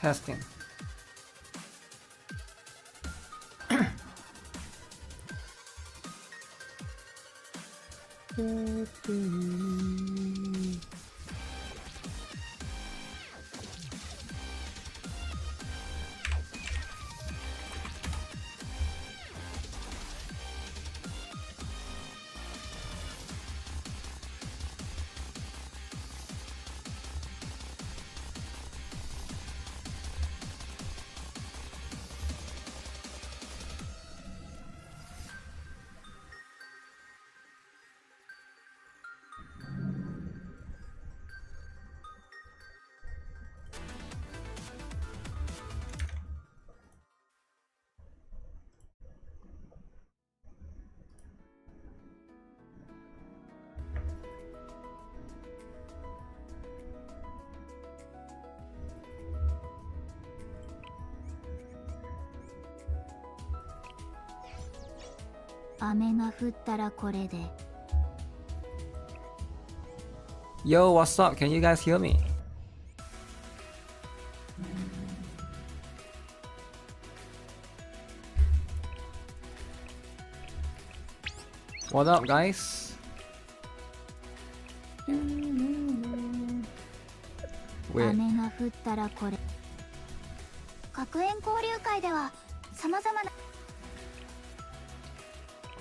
Testing. Yo, what's up? Can you guys hear me? What up, guys? Wait.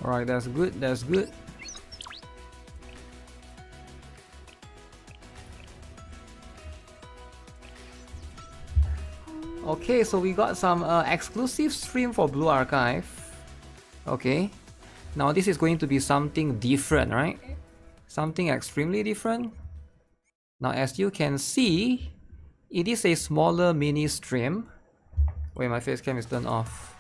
Alright, that's good, that's good. Okay, so we got some exclusive stream for Blue Archive. Okay, now this is going to be something different, right? Something extremely different. Now as you can see, it is a smaller mini stream. Wait, my face cam is turned off.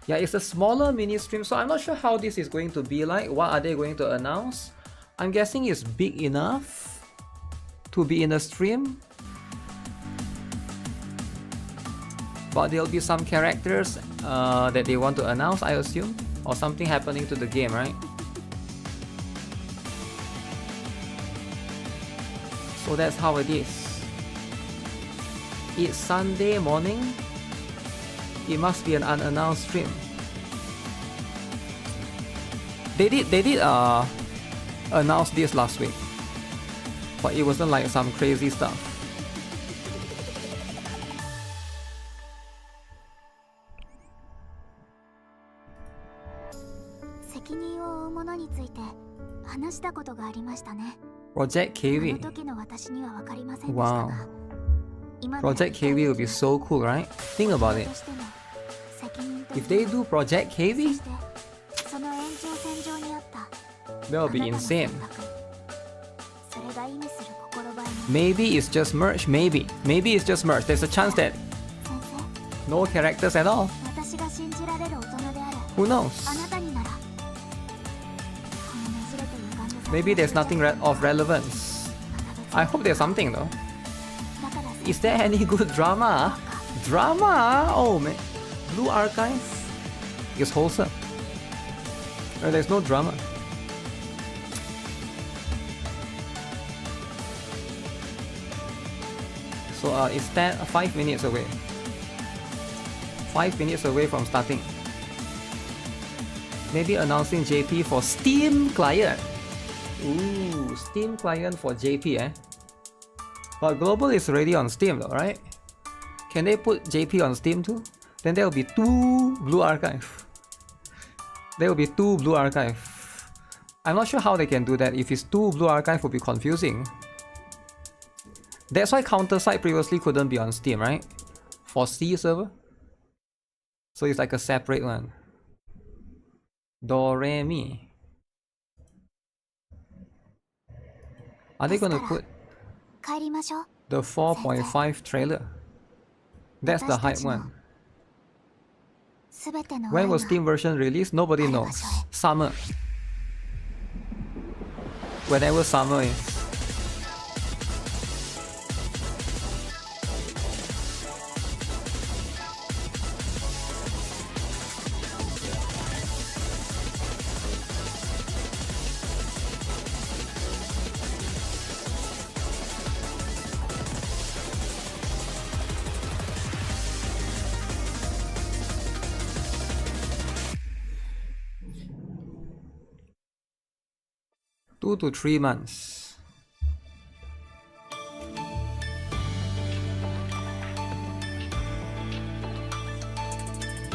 Yeah, it's a smaller mini stream, so I'm not sure how this is going to be like. What are they going to announce? I'm guessing it's big enough to be in a stream. But there'll be some characters that they want to announce, I assume. Or something happening to the game, right? So that's how it is. It's Sunday morning. It must be an unannounced stream. They did announce this last week, but it wasn't like some crazy stuff. Project KV. Wow. Project KV will be so cool, right? Think about it. If they do Project KV, that will be insane. Maybe it's just merch, maybe. Maybe it's just merch. There's a chance that no characters at all. Who knows? Maybe there's nothing of relevance. I hope there's something though. Is there any good drama? Drama? Oh man. Blue Archive is wholesome. There's no drama. So it's 5 minutes away. 5 minutes away from starting. Maybe announcing JP for Steam client. Ooh, Steam client for JP, eh? But global is already on Steam though, right? Can they put JP on Steam too? Then there will be 2 Blue Archive. There will be 2 Blue Archive. I'm not sure how they can do that. If it's 2 Blue Archive, will be confusing. That's why Counter-Strike previously couldn't be on Steam, right? For C server. So it's like a separate one. Do Re Mi. Are they gonna put the 4.5 trailer? That's the hype one. When was Steam version released? Nobody knows. Summer. Whenever summer is. 2 to 3 months.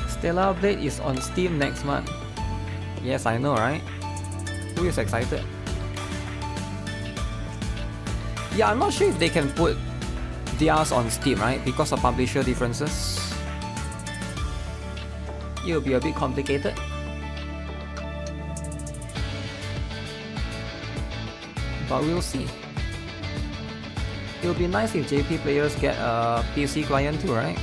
Stellar Blade is on Steam next month. Yes, I know, right? Who is excited? Yeah, I'm not sure if they can put DRs on Steam, right? Because of publisher differences. It'll be a bit complicated. But we'll see. It'll be nice if JP players get a PC client too, right?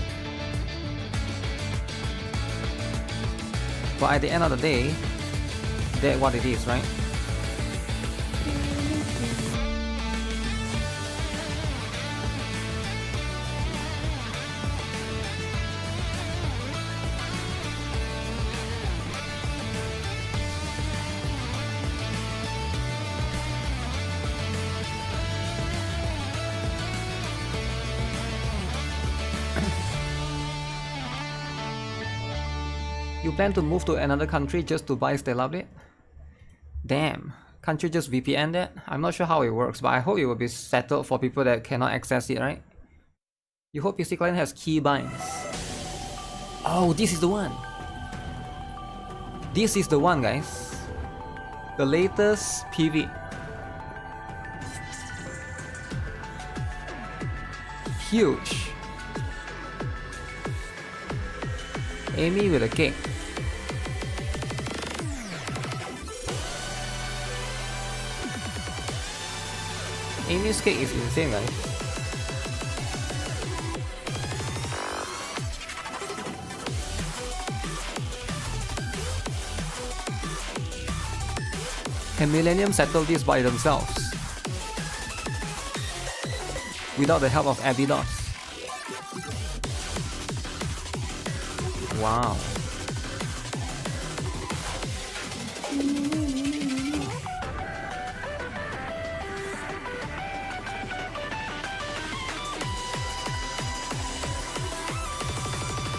But at the end of the day, that's what it is, right? You plan to move to another country just to buy Stellar Blade? Damn, can't you just VPN that? I'm not sure how it works, but I hope it will be settled for people that cannot access it, right? You hope PC client has keybinds. Oh, this is the one. This is the one, guys. The latest PV. Huge. Amy with a cake. Amy's cake is insane, guys. Can Millennium settle this by themselves? Without the help of Abydos? Wow.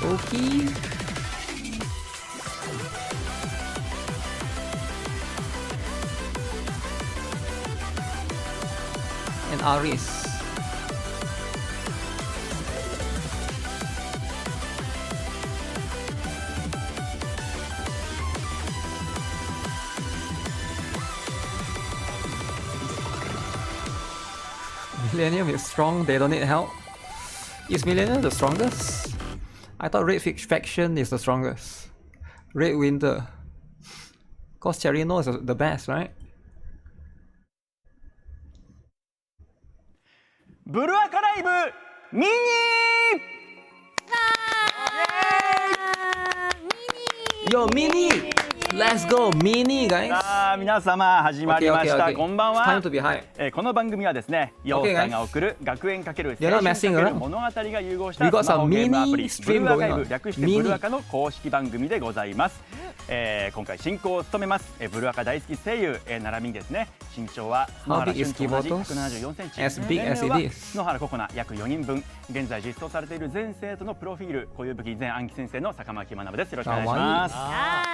Okay. And Aris. Millennium is strong, they don't need help. Is Millennium the strongest? I thought Red Faction is the strongest. Red Winter. Cause Cherino is the best, right? Blue Aka Live Mini! Yo, Mini! Let's go, Mini, guys! さあ、皆様始まりました。こんばんは。 Time to be high. この番組はですね、ヨウさんが送る学園×青 You're not 春 messing ×物 around. 語が融合した We got スマホ some ゲームアプ mini リ stream ブルーアカイ going ブ on. 略してブルーアカの公式番組でございます。今回進行を務めます。ブルーアカ大好き声優並びにですね、身長は野原俊と同じ174センチ、 As big as it は is. 野原ココナ約4人分。現在実装されている全生徒のプロフィール、固有武器全暗記先生の坂巻学です。よろしくお願いします。お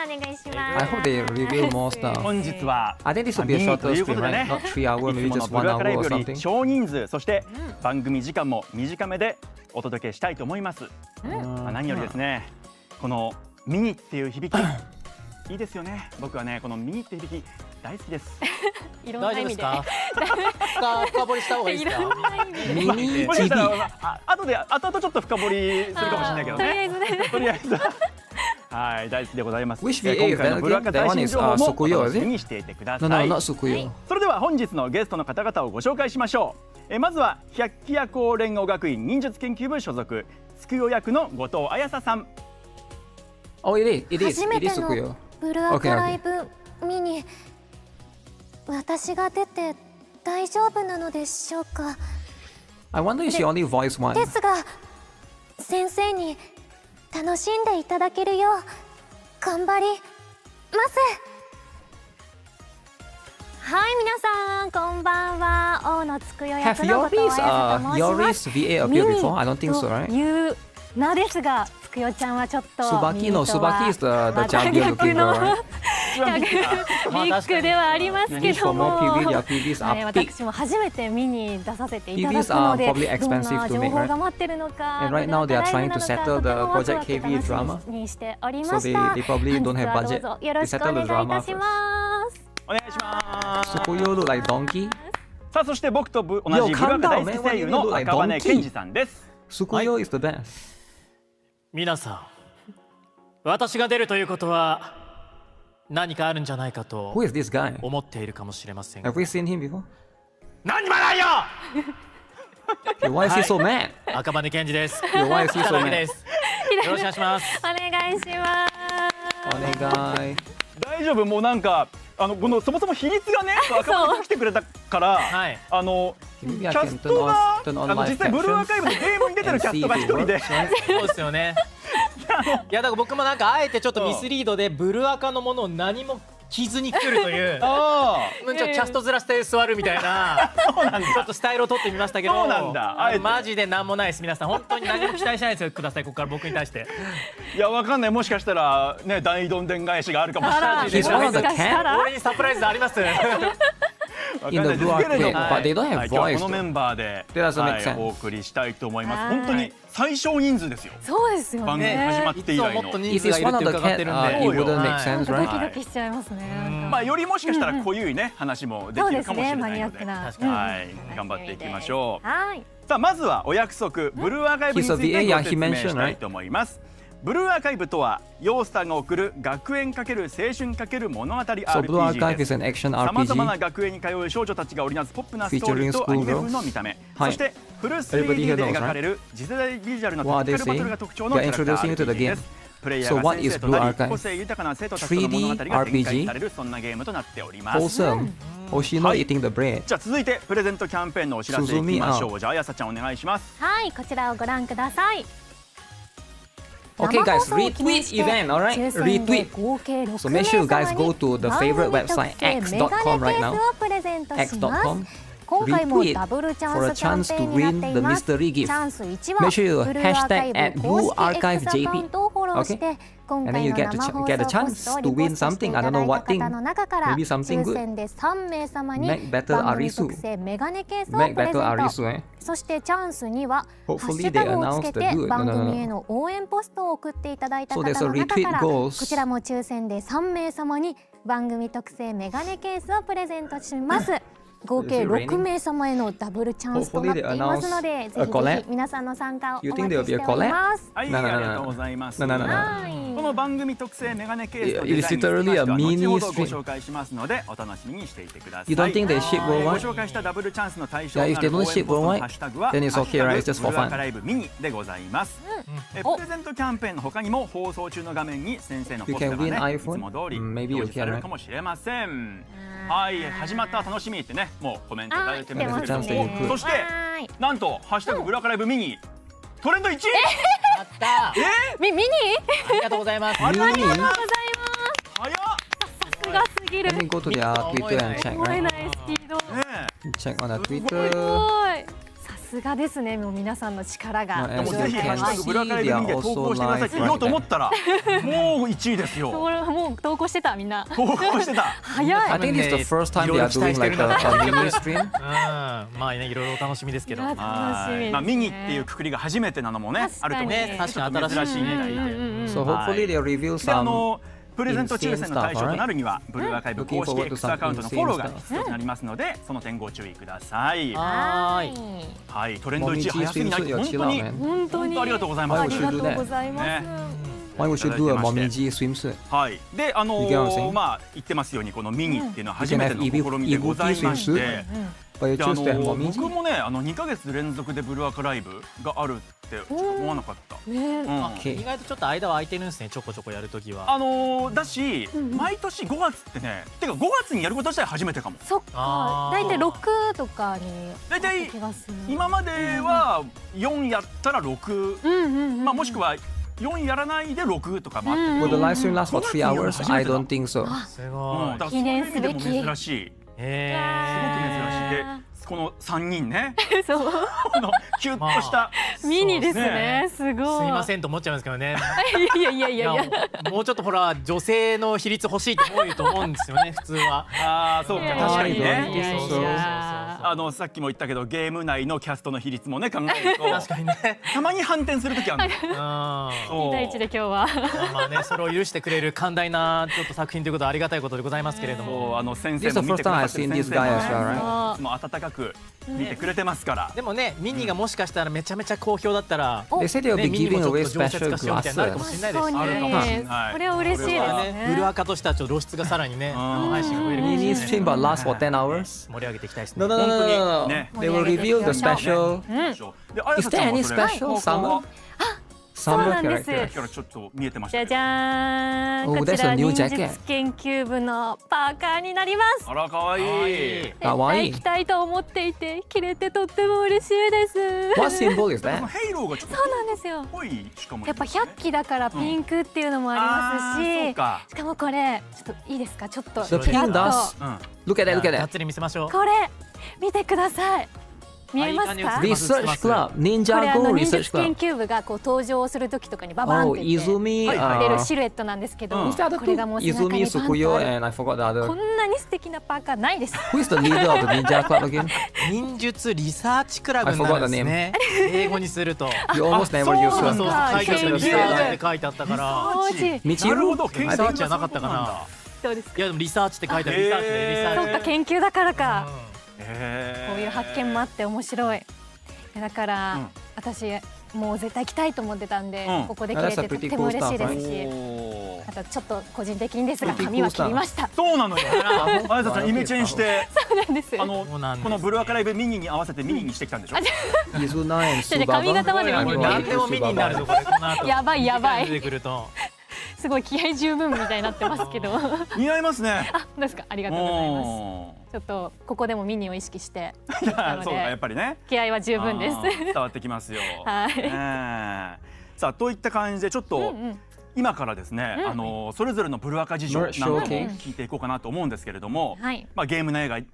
願いします。 I hope they reveal more stuff. 本日は I think this will be a ミニ shorter というこ stream, とで right? ね、 Not 3 hours, い maybe つも just の 1 ブルーアカライ hour ブ or より something. 少人数、そして番組時間も短めでお届けしたいと思います。何よりですね、このミニっていう響きいいですよね。僕はね、このミニっていう響き大好きです。いろんな意味で。深掘りした方がいいですか？ミニもしかしたら TV. 後々ちょっと深掘りするかもしれないけどとりあね。えずね。とりあえずはい、大好きでございます。 Which VA 今回のブルーアカ that 最 one 新 is 情報もお Sukuyo, 楽 is し it? みにしていてくだ No, さ no, い。 not Sukuyo. それでは本日のゲストの方々をご紹介しましょう。まずは百鬼夜行連合学院忍術研究部所属つくよ役の後藤彩沙さん。 Oh, it is. It is. 初め It て is の Sukuyo. ブルーアカライブ見に私が出て大丈夫なのでしょうか。 I wonder if she only voiced one. ですが先生に楽しんでいただけるよう頑張ります。はい、皆さんこんばんは。大野つくよ Have 役の後藤 Yori's 彩沙と申します Yori's VA appeared before? I don't think so, と right? いう名ですが、つくよちゃんはちょっと Subaki, no, ミニとは Subaki is the また champion 逆 looking の girl, right? 一番ビッグな。ビッグではありますけ Maybe ど for も more PV, their PVs はい、 are big. 私も初めて見に出させていただく PVs の are で probably どん expensive な to 情 make, 報 right? が待ってるのか And right now they are trying to settle the Project KV drama. にしており So まし they, た they probably don't have 本日 budget. はどうぞよろ They しくお settle 願 the いい drama たし first. ますお願いします Sukuyo look like donkey. さあそして僕と同じブル Yo, ー calm アカ大 down, 好き man. 声優 Why の do you look like 赤羽 donkey? 健二さんです Sukuyo is the best. 皆さん、私が出るということは何かあるんじゃないか Who と is this guy? 思っているかもしれません Have が we seen him before? 何にもないよ Yo, why is he so mad? 赤羽健二です Yo, why is he 北 so 岳 mad? ですよろしくお願いしますお願いしますOnegai. 大丈夫もうなんかこのそもそも比率がね赤羽が来てくれたからはいキ Maybe I ャ can ス turn トが on, turn on 実 live 際ブルーア captions カイブのゲームに出てる and キャス see ト if が it 一人で works, right? そうですよねいやだから僕もなんかあえてちょっとミスリードでブルーアカのものを何も着ずに来るというあちょっとキャストずらして座るみたいなちょっとスタイルを取ってみましたけどそうなんだあえてマジでなんもないです皆さん本当に何も期待しないですよくださいここから僕に対していやわかんないもしかしたらね大どんでん返しがあるかもしれない He's one of the もしかしたら cat 俺にサプライズあります in the blue わかんないですけれど arcade, も but they don't は have い今日は voice. このメ though. ンバーで That doesn't make はい sense. お送りしたいと思いますはい本当に最小人数ですよそうですよ番組始まねって以来のいつももっと人 If 数が it's いる one っ of て the 伺って cat, るんで it wouldn't は make い sense, なんか right? ドキドキしちゃいますねまあよりもしかしたら濃ゆいね話もできるかもしれないのでそうですねマニアックな確かにはい頑張っていきましょうはいさあまずはお約束ブルーアーカイブについて He's a ご VA, 説明 he mentioned, したいと思いますブルーアーカイブとはヨースターが送る学園×青春×物語 So Blue RPG Archive で is す an action さまざまな RPG. 学園に通う少女たちが織りなすポップなストーリー Featuring とアニメ schoolgirls 風の見た目、はいそしてフル Everybody 3D で here knows, 描かれる次世代ビジュアルの What テ are ク they ニカルバトル saying? が特徴の They're キャラクター introducing you to the RPG で game. すプレイヤ So ーが what 先 is 生とな Blue り Archive? 個性豊かな生徒たちとの物語が展開されるそんなゲームとなっております Awesome. Hoshino はい eating the bread. じゃあ続いてプレゼントキャンペーンのお知らせいきましょうじゃあやさちゃんお願いしますはいこちらをご覧ください Okay, guys, retweet event, alright? Retweet. So make sure you guys go to the favorite website, x.com right now. x.com. 今回も Retweet ダブルチャ for ン a スキャン chance ペー to ンになって win い the ます。チ mystery gift. ャンス1は Make sure you ブルーアーカイ hashtag ブ公式 @BlueArchiveJP. X アカウントをフォローして Okay? 今 And then 回 you の get 生 to 放 get a 送 chance ポストを to リ win ポストしてい something. た I だ don't know いた what thing. 方の中から Maybe something 抽 good. 選で3名様に Mac Battle 番組 Arisu. 特製メガネケースを Mac プレゼ Battle ン Arisu, ト eh? そしてチャンスにはハ Hopefully ッシュタグをつ they け announced て the good. 番 No, no, no, 組へ no. の応援ポストを送っていただいた So 方 there's a の中 retweet から goals. こちらも抽選で3名様に番組特製メガネケースをプレゼントします合計 Is it raining? 6名様へのダブルチャンスとなっていますので Hopefully they announce ぜ a ひ collab. ぜひ皆さんの参加をお You 待 think ち there'll し be て a おり collab? ますはい、 No, no, no, あり no, がとう no. ございます No, no, no, no. はいこの番組特製メガネケースと It デ is ザインにつきましては literally a 後 mini ほどご stream. 紹介しますのでお楽しみにしていてください You don't think they ship ご worldwide? 紹介したダブルチャンスの対象 Yeah, に if な they る don't 応援 ship ポストの worldwide, ハッシュタグは then it's okay, right? It's just for ブルーア fun. カライブミニでございますプレゼントキャンペーンの他にも放送中の画面に先生のポスター You can win がねい iPhone? つも通り Maybe 表 you 示され can, る right? かもしれませんはい始まった楽しみってねもうコメントいただいてるんですけれどあー来てますねもそしてはいなんとハッシュタグブルーアカライブミニトレンド1位やったミニありがとうございます Mini? ございます早っさすがすぎる Let me go to their Twitter and check, 思え right? ないスピードね Check on the す Twitter. ごいさすがですねもう皆さんの力が No, えもう as ぜ you ひハッシュタ can グブルーアカライブミニで投稿してくださいって言おうと思ったらもう1位ですよそれもう投稿してたみんな投稿してた早い I think this is the first time they are doing like a mini stream. うんまあねいろいろお楽しみですけどいや楽しみですねまあミニっていうくくりが初めてなのもねあると思うんですね確かにちょっと珍しいみたいで So hopefully they'll reveal で some プレゼント抽選の対象となるにはブルーアーカイブ Looking 公式 forward to X some アカウントのフォローが insane stuff. 必要となりますのでその点ご注意くださいはーいはいトレンド1位 Momiji 早すぎない swimsuit, 本 you're 当 chill に out, man. 本当にありがとうございますありがとうございますね Why would you do a Momiji swimsuit? はいでYou get what I'm saying? まあ言ってますようにこのミニっていうのは You 初 can め have ての試みでございまして But you で choose to have 僕 Momiji? もね2ヶ月連続でブルーアカライブがあるって思わなかったねうんOkay. 意外とちょっと間は空いてるんですねちょこちょこやるときはだし毎年5月ってねてか5月にやること自体初めてかもそっかあー大体6とかに大体気がする今までは4やったら6、まあもしくは4やらないで6とかもあったけ Will ど、 the live stream last for 3 hours? I don't think so. すうんごいだからそういう意味でも珍しいすごく珍しいでこの3人ねそうこのキュッとしたミニですね。すごい。すいませんと思っちゃうんですけどね。いやいやいやいや。もうちょっとほら女性の比率欲しいと思うと思うんですよね普通は。ああそうか確かにいやいねやいやさっきも言ったけどゲーム内のキャストの比率もね考えると確かにね。たまに反転する時あるのうん。2対1で今日は。まあねそれを許してくれる寛大なちょっと作品ということはありがたいことでございますけれども。先生も見てくださってる先生も This is the first time I've seen this guy as well, right? いつも温かく見てくれてますからでもねミニがもしかしたらめちゃめちゃ好評だったら。 They said they'll ね be ミニも giving ちょっ away と常設 special 化しようみたいになるかも glasses. しれないですし確かにね。あるかもしれないこれは嬉しいですね。ブルアカとしてはちょっと露出がさらにね配信が増えるかもしれない Mini stream but lasts for 10 hours. 盛り上げていきたいですね。 No, no, no, no, no, no. ね They will reveal the special. であや Is さちゃ there ん any はそれ special 顔は summer? そう Summer なんです character. からちょっと見えてましじゃじたけどゃーん。 Oh, こ that's ちら a new 忍 jacket. 術研究部のパーカーになります。あらかわいいかわいい絶対着たいと思っていて着れてとっても嬉しいです。 What symbol is この that? ヘイローがちょっとそうなんですよ。濃いしかもやっぱ100期だからピンクっていうのもありますそうし、かしかもこれちょっといいですか、ちょっと The ちらっ pin と does. うん Look at that, look at がっ that. つり見せましょう。これ見てください。見えますか？あいい感じです Research Club. こ Ninja れ Go 忍 Research 術研 Club. 究部がこう登場する時とかにババン Oh, って言って Izumi. 出るシルエットなんですけど、 Who's the other これがも two? う背中に Izumi, パンと Sukuyo, ある。 and I forgot the こ other. んなに素敵なパーカーないです。 Who is the leader of the Ninja Club again? 忍術リサーチクラブになるんですね。英語にすると。 You almost never そう use なん one. そうだ書いてあったリサーチって書いてあったから。当時なるほ Michiru? どリサーチじゃなかったかな。どうですか？いやでもリサーチって書いてあるリサーチでリサーチ。そうか、研究だからか。へーこういう発見もあって面白い。だから、うん私もう絶対着たいと思ってたんで、うんここで着れてとっても嬉しいですし、おーあとちょっと個人的にですが Pretty cool 髪は切りました。そうなのよあやさちゃんイメチェンしてそうなんです。そうなんですこのブルーアカライブミニに合わせてミニにしてきたんでしょ Izuna and じゃあ髪型まで Subaba. ミニ I'm 何 going でも to ミニになるぞ Subaba. これこの後。やばいやばい出てくると。すごい気合十分みたいになってますけど。似合いますねあ、どうですか？ありがとうございます。おちょっとここでもミニを意識してーいやのでそうかやっぱりね気合は十分です。あー伝わってきますよはいねえさあといった感じでちょっとうんうん今からですねそれぞれのブルーアカ事情なんかも聞いていこうかなと思うんですけれどもはい。まあゲーム内外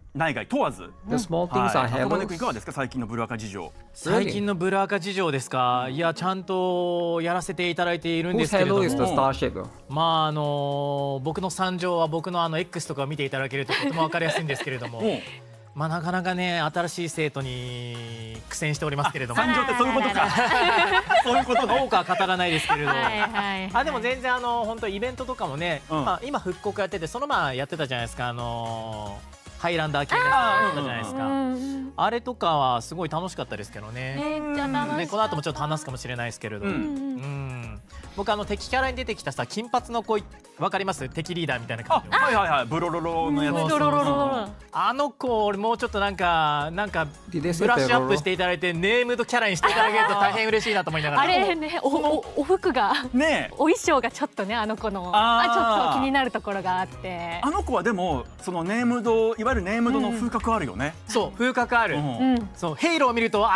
問わず The small things は are い、箱根君いかが halos. ですか最近のブルーアカ事情最近のブルアカ事情ですか。いやちゃんとやらせていただいているんで Whose すけれど halo is the も。 star shape though? まあ僕の惨状は僕のX とかを見ていただけるととても分かりやすいんですけれども、おうまあなかなかね新しい生徒に苦戦しておりますけれども、惨状ってそういうことかそういうことね多くは語らないですけれど。はいはい。あでも全然本当イベントとかもね、うんまあ今復刻やっててそのやってたじゃないですかハイランダー系のやつやってたじゃないですか。うんあれとかはすごい楽しかったですけどね。めっちゃ楽しね、い。この後もちょっと話すかもしれないですけれど、うんうん僕敵キャラに出てきたさ金髪の子わかります敵リーダーみたいなあ感じのはいはいはいブロロロのやつブロロロロあの子俺もうちょっとなんか Did they say ブラッシュアッ Peroro? プしていただいてネームドキャラにしていただけると大変嬉しいなと思いながらあれね、お服がねえお衣装がちょっとねあの子のあーちょっと気になるところがあって。あの子はでもそのネームドいわゆるネームドの風格あるよね、そう風格ある、うんうん。そうヘイローを見ると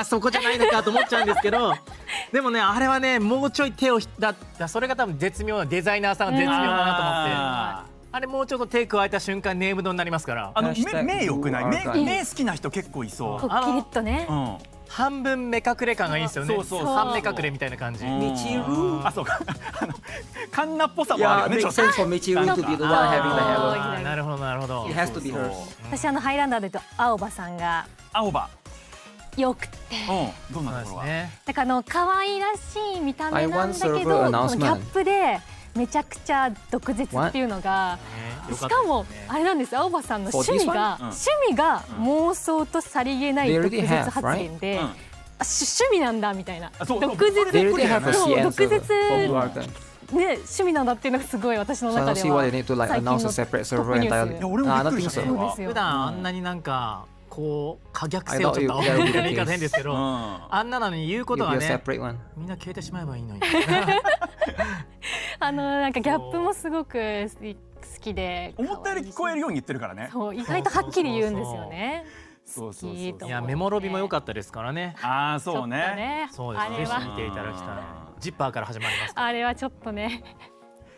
そこじゃないのかと思っちゃうんですけどでもねあれはねもうちょい手をそれが多分絶妙なデザイナーさんが絶妙だなと思ってあれもうちょっと手加えた瞬間ネームドになりますから目良くないうん目好きな人結構いそこっきりっとねう、うん半分目隠れ感がいいんですよねそうそうそう半目隠れみたいな感じあそうかカンナっぽさもあ Yeah, る it よねちょ makes っと sense for Michiru to be the one having the halo. あーなるほどなるほど It has to be her. 私ハイランダーで言うと青葉さんが青葉よくて、どんなところはそうですねだから可愛らしい見た目なんだけ I want ど server この announcement. ギャップでめちゃくちゃ毒舌っていうのが。しかもあれなんです青葉さんの For 趣 this 味が one？うん趣味が妄想とさりげない They 毒 already 舌 have, 発言で、うん趣味なんだみたいなそう毒舌 They already have a そう CN 毒 server 舌 for Blue Arca. ね趣味なんだっていうのがすごい私の So I 中 don't で see は why they need to like 最近の announce a separate トッ server プニュー entirely. ス。いや俺もびっ I く don't り think した so. よそうですよ普段あんなになんかこう可逆性をちょっと I thought you- みたいな言い方変ですけど、うんあんなのに言うこと You'll が be a ね separate one. みんな消えてしまえばいいのになんかギャップもすごく好きで思ったより聞こえるように言ってるからねそう意外とはっきり言うんですよね。そうそうそう好きと思っていやメモロビも良かったですからねああちょっとそうねねそうですあれはぜひ見ていただきたいジッパーから始まりますからあれはちょっとね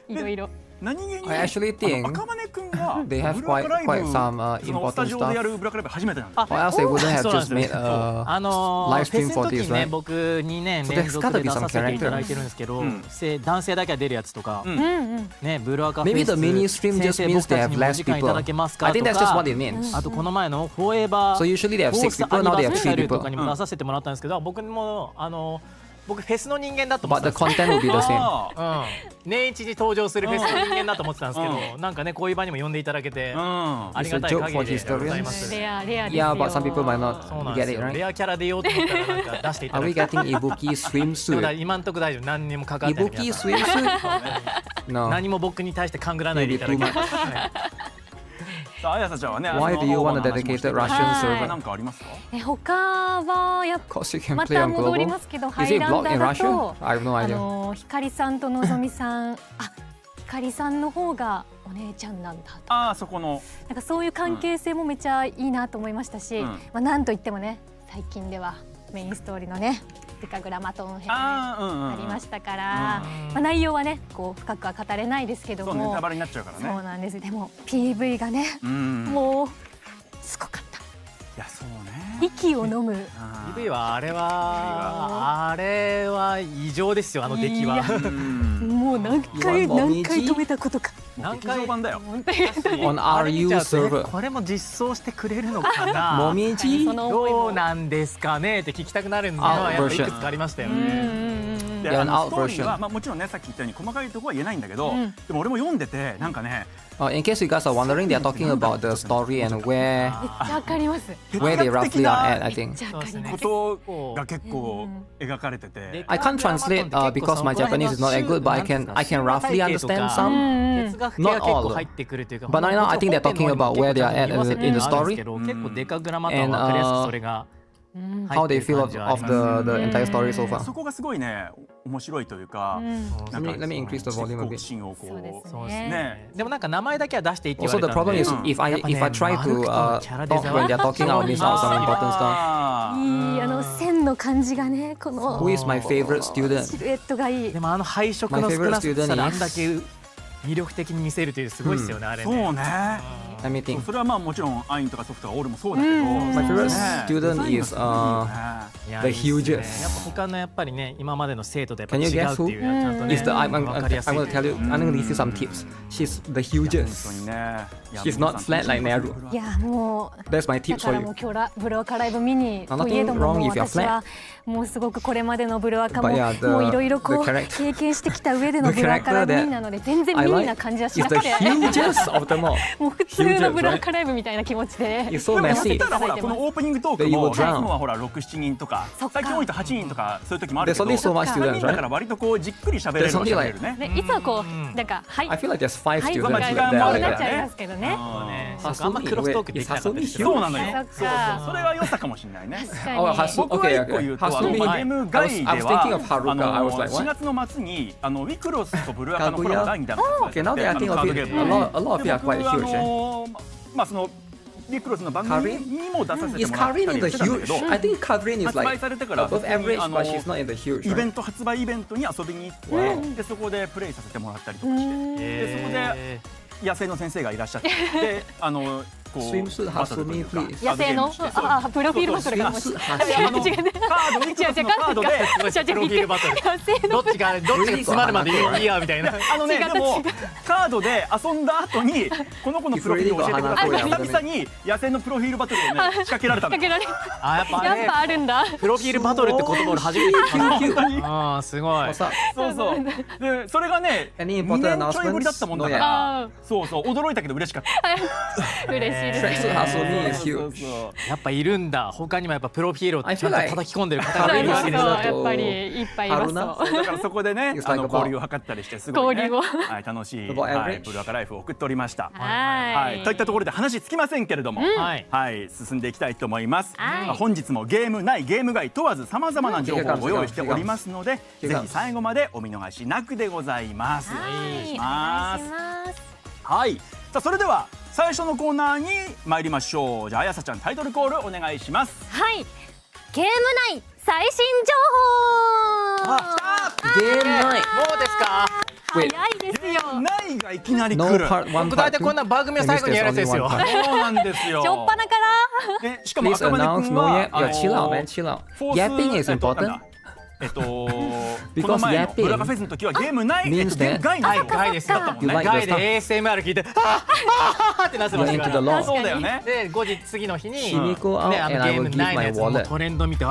いろいろ何気に I actually think 赤羽くんは they have ブルワカライブ quite some そのスタ important ジオでや stuff. るブルワカライブ初めてなんです。 Or else they wouldn't have そうなん just です made よ a フェ live ス stream の for 時 this, にね right? 僕2年 So 連 there's 続 gotta で be 出 some させていただい character. てるんですけど、うん男性だけが出るやつとか、うんねブルワカフェ Maybe ス the mini stream 先 just 生 means 僕 they た have ちにもお less 時間いた people. だけますか I と think that's just か what it means. あとこの前のフォーエバ So ー usually they have フォー 6 スア people, ニ now バ they ー have サ 3リーと people. かにも出させてもらったんですけど、僕も僕フェスの人間だと思っ But てたん the ですよ。 content will be the same. あ年一に登場するフェスの人間だと思ってたんですけど、なんかねこういう場にも呼んでいただけてーありがたい限りでございます。レアですよ。 Yeah, but some people might そうな not んで get す it, よ。 right? レアキャラで言おうと思ったらなんか出していた Are だ we きたい。 getting Ibuki でも swimsuit? 今んとこ大丈夫、何にも関わってない皆 Ibuki さん。 swimsuit? No. 何も僕に対して勘ぐらないでいただきたい。さああやさちゃんはね Why do you want a あの dedicated 青葉の話もして Russian はい server? なんかありますか？他はやっ Cause you can ま play た on 戻り global? ますけど、ハ Is イ it ラン blocked ダ in ーだ Russia? と I have no idea. ひかりさんとのぞみさん、ひかりさんの方がお姉ちゃんなんだと、ああそこのなんかそういう関係性もめちゃいいなと思いましたし、まあなんといってもね、最近ではメインストーリーのねデカグラマトン編ありましたから、まあ内容はねこう深くは語れないですけども、そうネタバレになっちゃうからね。そうなんです。でも PV がね、もうすごかった。いやそうね。息を飲む。PV はあれは異常ですよ、あの出来は。もう何回止めたことか。何回版だよ。On あれ見 RU ちゃうとね server. これも実装してくれるのかな。もみじその思いもどうなんですかねって聞きたくなるのはやっぱいくつかありましたよね。で Yeah, あ an の out ストーリー version. はまあもちろんねさっき言ったように細かいところは言えないんだけど、でも俺も読んでてなんかね。In case you guys are wondering, they are talking about the story and めっちゃわかります。 where they roughly are at, I think. めっちゃわかります。ことが結構描かれてて。 I can't translate because my Japanese is not that good, but I can roughly understand some. 哲学系が結構入ってくるというか。 But right now, I think they're talking about where they are at in the story 結構デカグラマとは分かりやすくそれが how they feel of the entire story so far. そこがすごいね面白いというか。Let me increase the volume a bit. 心をこそうでうすね。ね。でもなんか名前だけは出していいって言わ Also, れ the たん problem で is if I try to talk when they're talking, I'll miss out some important stuff. いい線の感じがね、この Who is my favorite student? シルエットがいい。でも配色の少なさであんだけ魅力的に見せるというすごいですよね、あれね。そうね。 Let me think. それはまあもちろんアインとかソフトがオールもそうだけど。 My favorite ね student is いや the いいっすね hugest. やっぱ他のやっぱりね今までの生徒とやっぱ Can 違 you う guess っていうちゃんとね is the I'm 分かりやすい gonna tell you. I'm gonna give you some tips. She's the 本当 hugest. にね。 She's not flat like Neru. いやもう That's my だ tips か for ら you. もう今日ブルワカライブミニ Nothing といえども wrong もう if you're 私はもうすごくこれまでのブルワカも But yeah, the- もういろいろこう the character- 経験してきた上での the ブルワカライブ character ミニなので全然ミ I ニ like な感じはし is な the くて hugest of them all. もう普通のブルワカライブみたいな気持ちで It's so でもやっ messy. たらほらこのオープニングトーク They も will いつ drown. もはほら6、7人とかそっか最近多いと8人とかそういう時もある There's けど only so much 3 students, 人だか right? ら割とこうじっくり喋れる There's の only 喋 like れるね。ねいつはこうなんかはい I feel like there's 5 はい students まあ that 時間 are もある like からねなっちゃいますけどねあんまクロストークできなかったですよ。そうなのよ。そっかそうそうそれが良さかもしれないね。確か Oh, に Hasu. 僕は Okay, 一個言 okay. うと Hasumi. ゲーム外で I was thinking of は Haruka. I was like, 4 what? 月の末にウィクロスとブルアカのコラボ第2弾 Okay, now that I think of it, a lot of you are quite huge. Eh? まあそのウィクロスの番組にも出させて Is もらった Karin り in the してたんだけ huge? ど I think Karin is 発売 like されてから above average, but she's not in the huge. イベ Right? ント発売イベントに遊びに行ってでそこでプレイさせてもらったりとかしてでそこで野生の先生がいらっしゃってでこう Swimsuit バトルというか Hasumi, please. 野生のプロフィールバトルがもし Swimsuit カ Hasumi. ードウィクロスのカードでプロフィールバトル野生のどっちが詰まるまでいいやみたいな。でもカードで遊んだ後にこの子のプロフィールを教えてください久々に野生のプロフィールバトルをね仕掛けられたのかけられあやっぱやっぱあるんだプロフィールバトルって言葉俺初めて聞いた。Cute, cute. ああすごい。 What's up? そうそうでそれがね Any 2 important 年ちょいぶりだったもんだか announcements? らそうそう驚いたけど嬉しかった嬉しいですね Swimsuit Hasumi is そう huge. そうやっぱいるんだ。他にもやっぱプロフィールをちゃんと I feel like 叩き込んでる方そうがいるわけですよ。やっぱりいっぱいいます春そうだからそこでね It's like 交流を図ったりしてすごいね交流をはい楽しい About はい average? ブルアカライフを送っておりましたははいといったところで話つきませんけれどもはい。はい進んでいきたいと思いますはいまあ本日もゲーム内ゲーム外問わずさまざまな情報をご用意しておりますのでぜひ最後までお見逃しなくでございますはいお願いしますはいさあそれでは最初のコーナーに参りましょうじゃああやさちゃんタイトルコールお願いしますはいゲーム内最新情報Game night. もうですか。早いですよ。ないがいきなり No 来る。 part one, 僕大 part 体こん two. な番組の最後にやるやつですよ。 Maybe there's only one part. そうなんですよ。しょっぱなから。しかも Please 赤羽 announce 君 no は yet. Yeah, chill out, man. Chill out. フォース Yapping is なん important. だこの前の Because ブラカフェスの時はゲームない、ゲ means ーム that- 外のはい、ガイですよ。だったもんね。 You like ガイ the で stuff? ASMR 聞いて、はぁってなってま You're す into か the ら。 law. そうだよね。で、後日次の日に、She will go out ね、and ゲ I ー will ム give ないの my やつも wallet. トレンド見て、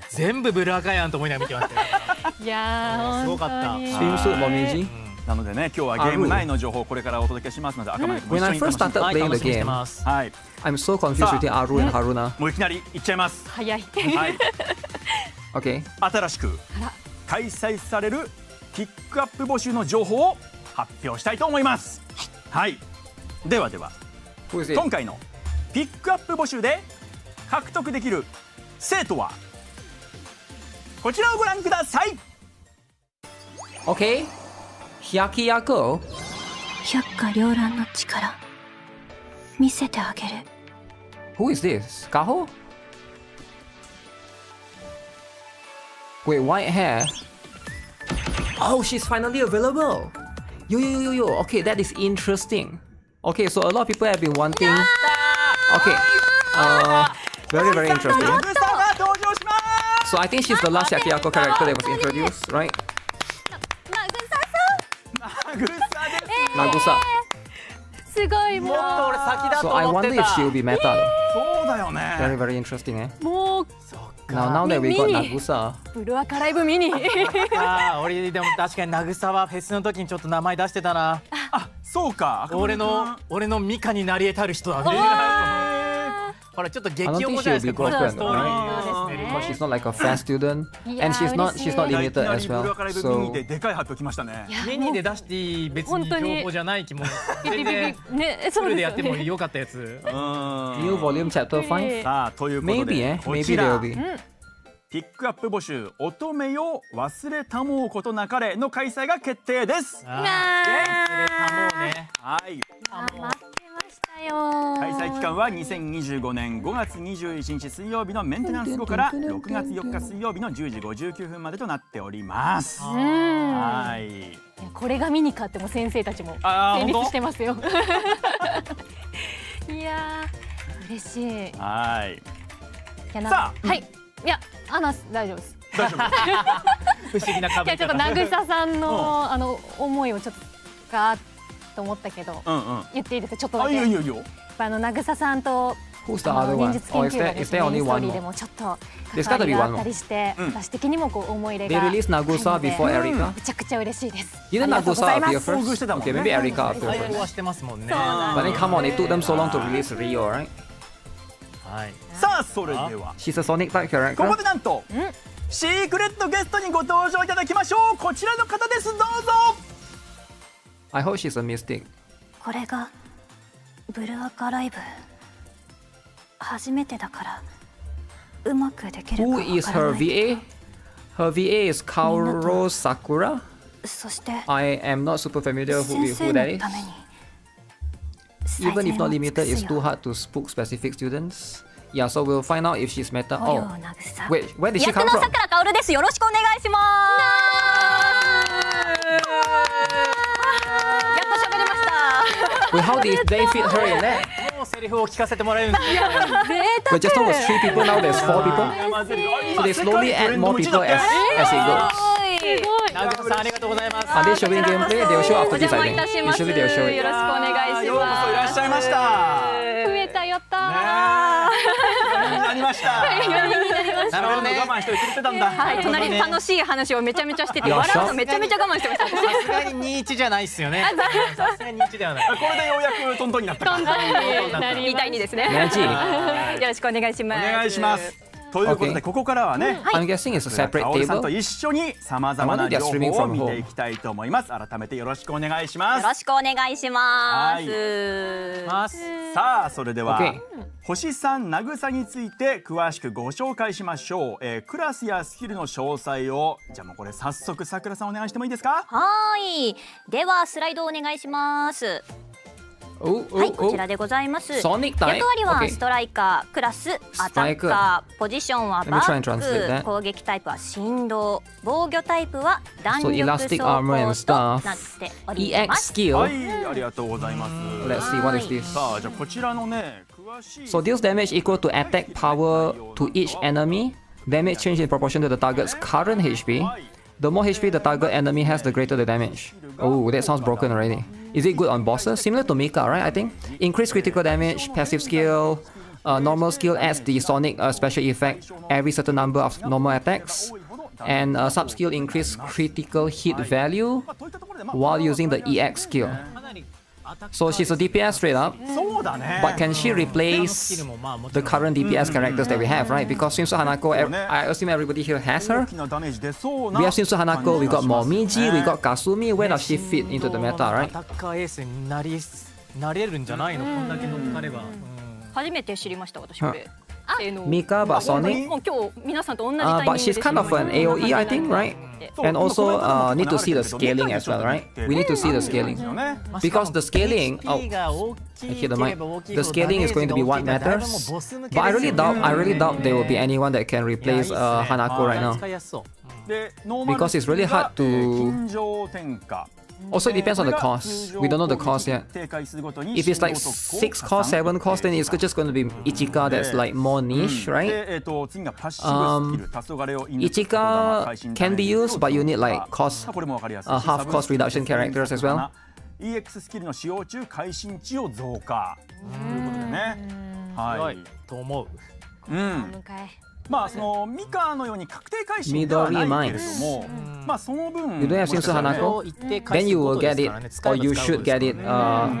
全部ブルアカやんと思いながら見てましたよ。いやー、すごかった本当に Swimsuit Momiji. なのでね、今日はゲーム内の情報をこれからお届けしますので、赤羽君も When 一緒 I に first 楽しんで started はい playing 楽 the しみにして game, ます。はい、 I'm so confused between Aru and Haruna. もういきなりいっちゃいます。早い。はい、 Okay. 新しく開催されるピックアップ募集の情報を発表したいと思います。はい、では Who is it? 今回のピックアップ募集で獲得できる生徒はこちらをご覧ください。 Okay. Hyakiyako. 百花繚乱の力見せてあげる。 Who is this? Kaho? Wait, white hair. Oh, she's finally available. Yo. Okay, that is interesting. Okay, so a lot of people have been wanting. Okay. Very interesting. ナグサが登場します。 So I think she's the last Hyakiyako character that was introduced, right? ナグサです。 Nagusa. すごい、ももっと俺先だと So I 思って wonder if た。 she'll be meta. そうだよ Very, ね。 very interesting, eh? う、もう、 Now that we got Mini. Nagusa. ブルアカライブミニ。俺でも確かに慰はフェスの時にちょっと名前出してたな。あ、そうか。俺のミカになり得たる人だね。ほらちょっと激 I don't 重 think じゃない she'll です be か。この broken, ストーリー そうですね because she's not like a fast student, Yeah, and she's not 嬉しい。 not いき limited なり as ブル well. アカライブミニ So ででかい発表きましたね。ミニで出していい別に情報じゃない気も。全然ね、フルでやってもよかったやつ。うん。 new volume chapter 5. さあということ Maybe, で eh? こ Maybe ち there ら will be. ピックアップ募集乙女よ忘れたもうことなかれの開催が決定です。忘れたもうね。はい。待ってましたよ。開催期間は2025年5月21日水曜日のメンテナンス後から6月4日水曜日の10時59分までとなっております。はい。いやこれがミニかっても先生たちもあー成立してますよ。いやー嬉しい。いはい。やさあはい。いやアナス大丈夫です。大丈夫。不思議な壁いやちょっと渚さんの思いをちょっとガーッと思ったけどうんうん。言っていいですかちょっとだあ、け。いいよいいよいいよ。渚さんと Who's the other one? 現実研 Or is 究が there で is すね there メイ only ンストー one リーで more? もちょっと There's 関わ gotta り be が one あったりして私的にもこう思い入れ They が released Nagusa before Erika. めちゃくちゃ嬉しいです。 Didn't ありがとうござ Nagusa いま appear す。 first? Okay, maybe Erika appear 最 first. 高はしてますもんね。そうなん But then come on, it took them so long to release Rio, right? はい。さあそれでは She's a Sonic type こ character. こでなんとシークレットゲストにご登場いただきましょう。こちらの方です。どうぞ。 I hope she's a mystic. これがブルアカライブ初めてだからうまくできるか Who わ is から her ない。 VA? Her VA is Kaoru Sakura. そして I am not super familiar 先 who 生 that の is. ために Even if not 最善を尽 limited, く it's す too よ。 hard to spook specific students. Yeah, so we'll find out if she's meta. およ Oh, 渚 wait, where did she 役 come の from? さくらかおるです。よろしくお願いします。やっと喋れました。 Wait, how did they fit her in that? もうセリフを聞かせてもらえるんですよ。 But just now was 3 people, now there's 4 people. 混ぜる。 So they slowly add more people as it goes. 渚さんありがとうございます。 Are they showing gameplay? They'll show お after this, 邪魔 I いた think. します Usually they'll show よ it. ろしくお願いします。ようこそいらっしゃいました。増えたよったー。なりました。なるほどね。我慢してくれてたんだ。はい、隣で楽しい話をめちゃめちゃしててよっしゃ笑うのめちゃめちゃ我慢してました。さすがに21じゃないっすよね。さすがに21ではない。これでようやくトントンになったか。 2対2ですね。 Magic. よろしくお願いします。お願いします。ということで Okay. ここからはね、 I'm guessing it's a separate カオルさん table. と一緒にさまざまな情報を見ていきたいと思います。改めてよろしくお願いします。よろしくお願いしまはいす。さあそれでは、 Okay. 星さん渚について詳しくご紹介しましょう。クラスやスキルの詳細をじゃあもうこれ早速さくらさんお願いしてもいいですか。はーい。ではスライドお願いします。はい、こちらでございます。 Sonic 役 type? 割は Okay. ストライカー、クラスアタッカー、ポジションは Let me バ try and ッ translate ク、 that. 攻撃タイプは振動、防御タイプは弾 So 力 elastic 走 armor and 行とな stuff. っており EX ます。 skill. はいありがとうございます。 Let's see what is this. さあじゃあこちらのね詳しい So deals damage equal to attack power to each enemy. Damage change in proportion to the target's current HP. The more HP the target enemy has, the greater the damage. Oh, that sounds broken already. Is it good on bosses? Similar to Mika, right? I think. Increased critical damage, passive skill, normal skill adds the Sonic special effect every certain number of normal attacks. And sub skill increase critical hit value while using the EX skill. So she's a DPS straight up. そうだね But can she replace the current DPS characters that we have, right? Because Shinsu Hanako, I assume everybody here has her. 大きなダメージ出そうな We have Shinsu Hanako, we got Momiji, we got Kasumi. Where does she fit into the meta, ア right? タッカーエースになれるんじゃないの、こんだけ乗っかれば。初めて知りました私これ。性能 Mika, but 本当に Sonic. もう今日皆さんと同じタイミング But で she's kind of an AoE, I think, right? And also need to see the scaling as well, right? We need to see the scaling. Because the scaling, oh, I hit the mic. The scaling is going to be what matters. But I really doubt there will be anyone that can replace Hanako right now. 使いやすそう。 でノーマル Because it's really hard to- 近上転嫁 Also, it depends on the cost. We don't know the cost yet. 低下するごとに If it's like 6 cost, 7 cost, then it's just going to be Ichika that's like more niche, right? で次がパッシブスキル黄昏を射抜く言霊 Ichika can be used, but you need like cost, これもわかりやすい half cost reduction characters as well. EX スキルの使用中会心値を増加ということでねはいと思う。うん迎えまあそのミカのように確定会心ではないけれどもまあその分 You don't have Shinsu Hanako? Then you will get it, or you should get it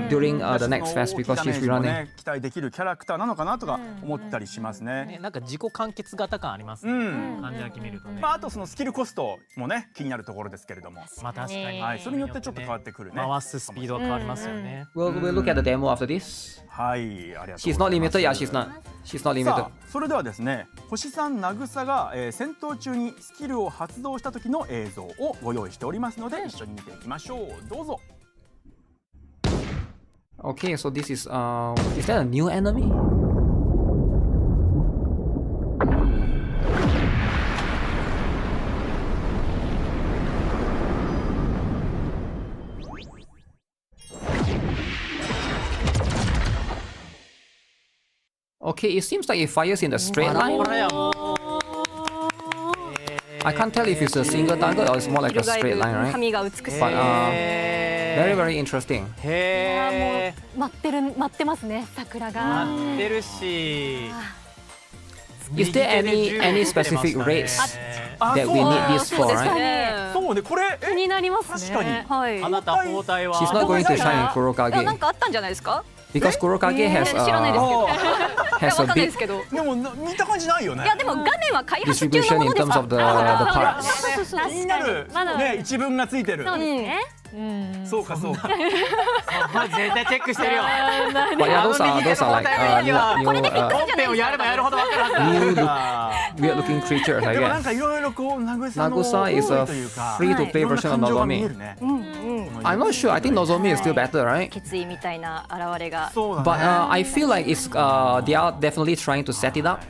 during the next fest because she's rerunning. 期待できるキャラクターなのかなとか思ったりしますね。なんか自己完結型感ありますね。感じだけ見るとね。まああとそのスキルコストもね気になるところですけれども、まあ確かに。はいそれによってちょっと変わってくるね。回すスピードは変わりますよね。We'll look at the demo after this. はいありがとうございます。 She's not limited, yeah, she's not. She's not limited. さあそれではですね星さん渚が、戦闘中にスキルを発動した時の映像をご用意しておりますので一緒に見ていきましょうどうぞ。 Okay, so this is that a new enemy? Okay, it seems like it fires in the straight line. これやもう I can't tell if it's a single target or it's more like a straight line, right? 髪が美しい But very, very interesting. へえ。待ってますね桜が待ってるし。 Is there any specific rates that we need this for, right? そうねこれ気になりますね確かにはいあなた包帯は。 She's not going to shine in いやなん Kurokage かあったんじゃないですか because Kurokage has 知らないですけど has わ a かんないで big すけどでも見た感じないよね。いやでも画面は開発中の distribution も in のです terms of the parts. そうそうそう気になるまだね一文がついてる。そうですねそうかそうか。絶対チェックしてるよ。 But yeah, those are like本編をやればやるほど分かるはずだ。 weird looking creatures, I でもなん guess. かいろいろこう渚の Nagusa is 多 a いというか free to play version of いろんな感情が見え Nozomi. るね。 I'm not sure. I think Nozomi is still better, right? 決意みたいな現れがそうだ But ね。 I feel like it's they are definitely trying to set it up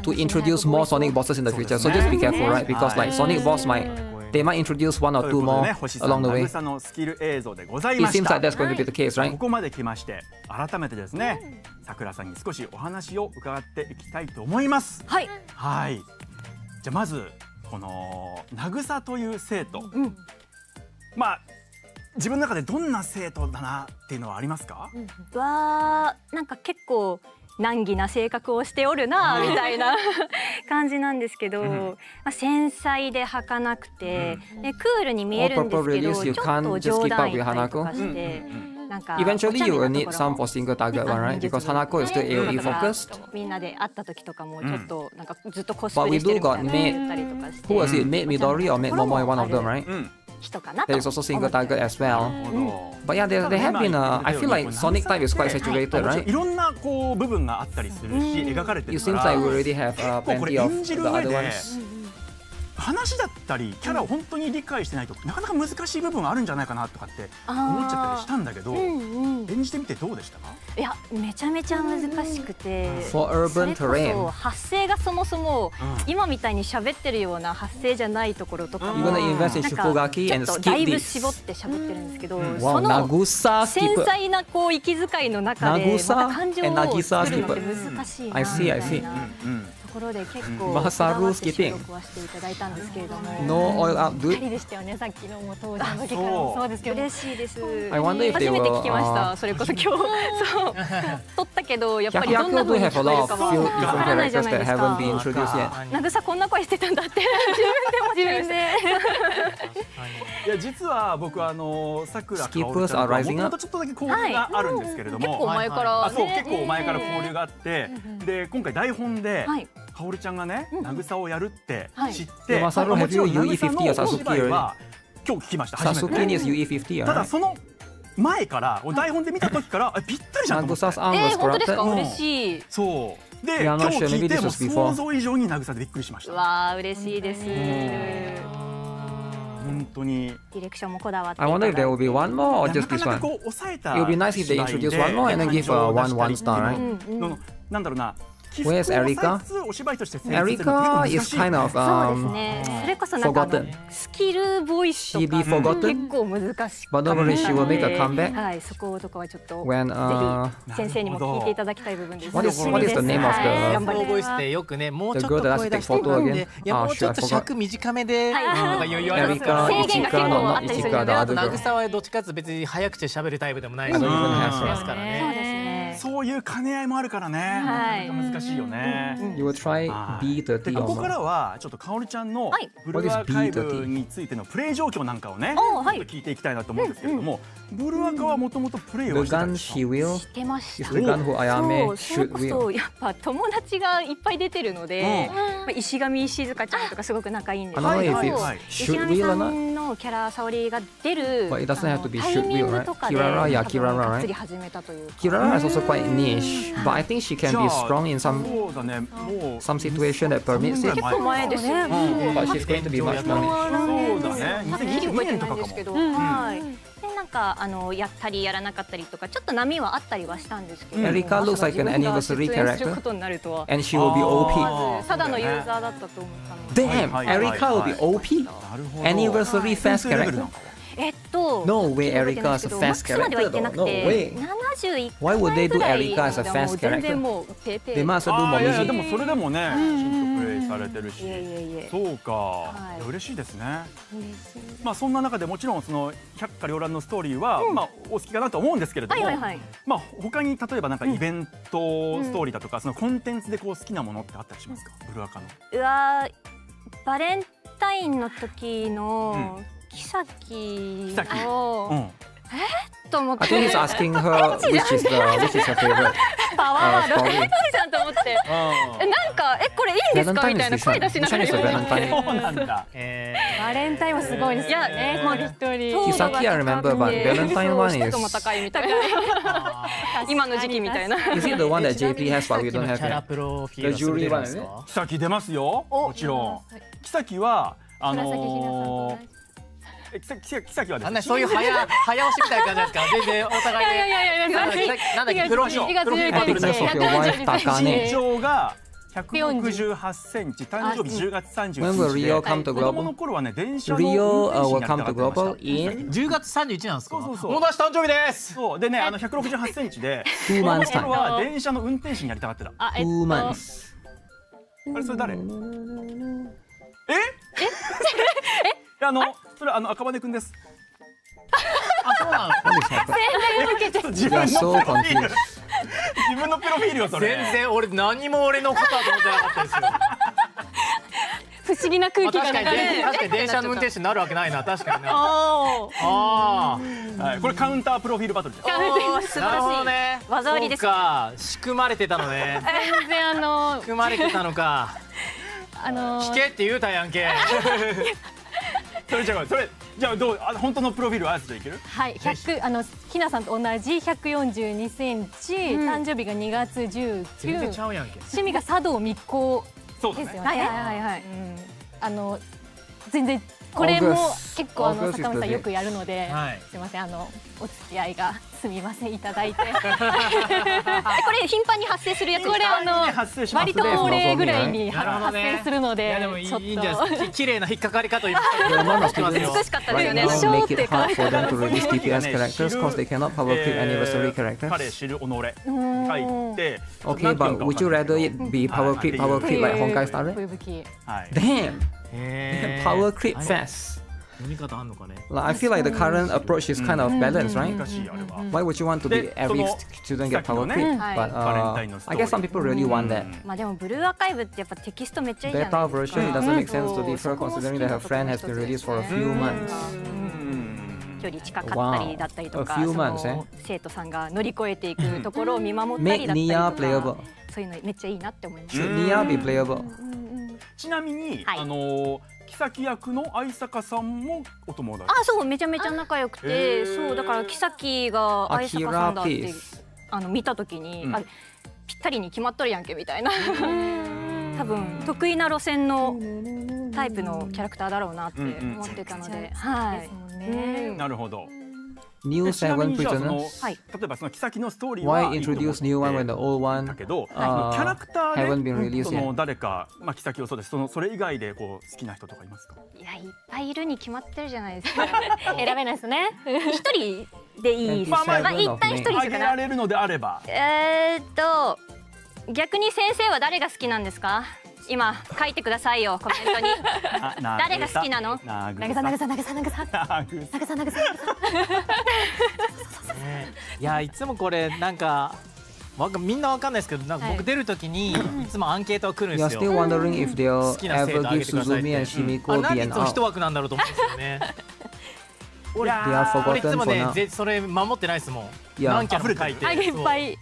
to introduce more Sonic bosses in the future. So just be careful, right? Because like Sonic boss they might introduce one or という two ことで more ね星さん along the way. 渚のスキル映像でござい It まし seems た。 like that's going to be the case, こ right? こまで来まして改めてですねさくらさんに少しお話を伺っていきたいと思います。はいはい。じゃあまずこの渚という生徒、まあ自分の中でどんな生徒だなっていうのはありますか？なんか結構難儀な性格をしておるなみたいな感じなんですけど、まあ、繊細で儚くて、でクールに見えるんですけど、 All purple release, you ちょっと can't just 冗 keep 談 up 言 with ったりと Hanako. かして、なんか Eventually, you will お茶目 need なとこ some ろ for single target one, right? Because Hanako is still AoE だから focused. みんなで会った時とかもちょっとなんかずっとコス But プ we レしてる do みた got いなの言ったりとかして Who was it? Made Midori or Made Momo? One of them, right? 人かなと There is also single target as well. なるほど。 But yeah, there have been. I feel like Sonic type is quite saturated, い right? ろんなこう部分があったりするし描かれて It るか seems ら like we already have これ plenty of 演じ the る上 other で ones. 話だったりキャラを本当に理解してないとなかなか難しい部分あるんじゃないかなとかって思っちゃったりしたんだけど、演じてみてどうでしたか？いやめちゃめちゃ難しくて、For urban それこ terrain そ発声がそもそも今みたいに喋ってるような発声じゃないところとか You're も gonna invest in なんか Shifugaki ちょ and っと skip だいぶ this. 絞って喋ってるんですけど、 Wow, その Nagusa 繊 skip. 細なこう息遣いの中でま Nagusa た感情を and Nagisa 作るのって skip. 難しいな I み see, た I い see. なところで結構マサルこだわって収 skipping 録はしていただいたんですけれども、 No oil out 二 good. 人でしたよね、さっきのも登場の時からもそうですけど、嬉しいです。 I wonder if they 初めて聞きまし will. た。それこそ今日そう撮ったけどやっぱりどん Yakyako な do 風に have 聞 a こえ lot る of か few わ different からないじゃ characters ないで that す haven't か。 been introduced yet. なぐさこんな声してたんだって自分でいや実は僕さくらかおる Skippers ちゃん are とも rising とも up. とちょっとだけ交流があるんですけれども、結構前からあそうね結構前から交流があって、で今回台本ではいかおるちゃんがねなぐさをやるってはい知って、マサルもちろん have you なぐさ UE50 の やお芝居 Sasuke は今日聞きました初め Sasuke て。 is UE50, ただ right? その前から台本で見た時からぴったりじゃんと思って。 Nagusa's arm was 本当ですか、 corrupted. 嬉しい。そうで Yeah, I'm 今 not 日 sure. 聞い Maybe て this も was before. 想像以上になぐさでびっくりしました。わあ嬉しいです。デ本当にィレクションもこだわってい I ただ wonder い if て。 there will be one more or な just か this なか one. こう抑えた It would be nice if they 芝居 introduce で one more and then give a 感情を出したり one star, っていう right? のなんだろうな。 Where's Erika? お芝居として成立するの Erika って結 is 構難しい kind of そうですね。それこそなんかforgotten. スキルボイスと She か be forgotten? 結構難しく But don't worry, she will make a comeback はい、そことかはちょっと when ぜひ先生にも聞いていただきたい部分です。 What is- what is the name of the- はい頑張りボイスっ頑張りてよくね、もう The ちょっと girl that 声 has to 出 take して photo なんで again? いやもうちょっ Oh, と shit, I forgot. 尺短めではいとか言われます Erika, 制限が結構あったりするの Ichika で the あと other な girl. ぐさはどっちかって別に早口で喋るタイプでもないし、 I don't し even have ますからそうね。ですね。そういう兼ね合いもあるからね。はいなかなか難しいよね。 You will try はい B30 でこ or こか more. らはちょっとかおるちゃんのはいブルーアーカイブについてのプレイ状況なんかをね、おはいちょっと聞いていきたいなと思うんですけれども、ブルーアーカはもともとプレイ The をしてたん gun ですか？ she will 知ってまし is た。 the gun who そ Ayame うそれ should こ will. そやっぱ友達がいっぱい出てるので、まあ石上静香ちゃんとかすごく仲いいんですけど、 I don't know if はい it's 石 should 上 will さ or not. んのキャラ沙織が出る But it doesn't have to be タイ should ミン will, グ right? とかで Kirara, yeah, 多分 Kirara, がっつ right? り始めたというか。 Kirara is also quite niche, but I think she can じゃ be あ strong in some そうだね。もう some situation that permits 3 it. 年ぐらい結構前ですよね。 But she's going to be much more niche. そうだね。はっきり覚えてないんですけど、んはい。でなんかやったりやらなかったりとかちょっと波はあったりはしたんですけど、 Erika looks like an まさか自分が anniversary 出演する character ことになるとは and she will be OP. まずただのユーザーだったと思ったので。 Damn, はいはいはい Erika will be OP. なるほど。 Anniversary fast レベル character. なんかはNo way, Erika is a マッ fast クスまでは行ってな character く though. No て way. 71 Why would they do ぐらい Erika as a が fast もう全然 character? もうペーペ They ー。 must do あ more ーいやいやで music. もそれでもね、きちんとプレイされてるしいえいえいえ。そうか、はいいや嬉しいですね。嬉しい。まあそんな中でもちろんその百花繚乱のストーリーは、まあお好きかなと思うんですけれども、はいはいはい。まあ他に例えばなんかイベントストーリーだとか、そのコンテンツでこう好きなものってあったりしますか？ブルアカの。うわーバレンタインの時のキサキをうん。と思っ I て think he's asking her which is her favorite パワーワード story. じゃんと思ってなんかこれいいんですかみたいな声出しながら Which one is the Valentine? そうなんだ。バレンタインはすごいですよね。まあ一人。 Kisaki I remember, but Valentine one 湿度も is 高いみたいな。今の時期みたいな。 is it the one that JP has but we don't キ have ャラ yet? プロフィールド The jewelry するん one です is か？キサキ出ますよ。もちろん。キサキはキサキはですね。あんなそういう早押しみたいな感じなんですか？全然お互いでなんだっけプロフィール I think that's of your wife 身 Takane. 長が168センチ、誕生日10月31 When will 日 Rio で、 come to 子供 global? の頃はね電車の Rio 運転 will 手にな come りた to がってま global した。 in 10月31なんですか？そうそうそうもう私誕生日ですそうでね168センチで 2 months 子供の頃 time. は電車の運転手になりたがってた。あ 2 months. れそれ誰？それ赤羽くんです。あ、そうなの。 What is happening? 自 You are so confused. 分のプロフィールよそれ。全然俺何も俺のことだと思ってなかったですよ。不思議な空気が確かに流れて。電車の運転手になるわけないな、確かにな。おーあはいこれカウンタープロフィールバトルです。おー素晴あ、なるほどらしい。ね。技ありですそうか、仕組まれてたのね。全然仕組まれてたのか。聞けって言うたやんけ。それじゃあどう本当のプロフィールはあつじゃいける？はい、ひなさんと同じ142センチ、誕生日が2月19、全然ちゃうやんけ。趣味が茶道密航そうだね。ですよね。はいはいはいはい。全然これも August 結構 August is 坂上さん the よくやるので、はいすいませんお付き合いがすみませんいただいて。これ頻繁に発生するやつこれ発生します割と恒例ぐらいになるほど発ね生するので、いやでもいいちょっとんじゃないですか。綺麗な引っかかり方を今 The amount of してますよ。美しかったですよ right ね now 一生 make って it hard for them to release ね DPS characters because they cannot power creep anniversary 彼 characters. 知る己書いて Okay, but would you rather it be power creep like Honkai style? 冬吹き。はい Damn! へー Power creep fast. 読み方あんのかね。 Like, I feel like the current approach is kind of balanced, right? 難しいあれは Why would you want to be every student get power creep? But I guess some people really want that. まあでもブルーアーカイブってやっぱテキストめっちゃいいじゃ Beta ないですか version, it doesn't make sense to defer considering that her friend has been released for a few months. 距離近かったりだったりとか、 Wow. A few そ months, の生徒さんが乗り越えていくところを見守ったり Make だったり Nia と playable. か、そういうのめっちゃいいなって思います。 Should Nia be playable? ちなみにはい妃役の愛坂さんもお友達あ、そうめちゃめちゃ仲良くて、そうだから妃が愛坂さんだって Akira piece. 見た時に、うんあぴったりに決まっとるやんけみたいな多分得意な路線のタイプのキャラクターだろうなって思ってたので、はいもんね。なるほど New ちなみ seven にじゃあ prisoners. はい例えばその妃のストーリーは Why introduce new one when the old だ one けど、 uh, キャラクタ haven't ー been で released その yet? 誰か妃をそうですそれ以外でこう好きな人とかいますかいやいっぱいいるに決まってるじゃないですか選べないですね。一人でいいですまあまあまあ一旦一人あげしかられるのであれば逆に先生は誰が好きなんですか今書いてくださいよコメントに誰が好きなの投げさ投げさ投げさ投げさ投げさ投げさ投げさ。いやいつもこれなんかみんなわかんないですけど、なんか僕出るときにいつもアンケートが来るんで You're す still よ。 wondering if they'll 好きな生 ever 徒あ give げてくださいっ Suzumi て。 and あ Shimiko れなんでいつも DNR. 一枠なんだろうと思うんですよね。 They are 俺いつ forgotten も for ね now. それ守ってないですもん。いや何キャラも書いてあいっぱい。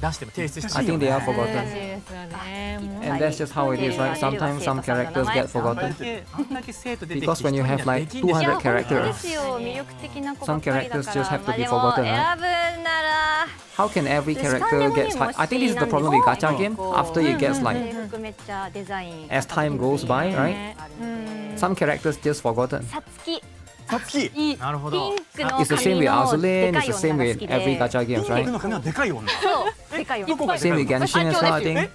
出しても提出して I think they are 難しい forgotten. ですよね。もう And that's just how it is, right? Sometimes some characters get あん forgotten. だけ生徒出てきて Because when you have like 一人にはできんですよ200いや本当 characters, ですよ魅力的な子ばっ some かりだ characters から just have to be まあ forgotten, でも right? 選ぶなら how can every スタン character デモ gets にも high? I think this is the 好き problem なん with です gacha よ game. こう After it gets like 制服めっちゃデザイン as time goes by, right? あるんで Some characters just forgotten. さつきさつきいい。なるほどピン。クの It's the same 髪 with の Azulane. でか It's い the same 女が with 好き every で gacha ピ games, ンク right? の髪はでかい女そうでかい女どこが Same with Genshin as well, I think.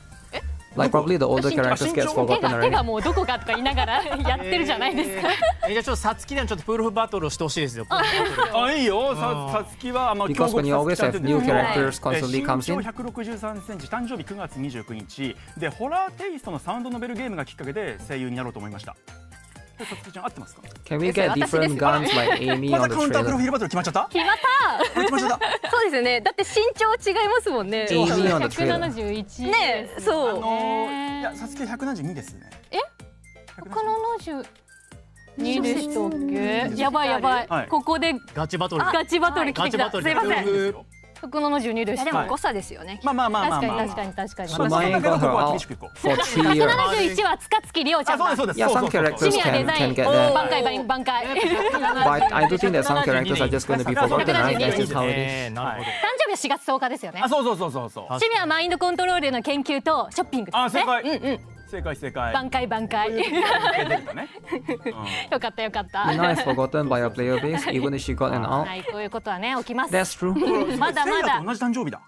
Like probably the older characters gets 手 forgotten が already. もうどこかとか言いながらやってるじゃないですか。じゃあちょっとさつきでのちょっとプールフバトルをしてほしいですよ。プールフバトルあいいよさつきはBecause when you always have new characters constantly 身 comes 長 in. 163センチ誕生日9月29日でホラーテイストのサウンドノベルゲームがきっかけで声優になろうと思いましたさつきちゃん合ってますか Can we get different guns like Amy ま on た the カウンタープロフィー trailer? ルバトル決まっちゃった決まった決まっちゃったそうですよねだって身長違いますもんね Amy on the trailer. 171。ねそういやさつき172ですね172でしたっけ？やばいやばい。はいここでガチバトル。ガチバトル来てきた。ガチバトルすいません。夫婦172でいやした。でも誤差ですよねまあまあまあまあまあ確かに確かに確か So に。 mine got her 厳 out しくいこう for 3 years. 171は塚月亮ちゃんだ。あそうです Yeah, そう some ですcharacters 趣味はデザ can イン。 get that. 挽回挽回。 But I do think that some characters are just going to be forgotten, right? That's just how it is. なるほど。誕生日は4月10日ですよねあ。そうそうそうそうそう趣味はマインドコントロールの研究とショッピングですね。あ正解うんうん。正解挽回挽回。出てたねよかったよかった。 Ina is forgotten by her player base, even if she got an out. はい、こういうことはね起きます。 That's true. まだまだせいやと同じ誕生日だ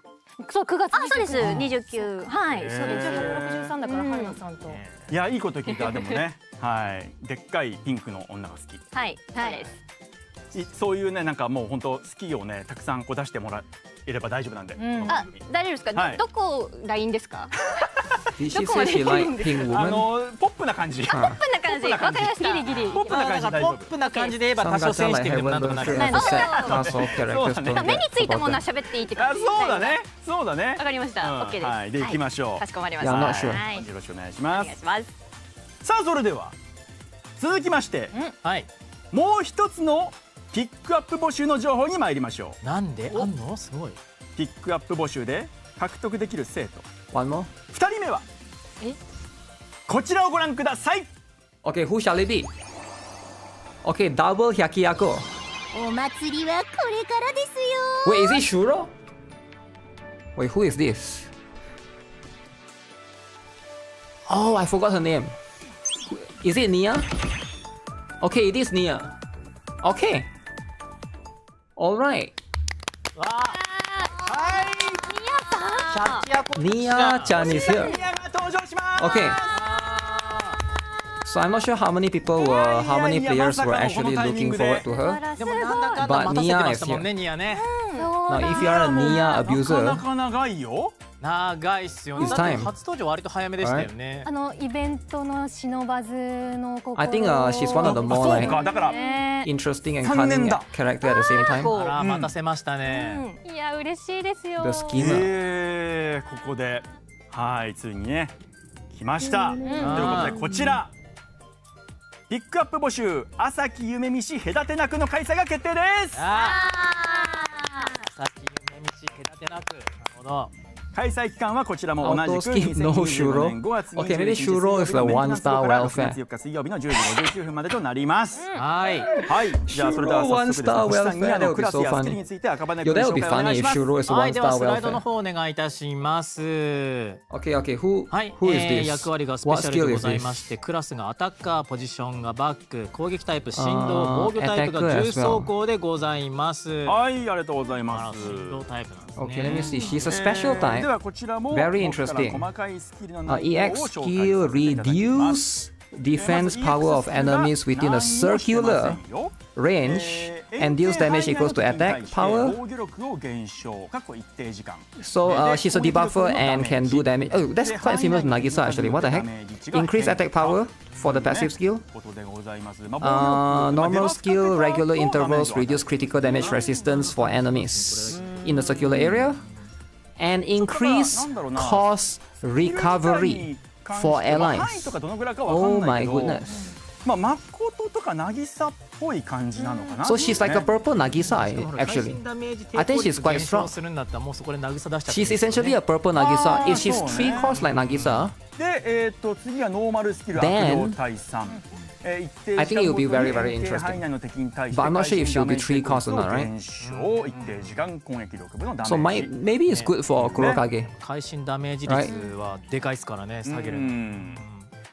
そう9月あそうです29はいそうです163だから春菜さんと。いやいいこと聞いたでもねはいでっかいピンクの女が好きはいそうですそういうねなんかもう本当好きをねたくさんこう出してもらえれば大丈夫なんで、この番組大丈夫ですか、はいどこ LINE ですか Did she say she liked pink あ woman? のポップな感じこんな感じわかりましたギリギリ。ポップな感じ大丈夫ポップな感じで言えば Some 多少 gacha センシ like ティブでもなん haven't とか gone なる through as a set class of charactersそうだね don't 目に get ついたものは forgotten. 喋っていいってあ感じそうだねそうだねわかりました、うん OK ですはいで行きましょうかしこまりまし Yeah, た I'm not sure. はいよろしくお願いしおます願いしますさあそれでは続きましてはい。もう一つのピックアップ募集の情報に参りましょなんであんのすごい。うピックアップ募集で獲得できる生徒 One more? 2人目はこちらをご覧ください Okay, who shall it be? Okay, double Hyakiyaku. お祭りはこれからですよ Wait, is it Shuro? Wait, who is this? Oh, I forgot her name. Is it Nia? Okay, it is Nia. Okay. Alright. わあはいシャチヤコ Nia chan is here. ニアが登場します。 Okay. So I'm not sure how many people were, how many players were actually looking forward to her. でもなんだかんだ待たせてましたもんね、ニアね。 Now, if you are a Nia なか abuser, なか長いよ。長いっすよね。 It's だって time. 初登場割と早めでしたよね。イベントの忍ばずの心 I think she's one of the あ more そう like か、だから interesting and 3年 cunning だ。 character at the same time. あら待たせましたね。いや嬉しいですよ。 The schemer. ここではいついにね来ました。ということでこちらピックアップ募集朝木夢見し隔てなくの開催が決定です。さっき夢道隔てなく。なるほど。開催期間はこちらも同じく Auto skip, no 2025年5月 Okay, 21 maybe 日 Shuro is the 1 star 6 welfare. 月4日水曜日の10時59分までとなります。はい。はい、じゃあそれでは早速ですね、 Shuro 1 star 星さんニアのクラス welfare, や that would be so スキルについて赤羽 Yo, 君 that 紹 would be 介お願 funny いし if ます。 Shuro is は 1 い、では star スライドの welfare. 方お願いいたします。 Okay, okay, who はい、 is this? 役割がスペ What シャル skill でご is ざいまし this? て、クラスがアタッカー、ポジションがバック、攻撃タイプ、振動、防御タイプが attacker 重 as well. 装甲でございます。はい、ありがとうございあら、ます。振動タイプなんですね。 Okay, let me see. She's a special で type. はこちらも Very 僕から interesting. 細かいスキルの内容を EX 紹介 skill させていただきます。 reduce defense power of enemies within a circular range and deals damage equals to attack power. 防御力を減少過去一定時間 So she's a debuffer and can do damage. Oh, that's quite similar to Nagisa actually. What the heck? Increase attack power for the passive skill. ことでございます。Normal skill, regular intervals reduce critical damage resistance for enemies in the circular area. And increase cost recovery for allies. Oh my goodness. まあ誠とか渚っぽい感じなのかな。 So she's like a purple Nagisa actually. I think she's quite strong. するんだったらもうそこで渚出しちゃって。 She's essentially a purple Nagisa. Is she's 3 cost like Nagisa? で、次はノーマルスキル悪 Then 霊退散。一定 I think it will be 時間 very, ごと very に一定 interesting. 範囲内の敵に対して But I'm not sure if she'll be 3 cost or not, 減 right? 少一定時間攻撃力分のダメ So ージ。 maybe it's good for Kurokage. 会心ダメージ率はでかいですからね、下げるの。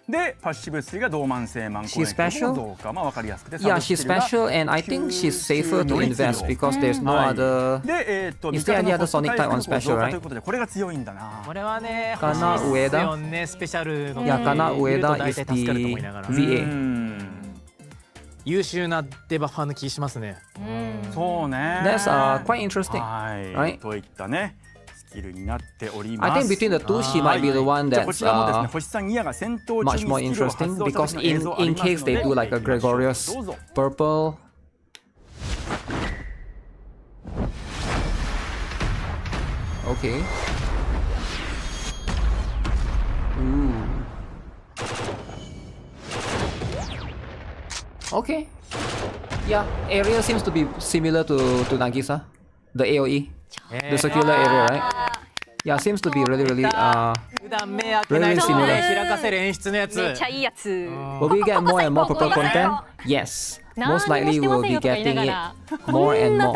で、パッシブスキルが同慢性慢攻 She's 撃 special? 力も増加。まあ分かりやすくて。 Yeah, she's special and I think she's safer to invest because there's no other. で、Is there any other Sonic type on special, right? ということでこれが強いんだな。これはね、かな欲しいですよね、スペシャルの。いやかな上田大体 is 助かると思い the ながら。 VA. 優秀なデバファーの気しますね。そうね。 That's quite interesting. はい。 right? といったね。スキルになっております。 I think between the two, she might be the one じゃあこ that's ちらもですね、星さんニアが戦闘中 much に more スキルを interesting 発動した because 時の映像あり in ますので case they do like a 見ていきましょう。 Gregorious どうぞ。 purple. Okay. Ooh. Okay. Yeah, area seems to be similar to Nagisa. The AoE. The circular area, right? Yeah, seems to be really 普段目開けない人もね、開かせる演出のやつ。めっちゃいいやつ。 Will we get more and more purple content? Yes. Most likely we'll be getting it more and more.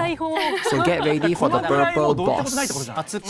So get ready for the purple boss.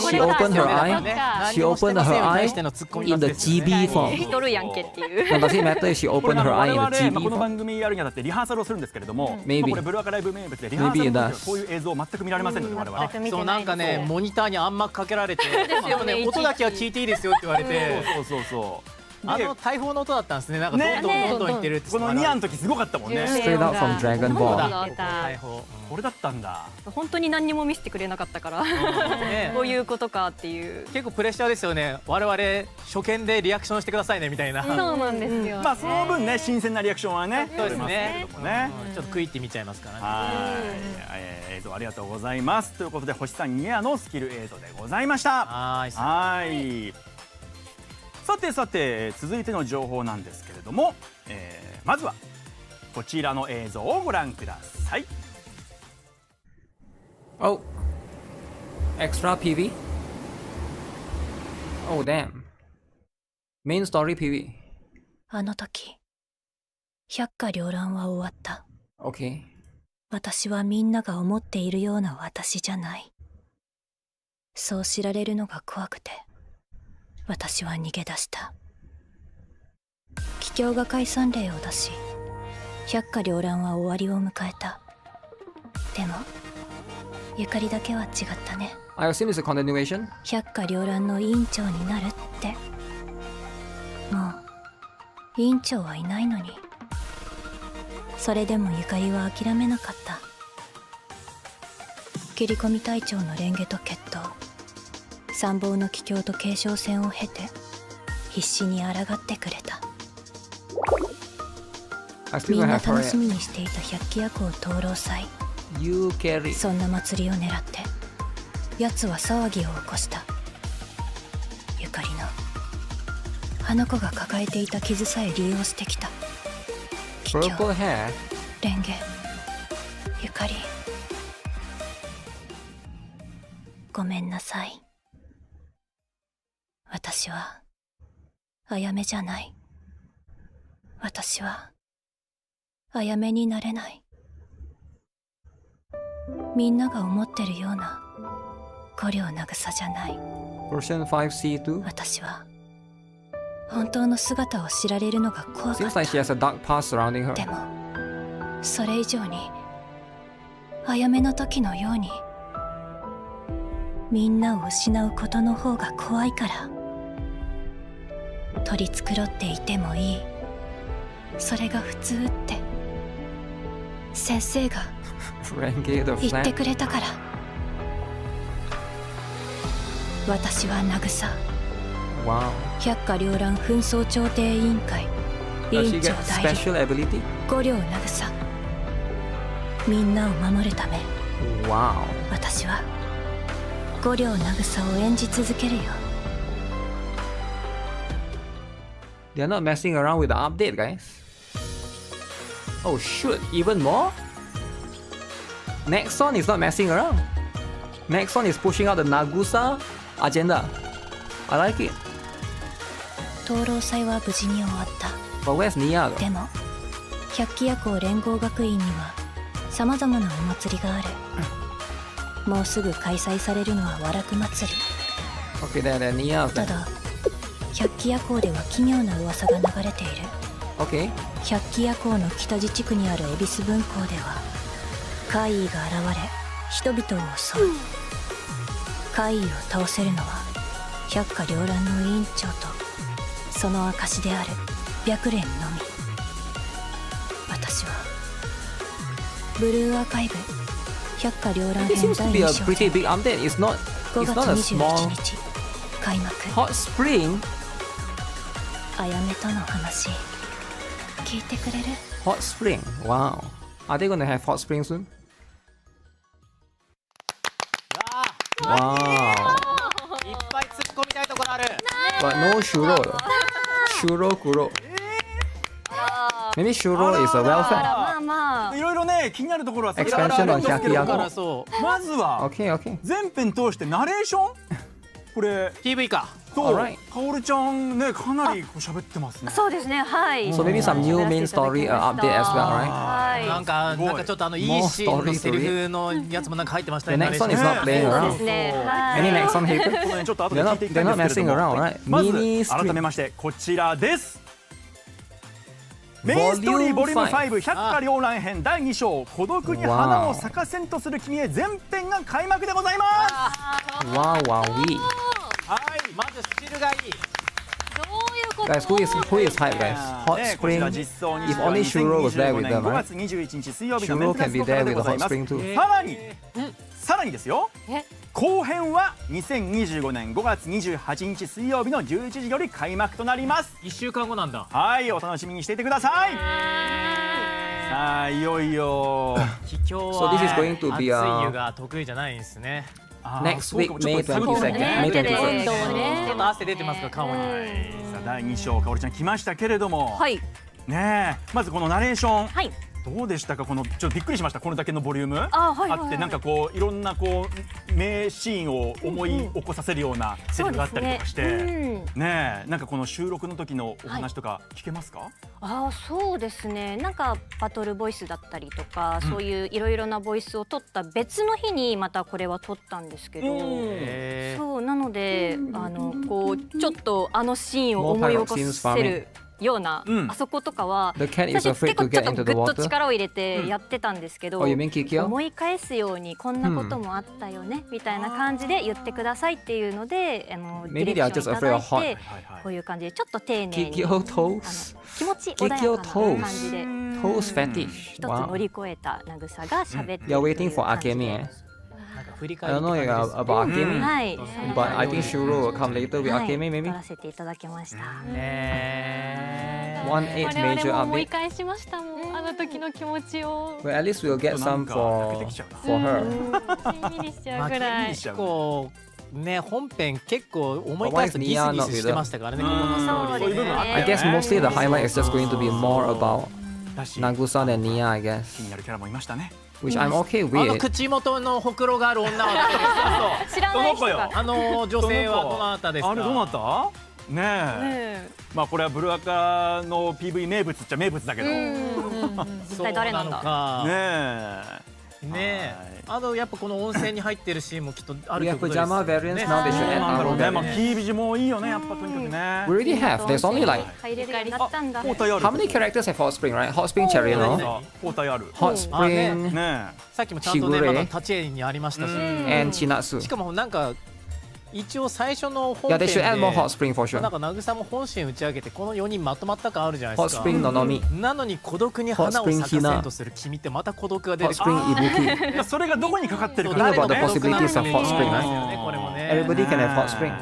She opened her eye. She opened her eye in the GB form. しとるやんけっていう。 Now, does it matter if she これ opened her eye in 我 the 々、こ GB の form? 番組やるにあたってリハーサルをするんですけれども、 Maybe. これブルアカライブ名物でリハーサ Maybe ル it の does. 時はこういう映像を全く見られませんので我々は。そうなんかね、モニターに暗幕かけられて、すよね音だけは聞いていいですよって言われて、そうあの大砲の音だったんですね。なんかどんどんどんどんいってるって。このニアの時すごかったもんね。 Straight out from Dragon そう Ball. だ、大砲。これだったんだ。本当に何にも見せてくれなかったから、ねこういうことかっていう。結構プレッシャーですよね。我々初見でリアクションしてくださいねみたいな。そうなんですよ。まあその分ね新鮮なリアクションはねそうですね取れますけれどもね。ちょっと食いって見ちゃいますからね。はい、映像ありがとうございますということで星さんニアのスキル映像でございました。はいさて続いての情報なんですけれども、まずはこちらの映像をご覧ください。 Oh. Extra PV? Oh, damn. Main story PV. あの時、百花繚乱は終わった。Okay. 私はみんなが思っているような私じゃない。そう知られるのが怖くて、私は逃げ出した。桔梗が解散令を出し、百花繚乱は終わりを迎えた。でもゆかりだけは違ったね。 I assume it's a continuation. 百花繚乱の委員長になるって。もう委員長はいないのに。それでもゆかりは諦めなかった。切り込み隊長の蓮華と決闘、参謀の帰郷と継承戦を経て必死に抗ってくれた。 I still みん don't な have 楽し her み yet. にしていた百鬼夜行灯籠祭。 You carry. そんな祭りを狙って奴は騒ぎを起こした。ゆかりのあの子が抱えていた傷さえ利用してきた。桔 Purple 梗、 hair. 蓮華、ゆかり、ごめんなさい。私はあやめじゃない。私はあやめになれない。みんなが思ってるような五両渚じゃない。 Version 5C2. 私は本当の姿を知られるのが怖か Seems った。 like she has a dark past surrounding her. でもそれ以上にあやめの時のようにみんなを失うことの方が怖いから。取り繕っていてもいい、それが普通って先生が Renegade of 言って Flat. くれたから。私は渚、 Wow. 百花繚乱紛争調停委員会委 Does she 員長 get 代理 special ability? 五両渚。みんなを守るため Wow. 私は五両渚を演じ続けるよ。 They're not messing around with the update, guys. Oh shoot, even more? Nexon is not messing around. Nexon is pushing out the Nagusa agenda. I like it. 灯籠祭は無事に終わった。 But where's Nia で though? も百鬼夜行連合学院にはさまざまなお祭りがある。もうすぐ開催されるのは和楽祭り。 Okay, there Nia た then. だ百鬼夜行では奇妙な噂が流れている。 Okay. 百鬼夜行の北地地区にある恵比寿分校では怪異が現れ人々を襲う。怪異を倒せるのは百花繚乱の委員長とその証である白蓮のみ。私はブルーアーカイブ百花繚乱 This 編 seems to 第 be a 2章 pretty big update. It's not 5 it's 月 not a 21 small 日開幕。 hot spring. あやめとの話聞いてくれる？ Hot spring. Wow. Are they gonna have hot spring soon? Wow. いっぱい突っ込みたいところある。 But no Shuro though. Shuro Kuro. Maybe Shuro is a あ welfare. らまあまあいろいろね気になるところは Expansion の百鬼夜行。だからそうまずは Okay, okay. 全編通してナレーションこれ PV か。そう Alright. かおるちゃんねかなりこう喋ってますね。そうですねはい So maybe some new main story update as well, right? はいなんかすごいちょっといいシーンのセリフのやつもなんか入ってましたね。 The next one is not playing そう around. ですねはい Any next one hater? この辺ちょっと後で聞いていきたいん They're not ですけれど messing も around, right? まず Mini 改め stream. ましてこちらです。メインストーリーボリューム5百花繚乱編第2章孤独に花を咲かせんとする君へ前編が開幕でございます。 Wow, wow, we. はいまずスキルがいい。どういうこと Guys, who is hype, guys? Hot ねこち spring. ら実装に If only Shuro was there with 2025 them, 年5 right? 月21日水曜日の Shuro メンテナ can ンス be の there 方で with ご the ざい hot ます。 spring too. さらにですよえ後編は2025年5月28日水曜日の11時より開幕となります。1週間後なんだ。はいお楽しみにしていてください。さあいよいよ桔梗 So は this is going to 熱 be い a 湯が得意じゃないんですね。next week, May ちょっと 22nd. ね May ね 21st. ちょっと汗出てますか顔に。さあ第2章かおりちゃん来ましたけれども、はいねえまずこのナレーション、はいどうでしたか。このちょっとびっくりしました。これだけのボリュームあはいはいはいってなんかこういろんなこう名シーンを思い起こさせるようなセリフがあったりとかして、そうですねねえなんかこの収録の時のお話とか聞けますか。そうですねなんかバトルボイスだったりとか、そういういろいろなボイスを取った別の日にまたこれは撮ったんですけど、へーそうなのでこうちょっとあのシーンを思い起こせるような、うんあそことかは The cat 最 is 初 afraid 結構 to ちょ get っと into ぐ the っと water. 力を入れてやってたんですけど、 Oh, you mean Kikyo? 思い返すようにこんなこともあったよね、みたいな感じで言ってくださいっていうのでデ Maybe ィレ they are クショ just ンいただ afraid い of hot. てこういう感じでちょっと丁寧に Kikyo toes. 気持ち穏やかな感じで Toes fetish. 一つ乗 Wow. り越えたなぐさが喋っている You're とい waiting う for 感じ Akemi, で eh? なんか振り I 返 don't り know って感じです about Akemi, はい but I think Shuro will come later with はい Akemi 撮 maybe. らせていただきました。 1/8 我 major 々も思い update. 返しましたもん、あの時の気持ちを。 But at least we'll get な some んか泣けてきちゃうな for her. しんみりしちゃうぐらい。結構ね本編結構思い返すとギスギスしてましたからね。ここのストーリーそうですね I guess mostly the highlight is just going to be more about だし Nagusa than Nia, I 気 guess. になるキャラもいましたね。 Which I'm okay あの with. 口元のほくろがある女は知らない人があの女性はどなたですか。あれどなた？ねえ。まあこれはブルアカの PV 名物っちゃ名物だけど。ね一体誰なんだ。だ。え。ねえ。あとやっぱこの温泉に入ってるシーンもきっとある We と have いうことです。 pajama variants now. They そう should add なんだろう arrow ね。まあ variants. キービジもいいよね。やっぱとにかくね。 We already have. There's only like 入れるようになったんだ。交代ある。 how many characters have Hot Spring, right? Hot Spring Cherry, no? 交代ある。 Hot あね Spring ねさっきもちゃんとね Shigure まだ立ち絵にありましたし、 and Chinatsu. しかもなんか一応最初の本 Yeah, 編 they で should add more Hot Spring for な sure. んか慰も本心打ち上げてこの4人まとまった感あるじゃないで Hot すか。 Spring Nonomi, なのに孤独に花を咲かせんとする君ってまた孤独が出 Hot てくる。 Spring Ibuki. それがどこにかかってるか。 Think about the 誰の possibilities of Hot Spring, です right? よねこれもね。 Everybody can have Hot Spring.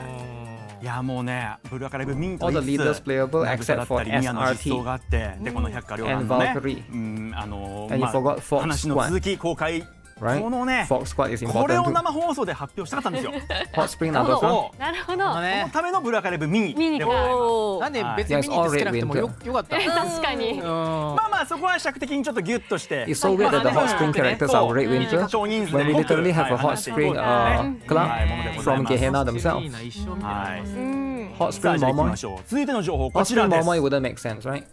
いやもうねブルアカライブミント All the leaders playable ナグサだ except った for りミアの実装 SRT. があってでこの百花繚乱 And のね Valkyrie. ま And you あ forgot Fox 話の Squad, 続き公開 right? このね Fox Squad is これ important を too. 生放送で発表したかったんですよ Hot Spring こ Nagosa. のなるほど。まあこのね。ためのブルアカライブミニミニかでございますなんで別に見に行ってつけなくてもよかった。確かに。うんまあまあそこは尺的にちょっとギュッとして It's so weird that the Hot Spring characters are Red Winter 少人数で when we 濃く literally have a はい Hot 話していこう Spring というね club はいものでござい from ます Gehenna いい themselves. な一生見てはい Hot さあ Spring じゃあ行きま Momoi. しょう続いての情報こ Hot ちら Spring です Momoi wouldn't make sense, right?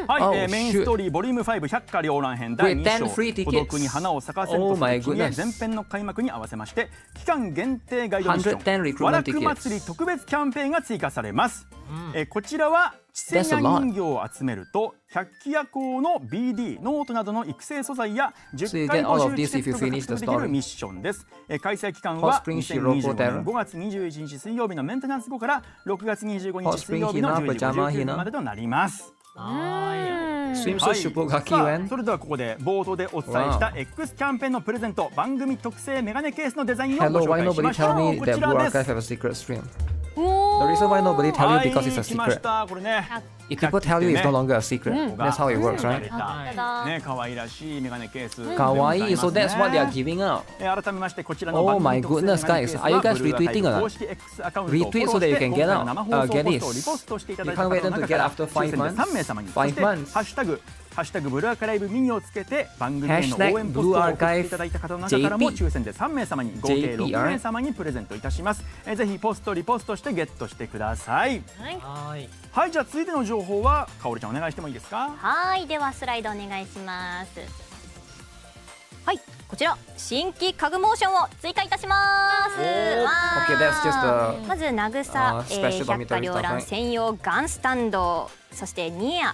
はい、 Oh, メイン shoot. ストーリーボリューム5百花繚乱編第 Wait, 2章 10 free tickets. 孤独に花を咲かせると Oh す my る君へ goodness. 前編の開幕に合わせまして期間限定ガイドミッショ110ン recruitment 和楽 tickets. 祭り特別キャンペーンが追加されます、こちらは地 That's 線 a や lot. 人形を集めると百鬼夜行の BD ノートなどの育成素材や So you 10回 get all 募 of 集 this チケ if you ットが finish 獲 the 得できる story. ミッションです開催期間は Hot Spring 2025 Shiroko 年5月21日水曜日のメンテナンス後から6月25 Hot 日水曜日の Spring 10時 Hina, 59 Pajama 分までとなりますSwimsuit はい Shupugaki さあ when? それではここで冒頭でお伝えした X キャンペーンのプレゼント番組特製メガネケースのデザインをご Hello, 紹 why 介し nobody ましょ tell う me こ that ち Blue ら Archive です have a secret stream? お The ー reason why nobody tell は you い because it's a 来まし secret. たこれね If people tell you, it's no longer a secret. That's how it works, right? ね可愛らしいメガネケース Kawaii, so that's what they are giving out. 改めましてこちらの Oh 番 my 組特製 goodness, メガネケース guys. Are you は guys ブルーアカイブ retweeting or not? 公式 X アカウントをフォ Retweet ロ so ー that you して can 今 get 回の out. 生放送 Get ポ this. ストをリポストしていただい You た can't 方 wait の them to 中 get から after 抽 5選で months. 3名様にそ 5して months. ハッシュタグブルーアカライブミニをつけて番組への応援ポストを送っていただいた方の中からも抽選で3名様に合計 JP 6名様にプレゼントいたしますぜひポストリポストしてゲットしてくださいはいはいじゃあ続いての情報はかおりちゃんお願いしてもいいですかはいではスライドお願いしますはいこちら新規家具モーションを追加いたしますわー Okay, that's just まず渚、スペシャル百花繚乱専用ガンスタンドそしてニア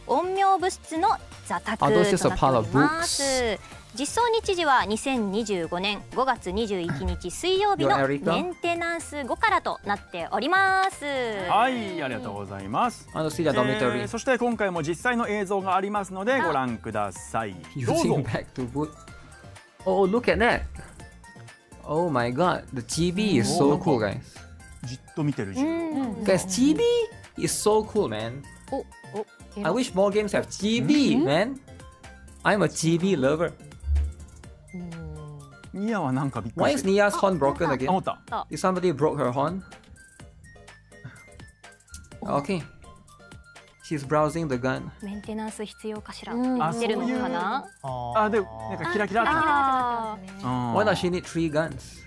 陰陽物質の座卓となっております実装日時は2025年5月21日水曜日のメンテナンス後からとなっておりますはいありがとうございます I want to see the dormitory. そして今回も実際の映像がありますのでご覧くださいどうぞ Using back to boot. Oh, look at that. Oh my god, the GB is so cool, guys. じっと見てる自分 Guys, GB is so cool, man. I wish more games have GB, man. I'm a GB lover. ニアはなんかびっく Why り is してる Nia's horn broken あ again? 思った Did somebody broke her horn? Okay. She's browsing the gun. メンテナンス必要かしらって言ってるのかなあでなんかキラキラってあWhy does she need 3 guns?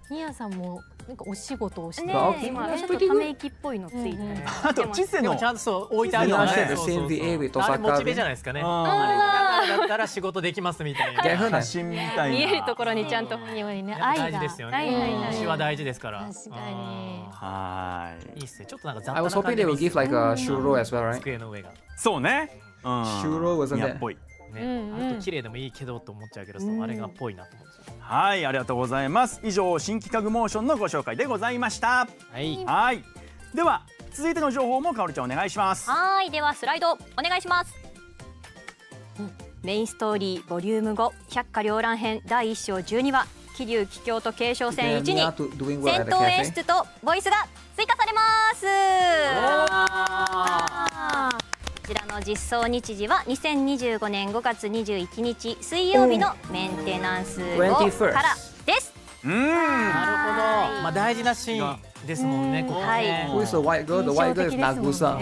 ニアさんもなんかお仕事をしてねあ今 that's ちょっと pretty ため息っぽいのついたりあとチセのでもちゃんとそう置いてあるの Yeah, ね share the そうそう same そう VA with あれ Osaka モチベじゃないですかねあだったら仕事できますみたいな Get her 写 then. 真みたいな見えるところにちゃんとようにねやっぱ愛が大事ですよはいはいねはい詩は大事ですから確かにはいいいっすねちょっとなんか雑 I 多 was な hoping 感 they じ would でいいっ give すね like a shuro as well, right? 机の上がそうねShuro wasn't 宮 there. っぽいねあと綺麗でもいいけどと思っちゃうけどそうあれがっぽいなと思うんですよはいありがとうございます以上新企画モーションのご紹介でございましたはいはいでは続いての情報もかおりちゃんお願いしますはいではスライドお願いしますメインストーリーボリューム5百花繚乱編第1章12話桐生桔梗と継承戦1 They に are doing well 戦 at the 闘演 cafe. 出とボイスが追加されますこちらの実装日時は2025年5月21日水曜日のメンテナンス後からですうんなるほどまあ大事なシーンですもんねここね Who is the white girl? The white girl is Nagusa.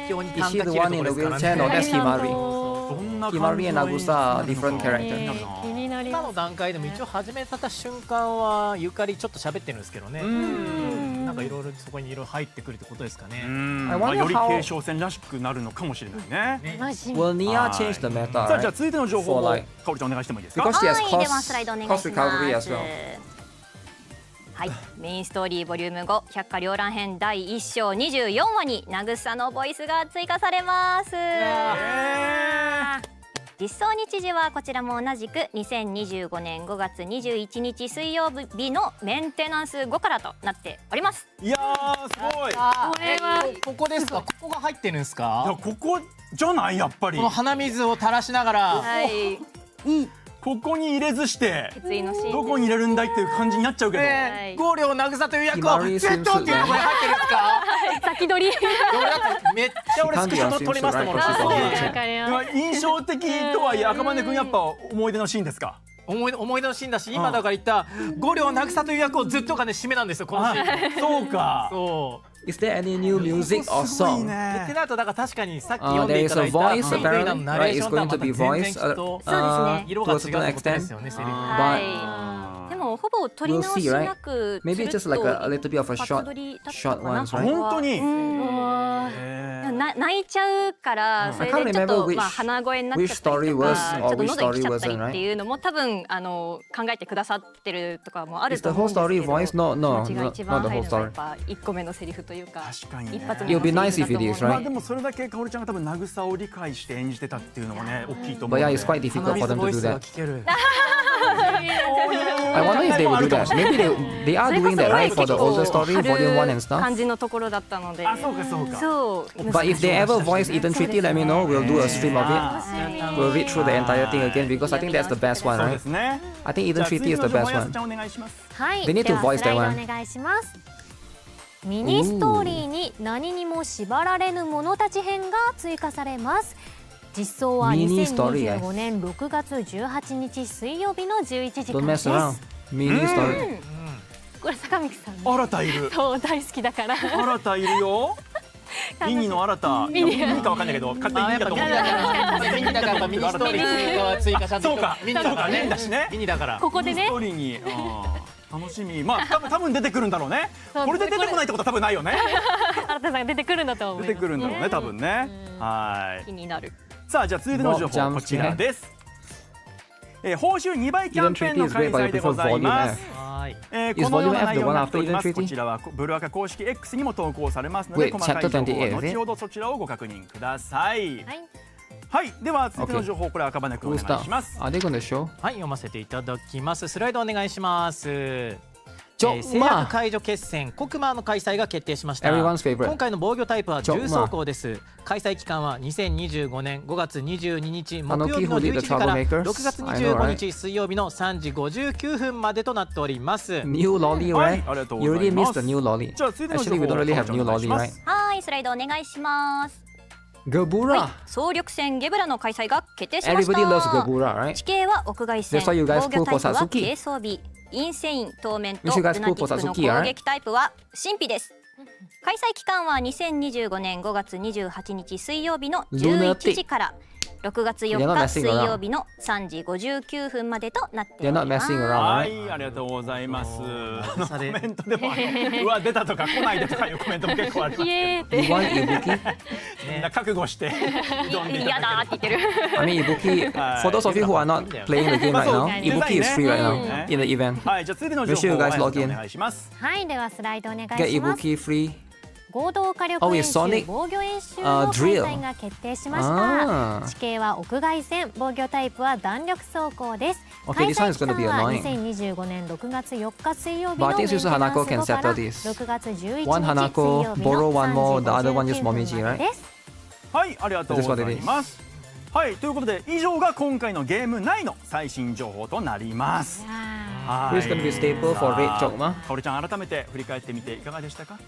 桔梗に Is 短 she 歌 the 切る one と in こ the ですから wheelchair? No, ね that's Himari. どんな Himari and Nagusa are different 気 characters. になるな今の段階でも一応始めた瞬間はゆかりちょっと喋ってるんですけどねなんかいろいろそこにいろいろ入ってくるってことですかね I まあ wonder より how- 継承戦らしくなるのかもしれないねマジ Will Nia change the さ meta, あじゃあ right? 続いての情報 For を like- かおりちゃんお願いしてもいいですか Because she has はい、ではスライドお願いし cost ま recovery す as well. はいメインストーリーボリューム5百花繚乱編第1章24話に渚のボイスが追加されます実装日時はこちらも同じく2025年5月21日水曜日のメンテナンス後からとなっておりますいやーすごいいやこれはここですかここが入ってるんですかここじゃないやっぱりこの鼻水を垂らしながらはいここに入れずして決意のシーンどこに入れるんだいっていう感じになっちゃうけどはいゴーレオ渚という役を Himari Z っていうところに入ってるんですか先取り俺だってめっちゃ俺スクショ撮りましたもん She can't be そう assumed to, right? わかりいまや印象的とはいえ赤羽くんやっぱ思い出のシーンですか思い出のシーンだし今だから言ったゴーレオ渚という役をずっとがね締めなんですよこのシーンそうかそう Is there any new music or すごい song? ってなるとだから確かにさっき There 読んでい is ただ a いた voice セイレイナの apparently, ナレー right? シ It's ョンとは going ま to た be 全然 voice. きっとそうですね色が違う to a って certain ことです extent. よねセリフはいでもほぼ取り直しなく Maybe it's just like a little bit of a パ short, ッド取りだった short かな ones, right? 本当に泣いちゃうからそれ I can't でちょっと remember which- まあ鼻声になっちゃったりと which story か was ちょっと or which 喉に来ちゃ story ったり wasn't, っていうのも多分考えてくださってるとかもある Is と the 思うん whole ですけ story ど voice? No, 気 no, 持ちが not 一番 the 入 whole るのはやっ story. ぱ1個目のセリフというか確かにね一発 It 目 would be の nice セ if リ it フ is, だと思うまあ right? でもそれだけかおりちゃんが多分渚を理解して演じてたっていうのもね大きいと思う But の yeah, で it's quite difficult for them ボ to イ do スが that. 聞ける I wonder if they will do that. Maybe they are doing that, right? For the older story, volume 1 and 感 stuff. じのところだったのであそうかそうかそう But if they ever voice Eden Treaty, let me know. We'll do a stream of it. あ We'll read through the entire thing again because I think that's the best one, そうで right? すね I think じ Eden ゃあ続 Treaty い is て the の情 best 報やす one. ちゃんお願いしますはい They need で to は voice スライ that ド one. お願いしますミニストーリーに何にも縛られぬ者たち編が追加されます実装はミニストーリー2025年6月18日水曜日の11時 Don't からです mess around. Mini story. これ坂道さんね新たいるそう大好きだから新たいるよミニの新たミニかわかんないけど勝手にミニだと思ってミニだからミニストーリー追加ちゃんとそうかミニだからミニねだしねミニだからここでねストーリーに楽しみまあ多分出てくるんだろうねそうこれで出てこないってことは多分ないよね新田さんが出てくるんだと思います出てくるんだろうね多分ねはい気になるさあじゃあ続いての情報こちらです報酬2倍キャンペーンの開催でございますはいこのような内容になっており Is volume F the one after ます Eden Treaty? こちらはブルアカ公式 X にも投稿されますので Wait, 細かい情 chapter 報は 28, is it? 後ほどそちらをご確認くださいはいはいでは続いての情報これ赤羽くんお Cool 願い stuff. します Are they going to show? はい読ませていただきますスライドお願いしますちょ制約解除決戦コクマの開催が決定しました Everyone's favorite. 今回の防御タイプはちょ重装甲です開催期間は2025年5月22日木曜日のキーホル11時から Troublemakers? 6月 I know, 25 right? 日水曜日の3時59分までとなっております New lolly, はい right? ありがとうご You ざい already ま missed す the new lolly. じゃあ続いての情 Actually, 報 we don't really have お new 願いし lolly, ま right? すはいスライドお願いします Gabura! 総力戦ゲブラの開催が決定しました Everybody loves Gabura, right? 地形は屋外戦 That's why you guys 防御 pull タ for イプは Sasuke. 軽装備インセイン当面と You ル should ナ guys テ pull ィッ for クの Sasuke, 攻撃タイプは神秘です開催期間は2025年5月28日水曜日の11時から6月 You're 4 not 日 messing 水 around. 曜日の3時59分までとなってお You're り not ます。 messing around, は right? い、ありがとうございます。されコメントでもうわ出たとか来ないでとかいうコメントも結構ありますイエーっけど、You て want Ibuki? みんな覚悟して挑んでいた嫌だだければ。って言ってる。 I mean, Ibuki, for those of you who are not playing the game right now, Ibuki is free right now in the event. はい、じゃあ続いての情 Make sure 報 you を guys log in. お願いします。はい、ではスライドお願い Get します。 Ibuki free. 合同火力 Oh, 演 it's 習 Sonic 防御演習の開 drill 催が決定しましあーた。地形は屋外線、防御タイプは弾力走行です。 Okay, 開 this 催 one is 期 gonna 間 be は annoying. 2025年6月4日水曜日 But の I メ think ンテ Susu ナン Hanako ス can 後か settle ら this. 6月11日 One 水 Hanako, 曜日 borrow の one more, the other one 3 use 時59 Momiji, 分まで right? です。はい、ありがとうございます。はい、ということで以上が今回のゲーム内の最新情報となります。はい This is gonna be a staple for Red Chokma. かおりちゃん改めて振り返ってみていかがでしたか？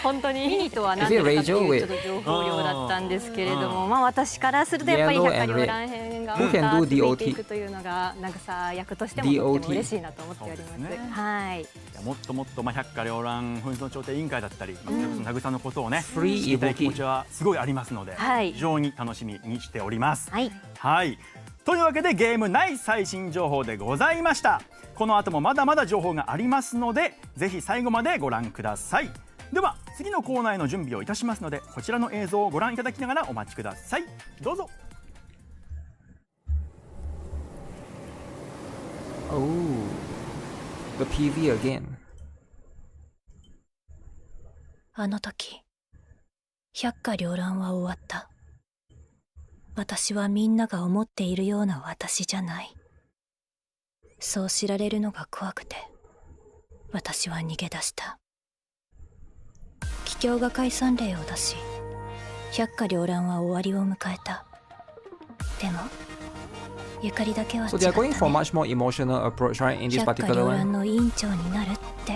本当にミニとは何でかっていうちょっと情報量だったんですけれども、まあ私からするとやっぱり Yellow 百 and 花 red. 繚乱編が Who ま can た do 続い DOT? ていくというのがなんかさ役としてもとっても DOT 嬉しいなと思っております。そうですねはい。いやもっともっと百花繚乱紛争調停委員会だったり、慰のことをね、 Free 知りたい気持ちはすごいありますので、はい非常に楽しみにしております。はい。はい。というわけでゲーム内最新情報でございました。この後もまだまだ情報がありますので、ぜひ最後までご覧ください。では次のコーナーへの準備をいたしますので、こちらの映像をご覧いただきながらお待ちください。どうぞ。Oh, the PV again. あの時百花繚乱は終わった。私はみんなが思っているような私じゃない。そう知られるのが怖くて私は逃げ出した。桔梗が解散令を出し百花繚乱は終わりを迎えた。でもゆかりだけは違った So they are going ね。 for much more emotional approach, right? In this 百花 particular 繚乱 one. の委員長になるって。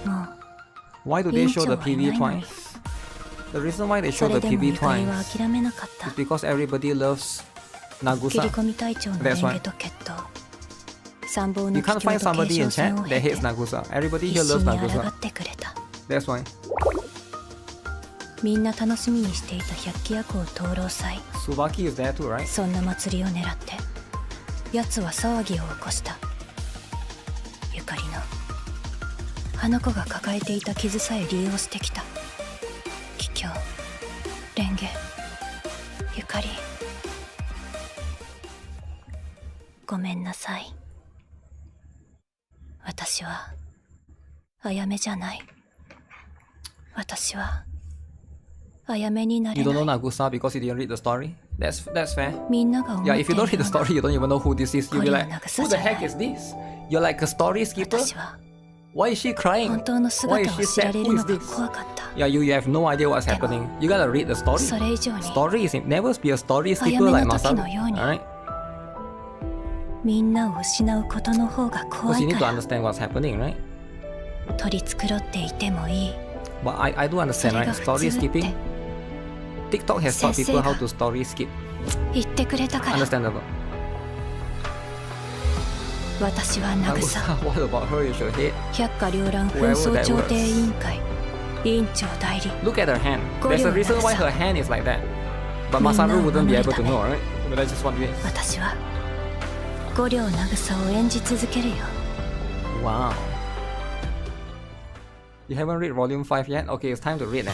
もう Why do they show the PV twice? The reason why they そ show れ the でも PV ゆかりは twice 諦めなかった。 is because everybody loves 切り Nagusa. 込み隊長の That's レン why. ゲと決闘。参謀 You の can't 桔 find 梗と somebody 継 in 承戦 chat を経 that て hates Nagusa. Everybody 必 here 死 loves に抗 Nagusa. ってくれた。 That's why. みんな楽しみにしていた百鬼夜行灯籠祭。 Tsubaki is there too, right? そんな祭りを狙って奴は騒ぎを起こした。ゆかりのあの子が抱えていた傷さえ利用してきた。桔梗、レンゲ、ゆかり、ごめんなさい。私はあやめじゃない。私はあやめにな You れ don't な know い。 Nagusa because you didn't read the story? That's fair. みんなが思 Yeah, って if い you る don't read the ような story, you don't even know who this is. You'll be like, who the heck is this? You're like a story skipper? 私は Why is she 本 crying? 当の Why 姿 is を she 知ら sad? れ Who る is のが this? 怖かった。 Yeah, you have no idea what's happening. You gotta read the story. それ以上に Story is never be a story 早 skipper め like の時 Masaru. のように Alright? みんなを失うことの方が怖 Because you い need か to ら understand what's happening, right? 取り繕っていてもいい。 But I do そ understand, れ right? が普 Story 通って skipping. TikTok has taught people how to story skip. 言ってくれたから。 Understandable. 私はナグ Nagusa, サ what about her? You should hate. 百花繚乱紛争調停委員会委員長代理。 Look at her hand. There's a reason why her hand is like that. But Masaru wouldn't be able to know, right? But that's just what it is. 私は五両ナグサを演じ続けるよ。 Wow. You haven't read volume 5 yet? Okay, it's time to read then.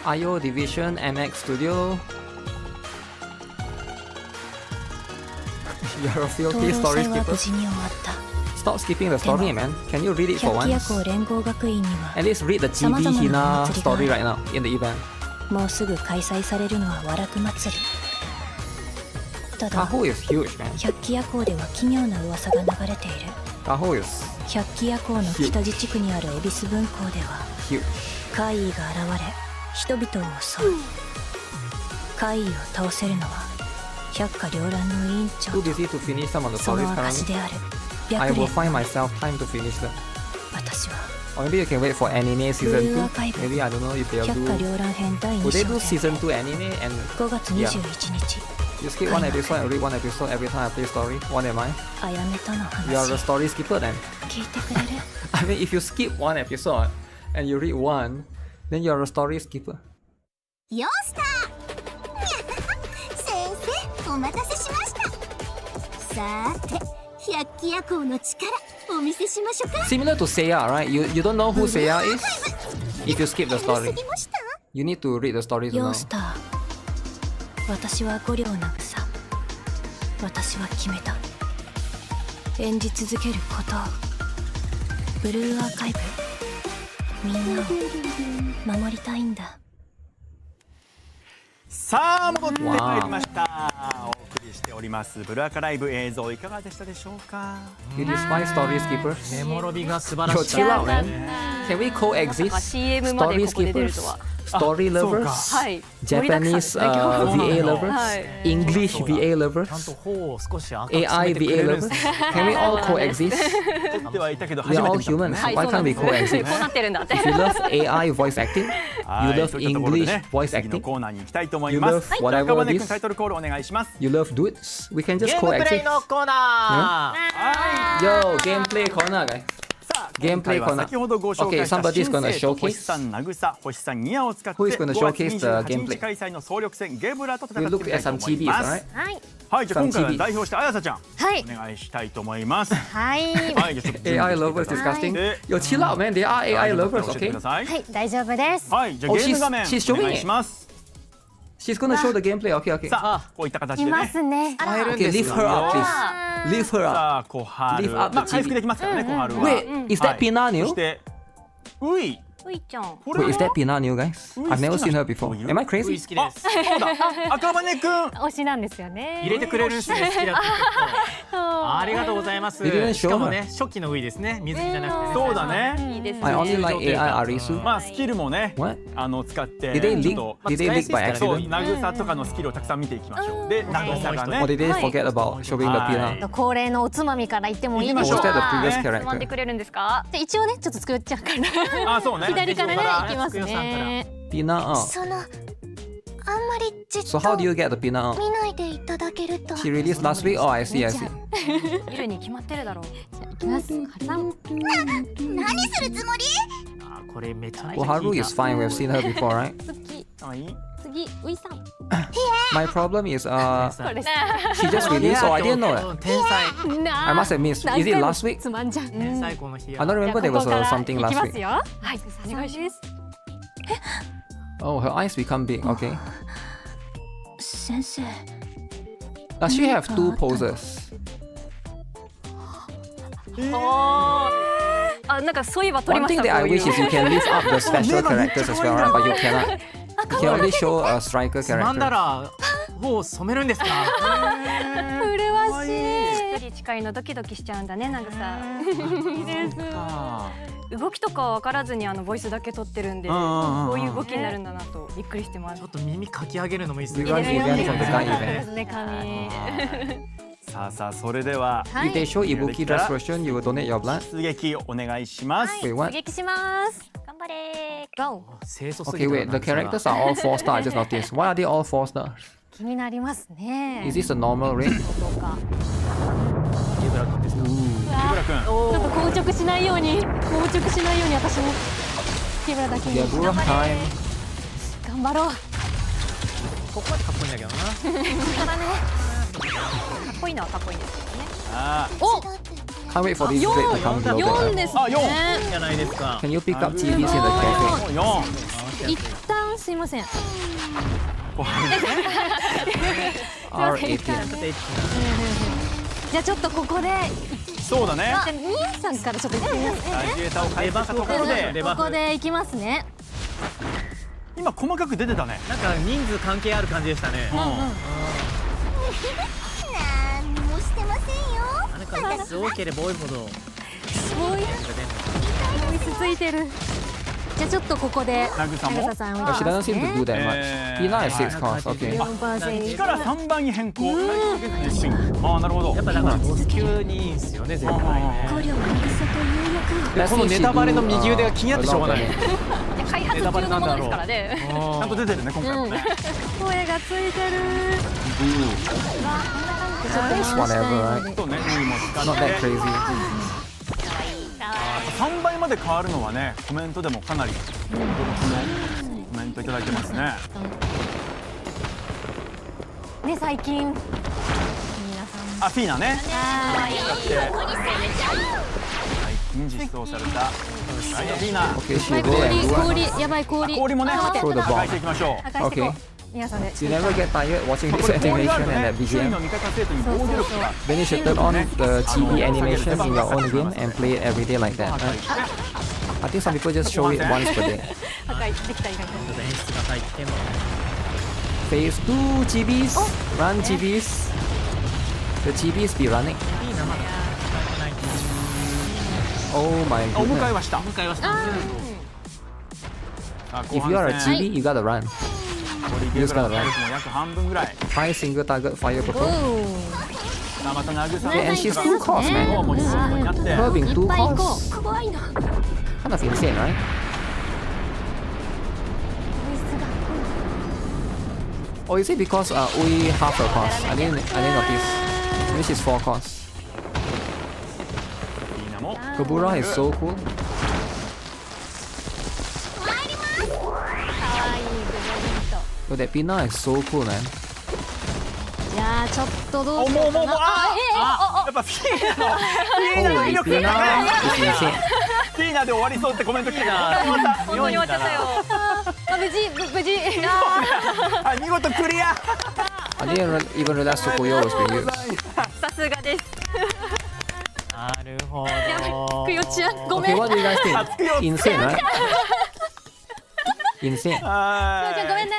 IO Division MX Studio. You're a 灯 filthy 籠 story 祭は skipper. 無事に終わった。 Stop skipping the story, man. Can you read it for 百鬼夜 once? 行連合学院には At least read the 様 GB 々 Hina な祭りがある。 story right now in the event. もうすぐ開催されるのは和楽祭り。ただ Kaho is huge, man. 百鬼夜行では奇妙な噂が流れている。 Kaho is 百鬼夜行の北自治区にある恵比寿分校では huge. 怪異が現れ人々を襲う。怪異を倒せるのは百花繚乱の委員長 Too busy to finish some of the そ stories の証 currently. である I 白 will 蓮。 find myself time to finish them. 私は Or maybe you can wait for anime season 2. Blue Archive. Maybe I don't know if they'll 百花 do. 繚乱編第 Would 2 they 章 do で season 2 anime and 5月21日 you skip one episode and read one episode every time I play story? What am I? あやめとの You are 話 a story skipper then. 聞いてくれる？ I mean, if you skip one episode, and you read one, then you're a story skipper. ヨースター先生お待たせしました。さーて百鬼夜行の力お見せしましょうか。 Similar to Seiya, right? You don't know who Seiya is if you skip the す story. ぎました。 You need to read the story to ヨ know. ースター、私は五両なぐさ。私は決めた。演じ続けることを。ブルーアーカイブ、みんなを守りたいんだ。さあ戻ってまいりました。お送りしておりますブルーアカライブ映像いかがでしたでしょうか。 You despise story skippers? メモロビが素晴ら Yo, しい。 chill out, man. Can we まさか coexist? CM まで Story ここで出ると skippers, は。 story そうか lovers, はい。盛りだくさん Japanese ですね今日 VA は lovers, はい English そうだ VA ちゃん lovers, と頬を少し赤く AI 染めてくれ VA るんで lovers. すね。 Can we all coexist? 撮ってはいたけど We 初 are め all て見たもんね。 humans. はい Why そうな can't ん we ですね coexist? こうなってるんだって If you love AI voice acting, は you い love といったところで English ね voice 次の acting, コーナーに行きたいと思い you ます love whatever 中根 it 君タイ is, トルコールお願いします。 you love dudes, we can ゲ just ームプレイ coexist. のコーナー。 Yo, gameplay corner, guys. さあ ゲームプレイ今回は先ほどご紹介した Okay, somebody is 新 gonna 生と showcase. 星さん渚星さんニアを使って Who is gonna 5月 showcase the 28 gameplay? 日開催の総力戦ゲブラと戦 We って look みた at いと some 思い TVs, ます alright? はいはいじゃあ Some 今回は TVs. 代表してあやさちゃんはいお願いしたいと思いますはいはいじゃあちょっと準備して AI く lovers ださい disgusting. で Yo, chill out, man. They are AI 教 lovers, えてく okay? ださいはい大丈夫ですはいじゃあ Oh, ゲーム画面 she's お願いします She's gonna show the gameplay. Okay, okay. さあこういった形いまでねすね使えるん Okay, です lift よ her up, please. Lift her up. さあ小春 Lift up the まあ回復できますからね小春は Wait, is that はいそ Pinanio? してういういちゃんこれ Wait, is は that Pinanio, guys? I've never seen her before. Am I ウイ crazy? 好きです。そうだ赤羽くん推しなんですよね入れてくれるんですね。好きだってそうありがとうございます。 They didn't show しかもね初期のウイですね。水着じゃなくてね。そうだねいいですね I only ね like AI Arisu. まあスキルもね What? 使って Did they ちょ leak? っと Did they leak by そう accident? 渚とかのスキルをたくさん見ていきましょうで渚が Or ね did they forget about showing the はい Pina? 恒例のおつまみから言ってもいいでしょう行きましょう か Was that the previous つまんで character? くれるんですか。で一応ねちょっと作っちゃうからあそうね左からねからいきますね Pina, oh. そのあんまりじっ So と how do you get the Pina? Oh? 見ないでいただけると She released last week? Oh, I see, I see. 見るに決まってるだろう。いきますはるさん何するつもり？あこれめちゃめちゃ Well, Haru 聞い is た。 fine. We've seen her before, right? 次かわいい次ういさん My problem is, これです she just released, so I didn't know it. 天才 な I must have missed. Is it last week? つまんじゃん天才この日 I don't remember there was じゃあここから something いき last ます week. よはいお願いします Oh, her eyes become big. Okay. 先生、 Does she have two poses? あ、なんかそういえば撮り One まし thing た。 that I こういう wish is you can lift up the special characters as well, right? But you cannot. You can only show a striker つまんだ character. ら頬を染めるんですか。麗しい一人近いのドキドキしちゃうんだね、なんかさ。いいです動きとか分からずにボイスだけ撮ってるんで、うんうんうんこういう動きになるんだなとびっくりしてますちょっ。と耳かき上げるのもいいですね。 We run event from the gun で event. すね髪さあさあそれでは If they show Ibuki dress version, you will donate your blood. 出撃お願いします Wait, what? 出撃します頑張れ GO 清楚す Okay, ぎ wait. The characters are all 4 stars. I just noticed. Why are they all 4 stars? 気になりますね Is this a normal rate? どうかゲブラ君ですか。木村君ちょっと硬直しないように私も木村だけに Gebura time. 頑張ろうここはかっこいいんだけどな。かっこいいのはかっこいいんですけどね。あお Can't wait for this rate to come 4 global. ですあねいいじゃないですか。 Can you pick up TVs in the cafe? 4一旦すいません R18. ちょっとエッチじゃあちょっとここでそうだねじゃあみやさんからちょっと行ってみますラジエーターを返したところでレバフここで行きますね今細かく出てたねな。なんか人数関係ある感じでしたね。何もしてませんよ。なんか多ければ多いほど。ボイスついてるじゃあちょっとここで渚も渚さん Oh, she は doesn't seem to do that much. Pina is 6 cost. Okay. 4% 1から3番に変更ああなるほどやっぱだからボス級にいいんすよね絶対ね。五両渚という役。 Let's この see if ネ she タバレの do, 右腕が気になってしょうがない。開発中のものですからね。ちゃんと出てるね今回もね声がついてる It's whatever, right? そうね海も使 Not っ that て crazy. 3倍まで変わるのはね、コメントでもかなり驚きのコメントいただいてますね。ね、最近皆さんあ、フィーナね、はい最近実装されたライトフィーナ。 Okay, she go and do what? 氷やばい氷氷もね、あ待って Throw the 破壊 bomb. していきましょう。破壊していこ Okay. う皆さんで You never get tired watching こ this れ氷があ animation ると and ね that、周囲の BGM? 味方生徒に防御力が Then you should turn on the chibi animation in your own game and play it every day like that, 破壊 right? して I think some people just show it once per day. 破壊できた意外と演出が入っても Phase 2 chibis, run chibis. The chibis be running. いいなまだ使えてないんです Oh my お迎え goodness. はした。迎えはしたんですけどさあ後 If you are a 半戦 chibi, you gotta run. ボディゲームの体力も約半分ぐらい。 High single target fire control. さあまた慰め Yeah, and she's two costs, も man. う日本になって Her being い two っぱい行こ costs. う怖いな Kind of insane, right? Oh, is it because we half her cost? I didn't notice. Maybe she's 4 costs. みんなも Kobura is so cool. グ Yo, that Pina is so cool, man. いやーちょっとどうしようかなもうやっぱフィーナの威 Holy 力 Pina が is insane. フィーナで終わりそうってコメント来てた。本当に終わっちゃったよあ無事はい、見事クリア。 I didn't even realize Tsukuyo was being used. さすがです。なるほどくよちゃんごめ Okay, ん what do you guys think? Insane, right? Insane. はいくよちゃんごめんね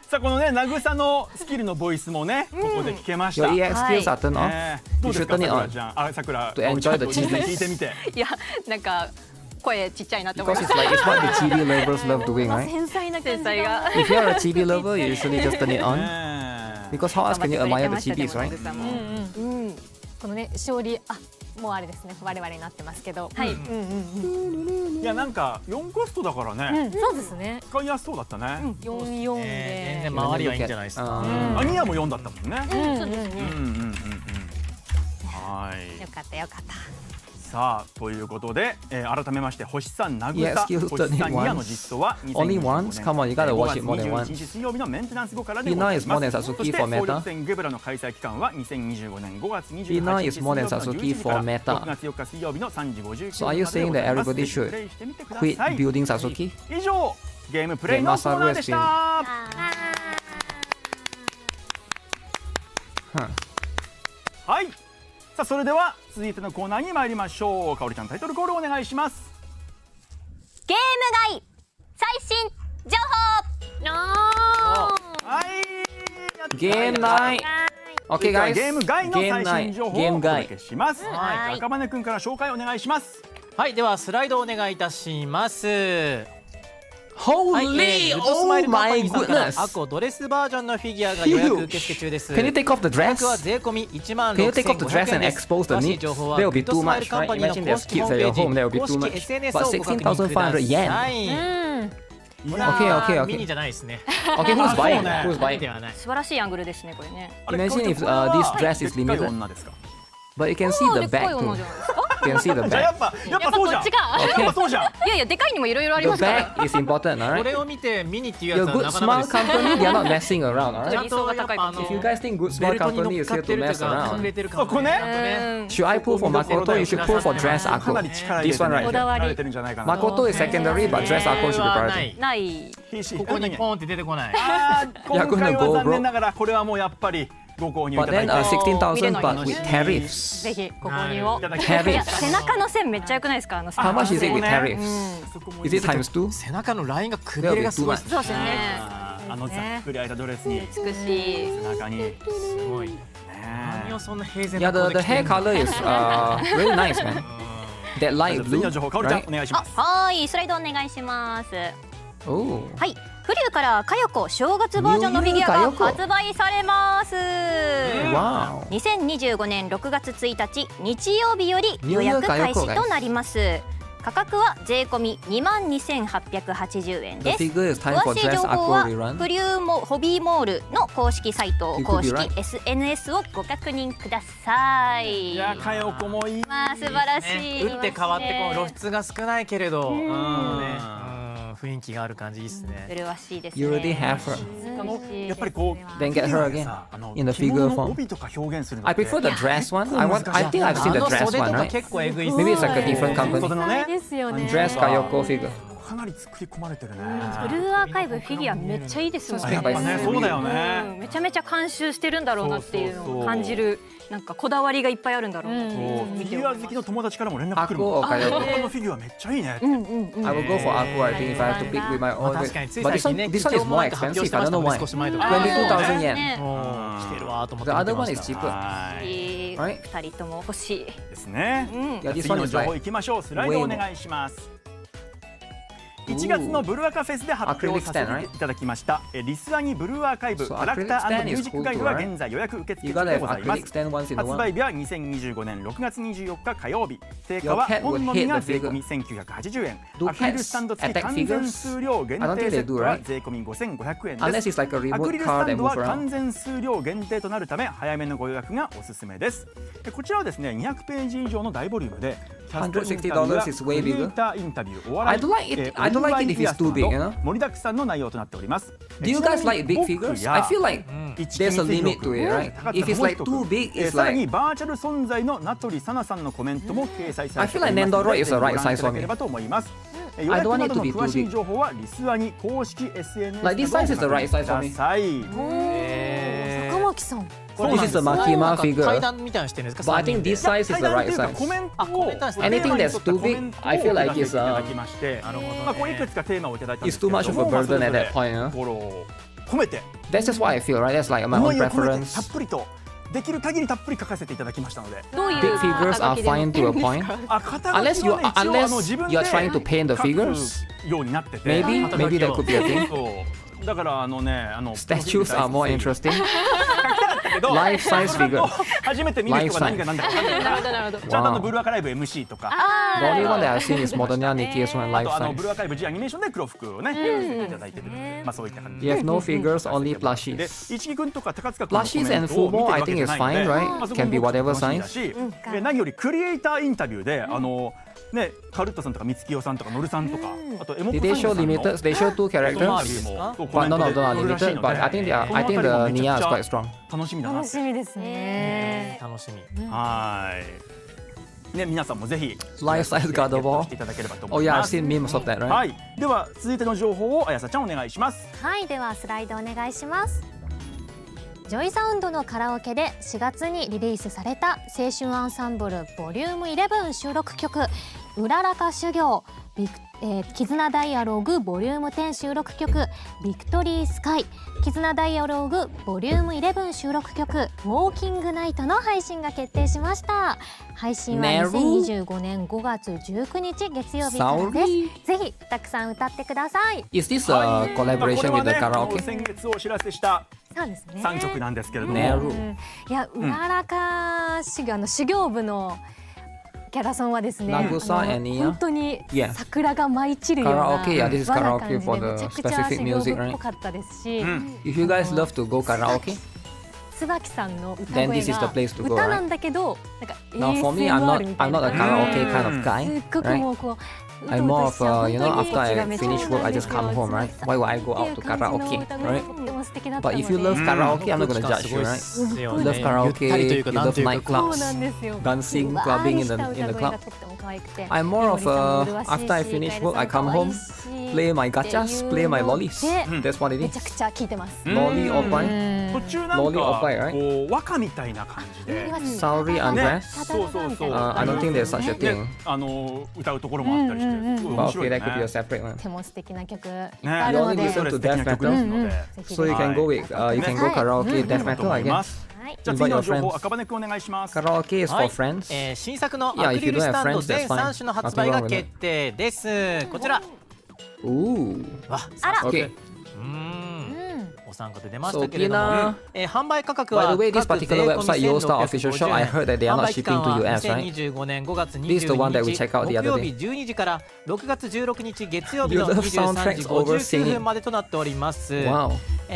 さあこのね慰のスキルのボイスもねここで聞けました。 Your EX skills are turned off. ねどう You です should か turn it さくら on ちゃん。あ、さくら to enjoy the ちょっと cheese. 聞いてみて。いやなんか声ちっちゃいなって思い Because ま it's す。 like it's what the chibi lovers love doing, right? 繊細な感じ繊細が。 If you're a chibi lover, you usually just turn it on. ね Because how else can you 頑張 admire って the くれて chibis, ま right? したでもうんこのね勝利もうあれですね我々になってますけどはい。いやなんか4コストだからねそうですね使いやすそうだったね。 44全で然周りはいいんじゃないですか Um, アニアも4だったもんね。そうですねはい。よかったよかったさあということで、改めまして星さん慰 Yes, skills 星さん only ニアの実装は Only once? Come on, you gotta watch it more than 5 once. 月21日水曜日のメンテナンス後からでご Pina ざい is ま more す。 than そ Sasuke して for 総力 meta. 戦ゲブラの開催期間は2025年5月28日 Pina 水 is 曜 more 日 than の Sasuke 11時か for ら meta. 6月4日水曜日の3時59分 So are you saying that everybody should プレイしてみてくだ quit さい。 building Sasuke? 以上ゲームプレイのコーナーでした。 Huh. はい。さあそれでは続いてのコーナーに参りましょう。かおりちゃんタイトルコールお願いします。ゲーム外最新情報。はい。 Game night. Okay, では guys. ゲーム外の Game 最新情 night. 報を Game お届け guy. します。はい赤羽くんから紹介お願いします。はいではスライドお願いいたしますはい、 Holy! グッドスマイ Oh ルカンパ my ニーさんから goodness! アコドレスバージョンのフィギュアが予約受付中です Can you take off the 価格は dress? 税込み1万 Can you take off the 6500 dress 円 and です expose the 詳しい meat? 情報は That will グ be ッド too スマイル much, カン right? パニーの Imagine 公 there's 式 kids ホー at ムペ your ージ home, that will be 公 too 式 much. SNS を But ご確認くださ 16,500 yen. い Okay, okay, ミニ okay. じゃないですね Okay, who's そう buying? ね Who's ミニ buying? ではない素晴らしいアングルですねこれね。あれ Imagine if これは this dress is でっかい limited. 女ですか。 But you can see で the っかい back 女 too. じゃないですか。 You can see the じゃあや back. っぱそうじゃん。やっぱこっちかやっぱそうじゃん。いやいやでかいにもいろいろあり The ますから。 back is important, こ alright? れを見てミニっていうや You're つは good なかな small かです company, they're not messing around, ちゃ alright? んとやっぱIf you guys think good ベ small ルトに乗 company っ is か here って to るという mess か隠 around, れてるかもここねうん。 should I pull for Makoto? You should pull for dress かな Akko. り力入れ This て one ね right こだわ here. 慣れりてるんじゃないかな。 Makoto is secondary, but dress Akko should be は priority. ないない。ここにポンって出てこないあー今 You're 回 gonna は go 残 bro. 念ながらこれはもうやっぱりご購入い But ただい then て。 16,000 but with tariffs. ぜひご購入をいただきいや Tariffs. 背中の線めっちゃ良くないですかあの線。 How much is it with そうね tariffs? そこも Is it times 2? 背中のラインがくびれがすごいですそうですよね。あのざっくり開いたドレスに美しい。背中にねすごい何をそんな平然 Yeah, な the hair color is really nice, man. That じ light ゃあ次 blue, の情報かおりちゃん right? お願いします。はーいスライドお願いします。 Oh. はい、フリューからかよこ正月バージョンのフィギュアが発売されます。 Wow. 2025年6月1日日曜日より予約開始となります。価格は税込み22,880円 The です。 figure is time 詳 for しい dress 情報 aqua は rerun. プリューモホビーモールの公式サイト You could 公 be 式 right. SNS をご確認ください。いや、かよこもいい。まあ素晴らしい。打って変わってこう露出が少ないけれど、んね、雰囲気がある感じいいですね。麗しいですね。 You already have her. やっぱりこう Then get her again さin the 着 figure 物の form. 帯とか表現するの I って prefer the dress one. I think I've seen the あの dress 袖 one, とか right? 結構えぐいっす。 Maybe it's like a different 袖 company. のねですよね。 Dress Kayoko figure. かなり作り込まれてるね。ブルーアーカイブフィギュアめっちゃいいですもんあやっぱね、そうだよね。めちゃめちゃ監修してるんだろうなっていうのを感じる、なんかこだわりがいっぱいあるんだろうなってそういうフィギュア好きの友達からも連絡来るもん。 Aqua or こ Kayoko? のフィギュアめっちゃいいね。 I will go for Aqua, I think, if I have to pick with my ま own. あ確かについ But 最近ね、 this one is more expensive. I don't know why. 少し前とか。 22,000 yen. ね来てるわと思っ The て見て other ま one し is た。 cheaper. はい。 Right? 二人とも欲しい。ですね。Yeah, this 次 one の is 情報 like いきましょう。スライドお願いします。1月のブルーアカフェスで発表させていただきましたリスアニブルーアーカイブ So キャラクタ acrylic ー stand &ミュー is ジック cool ガイ too, ドは right? 現在予約受付 You 中 gotta で have ございま acrylic す。 stand once in a 発 while. 売日は2025年6月24日火曜日。定価 Your は cat 本の would みが hate the 税 figure. 込み1980円。 Do アクリル cats スタンド付き attack 完全 figures? 数量限 I don't think 定 they セッ do, トは right? 税込み5500円で Unless す。 it's like a アク remote リルス car タ that ンドは moves 完 around. 全数量限定となるため早めのご予約がおすすめです。こちらはですね200ページ以上の大ボリュームでキャストインタビューや$160 is way クリエ bigger. イターインタビューお笑い I don't like it. I don't like it if it's too big, you know? 盛りだくさんの内容となっております。 Do you guys like big figures? I feel like there's a limit to it, right? If it's like too big, it's さらに like バーチャル存在の名取さなさんのコメントも掲載されてお I り feel ます like ので Nendoroid is the ご覧 right い size ただ for け me. ればと思います。予 I 約 don't want な it ど to の be too 詳しい big. 情報はリスアニ公式 SNS Like this size is the right size for me. ください。坂巻さん。This is the Makima 階 figure. 段みたいにしてるんですか？ But I think this size is the right コメ size. ントを Anything that's too big, I feel like it's いただきまして、なるほどねまあこういくつかテーマをいただいたんで It's すけ too れ much ど of a も、 burden at that point, huh? 心を込めて That's just what I feel, right? That's like my 思 own いを込めてたっ preference. ぷりとできる限りたっぷり書かせていただきましたので、どういう Big figures are fine to a point. 肩書きはね Unless you- 一応 unless 自分で you're trying to paint the 書く figures. ようになってて、 Maybe, 肩書きを maybe that could be a thing. そうだからStatues are more interesting. けど Life size それだと figure. 初めて見る人が何が何だか分かんないからなるほど。ちゃんとブルーアカライブ MC とか The only one that I've seen is Modernia Nikki's one あ life とブ size. ルーアカライブ G アニメーションで黒服をねやらせていただいてるまあそういった感じ You で have no figures, only で plushies. 一木君とか高塚君のコメ Plushies ン and トを見て Fumo, る I わけ think じゃ is ないので fine, right? あそこ Can be も whatever 楽しみ size. だし何よりクリエイターインタビューでねカルットさんとか三月代さんとかノルさんとかあとエモ Did コ they さ show んの limited? They show two 一回り characters. も But no, no, they're not limited. But I think I think the Nia is quite strong. 楽しみだな楽しみですね。楽しみ。はいね皆さんもぜひ Life size God of ゲット War. していただければと Oh 思い yeah, ま I've す seen memes of that, right? はいでは続いての情報をあやさちゃんお願いしますはい、ではスライドお願いします。ジョイサウンドのカラオケで4月にリリースされた青春アンサンブルボリューム11収録曲「うららか修行」絆ダイアログボリューム10収録曲「ビクトリースカイ」絆ダイアログボリューム11収録曲「ウォーキングナイト」の配信が決定しました。配信は2025年5月19日月曜日からです。ぜひたくさん歌ってください。 Is this a collaboration with the まあこれはね karaoke? 先月お知らせしたそうですね。 3曲なんですけれどもねいや、うららか修行修行部のキャラソンはですね、Nagusa and Nia? 本当に Yeah. 桜が舞い散るような Karaoke, yeah, this is 和な karaoke 感じ for で the めちゃくちゃ specific 修行 music, 部っ right? ぽかったですし、 If you guys love to go karaoke, 椿さんの歌 then 声 this is the が place to go, 歌な right? んだけどなんか Now for me, I'm ASMR みた not いな a karaoke kind of す guy, っごく right? もうこう I'm more of you know after I 本当に finish work, I just come home, right? Why would I go out to karaoke, right? But if you love karaoke, I'm not gonna judge you, right? You love karaoke, you love そう nightclubs, なんですよ。 dancing, clubbing in the club. I'm more of after I finish work, I come home, play my gachas, play my lollies. That's what it め is. ちゃくちゃ聞いてます。 Lolly or pie? 途中なんローリーおっぱいか right？こう和歌みたいな感じで Saori undress? そうそうそう I don't think there's such a ね thing. 歌うところもあったりしてすごい But 面白 okay, い that could be a ね separate one. とても素敵な曲いっねぱいあるので、 You only そ listen れ to 素敵な death 曲です metal, ので so you can go with, you can go karaoke, death だと metal, 思 I いま guess. すはい、じゃあ次の情 Invite 報 your friends. 赤羽くんお願いします Karaoke is は for い friends. 新作の Yeah, アク if リ you ル don't ス have タンド friends, that's 全 fine. 3種の発売が決定です。こちら Ooh. わ、あらOkay. うん、お参加で出ましたけれども、 So, 販売価格 By は the way, this 各税 particular 込み website, Yostar Official Shop, I 1650 heard that they are 販 not 売期 shipping 間 to は US, right? 2025年5月 This is the one that we 22 checked out 日 the 木 other 曜 day. 日12時から6月16日月曜日 You の love 23時 soundtracks over 59 singing. 分までとなっております。 Wow.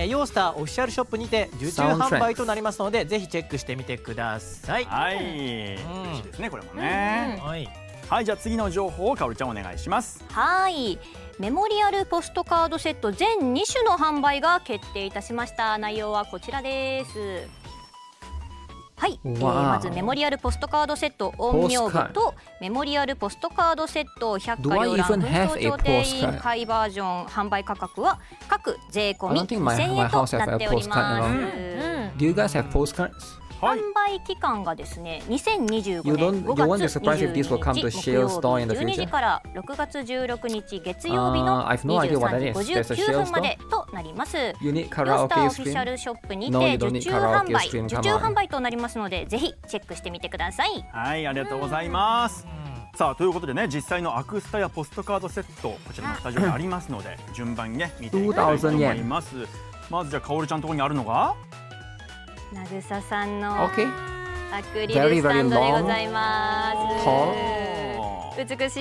ヨースターオフィシャルショップにて受注販売となりますので、ぜひチェックしてみてください。はい、嬉しいですねこれもね。はい。はい、じゃあ次の情報をかおりちゃんお願いします。はい、メモリアルポストカードセット全2種の販売が決定いたしました。内容はこちらです。はい、まずメモリアルポストカードセット陰陽部とメモリアルポストカードセット百花繚乱紛争調停委員会バージョン販売価格は各税込み2000円となっております。 Do you guys have postcards? はい販売期間がですね、2025 You 年 don't- 5 you won't be 月 surprised if this will come 22 to 日木曜 Shale Store 日 in the 12時 future? から6月16日月曜日の I have no idea what that 23 is. 時 There's a 59 Shale 分まで store? となります。 You need ヨースター karaoke オフィシャ stream? ルショップに No, て you don't 受 need 注 karaoke 販売 stream, 受 come 注 on. 販売となりますので、ぜひチェックしてみてください。はい、ありがとうございます。さあということでね、実際のアクスタやポストカードセットこちらのスタジオにありますので順番にね見ていきたいと思います。まずじゃあかおりちゃんのところにあるのがなぐささんの Okay. アクリルスタンドでございます。 Tall. 美し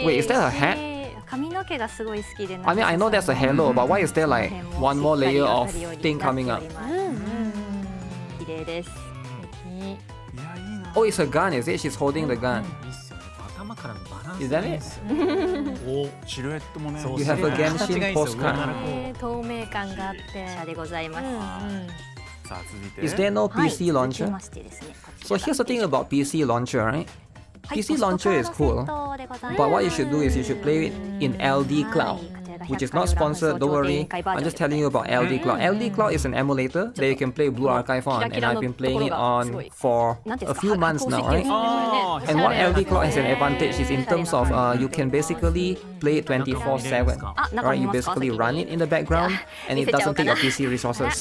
い。 Wait, is that a hat? 髪の毛がすごい好きで。 I mean, I know there's a halo, but why is there like one more layer of thing coming up? 綺麗です。いやいいな。 Oh, it's a gun, is it? She's holding the gun. いいっすよね。頭からのバランス Is that いい it? っすよね。お、シルエットもね。そう You have a 形がいいっすよ Genshin postcard. 上からこう透明感があって。茶でございます。さあ続いて。 Is there no はい、 PC 続 launcher? きましてですね、こち So ら here's the thing about PC launcher, right? はい PC launcher is cool, ポストカードセットでございます but what you should do is you should play it in LD Cloud, which is not sponsored. Don't worry. I'm just telling you about LD Cloud. LD Cloud is an emulator that you can play Blue Archive on, and I've been playing it on for a few months now, right? And what LD Cloud has an advantage is in terms of you can basically play it 24/7. Right? You basically run it in the background, and it doesn't take your PC resources.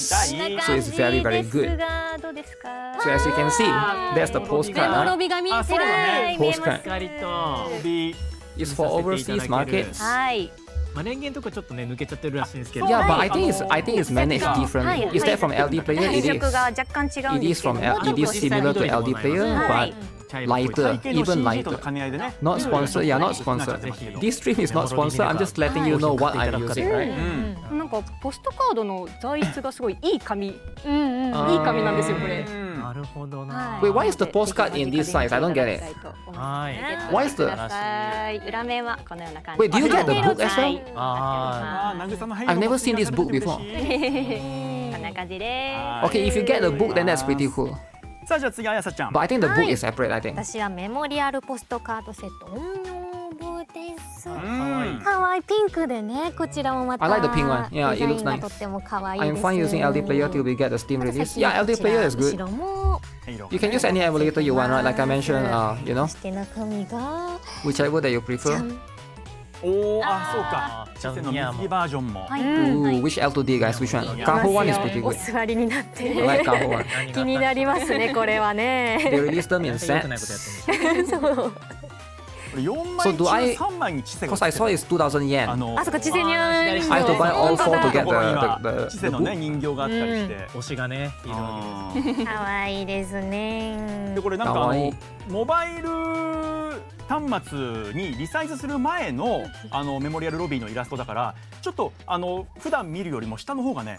So it's very, very good. どうですか？ So as you can see, that's the postcard. ロ Huh? ビが見えてる。そうだね。 Postcard 光と、 is for overseas markets. はい。まあ電源とかちょっとね抜けちゃってるらしいんですけど。 Yeah, but I think it's managed differently. Is that from LD player? 配 It 色が is. 若干違うん It で is すけど from も、 It is similar to LD player, は but い。 lighter, 背景の even CG との lighter. 兼ね合いでね。 Not sponsored, yeah, not sponsored. This stream is not sponsored. I'm just letting you know what I'm using, right? なんかポストカードの材質がすごいいい紙、いい紙なんですよこれ。なるほどな。 Wait, why is the postcard in this size? I don't get it. はい。 Why is the- 裏面はこのような感じ。 Wait, do you get the book as well? ああー、なぐさの I've never seen this book before. こんな感じで Okay, if you get the book, then that's pretty cool. さあじゃあ次あやさちゃん。 But I think the book is separate, I think. 私はメモリアルポストカードセット陰陽部です。うん可愛いピンクでね、こちらもまた I like the pink one. Yeah, デ it ザイ looks ンが nice. とっても可愛いです。 I'm fine using LD player till we get the Steam release. Yeah, LD こちら player is 後 good. ろも You can use any emulator you want, right? Like I mentioned, you know, そして中身が whichever that you prefer. おお、あ、そうか。じゃあ実践の水着バージョンも。 Ooh, which L2D guys? Which one? Kaho one is pretty お good. 座りになって I like Kaho one. 気になりますね、これは They ね。 released them in 良くないことや sets. ってる。これ4 So 枚 do I- 中3枚に知性が Because I saw it's 2,000 yen. あ、そこ地線にあるんですよ I have to buy all four to と get ころには the 知性のね book. 人形があったりして。推しがねいるわけです。可愛いですねで。これなんかかわいいモバイル端末にリサイズする前のメモリアルロビーのイラストだからちょっと普段見るよりも下の方がね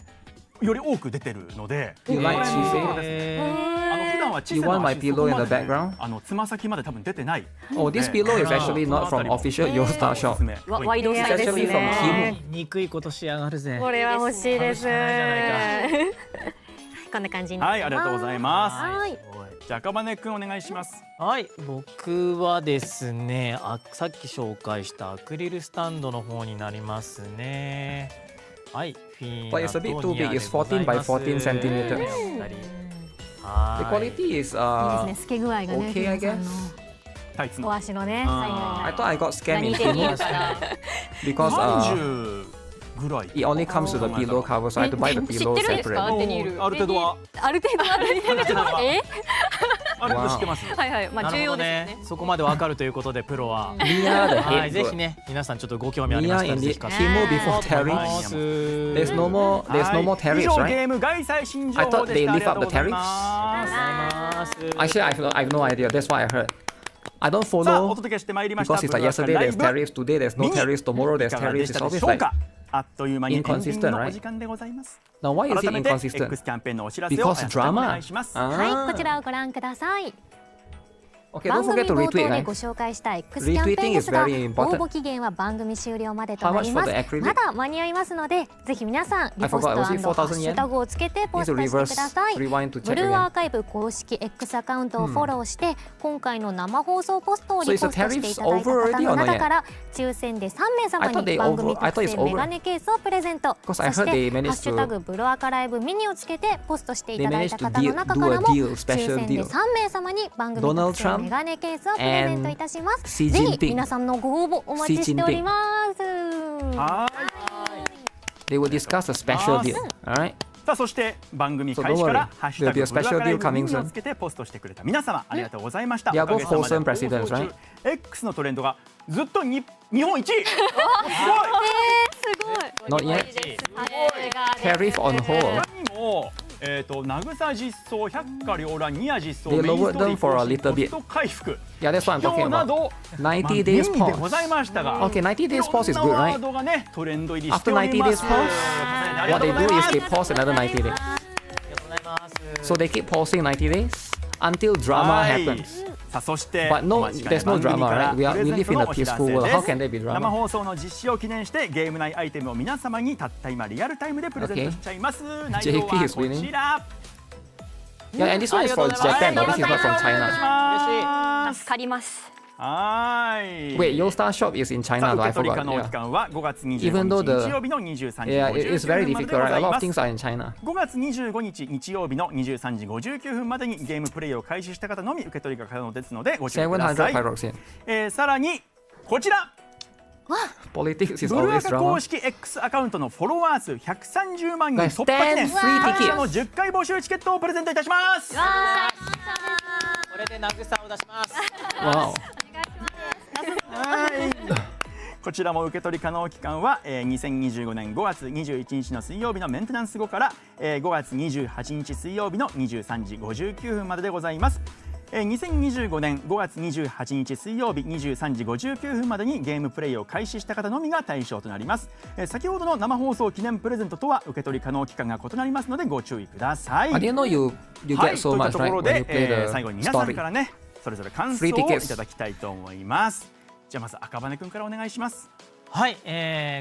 より多く出てるので、 You like これも cheesy? 普段は小 You さな want my 足そこ pillow in ま the でね background? つま先まで多分出てない。 Oh, this pillow is actually not from official Yostar おす shop. すめ。ワイドスタイルです It's actually from ね。 Kim. 憎いことしやがるぜ。これは欲しいです。買うしかないじゃないこんな感じに。はい、ありがとうございます。はい。じゃあ赤羽くんお願いします。はい、僕はですね、さっき紹介したアクリルスタンドの方になりますね。はい、フィー But ナ it's a bit と too ニア big. で It's ござい 14 by ます。 14 centimeters. であったり The はい quality is いいですね、透け具合がね。 okay, I フィーナさんのタイツのお足のね。あ I thought I got scammed in 何手に Timo したら because 30ぐらい。 it only comes with the pillow cover, so I had to buy the 知 pillow ってるんですか？ separate. 手にいる。ある程度は。ある程度ある程度。え？あれ知ってます。はいはい、まあ重要ですよね。そこまでわかるということでプロは。 Nia the はい、 head ぜひ good. ね皆さんちょっとご興味ありました Nia ら in ぜ the ひ買っ he て moved before くだ tariffs. さい。 There's no more 以 tariffs, 上ゲ right? ーム外最新情 I 報 thought でし they た。あり lift が up とう the ございます。 Actually, I have no idea. That's what I heard. I don't さあお follow 届けしてまいりました。 because it's like yesterday there's tariffs, today there's no tariffs, tomorrow there's いかが tariffs. でした It's で always しょう like か。あっという間にエンディン inconsistent, グの right? お時間でございます。 now why is it 改めて inconsistent? X キャンペーンのお知らせを Because あやさちゃんお願 drama. いします。はい、こちらをご覧ください。 Okay, 番 don't 組 forget to 冒頭 retweet, で right? ご紹介した X キャンペーン Retweeting で is すが、 very 応 important. 募期限は番組終了までと How な much り for ま the す。 acrylic? まだ間に合いますので、ぜひ皆さんリポスト I forgot, was it &ハッ 4,000 シュタグをつけてポス Need ト to してくだ reverse さい。 rewind to ブ check ルーア again. ーカイブ公式 X アカウントをフォローして、今回の生放送ポストをリ So ポ is ス the トしてい tariffs ただいた over 方 already の or not 中 yet? から抽選で3名様 I thought に they 番組 over- I thought 特 it's 製 over. メガネケースをプレゼント。 Because そ I し heard て they ハッ managed シュタグ to ブルアカライブミニをつけてポストしてい they ただい managed た to 方の中 do から a も deal, 抽 special 選で deal. 3名様に番組 Donald 特製 Trump メガネケースをプレゼントいたします。 Xi ぜひ Jinping 皆さんのご応募お待ちしております。は They will discuss a special deal. Alright? い。さあそして番組 So 開始から don't worry. ハッシュタグ There'll be a ブルーア special カライ deal ブミ coming ニを soon. つけてポストしてくれた皆様ありがとうございました。 They are おかげさま both で wholesome presidents, 放送中 right? X のトレンドがずっと日本一。すごい。 Not yet. Tariff on hold. 他にも渚実装、百花繚乱、ニア実装、 They メインス lowered トーリ them ー for a 更新 little コ bit. スト回復 Yeah, that's what I'm 今 talking 日な about. ど90 days ミニでござい pause. ましたが Okay, 90 days pause is い good, ろんなワ right? ードがねトレンド入りして After おり 90 days ます。 pause, ありが what とう they ござい do ま is す they pause another 90 days. So they keep pausing 90 days until drama はい happens. さあそして But no, お待ちかね there's no 番組 drama, から right? We プレゼ live ント in の a お知ら peaceful せ world. で How す can there be 生 drama? 放送の実施を記念してゲーム内アイテムを皆様にたった今リアルタイムでプレゼントしちゃいます内容は JP is こ winning. ちら Yeah, and this one is for Japan, though. This is not from China. 助かります。はい Wait, Yogstar shop is in さあ China, though. 受 I け取り forgot. 可能 Yeah. 期間は5月 Even 25 though 日 the- 日曜日の23時 Yeah, it's very 59分まで difficult, でご right? ざ A い lot ま of す things are in China. 5月25日日曜日の23時59分までにゲームプレイを開始した方のみ受け取りが可能ですのでご注意くださ700い、 pyroxene. さらにこちら Politics is ブルーア always カ公 drama. 式 X アカウントのフォロワー数130万人 Guys, 突破記念 10 free 感謝 tickets. の10回募集チケットをプレゼントいたしますこれで慰を出します。 Wow. こちらも受け取り可能期間は、2025年5月21日の水曜日のメンテナンス後から、5月28日水曜日の23時59分まででございます。2025年5月28日水曜日23時59分までにゲームプレイを開始した方のみが対象となります。先ほどの生放送記念プレゼントとは受け取り可能期間が異なりますのでご注意ください。 I didn't know you は get い、 so といった much, とこ right? ろ When で you、play 最後に the 皆さん story. からねそれぞれ感想を Free い tickets. ただきたいと思います。じゃあまず赤羽くんからお願いします。はい、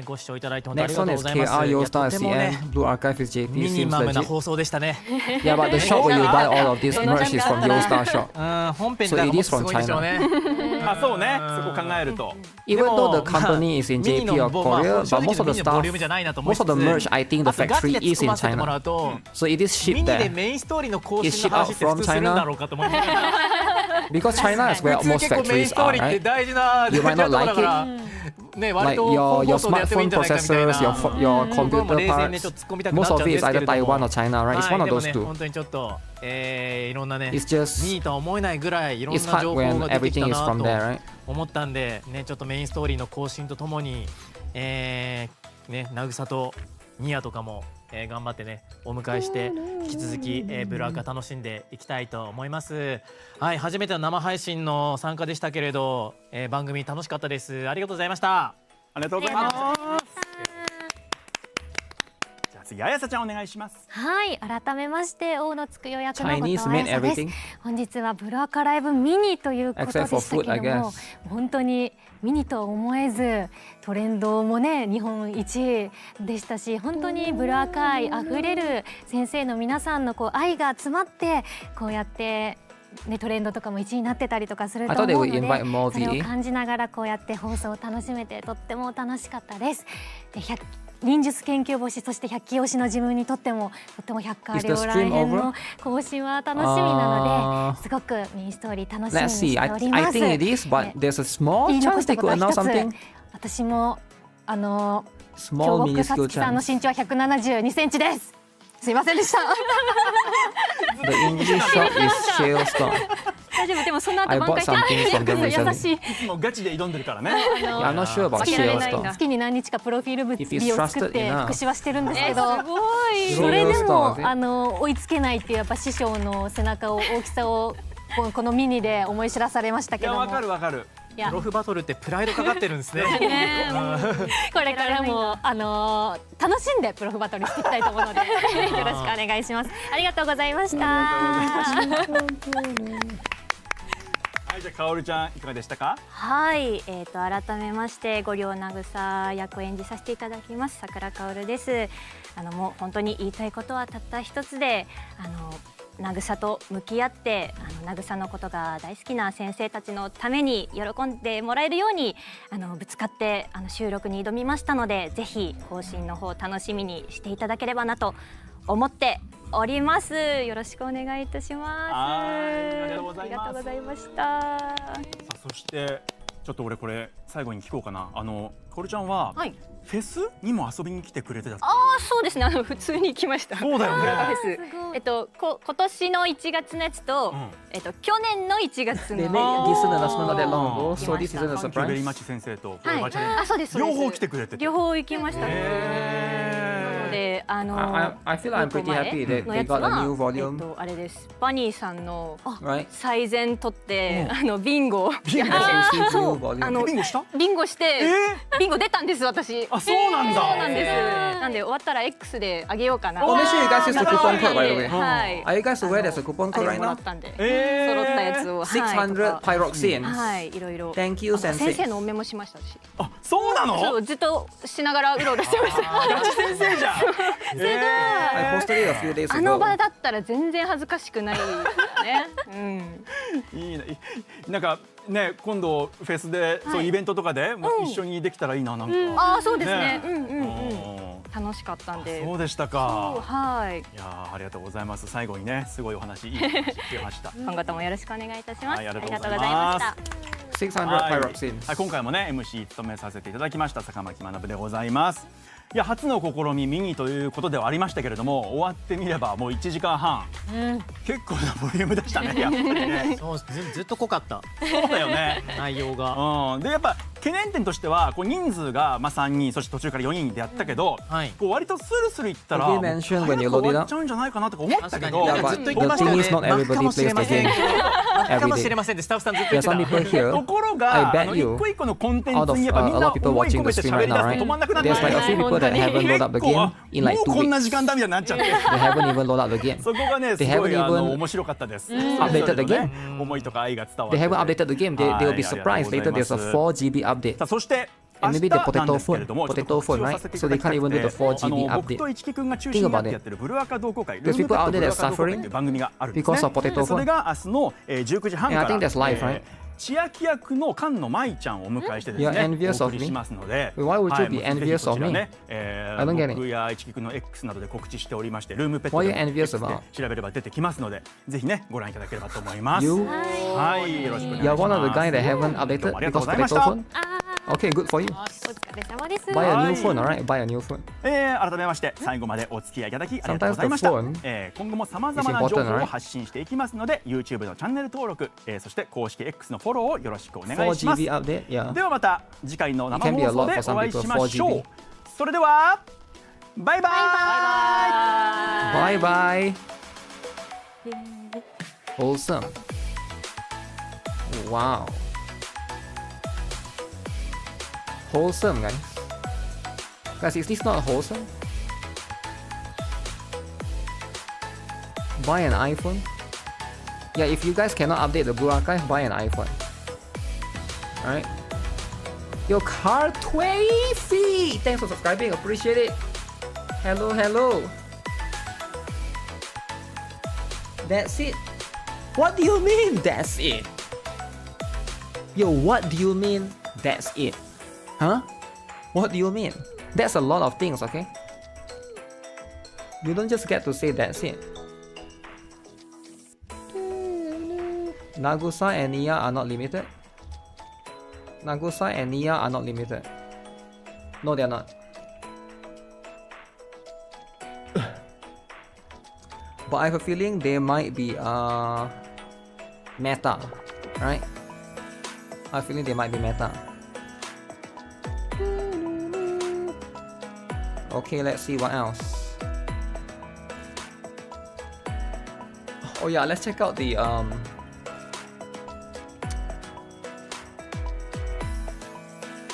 ご視聴いただいて本当にあり Next がと one うご is ざいます。 KR いや Yogstar とてもね CN. Blue Archive is JP. ミニ Seems マムな legit. 放送でしたね。 Yeah, but the shop where you buy all of this merch is from Yogstar shop. 本編 So だ it と is す from ごいでしょうね。あ、そうね。そこ考えると。 Even でも though the company is in ミニ JP の or まあ Korea, 正 but 直 most of ミ the ニのボリュー stuff, ムじゃないなと思い most つ of つ the merch, I think the あとガチ factory で is 突っ込 in ませてもら China. うと So it is ミ shipped ニで there メインストーリーの更 Is 新 shipped の out 話って普 from 通するんだろうかと思って。 because China is where 普通 most 結構メイン factories ストー are, リーって right? 大事な You might not ところだ like から it. ね、割 Like と your 放送でやってもいい smartphone んじゃないかみたい processors, な。 your 僕も computer 冷静にちょっ parts. と突っ込みたくなっ Most ちゃうん of it で is すけ either れども。 Taiwan or China, right? It's はい、 one で of も those ね、 two. 本当にちょっと、いろんなね、 It's just ミニとは思えないぐらいいろん it's な hard 情報 when が出てきた everything is な from there, と right? 思ったんで、ね、ちょっとメインストーリーの更新とともに、ね、渚とニアとかも、頑張ってねお迎えして引き続き、ブルアカ楽しんでいきたいと思います。はい、初めての生配信の参加でしたけれど、番組楽しかったです。ありがとうございました。ありがとうございます。じゃあ次あやさちゃんお願いします。はい、改めまして大野つくよ役の後 Chinese 藤 meant 彩です。 everything. 本日はブルアカライブミニということでしたけ Except for food, I ども guess. 本当にミニとは思えずトレンドもね日本一でしたし本当にブルアカ愛あふれる先生の皆さんのこう愛が詰まってこうやってね、トレンドとかも1位になってたりとかすると I thought they 思う would の invite more でそれを VA. 感じながらこうやって放送を楽しめてとっても楽しかったです。で忍術研究星そして百鬼推しの自分にとってもとっても百花 Is the 繚 stream 乱編 over? の更新は楽しみなのですごくメインストーリー楽しみに Let's し see. て I おります。 think it is, but there's a small 言い残 chance した they こと could は announce 一 something. つ私も京 Small 極さ minuscule つきさんの chance. 身長は172センチです。すいませんでした。 The English shop is Shale Store. 大丈夫、でもその後 I 挽 bought 回して something from them 優 recently. しい。いつもガチで挑んでるからね。Yeah, I'm not sure about つけられ Shale ないんだ Store. 月に何日かプロフィールIf it's 美を作っ trusted て enough. 復習はしてるんですけど、すごい。それで Shale も Store 追いつけないっていうやっぱ師匠の背中を大きさをこのミニで思い知らされましたいや、けども、わかるわかる。いやプロフバトルってプライドかかってるんですね。これからも楽しんでプロフバトルしていきたいと思うのでよろしくお願いします。ありがとうございました。はい、じゃあかおるちゃんいかがでしたか？はい、改めましてご両渚役を演じさせていただきます桜かおるです。もう本当に言いたいことはたった一つで、渚と向き合って渚のことが大好きな先生たちのために喜んでもらえるようにぶつかって収録に挑みましたので、ぜひ更新の方楽しみにしていただければなと思っております。よろしくお願いいたします。ありがとうございます。ありがとうございました。さあ、そしてちょっと俺これ最後に聞こうかな。かおるちゃんは、はい、フェスにも遊びに来てくれてた。そうですね。普通に来ました。そうだよね。今年の1月のやつと、去年の1月 They の。 made this announcement not that long ago, so this isn't a サンキューベリーマッ surprise. チ先生とはいバーチャレそうです。両方来てくれてて。両方行きました。なのでI feel I'm pretty happy that の they やつ got a は new volume, あれです。バニーさんの right? 最善取ってビンゴ。ビンゴ Expensive そう new volume. ビンゴした？ビンゴしてビンゴ出たんです私。あ、そうなんだ。そうなんです。なんで終わったら X であげようかな。 Oh, make sure you guys use the coupon code, by the way. はい。 Are you guys aware there's a coupon あ code れ right もら now? ったんで、揃えったやつを600 pyroxenes. はい、いろいろ。 Thank you, 先 sensei. 生のおメモしましたし。あ、そうなの？そうずっとしながらうろうろしてました。ガチ先生じゃん。すごい。 I posted it a few days あの ago. 場だったら全然恥ずかしくないからね。いいね。なんかね、今度フェスでそういうイベントとかでもう一緒にできたらいいな、なんか。ああ、そうですね。ね楽しかったんで。そうでしたか。はい。いやー、ありがとうございます。最後にね、すごいお話いい話聞けました。今後ともよろしくお願いいたします。はい、ありありがとうございがとうございまましした。 600 pyroxenes. はい、今回もね MC 務めさせていただきました坂巻学でございます。いや、初の試みミニということではありましたけれども、終わってみればもう1時間半、結構なボリュームでしたね、やっぱりね。そうずっと濃かったそうだよね。内容が。でやっぱ懸念点としてはこう人数が3人、そして途中から4人でやったけど、こう割とスルスルいったら Did you もう mention 早 when you く loaded 終わ up? っちゃうんじゃないかなとか思ったけど、確かに。ずっと言ってましたよ The ね。 thing is not everybody かもしれません plays the game かもしれませんでスタッフさんずっと There 言 are って some た。 people と here. ころ I が bet you 一個一個のコンテン Out ツ of にやっぱみん a な lot of people 思い watching 込め the て stream 喋 right り出す now, と止まんなくな right? って There's like a few people that haven't loaded up the game in like 2もうこんな weeks. 時間だみたいになっちゃって They haven't even loaded up the game. そこがねす They ご haven't い even 面白かったです。 updated the game. 思いとか愛が伝わって They haven't updated the game. They'll be はい、 surprised later. There's a 4GB update. さあそして明 And 日 maybe the なん potato ですけれども、 phone, ちょっと potato phone, 告知を right? させてい So た they だきた can't く even て do the 4GB 僕と update 一木くんが中心になってやってるブルアカ同好会 There's people out there that are という番組があるんですね。 because of potato でそれ phone. が明日の19時半か Yeah, ら I think that's live, right? 千秋役の菅野舞ちゃんをお迎えしてですね You're envious お of 送り me? しますので、 Why would you はい be もうぜひ envious こ of ちら me? ね I don't get it. 僕や一木くんの X などで告知しておりましてルームペット What で are you envious X で about? 調べれば出てきますのでぜひねご覧いただければと思います。 You? はいよろしくお願いし You're ます。 one of the guys that haven't どう updated もありがとう because ございまし potato た。 phone? Okay, good for you. お疲れ様です。 Buy a は new い phone, alright? Buy a new phone. 改めまして最後までお付き合いいただきありがとうございました。 Sometimes the phone 今後もさまざまな is 情 important, 報を right? 発信していきますので YouTube のチャンネル登録、そして公式 X のフォローをよろしくお願いします。 4GB update, yeah. ではまた次回の生 It can be a 放送 lot で for some お会いしましょ people, う。それではバイバイ。 Bye bye. Wholesome. Wow. Wholesome, guys. Guys, is this not wholesome? Buy an iPhone? Yeah, if you guys cannot update the Blue Archive, buy an iPhone. Alright? Your car 20 feet! Thanks for subscribing, appreciate it. Hello, hello. That's it. What do you mean that's it? Yo, what do you mean that's it? Huh? What do you mean? That's a lot of things, okay? You don't just get to say that's it. Nagusa and Nia are not limited. Nagusa and Nia are not limited. No, they're not. but I have a feeling they might be meta, right? I have a feeling they might be meta. Okay, let's see what else. Oh yeah, let's check out the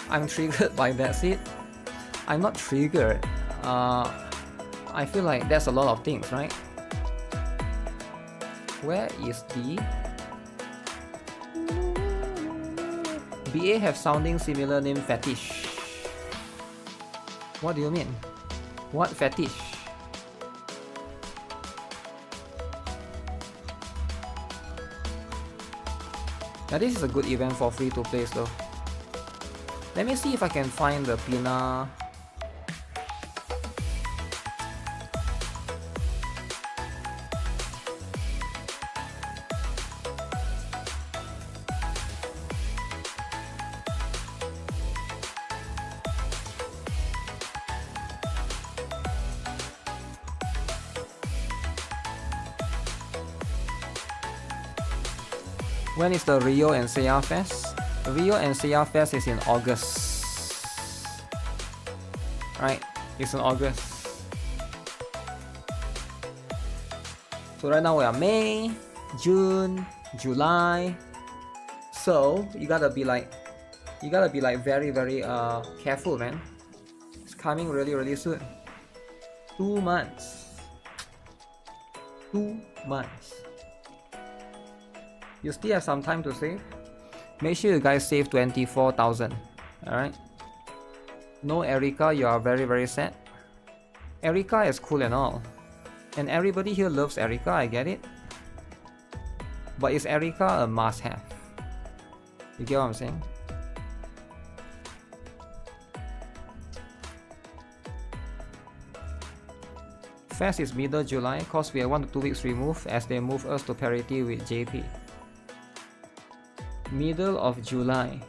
I'm triggered by that seat. I'm not triggered. I feel like there's a lot of things, right? Where is the BA have sounding similar name fetish? What do you mean? What fetish? Now this is a good event for free to play though. Let me see if I can find the Pina. When is the Rio and Seiya Fest? Rio and Seiya Fest is in August. Right? It's in August. So right now we are May, June, July. So you gotta be like very careful, man. It's coming really soon. 2 months. 2 months. You still have some time to save. Make sure you guys save 24,000. Alright. No Erika, you are very sad. Erika is cool and all. And everybody here loves Erika, I get it. But is Erika a must have? You get what I'm saying? Fest is middle July, cause we are 1 to 2 weeks removed as they move us to parity with JP. Middle of July.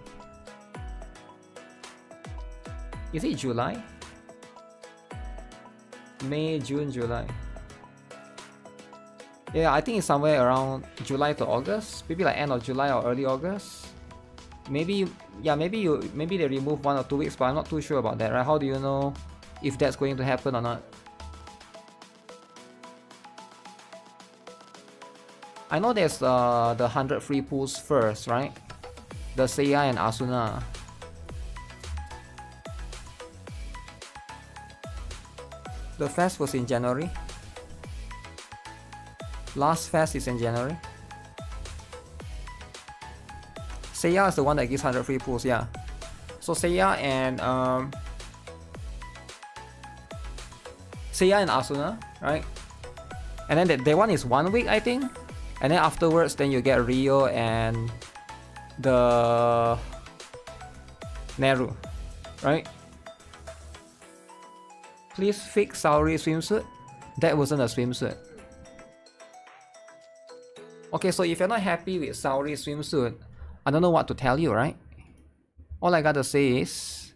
Is it July? May, June, July. Yeah, I think it's somewhere around July to August. Maybe like end of July or early August. Maybe, yeah, maybe they remove 1 or 2 weeks, but I'm not too sure about that, right? How do you know if that's going to happen or not? I know there's the 100 free pools first, right? The Seiya and Asuna. The fest was in January. Last fest is in January. Seiya is the one that gives 100 free pools, yeah. So Seiya and Asuna, right? And then that one is 1 week, I think. And then afterwards, then you get Rio and the Neru, right? Please fix Saori swimsuit. That wasn't a swimsuit. Okay, so if you're not happy with Saori swimsuit, I don't know what to tell you, right? All I gotta say is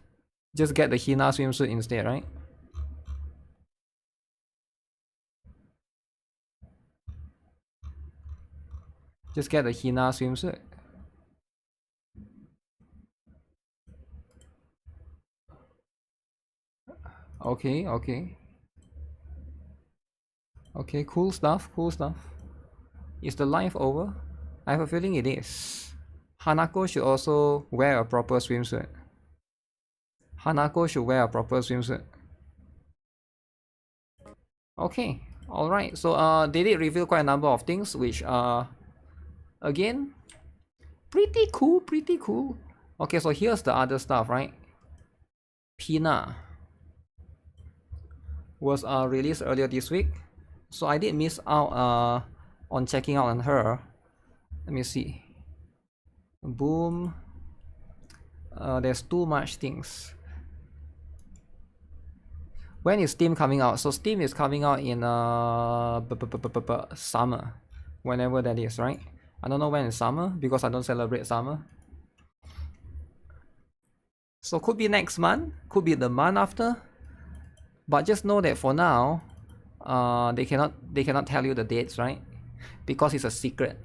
just get the Hina swimsuit instead, right? Just get the Hina swimsuit. Okay. Okay, cool stuff. Is the live over? I have a feeling it is. Hanako should also wear a proper swimsuit. Okay, alright. So they did reveal quite a number of things, which again, pretty cool. Okay, so here's the other stuff, right? Pina was released earlier this week, so I did miss out on checking out on her. Let me see. Boom. There's too much things. When is Steam coming out? So Steam is coming out in summer, whenever that is, right? I don't know when is summer because I don't celebrate summer. So could be next month, could be the month after. But just know that for now, they cannot tell you the dates, right? Because it's a secret.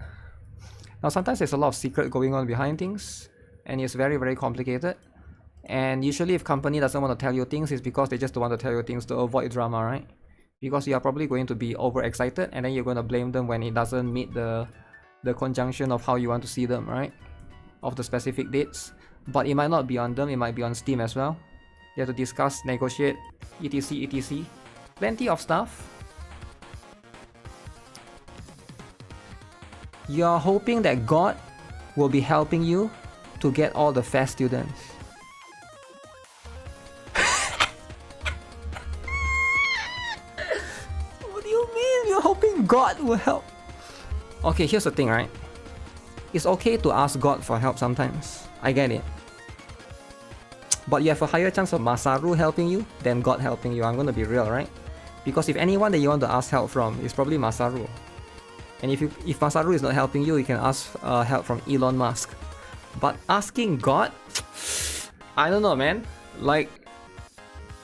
Now sometimes there's a lot of secret going on behind things, and it's very, very complicated. And usually if company doesn't want to tell you things, it's because they just don't want to tell you things to avoid drama, right? Because you are probably going to be overexcited, and then you're going to blame them when it doesn't meet the conjunction of how you want to see them, right? Of the specific dates. But it might not be on them, it might be on Steam as well. You have to discuss, negotiate, etc, etc. Plenty of stuff. You're hoping that God will be helping you to get all the fast students. What do you mean you're hoping God will help? Okay, here's the thing, right? It's okay to ask God for help sometimes. I get it. But you have a higher chance of Masaru helping you than God helping you. I'm gonna be real, right? Because if anyone that you want to ask help from is probably Masaru. And if Masaru is not helping you, you can ask help from Elon Musk. But asking God, I don't know, man. Like,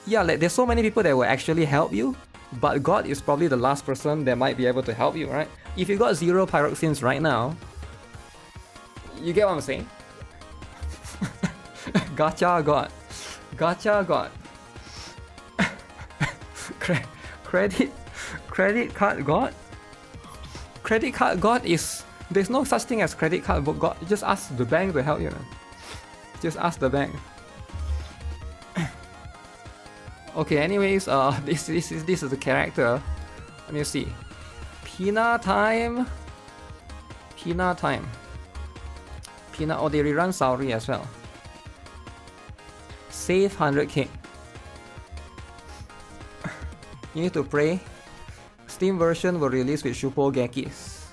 yeah, like, there's so many people that will actually help you, but God is probably the last person that might be able to help you, right? If you got 0 pyroxenes right now, you get what I'm saying? Gotcha God. Gotcha God. Credit card God? Credit card God is... There's no such thing as credit card God. Just ask the bank to help you, man. Just ask the bank. Okay, anyways, this is the character. Let me see. Pina time. Pina time. Pina, oh, they rerun Saori as well. Save 100k. You need to pray. Steam version will release with Shupogekis.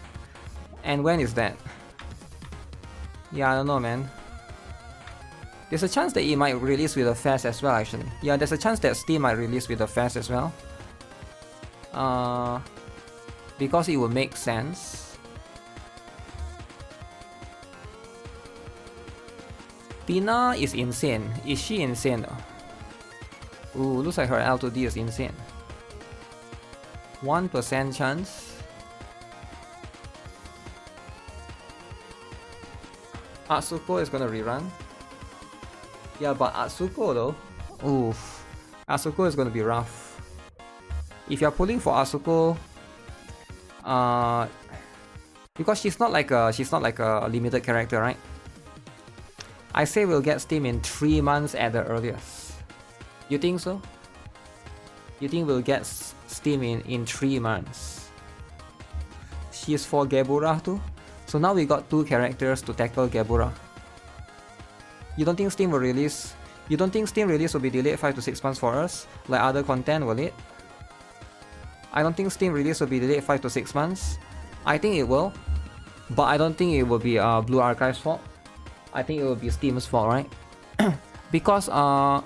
And when is that? Yeah, I don't know, man. There's a chance that it might release with a fast as well, actually. Yeah, there's a chance that Steam might release with a fast as well. Because it will make sense. Pina is insane. Is she insane though? Ooh, looks like her L to D is insane. 1% chance. Atsuko is gonna rerun. Yeah, but Atsuko though, oof, Atsuko is gonna be rough. If you're pulling for Atsuko, because she's not like a limited character, right? I say we'll get Steam in 3 months at the earliest. You think so? You think we'll get Steam in 3 months? She's for Gebura too? So now we got 2 characters to tackle Gebura. You don't think Steam will release? You don't think Steam release will be delayed 5 to 6 months for us? Like other content, will it? I don't think Steam release will be delayed 5 to 6 months. I think it will. But I don't think it will be Blue Archive's fault. I think it will be Steam's fault, right? Because now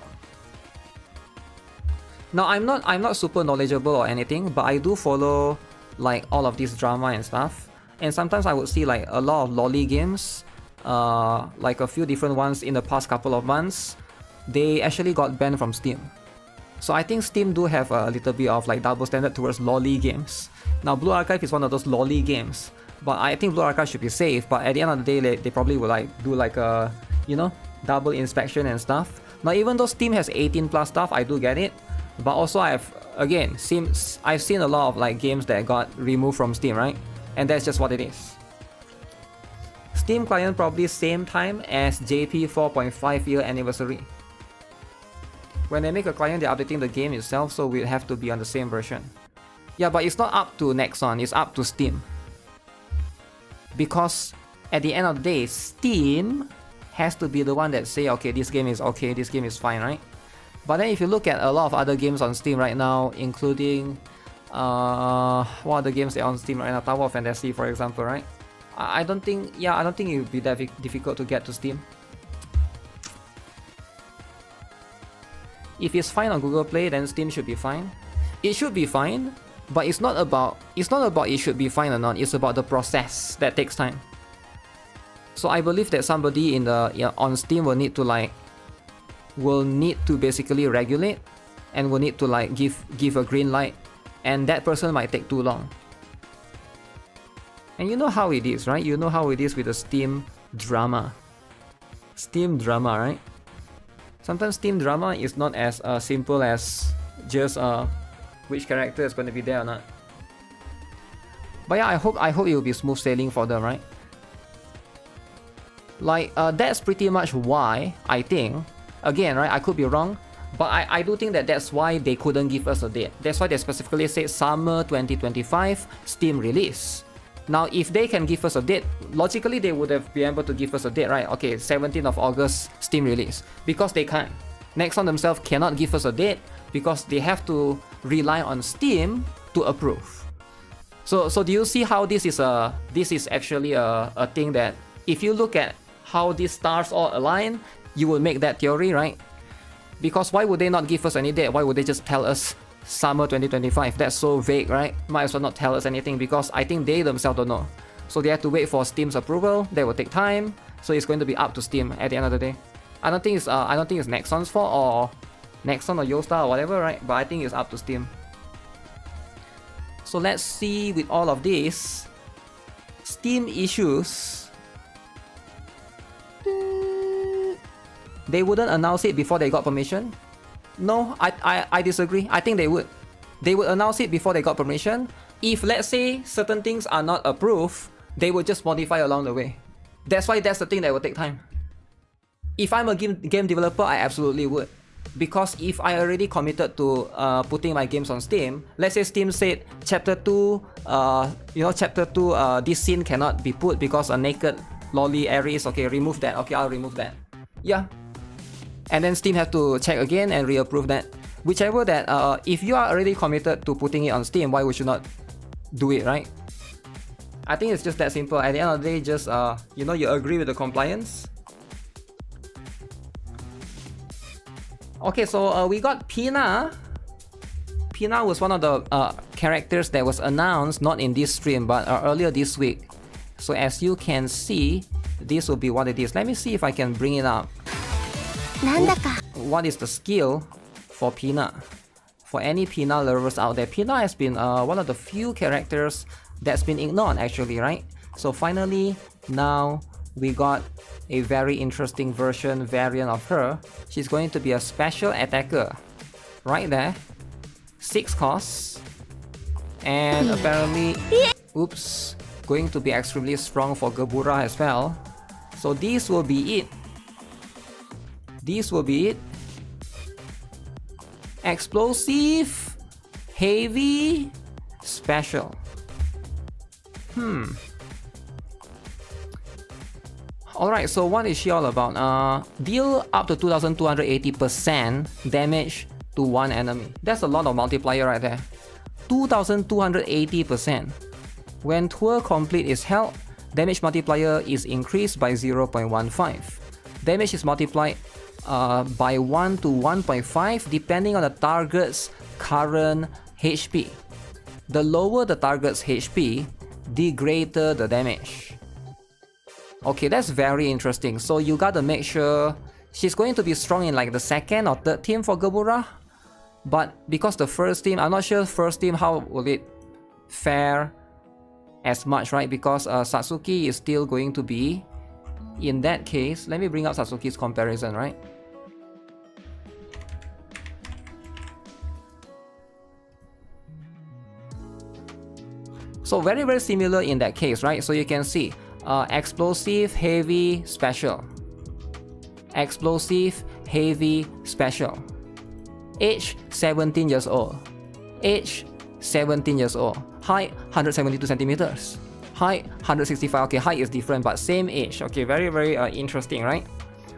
I'm not super knowledgeable or anything, but I do follow like all of this drama and stuff. And sometimes I would see like a lot of lolly games, like a few different ones in the past couple of months, they actually got banned from Steam. So I think Steam do have a little bit of like double standard towards lolly games. Now Blue Archive is one of those lolly games, but I think Blue Archive should be safe. But at the end of the day, they probably will like do like a, you know, double inspection and stuff. Now even though Steam has 18 plus stuff, I do get it. But also I've seen a lot of like games that got removed from Steam, right? And that's just what it is. Steam client probably same time as JP 4.5 year anniversary. When they make a client, they're updating the game itself, so we'll have to be on the same version. Yeah, but it's not up to Nexon, it's up to Steam. Because at the end of the day, Steam has to be the one that say, okay, this game is okay, this game is fine, right? But then if you look at a lot of other games on Steam right now, including what are the games that are on Steam right now? Tower of Fantasy, for example, right? I don't think it would be that difficult to get to Steam. If it's fine on Google Play, then Steam should be fine. It should be fine, but it's not about it should be fine or not. It's about the process that takes time. So I believe that somebody on Steam will need to basically regulate, and will need to like give a green light and that person might take too long. And you know how it is, right? You know how it is with the Steam drama. Steam drama, right? Sometimes Steam drama is not as simple as just which character is going to be there or not. But yeah, I hope it will be smooth sailing for them, right? Like that's pretty much why I think, again, right, I could be wrong, but I do think that that's why they couldn't give us a date. That's why they specifically said summer 2025 Steam release. Now, if they can give us a date, logically they would have been able to give us a date, right? Okay, 17th of August Steam release. Because they can't. Nexon themselves cannot give us a date because they have to rely on Steam to approve. So do you see how this is actually a thing that if you look at how these stars all align, you will make that theory, right? Because why would they not give us any date? Why would they just tell us summer 2025? That's so vague, right? Might as well not tell us anything because I think they themselves don't know. So they have to wait for Steam's approval. That will take time. So it's going to be up to Steam at the end of the day. I don't think it's Nexon's fault or Nexon or Yosta or whatever, right? But I think it's up to Steam. So let's see with all of this Steam issues. They wouldn't announce it before they got permission. No, I disagree. I think they would. They would announce it before they got permission. If let's say certain things are not approved, they would just modify along the way. That's why that's the thing that will take time. If I'm a game developer, I absolutely would. Because if I already committed to putting my games on Steam, let's say Steam said chapter 2, chapter 2, this scene cannot be put because a naked lolly Aries, okay, remove that, okay, I'll remove that. Yeah. And then Steam have to check again and reapprove that. Whichever that, if you are already committed to putting it on Steam, why would you not do it, right? I think it's just that simple. At the end of the day, just, you agree with the compliance. Okay, so we got Pina. Pina was one of the characters that was announced, not in this stream, but earlier this week. So as you can see, this will be what it is. Let me see if I can bring it up. What is the skill for Pina? For any Pina lovers out there, Pina has been one of the few characters that's been ignored actually, right? So finally, now we got a very interesting variant of her. She's going to be a special attacker. Right there. 6 costs. And apparently, oops, going to be extremely strong for Gebura as well. So this will be it. This will be it. Explosive, heavy, special. Alright, so what is she all about? Deal up to 2280% damage to one enemy. That's a lot of multiplier right there. 2280%. When tour complete is held, damage multiplier is increased by 0.15. Damage is multiplied by 1 to 1.5 depending on the target's current HP. The lower the target's HP, the greater the damage. Okay, that's very interesting. So you gotta make sure she's going to be strong in like the second or third team for Gebura. But because the first team, I'm not sure first team how will it fare as much, right? Because Satsuki is still going to be, in that case, let me bring up Satsuki's comparison, right? So very, very similar in that case, right? So you can see explosive, heavy, special. Explosive, heavy, special. Age 17 years old. Age 17 years old. Height 172 centimeters. Height 165. Okay, height is different, but same age. Okay, very, very interesting, right?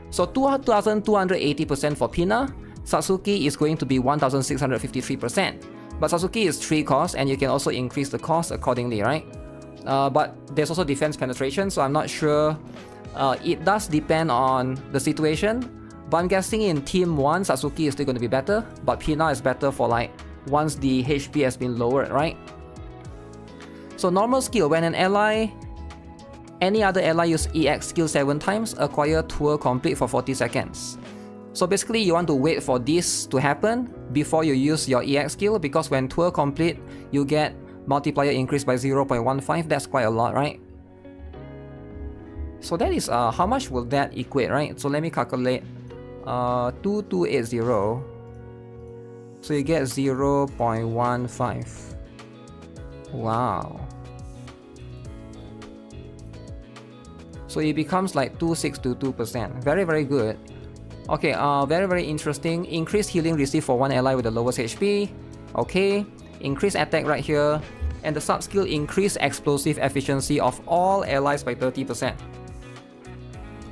So 2280% for Pina. Satsuki is going to be 1653%. But Satsuki is 3 costs, and you can also increase the cost accordingly, right? But there's also defense penetration, so I'm not sure. It does depend on the situation. But I'm guessing in Team 1, Satsuki is still going to be better, but Pina is better for like once the HP has been lowered, right? So normal skill, when an ally, any other ally use EX skill 7 times, acquire tour complete for 40 seconds. So basically you want to wait for this to happen before you use your EX skill, because when twirl complete, you get multiplier increase by 0.15. That's quite a lot, right? So that is how much will that equate, right? So let me calculate. 2280. So you get 0.15. Wow. So it becomes like 2622%. Very, very good. Okay, very, very interesting. Increased healing received for one ally with the lowest HP. Okay. Increased attack right here. And the sub skill increased explosive efficiency of all allies by 30%.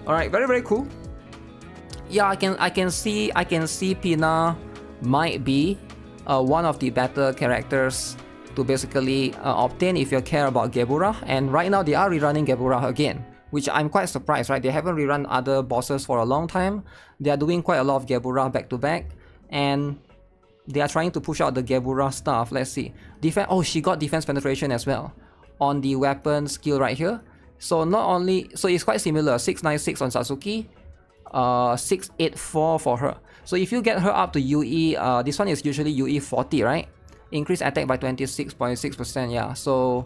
Alright, very, very cool. Yeah, I can see Pina might be one of the better characters to basically obtain if you care about Gebura. And right now they are rerunning Gebura again, which I'm quite surprised, right? They haven't rerun other bosses for a long time. They are doing quite a lot of Gebura back to back, and they are trying to push out the Gebura stuff. Let's see. Defense. Oh, she got defense penetration as well on the weapon skill right here. So not only, so it's quite similar. 696 on Satsuki, 684 for her. So if you get her up to UE, this one is usually UE 40, right? Increase attack by 26.6%. Yeah. So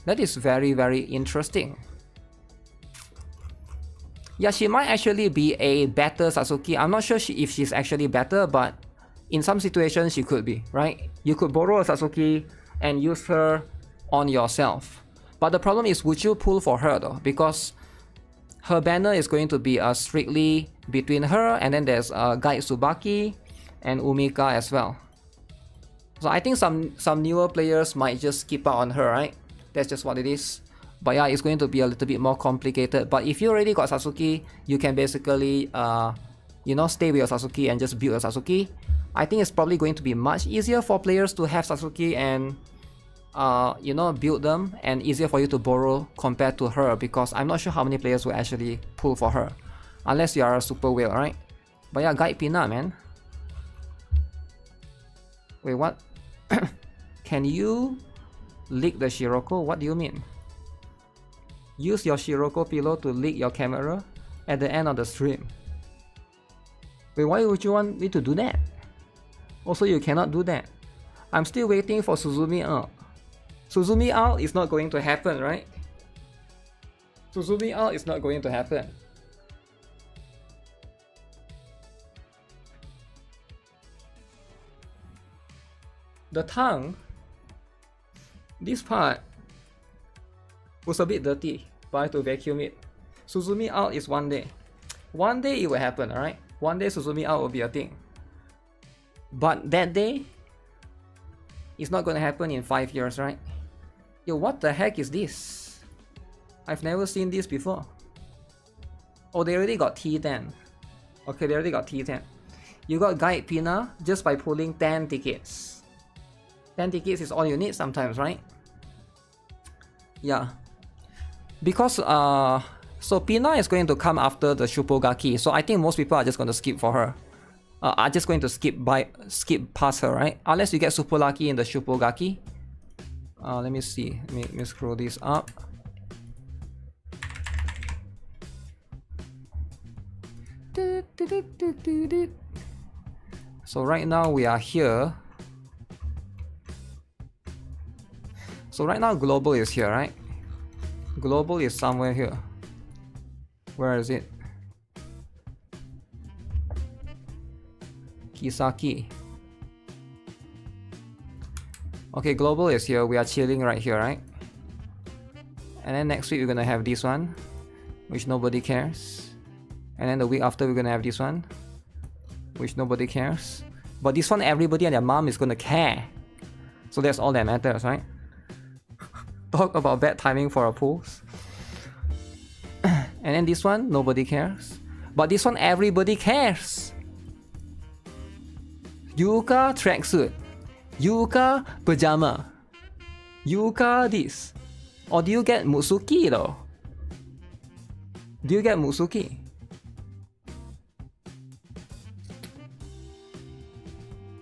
that is very, very interesting. Yeah, she might actually be a better Satsuki. I'm not sure if she's actually better, but in some situations she could be, right? You could borrow a Satsuki and use her on yourself. But the problem is, would you pull for her though? Because her banner is going to be strictly between her, and then there's Guide Tsubaki and Umika as well. So I think some newer players might just skip out on her, right? That's just what it is. But yeah, it's going to be a little bit more complicated. But if you already got Satsuki, you can basically, you know, stay with your Satsuki and just build a Satsuki. I think it's probably going to be much easier for players to have Satsuki and, you know, build them, and easier for you to borrow compared to her, because I'm not sure how many players will actually pull for her. Unless you are a super whale, right? But yeah, Guide Pina, man. Wait, what? Can you lick the Shiroko? What do you mean? Use your Shiroko pillow to lick your camera at the end of the stream. Wait, why would you want me to do that? Also, you cannot do that. I'm still waiting for Suzumi out. Suzumi out is not going to happen, right? Suzumi out is not going to happen. The tongue, this part was a bit dirty, but I have to vacuum it. Suzumi out is one day. One day it will happen, alright? One day Suzumi out will be a thing. But that day, it's not gonna happen in 5 years, right? Yo, what the heck is this? I've never seen this before. Oh, they already got T10. Okay, they already got T10. You got Guide Pina just by pulling 10 tickets. 10 tickets is all you need sometimes, right? Yeah. Because so Pina is going to come after the Shupogaki, so I think most people are just going to skip for her. Are just going to skip past her, right? Unless you get super lucky in the Shupogaki. Let me see. Let me scroll this up. So right now we are here. So right now global is here, right? Global is somewhere here. Where is it? Kisaki. Okay, global is here. We are chilling right here, right? And then next week we're gonna have this one, which nobody cares. And then the week after we're gonna have this one, which nobody cares. But this one, everybody and their mom is gonna care. So that's all that matters, right? Talk about bad timing for a pulse. And then this one, nobody cares. But this one, everybody cares. Yuka tracksuit. Yuka pajama. Yuka this. Or do you get Mutsuki though? Do you get Mutsuki?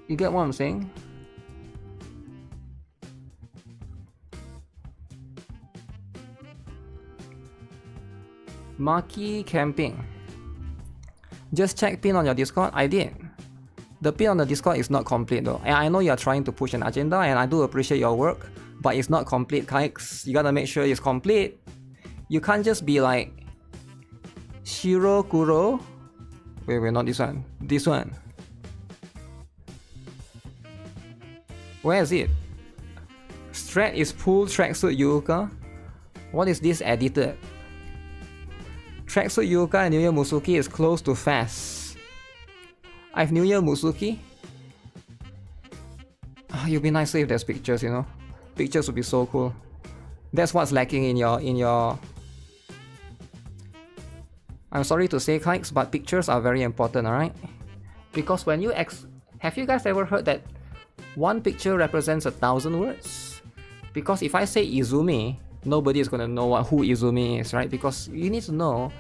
You get what I'm saying? Maki camping. Just check pin on your Discord. I did. The pin on the Discord is not complete though. And I know you're trying to push an agenda and I do appreciate your work, but it's not complete, Kikes. You gotta make sure it's complete. You can't just be like Shiro Kuro. Wait, not this one. This one. Where is it? Strat is full tracksuit Yuka. What is this edited? Tracksuit Yuka and New Year Musuki is close to fast. I have New Year Musuki. It'd be nicer if there's pictures, you know. Pictures would be so cool. That's what's lacking in your. I'm sorry to say, Kikes, but pictures are very important, alright? Because when you have you guys ever heard that one picture represents 1,000 words? Because if I say Izumi, nobody is gonna know who Izumi is, right? Because you need to know,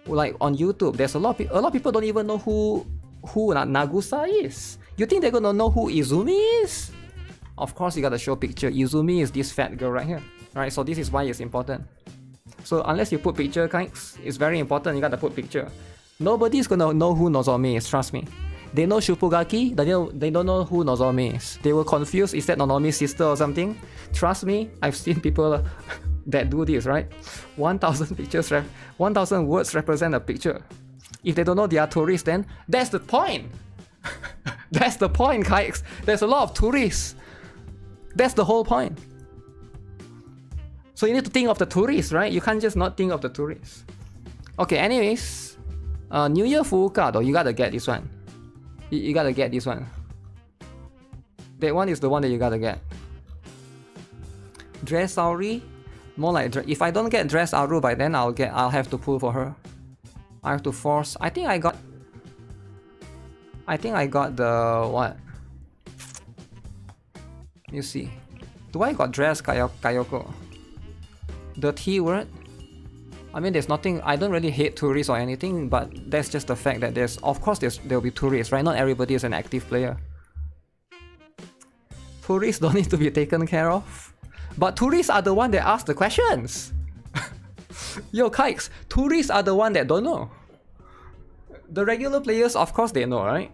like on YouTube, there's a lot of people don't even know who Nagusa is. You think they're gonna know who Izumi is? Of course, you gotta show picture. Izumi is this fat girl right here, right? So this is why it's important. So unless you put picture, Kikes, it's very important. You gotta put picture. Nobody's gonna know who Nozomi is. Trust me. They know Shupugaki, they don't know who Nozomi is. They were confused, is that Nozomi's sister or something? Trust me, I've seen people that do this, right? 1,000 pictures, 1,000 words represent a picture. If they don't know they are tourists, then that's the point. That's the point, Kikes. There's a lot of tourists. That's the whole point. So you need to think of the tourists, right? You can't just not think of the tourists. Okay, anyways, New Year Fuuka though, you gotta get this one. You gotta get this one. That one is the one that you gotta get. Dress Auri, more like if I don't get Dress Aru by then, I'll have to pull for her. I have to force. I think I got the what? You see, do I got Dress Kayoko? The T word. I mean, there's nothing. I don't really hate tourists or anything, but that's just the fact that there'll be tourists, right? Not everybody is an active player. Tourists don't need to be taken care of, but tourists are the one that ask the questions. Yo, Kikes, tourists are the one that don't know. The regular players, of course, they know, right?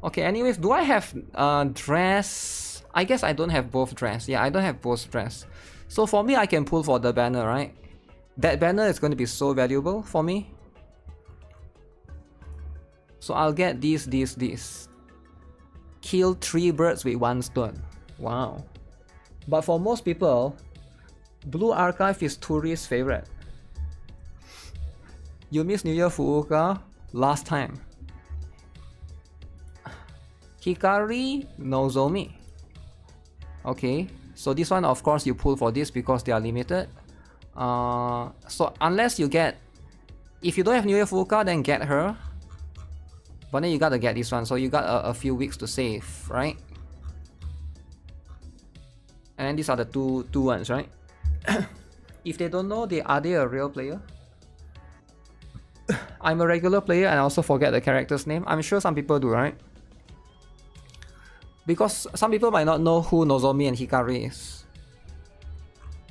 Okay. Anyways, do I have dress? I guess I don't have both dress. Yeah, I don't have both dress. So for me, I can pull for the banner, right? That banner is going to be so valuable for me. So I'll get these. Kill 3 birds with 1 stone. Wow. But for most people, Blue Archive is tourist favorite. You missed New Year Fuuka last time. Hikari Nozomi. Okay, so this one, of course, you pull for this because they are limited. So unless you get, if you don't have New Year Fuuka, then get her. But then you gotta get this one, so you got a few weeks to save, right? And these are the two ones, right? If they don't know, are they a real player? I'm a regular player and I also forget the character's name. I'm sure some people do, right? Because some people might not know who Nozomi and Hikari is.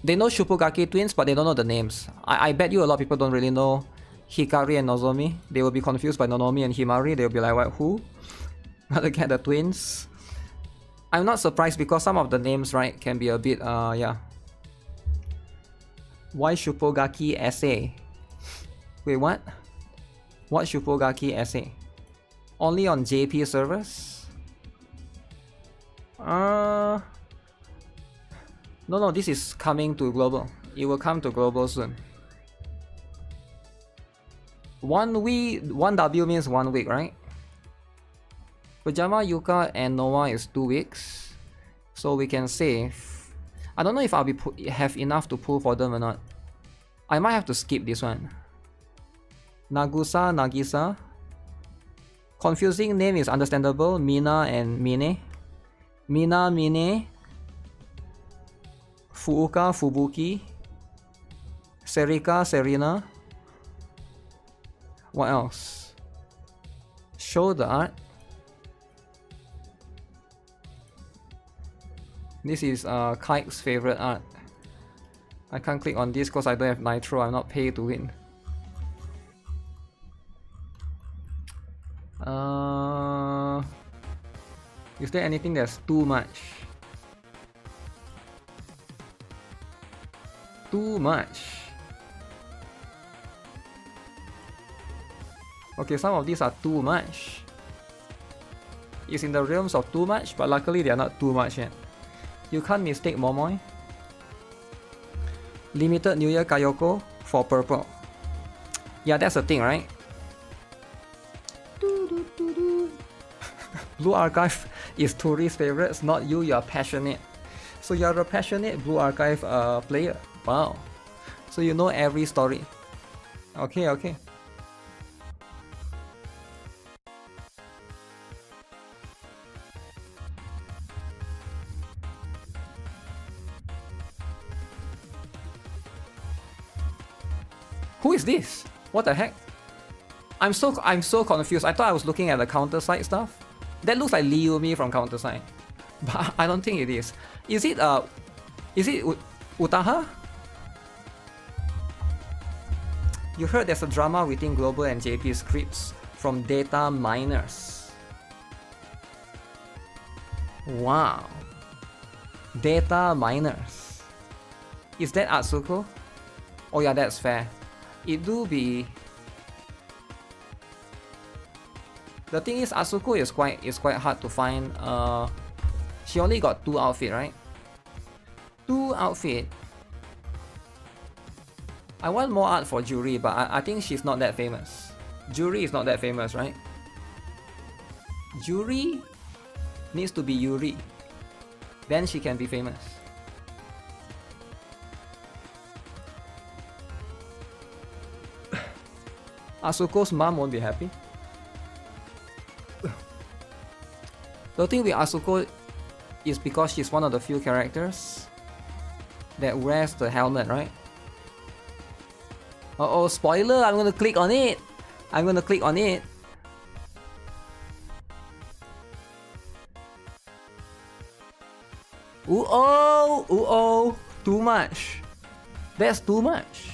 They know Shupugaki twins, but they don't know the names. I bet you a lot of people don't really know Hikari and Nozomi. They will be confused by Nozomi and Himari. They'll be like, what, who? Gotta get the twins. I'm not surprised because some of the names, right, can be a bit, yeah. Why Shupugaki essay? Wait, what? What Shupugaki essay? Only on JP servers? No, this is coming to global. It will come to global soon. 1 week, 1W means 1 week, right? Pajama, Yuka, and Noah is 2 weeks. So we can save. I don't know if I'll have enough to pull for them or not. I might have to skip this one. Nagusa, Nagisa. Confusing name is understandable. Mina and Mine. Mina, Mine. Fuuka, Fubuki. Serika, Serena. What else? Show the art. This is Kite's favorite art. I can't click on this because I don't have Nitro. I'm not paid to win. Is there anything that's too much? Too much. Okay, some of these are too much. It's in the realms of too much, but luckily they are not too much yet. You can't mistake Momoy. Limited New Year Kayoko for purple. Yeah, that's the thing, right? Blue Archive is Tori's favorites, not you. You are passionate. So you are a passionate Blue Archive player. Wow. So you know every story. Okay, okay. Who is this? What the heck? I'm so confused. I thought I was looking at the counter side stuff. That looks like Liumi from counter side, but I don't think it is. Is it Utaha? You heard there's a drama within Global and JP scripts from data miners. Wow. Data miners. Is that Atsuko? Oh yeah, that's fair. It do be. The thing is, Atsuko is quite hard to find. She only got 2 outfit, right? 2 outfit. I want more art for Juri, but I think she's not that famous. Juri is not that famous, right? Juri needs to be Yuri. Then she can be famous. Asuko's mom won't be happy. The thing with Asuko is because she's one of the few characters that wears the helmet, right? Uh-oh, spoiler! I'm gonna click on it! I'm gonna click on it! Ooh-oh! Ooh-oh! Too much! That's too much!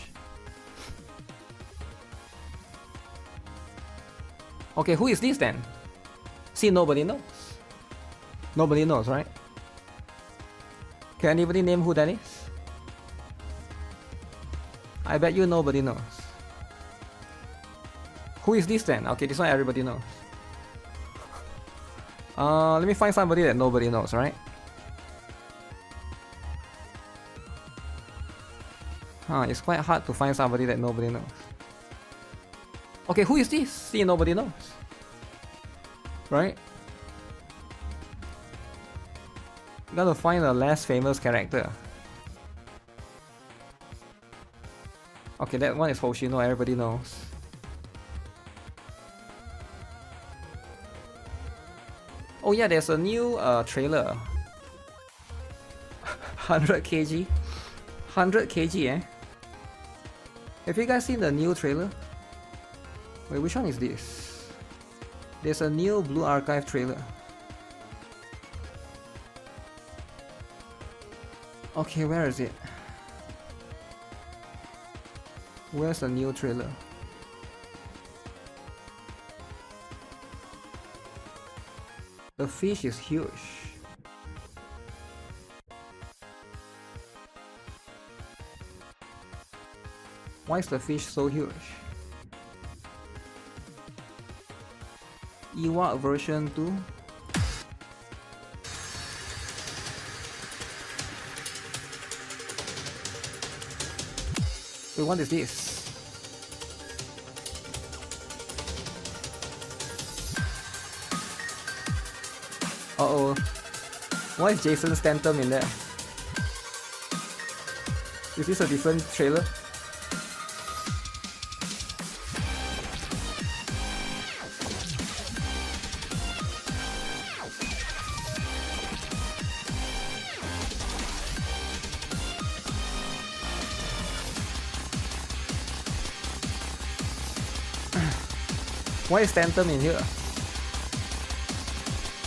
Okay, who is this then? See, nobody knows. Nobody knows, right? Can anybody name who that is? I bet you nobody knows. Who is this then? Okay, this one everybody knows. Let me find somebody that nobody knows, right? It's quite hard to find somebody that nobody knows. Okay, who is this? See, nobody knows. Right? Gotta find a less famous character. Okay, that one is Hoshino, everybody knows. Oh yeah, there's a new trailer. 100 kg? 100 kg, eh? Have you guys seen the new trailer? Wait, which one is this? There's a new Blue Archive trailer. Okay, where is it? Where's the new trailer? The fish is huge. Why is the fish so huge? Ewok version 2. Wait, what is this? Uh-oh. Why is Jason Statham in there? Is this a different trailer? Why is Statham in here?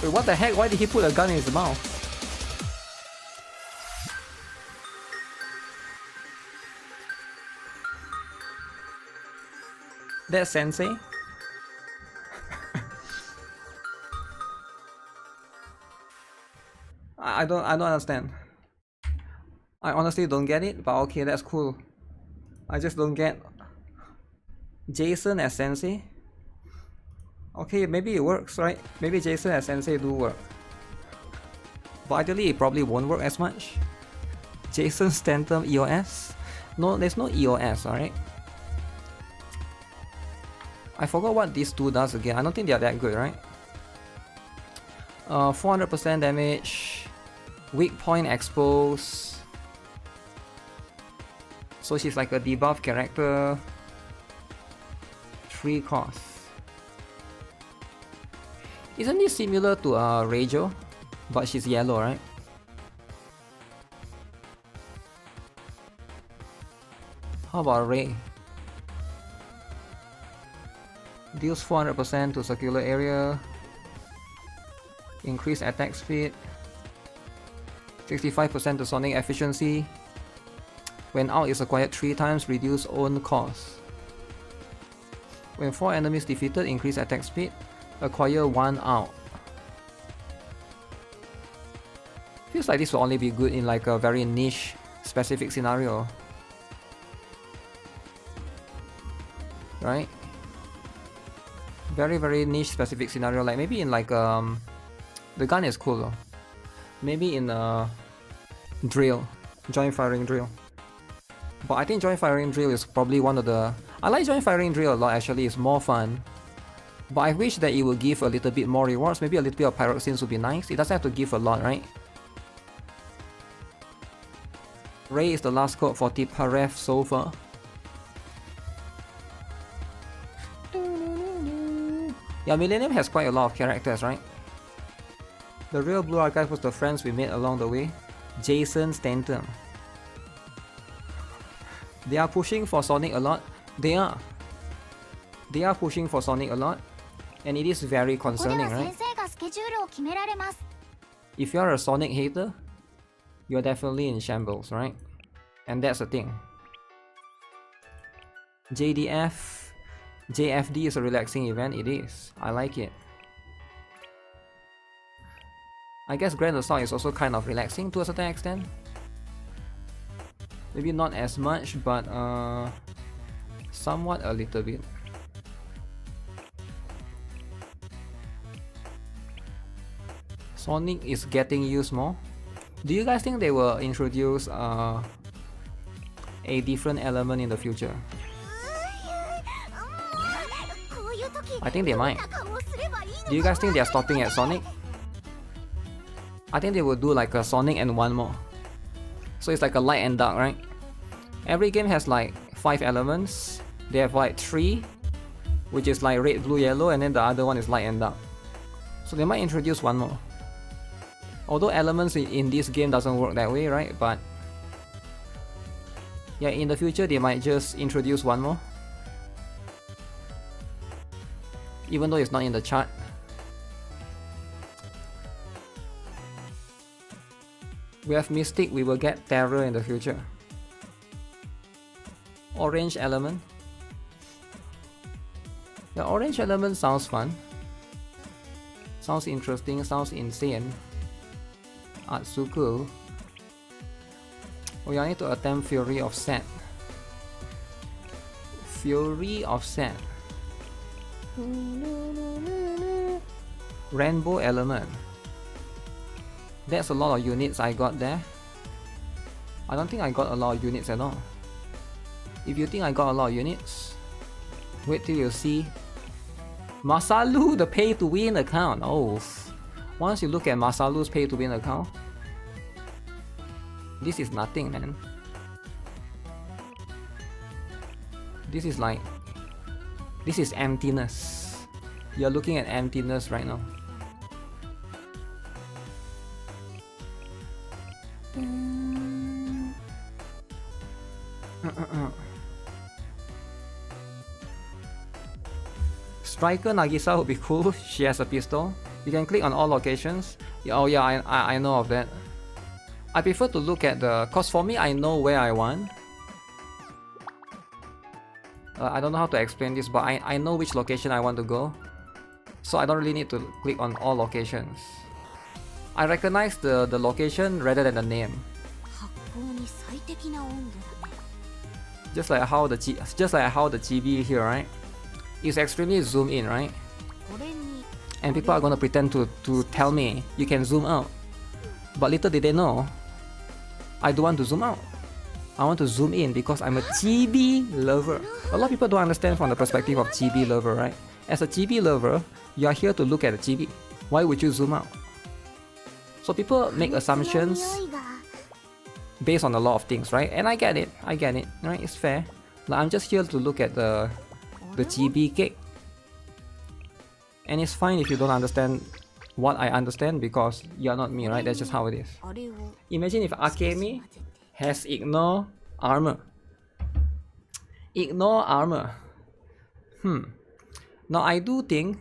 Wait, what the heck? Why did he put a gun in his mouth? That's Sensei? I don't understand. I honestly don't get it, but okay, that's cool. I just don't get Jason as Sensei. Okay, maybe it works, right? Maybe Jason as Sensei do work. But ideally it probably won't work as much. Jason's Tantrum EOS? No, there's no EOS, alright? I forgot what these two does again. I don't think they're that good, right? 400% damage, weak point expose. So she's like a debuff character. 3 cost. Isn't this similar to Reijo? But she's yellow, right? How about Rei? Deals 400% to circular area. Increase attack speed. 65% to sonic efficiency. When out is acquired 3 times, reduce own cost. When 4 enemies defeated, increase attack speed. Acquire 1 out. Feels like this will only be good in like a very niche specific scenario. Right? Very niche specific scenario, like maybe in like the gun is cool though. Maybe in drill, joint firing drill. But I think joint firing drill is probably one of the... I like joint firing drill a lot actually, it's more fun. But I wish that it would give a little bit more rewards, maybe a little bit of pyroxenes would be nice. It doesn't have to give a lot, right? Rei is the last code for Tiparef so far. Yeah, Millennium has quite a lot of characters, right? The real Blue Archive was the friends we made along the way. Jason Stanton. They are pushing for Sonic a lot. They are. They are pushing for Sonic a lot. And it is very concerning, right? If you're a Sonic hater, you're definitely in shambles, right? And that's the thing. JFD is a relaxing event, it is. I like it. I guess Grand Assault is also kind of relaxing to a certain extent. Maybe not as much, but somewhat a little bit. Sonic is getting used more. Do you guys think they will introduce a different element in the future? I think they might. Do you guys think they are stopping at Sonic? I think they will do like a Sonic and one more. So it's like a light and dark, right? Every game has like 5 elements. They have like 3, which is like red, blue, yellow, and then the other one is light and dark. So they might introduce one more. Although elements in this game doesn't work that way, right? But yeah, in the future they might just introduce one more. Even though it's not in the chart. We have Mystic, we will get Terror in the future. Orange element. The orange element sounds fun. Sounds interesting, sounds insane. Atsuko. Oh yeah, I need to attempt Fury of Set. Fury of Set. Rainbow element. That's a lot of units I got there. I don't think I got a lot of units at all. If you think I got a lot of units, wait till you see Masalu, the pay to win account. Oh, once you look at Masalu's pay to win account, this is nothing, man. This is like, this is emptiness. You're looking at emptiness right now. Striker Nagisa would be cool. She has a pistol. You can click on all locations. Oh yeah, I know of that. I prefer to look at the... Cause for me, I know where I want. I don't know how to explain this, but I know which location I want to go. So I don't really need to click on all locations. I recognize the location rather than the name. 発酵に最適な温度だね。 Just like how the GB here, right? It's extremely zoom in, right? これに And people are gonna pretend to tell me you can zoom out. But little did they know, I don't want to zoom out. I want to zoom in because I'm a GB lover. A lot of people don't understand from the perspective of GB lover, right? As a GB lover, you are here to look at the GB. Why would you zoom out? So people make assumptions 匂いが based on a lot of things, right? And I get it, right? It's fair. Like, I'm just here to look at the GB cake. And it's fine if you don't understand what I understand because you're not me, right? That's just how it is. あれを Imagine if Akemi has ignore armor. Ignore armor. Now I do think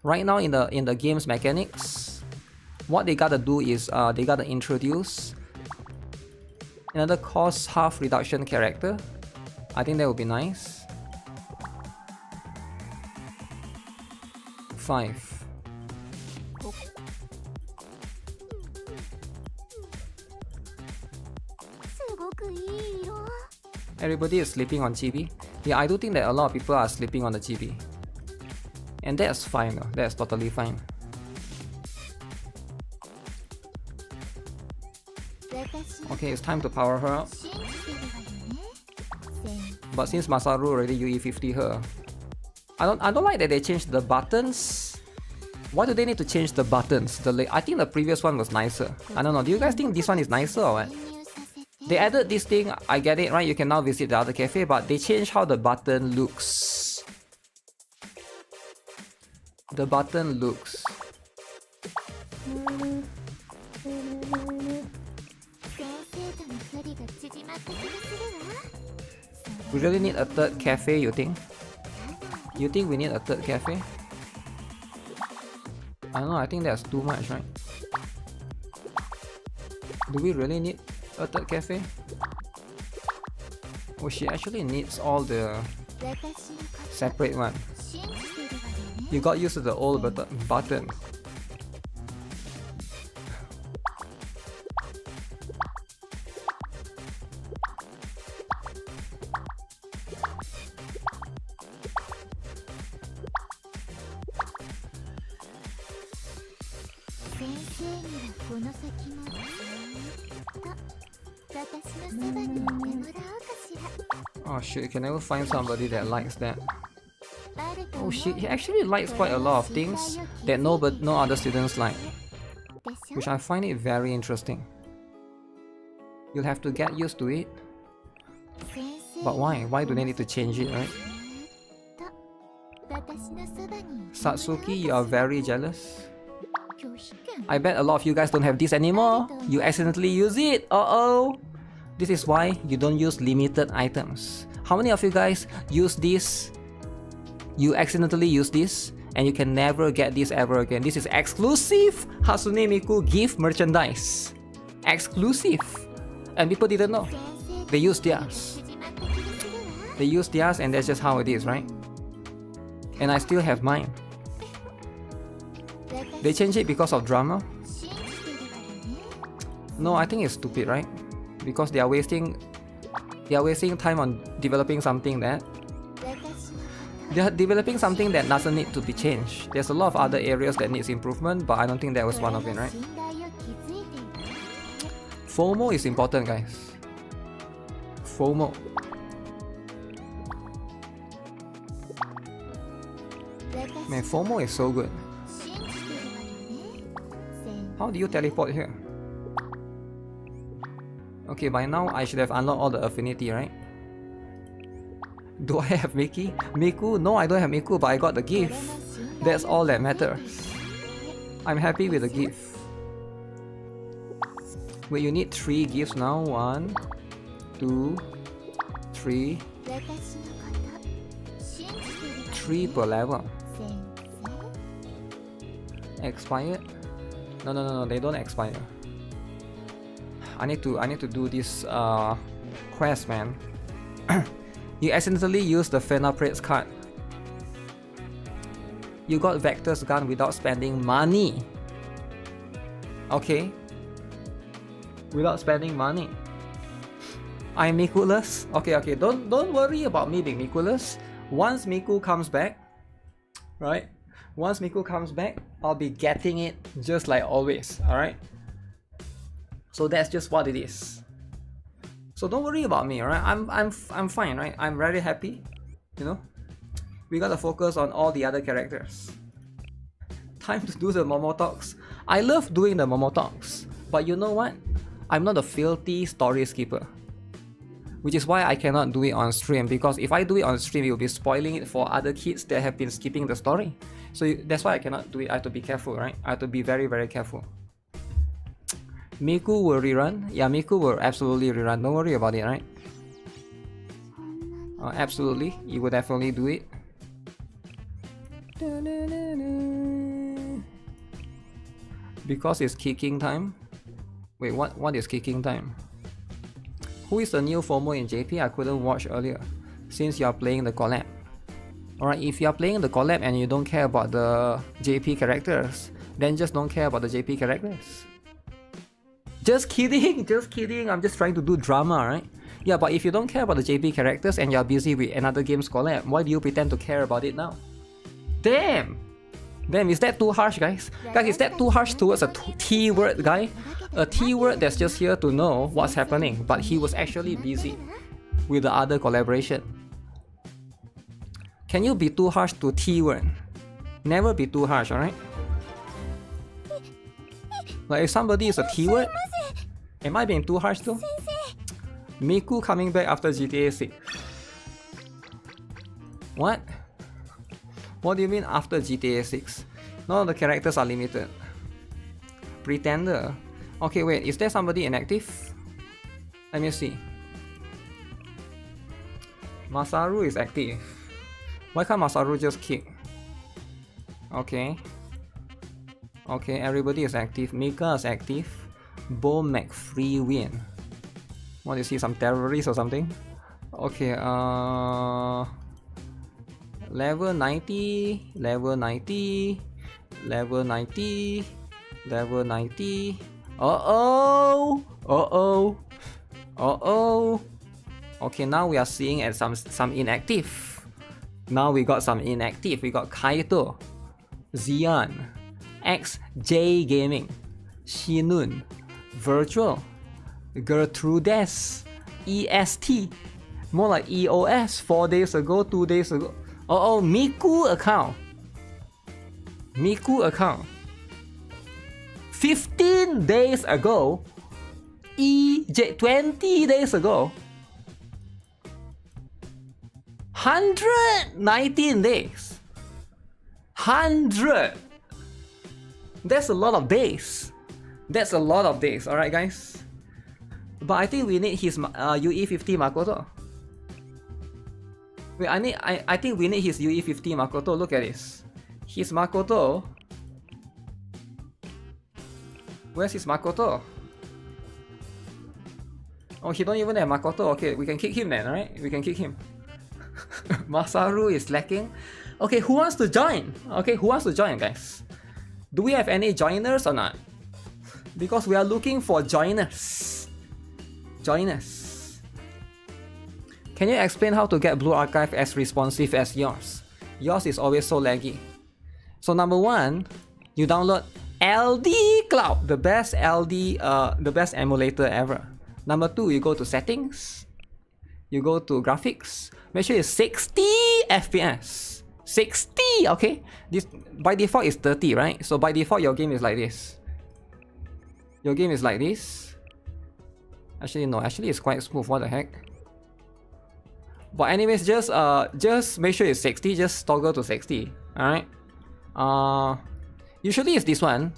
right now in the game's mechanics, what they gotta do is they gotta introduce another cost half reduction character. I think that would be nice. 5. すごくいい色。 Everybody is sleeping on GB. Yeah, I do think that a lot of people are sleeping on the GB. And that's fine though. That's totally fine. 私を Okay, it's time to power her up. 信じてるわよね。 But since Masaru already UE50 her, I don't like that they changed the buttons. Why do they need to change the buttons? I think the previous one was nicer. I don't know. Do you guys think this one is nicer or what? 潜入させて They added this thing. I get it, right? You can now visit the other cafe, but they changed how the button looks. The button looks. 先生との距離が縮まった気がするわ。 We really need a third cafe, you think? You think we need a third cafe? I don't know, I think that's too much, right? Do we really need a third cafe? Oh, she actually needs all the 私のこと separate one. 信じてるわよね。 You got used to the old button. Oh shit, you can never find somebody that likes that. Oh shit, he actually likes quite a lot of things that no other students like, which I find it very interesting. You'll have to get used to it. But why? Why do they need to change it, right? Satsuki, you are very jealous. I bet a lot of you guys don't have this anymore. You accidentally use it. Uh-oh. This is why you don't use limited items. How many of you guys use this? You accidentally use this and you can never get this ever again. This is exclusive Hatsune Miku gift merchandise. Exclusive. And people didn't know. They used theirs. They used theirs and that's just how it is, right? And I still have mine. They changed it because of drama? No, I think it's stupid, right? Because they are wasting time on developing something that doesn't need to be changed. There's a lot of other areas that needs improvement, but I don't think that was one of it, right? FOMO is important, guys. FOMO. Man, FOMO is so good. How do you teleport here? Okay, by now I should have unlocked all the affinity, right? Do I have Miku? No, I don't have Miku, but I got the gift. That's all that matters. I'm happy with the gift. Wait, you need 3 gifts now. 1, 2, 3. 3 per level. Expired? No, they don't expire. I need to do this quest, man. You accidentally used the Fena Prates card. You got Vector's gun without spending money. Okay? Without spending money. I'm Mikuless. Okay, don't worry about me being Mikuless. Once Miku comes back, right? Once Miku comes back, I'll be getting it just like always, alright? So that's just what it is. So don't worry about me, alright? I'm fine, right? I'm very happy, you know? We gotta focus on all the other characters. Time to do the Momo talks. I love doing the Momo talks, but you know what? I'm not a filthy story skipper. Which is why I cannot do it on stream, because if I do it on stream, it will be spoiling it for other kids that have been skipping the story. So that's why I cannot do it. I have to be careful, right? I have to be very, very careful. Miku will rerun. Yeah, Miku will absolutely rerun. Don't worry about it, right? Absolutely, you will definitely do it. Because it's kicking time. Wait, what is kicking time? Who is the new FOMO in JP? I couldn't watch earlier, since you are playing the collab. Alright, if you are playing the collab and you don't care about the JP characters, then just don't care about the JP characters. Just kidding, just kidding. I'm just trying to do drama, right? Yeah, but if you don't care about the JP characters and you're busy with another game's collab, why do you pretend to care about it now? Damn! Damn, is that too harsh, guys? Guys, is that too harsh towards a T word guy? A T word that's just here to know what's happening, but he was actually busy with the other collaboration. Can you be too harsh to T word? Never be too harsh, alright? Like if somebody is a T word, am I being too harsh too? Miku coming back after GTA 6. What? What do you mean after GTA 6? None of the characters are limited. Pretender. Okay, wait, is there somebody inactive? Let me see. Masaru is active. Why can't Masaru just kick? Okay. Okay, everybody is active. Mika is active. Bo McFree win. What is he, some terrorist or something? Okay, level 90, level 90, level 90, level 90. Uh-oh! Uh-oh! Uh-oh! Okay, now we are seeing at some inactive. Now we got some inactive. We got Kaito, Xian, XJ Gaming, Shinun, Virtual, Gertrudes, EST, more like EOS 4 days ago, 2 days ago. Oh, Miku account. Miku account. 15 days ago. EJ 20 days ago. 119 days. 100. That's a lot of days. That's a lot of days, alright guys? But I think we need his UE50 Makoto. Wait, I think we need his UE50 Makoto. Look at this. His Makoto. Where's his Makoto? Oh, he don't even have Makoto. Okay, we can kick him then, right? We can kick him. Masaru is lacking. Okay, who wants to join? Okay, who wants to join, guys? Do we have any joiners or not? Because we are looking for joiners. Joiners. Can you explain how to get Blue Archive as responsive as yours? Yours is always so laggy. So number one, you download LD Cloud, the best the best emulator ever. Number two, you go to settings. You go to graphics. Make sure it's 60 FPS. 60, okay? This by default is 30, right? So by default your game is like this. Your game is like this. Actually no, actually it's quite smooth. What the heck? But anyways, just make sure it's 60. Just toggle to 60. Alright. Usually it's this one,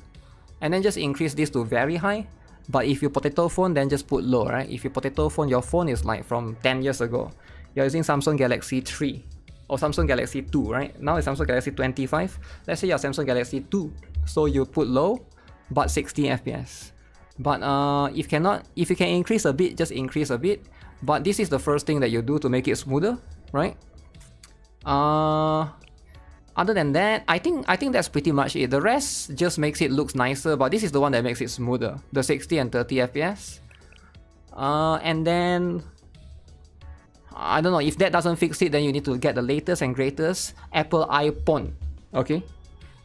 and then just increase this to very high. But if you potato phone, then just put low, right? If you potato phone, your phone is like from 10 years ago. You're using Samsung Galaxy 3 or Samsung Galaxy 2, right? Now it's Samsung Galaxy 25. Let's say you're Samsung Galaxy 2, so you put low, but 60 FPS. But if you can increase a bit, just increase a bit. But this is the first thing that you do to make it smoother, right? Other than that, I think that's pretty much it. The rest just makes it looks nicer, but this is the one that makes it smoother. The 60 and 30 FPS. And then I don't know, if that doesn't fix it, then you need to get the latest and greatest Apple iPhone. Okay?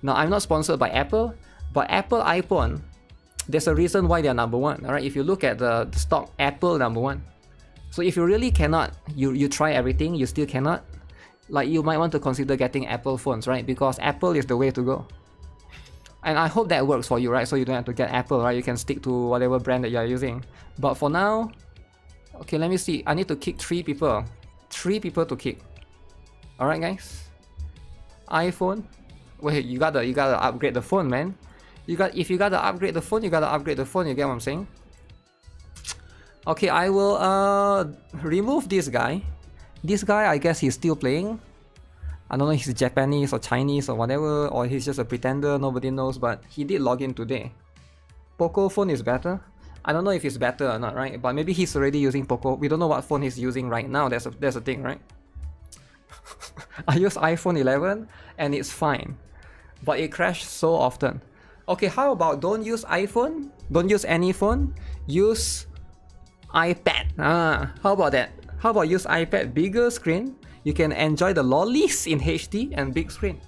Now, I'm not sponsored by Apple, but Apple iPhone, there's a reason why they're number one. Alright, if you look at the stock, Apple number one. So if you really cannot, you try everything, you still cannot, like, you might want to consider getting Apple phones, right? Because Apple is the way to go. And I hope that works for you, right? So you don't have to get Apple, right? You can stick to whatever brand that you're using. But for now, okay, let me see. I need to kick 3 people. 3 people to kick. Alright, guys. iPhone. Wait, you gotta upgrade the phone, man. If you gotta upgrade the phone, you gotta upgrade the phone. You get what I'm saying? Okay, I will remove this guy. This guy, I guess he's still playing. I don't know if he's Japanese or Chinese or whatever, or he's just a pretender, nobody knows, but he did log in today. Poco phone is better. I don't know if it's better or not, right? But maybe he's already using Poco. We don't know what phone he's using right now. That's a thing, right? I use iPhone 11 and it's fine, but it crashed so often. Okay, how about don't use iPhone? Don't use any phone. Use iPad. How about that? How about use iPad, bigger screen? You can enjoy the lollies in HD and big screen.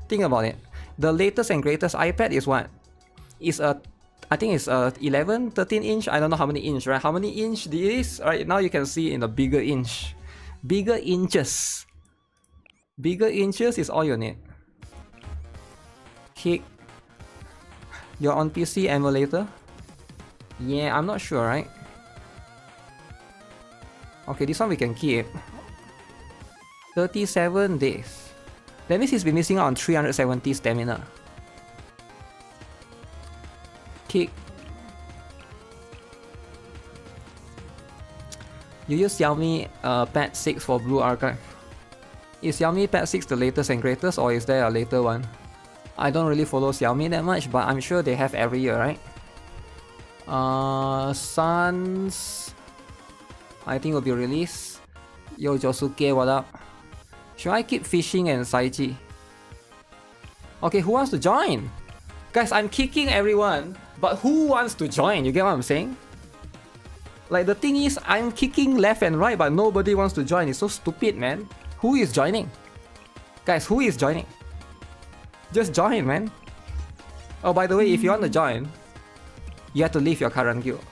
Think about it. The latest and greatest iPad is what? I think it's a 11, 13 inch. I don't know how many inch, right? How many inch this is? Alright, now you can see in the bigger inch. Bigger inches. Bigger inches is all you need. Kick. You're on PC emulator? Yeah, I'm not sure, right? Okay, this one we can keep. 37 days. That means he's been missing out on 370 stamina. Kick. You use Xiaomi Pad 6 for Blue Archive. Is Xiaomi Pad 6 the latest and greatest, or is there a later one? I don't really follow Xiaomi that much, but I'm sure they have every year, right? Suns, I think will be released. Yo Josuke, what up? Should I keep fishing and Saiji? Okay, who wants to join? Guys, I'm kicking everyone, but who wants to join? You get what I'm saying? Like, the thing is, I'm kicking left and right, but nobody wants to join. It's so stupid, man. Who is joining? Guys, who is joining? Just join, man. Oh, by the way, if you want to join, you have to leave your current guild.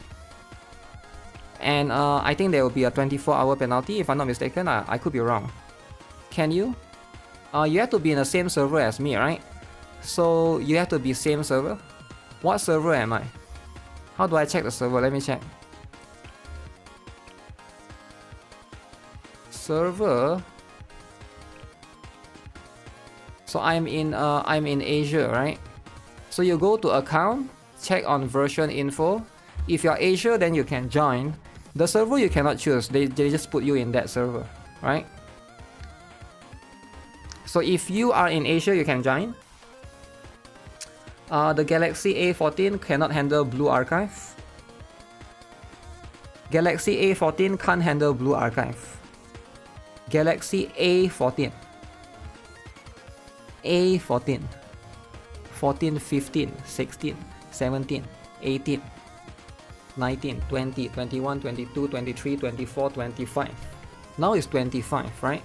And I think there will be a 24-hour penalty, if I'm not mistaken. I could be wrong. Can you? You have to be in the same server as me, right? So you have to be same server. What server am I? How do I check the server? Let me check. Server. So I'm in Asia, right? So you go to account, check on version info. If you're Asia, then you can join. The server you cannot choose. They just put you in that server, right? So if you are in Asia, you can join. The Galaxy A14 cannot handle Blue Archive. Galaxy A14 can't handle Blue Archive. Galaxy A14. A14. 14, 15, 16, 17, 18, 19, 20, 21, 22, 23, 24, 25. Now it's 25, right?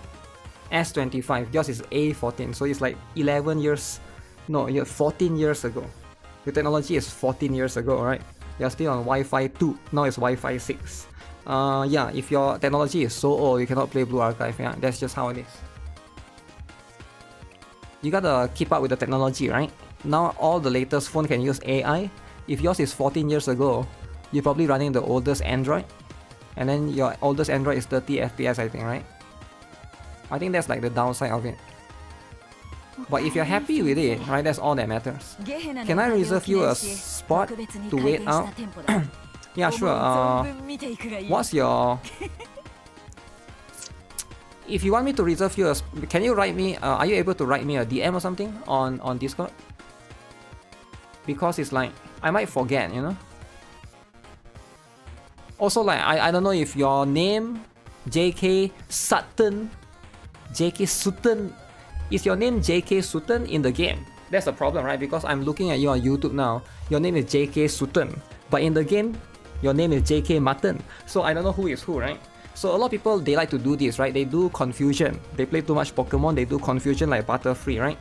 S25. Yours is A14. So it's like 11 years. No, you're 14 years ago. The technology is 14 years ago, right? You're still on Wi-Fi 2. Now it's Wi-Fi 6. Yeah, if your technology is so old, you cannot play Blue Archive. Yeah, that's just how it is. You gotta keep up with the technology, right? Now all the latest phone can use AI. If yours is 14 years ago, you're probably running the oldest Android. And then your oldest Android is 30 FPS, I think, right? I think that's like the downside of it. But if you're happy with it, right, that's all that matters. Can I reserve you a spot to wait out? Yeah, sure. What's your... If you want me to reserve you a... Can you write me... are you able to write me a DM or something on Discord? Because it's like... I might forget, you know? Also, like, I don't know if your name, JK Sutton, JK Sutton, Is your name JK Sutton in the game? That's the problem, right? Because I'm looking at you on YouTube now. Your name is JK Sutton, but in the game, your name is JK Mutton. So I don't know who is who, right? So a lot of people, they like to do this, right? They do confusion. They play too much Pokemon, they do confusion like Butterfree, right?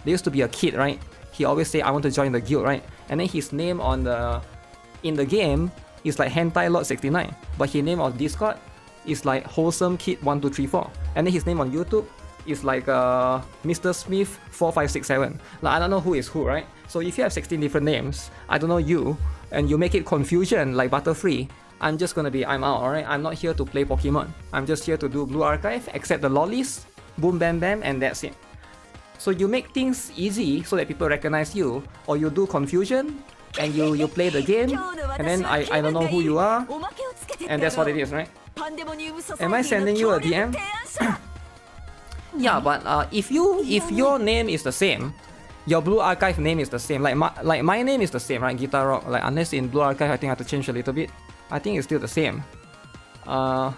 There used to be a kid, right? He always say, I want to join the guild, right? And then his name in the game is like Hentai Lord 69. But his name on Discord is like Wholesome Kid 1234. And then his name on YouTube is like Mr. Smith 4567. Like, I don't know who is who, right? So if you have 16 different names, I don't know you, and you make it confusion like Butterfree, I'm just gonna be, I'm out, alright? I'm not here to play Pokemon. I'm just here to do Blue Archive, accept the lollies, boom bam bam, and that's it. So you make things easy so that people recognize you, or you do confusion, and you play the game, and then I don't know who you are, and that's what it is, right? Am I sending you a DM? Yeah, but if your name is the same, your Blue Archive name is the same, like my name is the same, right? GuitarRock, like unless in Blue Archive I think I have to change a little bit. I think it's still the same. Am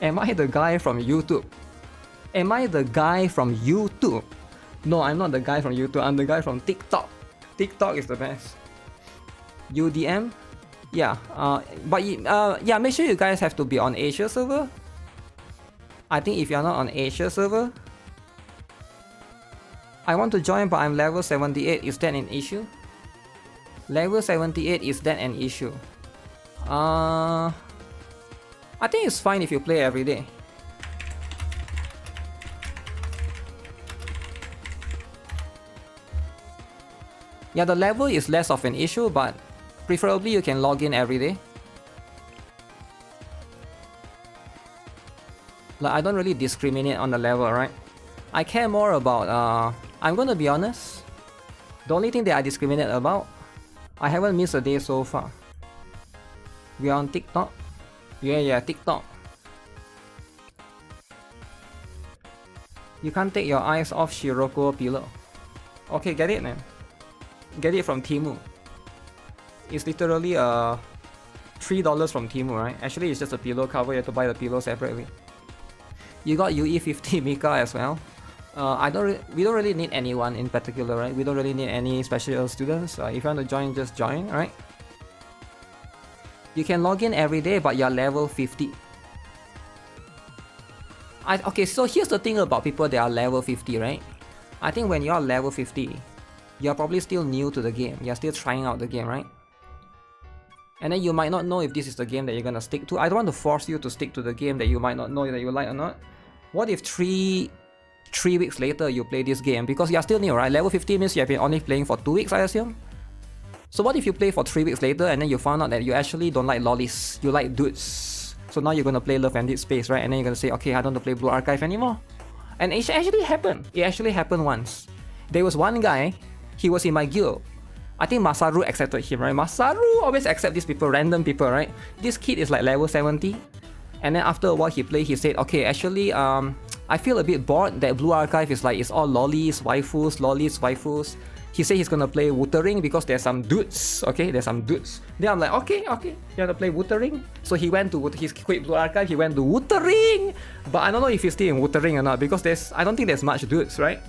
I the guy from YouTube? Am I the guy from YouTube? No, I'm not the guy from YouTube. I'm the guy from TikTok. TikTok is the best. UDM? Yeah. Yeah. Make sure you guys have to be on Asia server. I think if you're not on Asia server, I want to join, but I'm level 78. Is that an issue? Level 78, is that an issue? I think it's fine if you play every day. Yeah, the level is less of an issue, but preferably you can log in every day. Like, I don't really discriminate on the level, right? I care more about, I'm gonna be honest, the only thing that I discriminate about, I haven't missed a day so far. We are on TikTok? Yeah, TikTok. You can't take your eyes off Shiroko pillow. Okay, get it, man. Get it from Temu. It's literally $3 from Temu, right? Actually, it's just a pillow cover. You have to buy the pillow separately. You got UE50 Mika as well. We don't really need anyone in particular, right? We don't really need any special students. If you want to join, just join, right? You can log in every day, but you're level 50. Okay, so here's the thing about people that are level 50, right? I think when you're level 50, you're probably still new to the game. You're still trying out the game, right? And then you might not know if this is the game that you're gonna stick to. I don't want to force you to stick to the game that you might not know that you like or not. What if three weeks later you play this game? Because you're still new, right? Level 50 means you have been only playing for 2 weeks, I assume? So what if you play for 3 weeks later and then you found out that you actually don't like lollies, you like dudes. So now you're gonna play Love and Dead Space, right? And then you're gonna say, okay, I don't want to play Blue Archive anymore. And it actually happened. It actually happened once. There was one guy, he was in my guild. I think Masaru accepted him, right? Masaru always accepts these people, random people, right? This kid is like level 70. And then after a while he played, he said, okay, actually, I feel a bit bored that Blue Archive is like, it's all lollies, waifus. He said he's gonna play Wuthering because there's some dudes, okay? There's some dudes. Then I'm like, okay, you wanna play Wuthering? So he went to, he quit Blue Archive, he went to Wuthering! But I don't know if he's still in Wuthering or not because I don't think there's much dudes, right?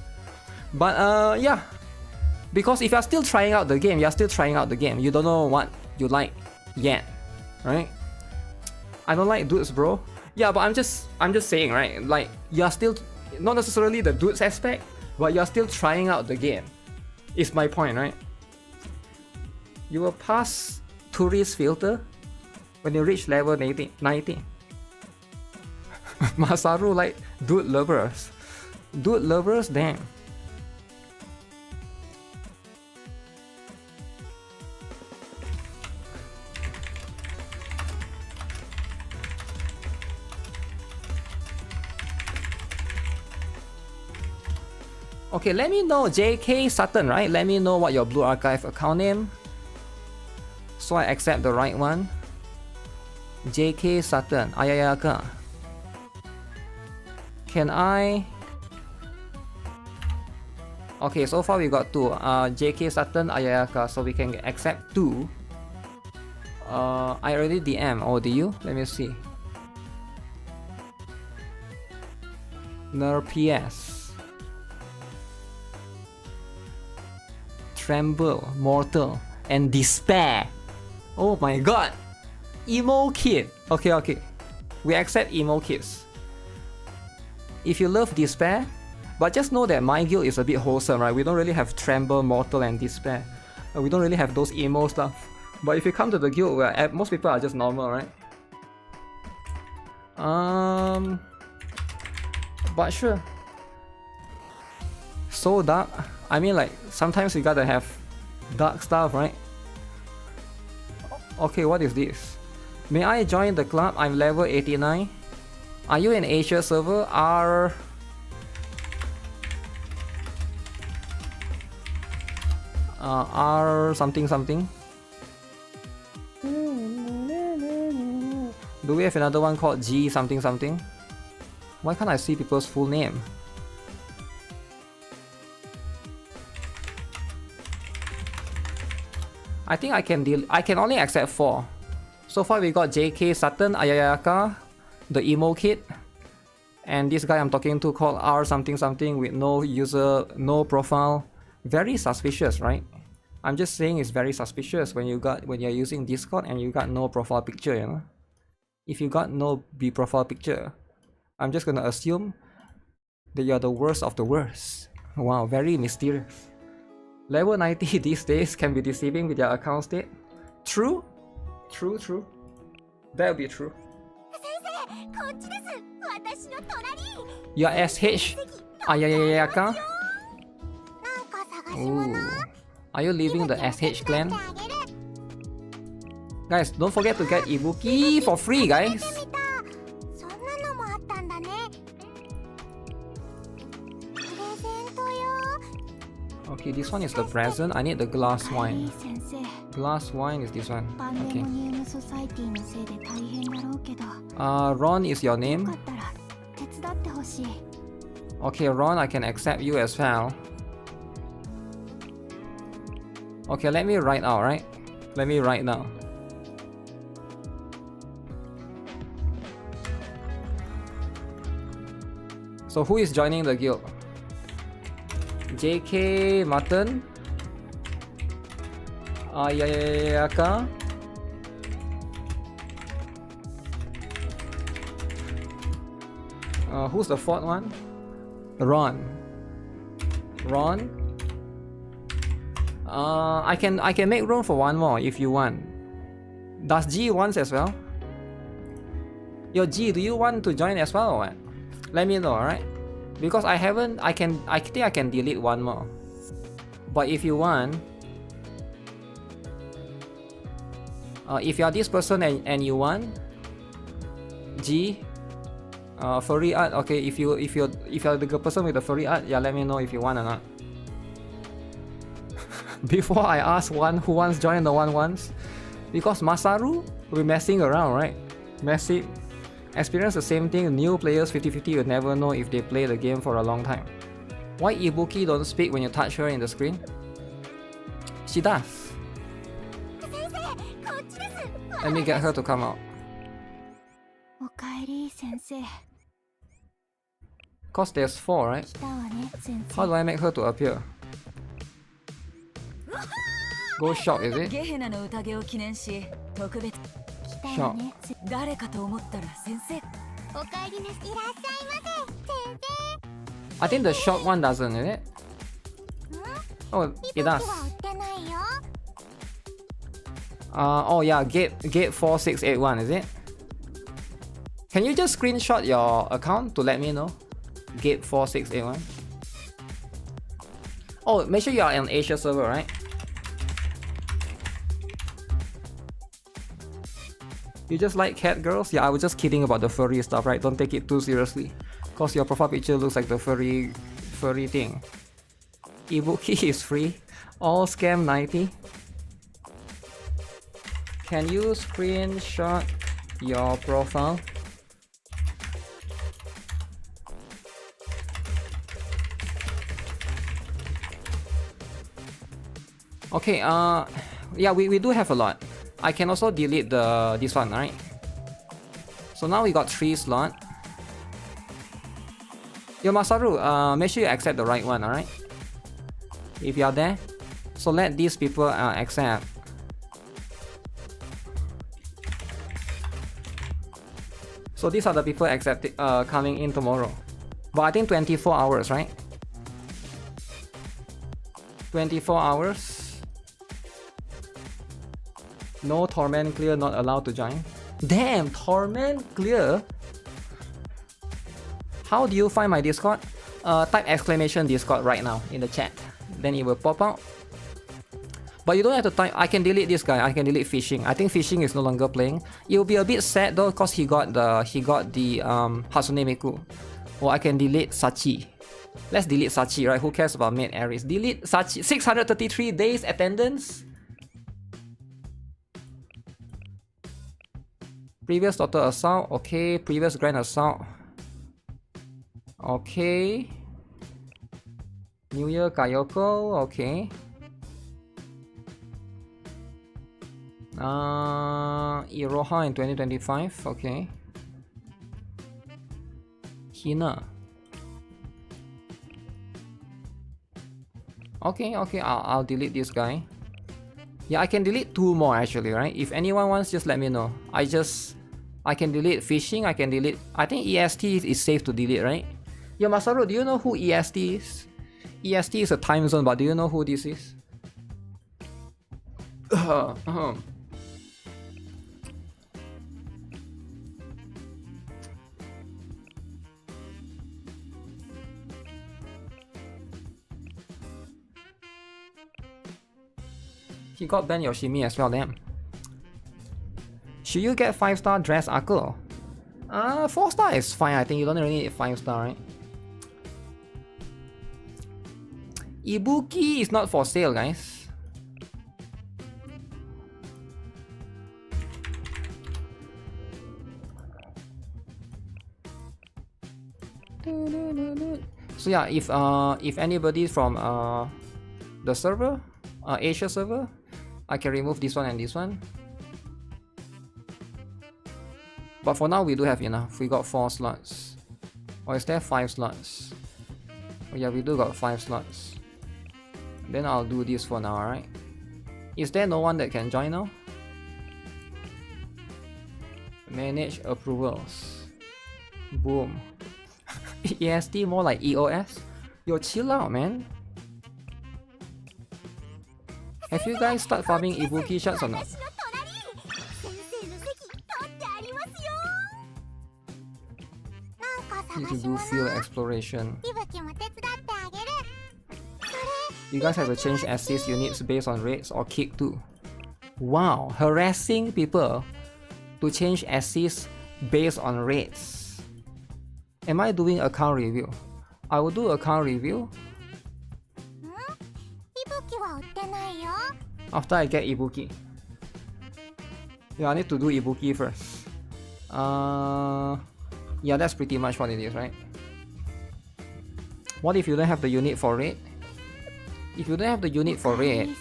But yeah. Because if you're still trying out the game, you're still trying out the game. You don't know what you like yet, right? I don't like dudes, bro. Yeah, but I'm just saying, right? Like, you're still, not necessarily the dudes aspect, but you're still trying out the game. Is my point, right? You will pass tourist filter when you reach level 90. Masaru like dude lovers. Dude lovers, damn. Okay, let me know, JK Sutton, right? Let me know what your Blue Archive account name, so I accept the right one. JK Sutton, Ayayaka. Can I? Okay, so far we got 2. JK Sutton, Ayayaka, so we can accept 2. I already DM. Oh, do you? Let me see. PS. Tremble, Mortal, and Despair. Oh my god! Emo Kid. Okay. We accept Emo Kids. If you love Despair, but just know that my guild is a bit wholesome, right? We don't really have Tremble, Mortal, and Despair. We don't really have those emo stuff. But if you come to the guild where most people are just normal, right? But sure. So dark. I mean, like, sometimes you gotta have dark stuff, right? Okay, what is this? May I join the club? I'm level 89. Are you in Asia server? R something something. Do we have another one called G something something? Why can't I see people's full name? I think I can only accept 4. So far we got JK Sutton, Ayayaka, the emo kid, and this guy I'm talking to called R something something with no user, no profile. Very suspicious, right? I'm just saying it's very suspicious when you're using Discord and you got no profile picture, you know? If you got no profile picture, I'm just gonna assume that you're the worst of the worst. Wow, very mysterious. Level 90 these days can be deceiving with your account state. True. That would be true. You're SH Ayayaka? Ooh. Are you leaving the SH clan? Guys, don't forget to get Ibuki for free, guys. Okay, this one is the present. I need the glass wine. Glass wine is this one. Okay. Ron is your name. Okay, Ron, I can accept you as well. Okay, let me write out, right? Let me write now. So who is joining the guild? JK Mutton, Ayayaka, who's the 4th one? Ron. I can make room for one more if you want. Does G wants as well? Yo G, do you want to join as well or what? Let me know, alright? Because I think I can delete one more. But if you want, if you are this person and you want G, furry art. Okay, if you're the person with the furry art, yeah, let me know if you want or not. Before I ask one who wants to join the one once, because Masaru will be messing around, right? Messy. Experience the same thing. New players 50-50 will never know if they play the game for a long time. Why Ibuki don't speak when you touch her in the screen? She does. Let me get her to come out. Cause there's 4, right? How do I make her to appear? Go shop, is it? Shop. I think the short one doesn't, is it? Oh, it does. Oh yeah, gate 4681, is it? Can you just screenshot your account to let me know? Gate 4681. Oh, make sure you are on Asia server, right? You just like cat girls? Yeah, I was just kidding about the furry stuff, right? Don't take it too seriously. Cause your profile picture looks like the furry thing. Ibuki is free. All scam 90. Can you screenshot your profile? Okay, yeah, we do have a lot. I can also delete this one, right? So now we got 3 slots. Yo, Masaru, make sure you accept the right one, alright? If you are there, so let these people accept. So these are the people coming in tomorrow. But I think 24 hours, right? 24 hours. No Torment Clear not allowed to join. Damn, Torment Clear? How do you find my Discord? Type exclamation Discord right now in the chat. Then it will pop out. But you don't have to type. I can delete this guy. I can delete Fishing. I think Fishing is no longer playing. It will be a bit sad though, because he got the Hatsune Miku. Or I can delete Sachi. Let's delete Sachi, right? Who cares about Maid Aries? Delete Sachi. 633 days attendance. Previous Total Assault. Okay. Previous Grand Assault. Okay. New Year Kayoko. Okay. Iroha in 2025. Okay. Hina. Okay, I'll delete this guy. Yeah, I can delete 2 more actually, right? If anyone wants, just let me know. I can delete Fishing, I can delete... I think EST is safe to delete, right? Yo, Masaru, do you know who EST is? EST is a time zone, but do you know who this is? He got Ben Yoshimi as well, damn. Should you get 5-star dress Akko? 4-star is fine, I think you don't really need 5-star, right? Ibuki is not for sale, guys. So yeah, if anybody from the server, Asia server, I can remove this one and this one. But for now we do have enough. We got 4 slots. Or is there 5 slots? Oh yeah, we do got 5 slots. Then I'll do this for now, alright? Is there no one that can join now? Manage approvals. Boom. EST more like EOS? Yo, chill out, man. Have you guys started farming Ibuki shots or not? Need to do field exploration. You guys have to change assist units based on rates or kick too. Wow, harassing people to change assist based on rates. Am I doing account review? I will do account review after I get Ibuki. Yeah, I need to do Ibuki first. Yeah, that's pretty much what it is, right? What if you don't have the unit for raid? If you don't have the unit for raid,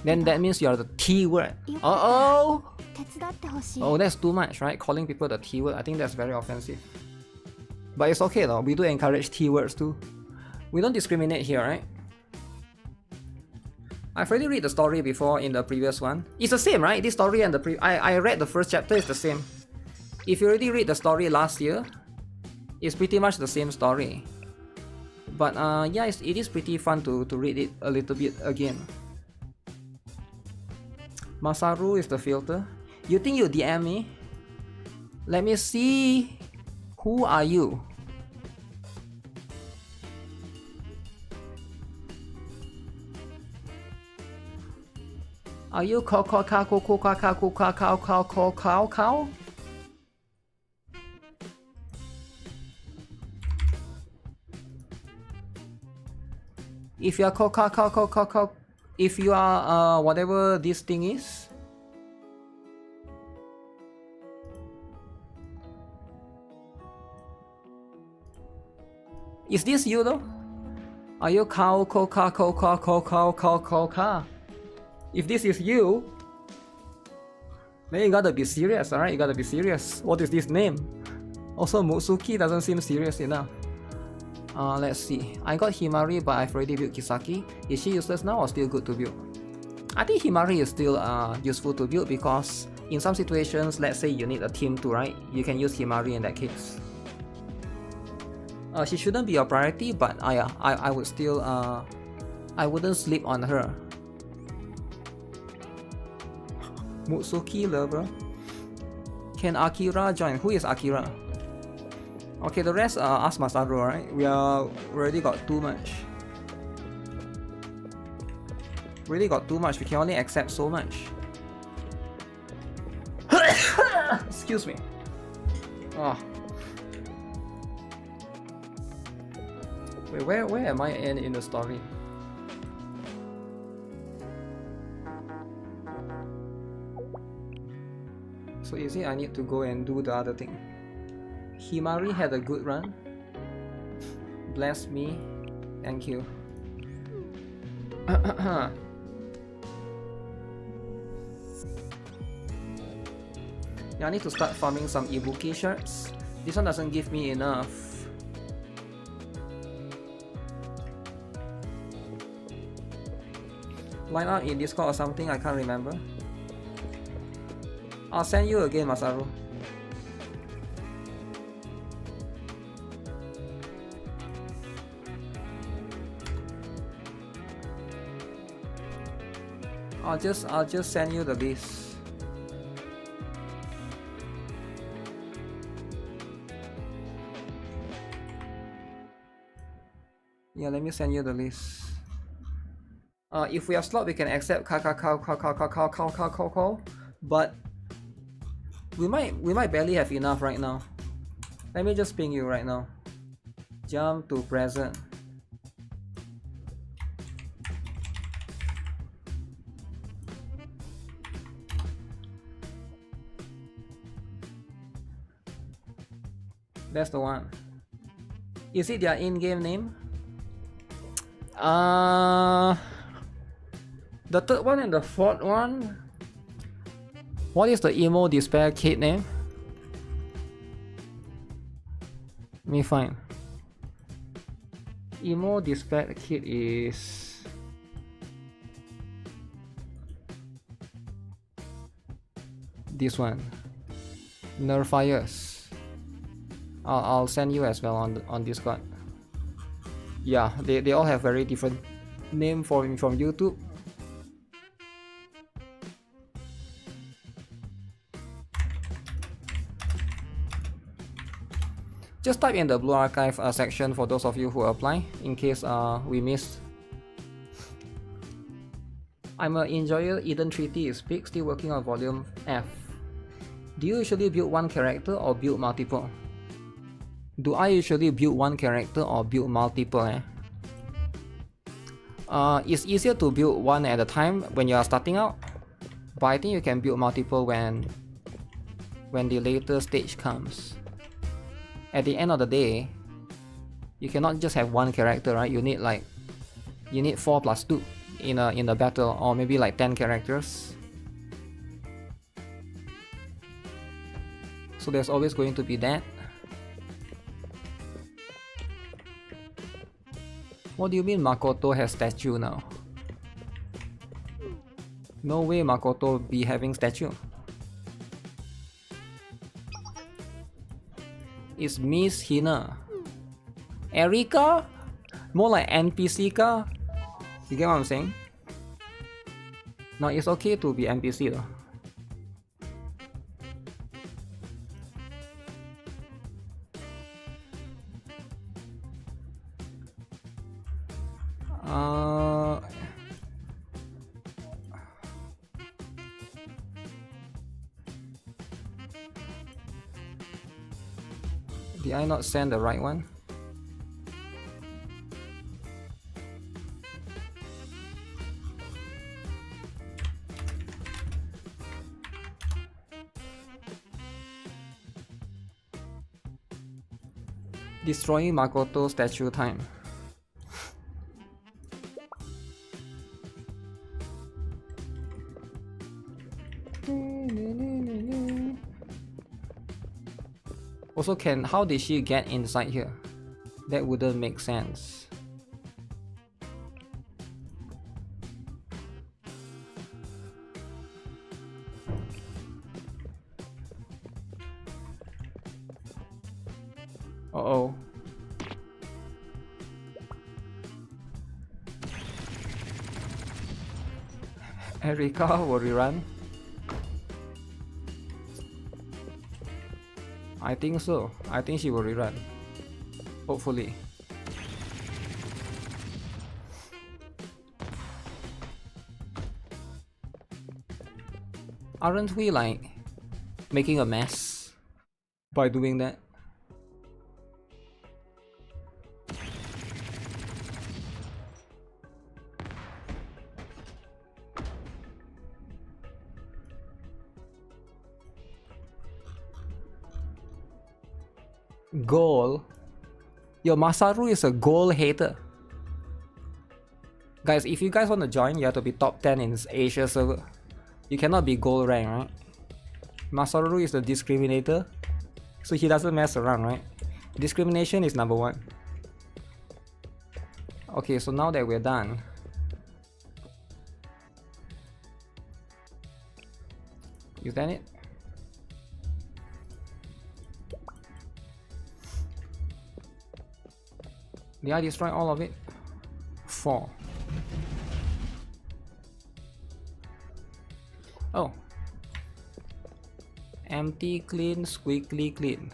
then that means you are the T word. Oh, that's too much, right? Calling people the T word, I think that's very offensive. But it's okay though, we do encourage T words too. We don't discriminate here, right? I've already read the story before in the previous one. It's the same, right? This story and the I read the first chapter, it's the same. If you already read the story last year, it's pretty much the same story. But yeah, it is pretty fun to read it a little bit again. Masaru is the filter. You think you DM me? Let me see. Who are you? Are you cow? If you are cow, if you are whatever this thing is, is this you though? Are you cow? If this is you, Man, you gotta be serious, alright? You gotta be serious. What is this name? Also, Mutsuki doesn't seem serious enough. Let's see. I got Himari, but I've already built Kisaki. Is she useless now or still good to build? I think Himari is still useful to build because in some situations, let's say you need a team to, right? You can use Himari in that case. She shouldn't be your priority, but I would still I wouldn't sleep on her. Mutsuki lover. Can Akira join? Who is Akira? Okay, the rest ask Masaru, right? We already got too much. Really got too much. We can only accept so much. Excuse me. Oh. Wait, where am I in the story? So is it I need to go and do the other thing? Himari had a good run. Bless me. Thank you. Yeah, I need to start farming some Ibuki shirts. This one doesn't give me enough. Line up in Discord or something, I can't remember. I'll send you again, Masaru. I'll just send you the list. Yeah, let me send you the list. If we have slot, we can accept call, but we might barely have enough right now. Let me just ping you right now. Jump to present. That's the one. Is it their in-game name? The third one and the fourth one. What is the emo despair kid name? Let me find. Emo despair kid is this one. Nerfires. I'll send you as well on Discord. Yeah, they all have very different name from YouTube. Just type in the Blue Archive section for those of you who apply, in case we missed. I'm an enjoyer. Eden Treaty is big, still working on volume F. Do you usually build one character or build multiple? Do I usually build one character or build multiple? It's easier to build one at a time when you are starting out, but I think you can build multiple when the later stage comes. At the end of the day, you cannot just have one character, right? You need 4 plus 2 in a battle, or maybe like 10 characters. So there's always going to be that. What do you mean Makoto has statue now? No way Makoto be having statue. It's Miss Hina. Erika? More like NPC ka? You get what I'm saying? No, it's okay to be NPC though. Did I not send the right one? Destroying Makoto statue time. Also, how did she get inside here? That wouldn't make sense. Uh-oh. Erika will rerun? I think so. I think she will rerun. Hopefully. Aren't we like making a mess by doing that? Goal. Yo, Masaru is a goal hater. Guys, if you guys want to join, you have to be top 10 in Asia server. You cannot be gold rank, right? Masaru is the discriminator, so he doesn't mess around, right? Discrimination is number 1. Okay, so now that we're done, is that it? Did I destroy all of it? 4. Oh. Empty, clean, squiggly, clean.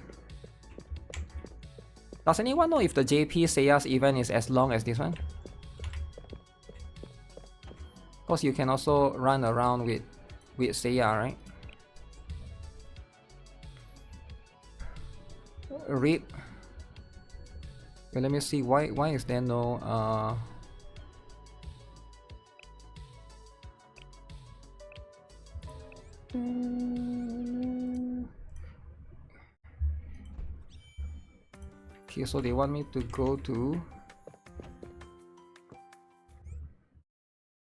Does anyone know if the JP Seiya's event is as long as this one? Because you can also run around with Seiya, right? Read. Okay, let me see why is there no okay, so they want me to go to,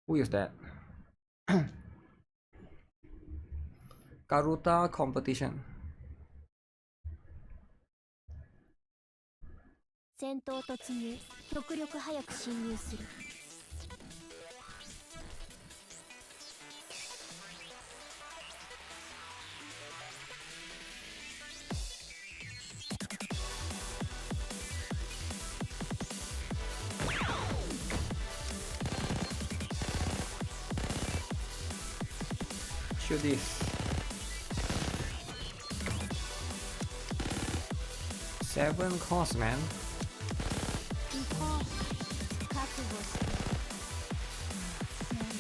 who is that? Karuta competition. 戦闘突入、極力早く侵入する。Shoot this. 7 cost, man.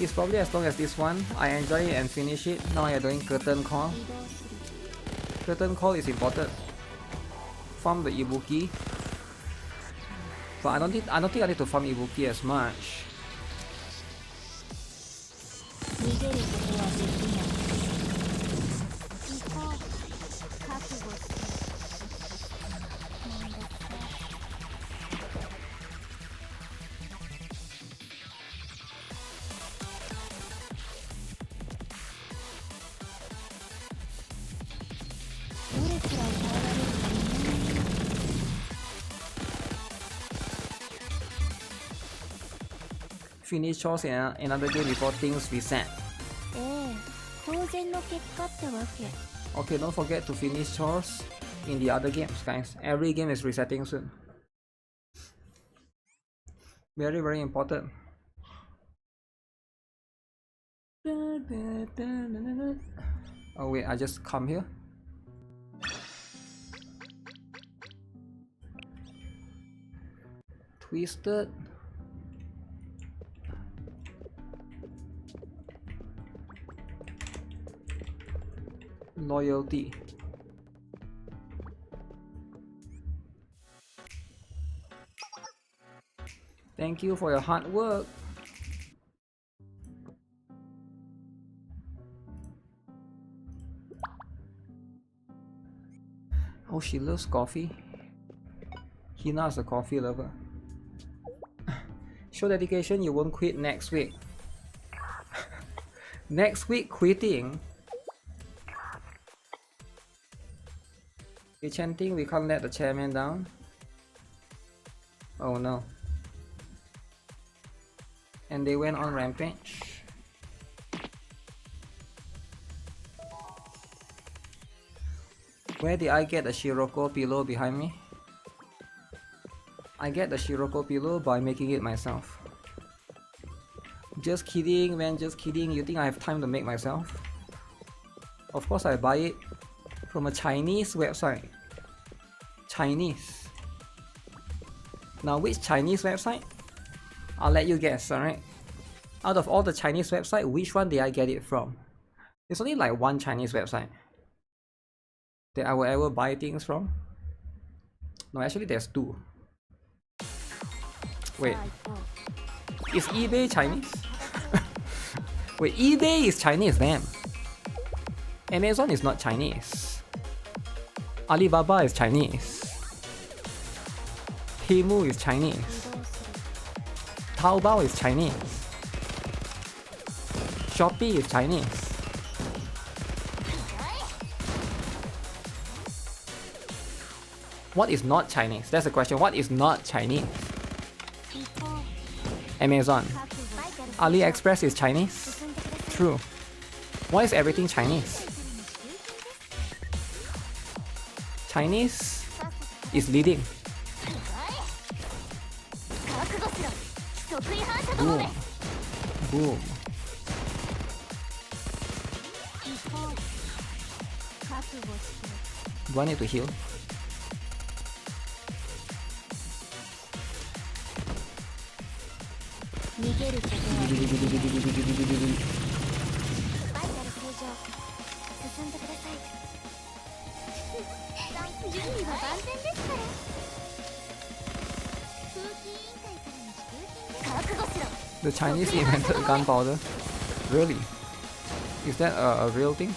It's probably as long as this one. I enjoy it and finish it. Now I am doing curtain call. Curtain call is important. Farm the Ibuki. But I don't think I need to farm Ibuki as much. Finish chores in another game before things reset. Okay, don't forget to finish chores in the other games, guys. Every game is resetting soon. Very, very important. Oh wait, I just come here. Twisted. Loyalty. Thank you for your hard work. Oh, she loves coffee. Hina is a coffee lover. Show dedication, you won't quit next week. Next week quitting. Enchanting, we can't let the chairman down. Oh no. And they went on rampage. Where did I get the Shiroko pillow behind me? I get the Shiroko pillow by making it myself. Just kidding, man, just kidding. You think I have time to make myself? Of course I buy it from a Chinese website. Chinese. Now which Chinese website? I'll let you guess, alright? Out of all the Chinese websites, which one did I get it from? There's only like one Chinese website that I will ever buy things from. No, actually there's two. Wait, is eBay Chinese? Wait, eBay is Chinese, damn. Amazon is not Chinese. Alibaba is Chinese. Temu is Chinese. Taobao is Chinese. Shopee is Chinese. What is not Chinese? That's the question. What is not Chinese? Amazon. AliExpress is Chinese? True. Why is everything Chinese? Chinese is leading. Boom. Boom. Do I need to heal? The Chinese invented gunpowder? Really? Is that a real thing?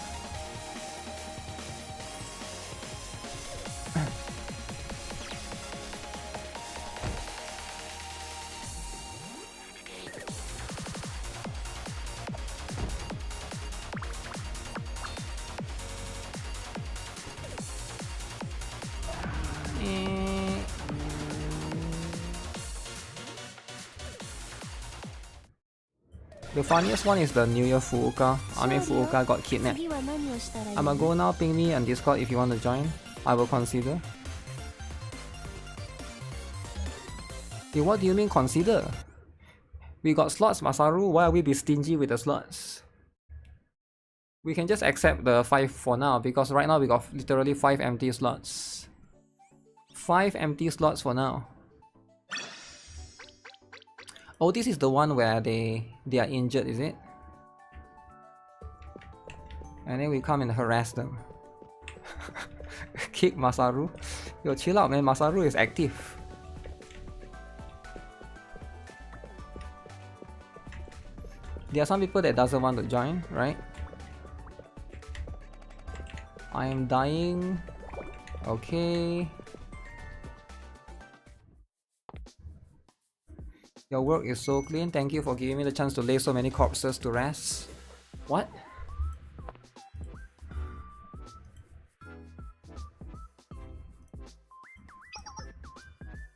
The funniest one is the New Year Fuuka. I mean Fuuka got kidnapped. I'ma go now, ping me on Discord if you want to join. I will consider. Hey, what do you mean consider? We got slots, Masaru. Why are we be stingy with the slots? We can just accept the 5 for now because right now we got literally 5 empty slots. 5 empty slots for now. Oh, this is the one where they are injured, is it? And then we come and harass them. Kick Masaru. Yo, chill out, man. Masaru is active. There are some people that doesn't want to join, right? I am dying. Okay. Your work is so clean. Thank you for giving me the chance to lay so many corpses to rest. What?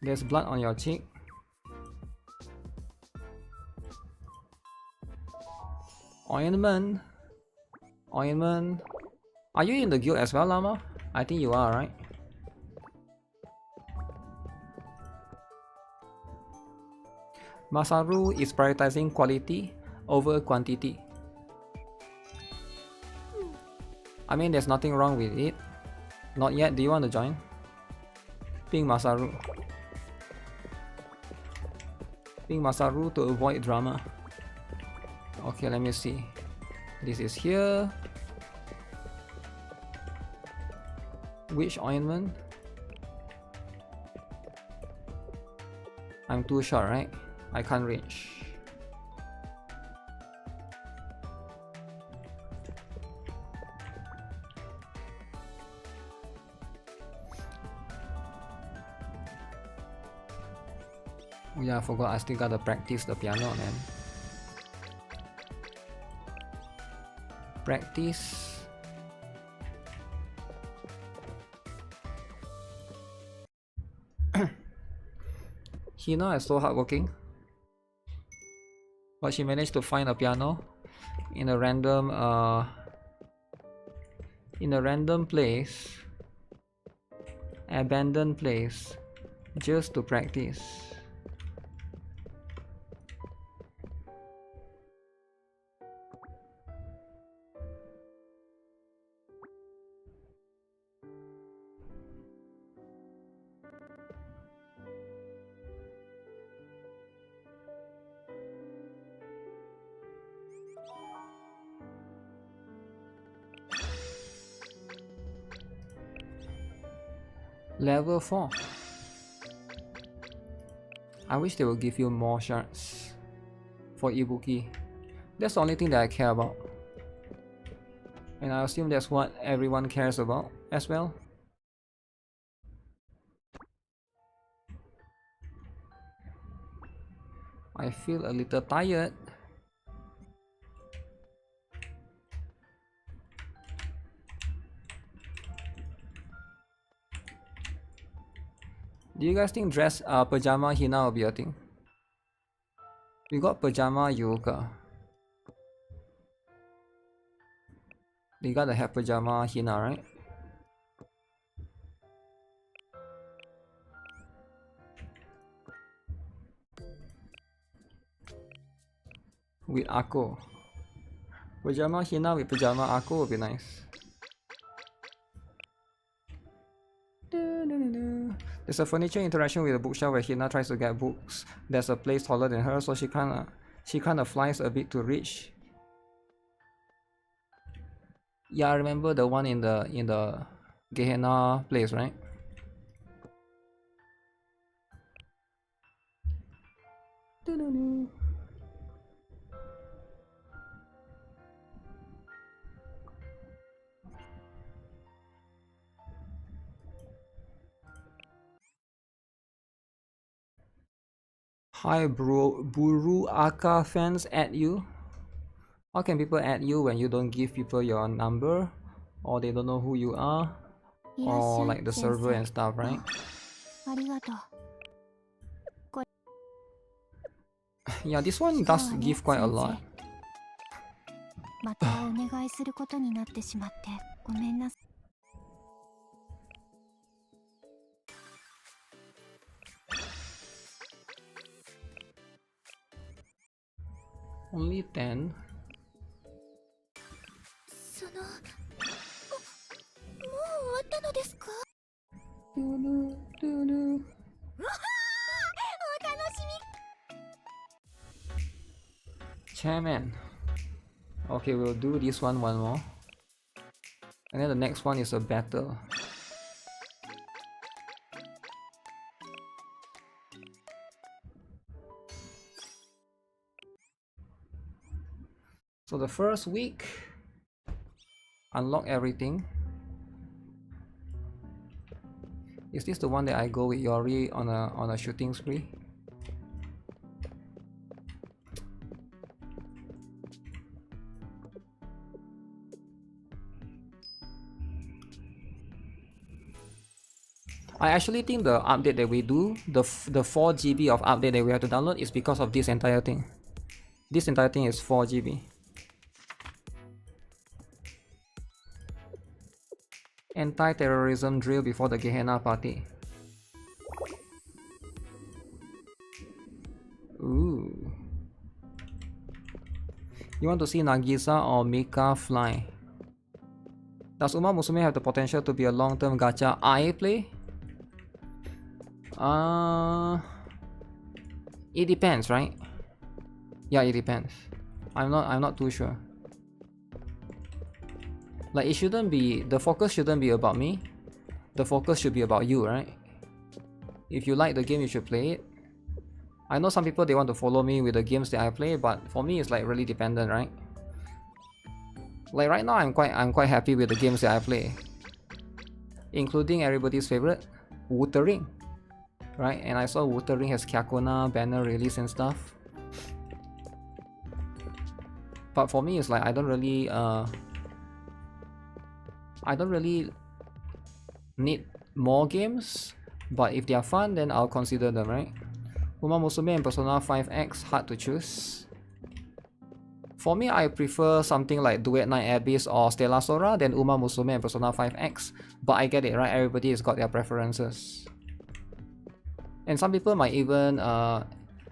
There's blood on your cheek. Ointment. Ointment. Are you in the guild as well, Llama? I think you are, right? Masaru is prioritizing quality over quantity. I mean, there's nothing wrong with it. Not yet. Do you want to join? Ping Masaru. Ping Masaru to avoid drama. Okay, let me see. This is here. Which ointment? I'm too short, right? I can't reach. Oh yeah, I forgot I still gotta practice the piano, man. Practice. Hina is so hardworking, but she managed to find a piano in a random place, abandoned place, just to practice. Level 4. I wish they would give you more shards for Ibuki. That's the only thing that I care about. And I assume that's what everyone cares about as well. I feel a little tired. Do you guys think pajama Hina will be a thing? We got pajama Yuka. They gotta have pajama Hina, right? With Ako. Pajama Hina with pajama Ako would be nice. There's a furniture interaction with the bookshelf where Hina tries to get books. There's a place taller than her, so she kinda flies a bit to reach. Yeah, I remember the one in the Gehenna place, right? Hi bro, Buru Aka fans add you? How can people add you when you don't give people your number? Or they don't know who you are? Or like the server and stuff, right? Yeah, this one does give quite a lot. Only 10? Chairman. Okay, we'll do this one more. And then the next one is a battle. So the first week, unlock everything. Is this the one that I go with Yori on a shooting spree? I actually think the update that we do, the 4 GB of update that we have to download is because of this entire thing. This entire thing is 4 GB. Anti-terrorism drill before the Gehenna party. Ooh. You want to see Nagisa or Mika fly? Does Uma Musume have the potential to be a long-term gacha I play? It depends, right? Yeah, it depends. I'm not too sure. Like, it shouldn't be, the focus shouldn't be about me. The focus should be about you, right? If you like the game, you should play it. I know some people, they want to follow me with the games that I play, but for me it's like really dependent, right? Like right now I'm quite happy with the games that I play, including everybody's favorite, Wuthering, right? And I saw Wuthering has Kyakuna banner release and stuff. But for me it's like I don't really need more games, but if they are fun, then I'll consider them, right? Uma Musume and Persona 5X, hard to choose. For me, I prefer something like Duet 9 Abyss or Stella Sora than Uma Musume and Persona 5X. But I get it, right? Everybody has got their preferences. And some people might even... a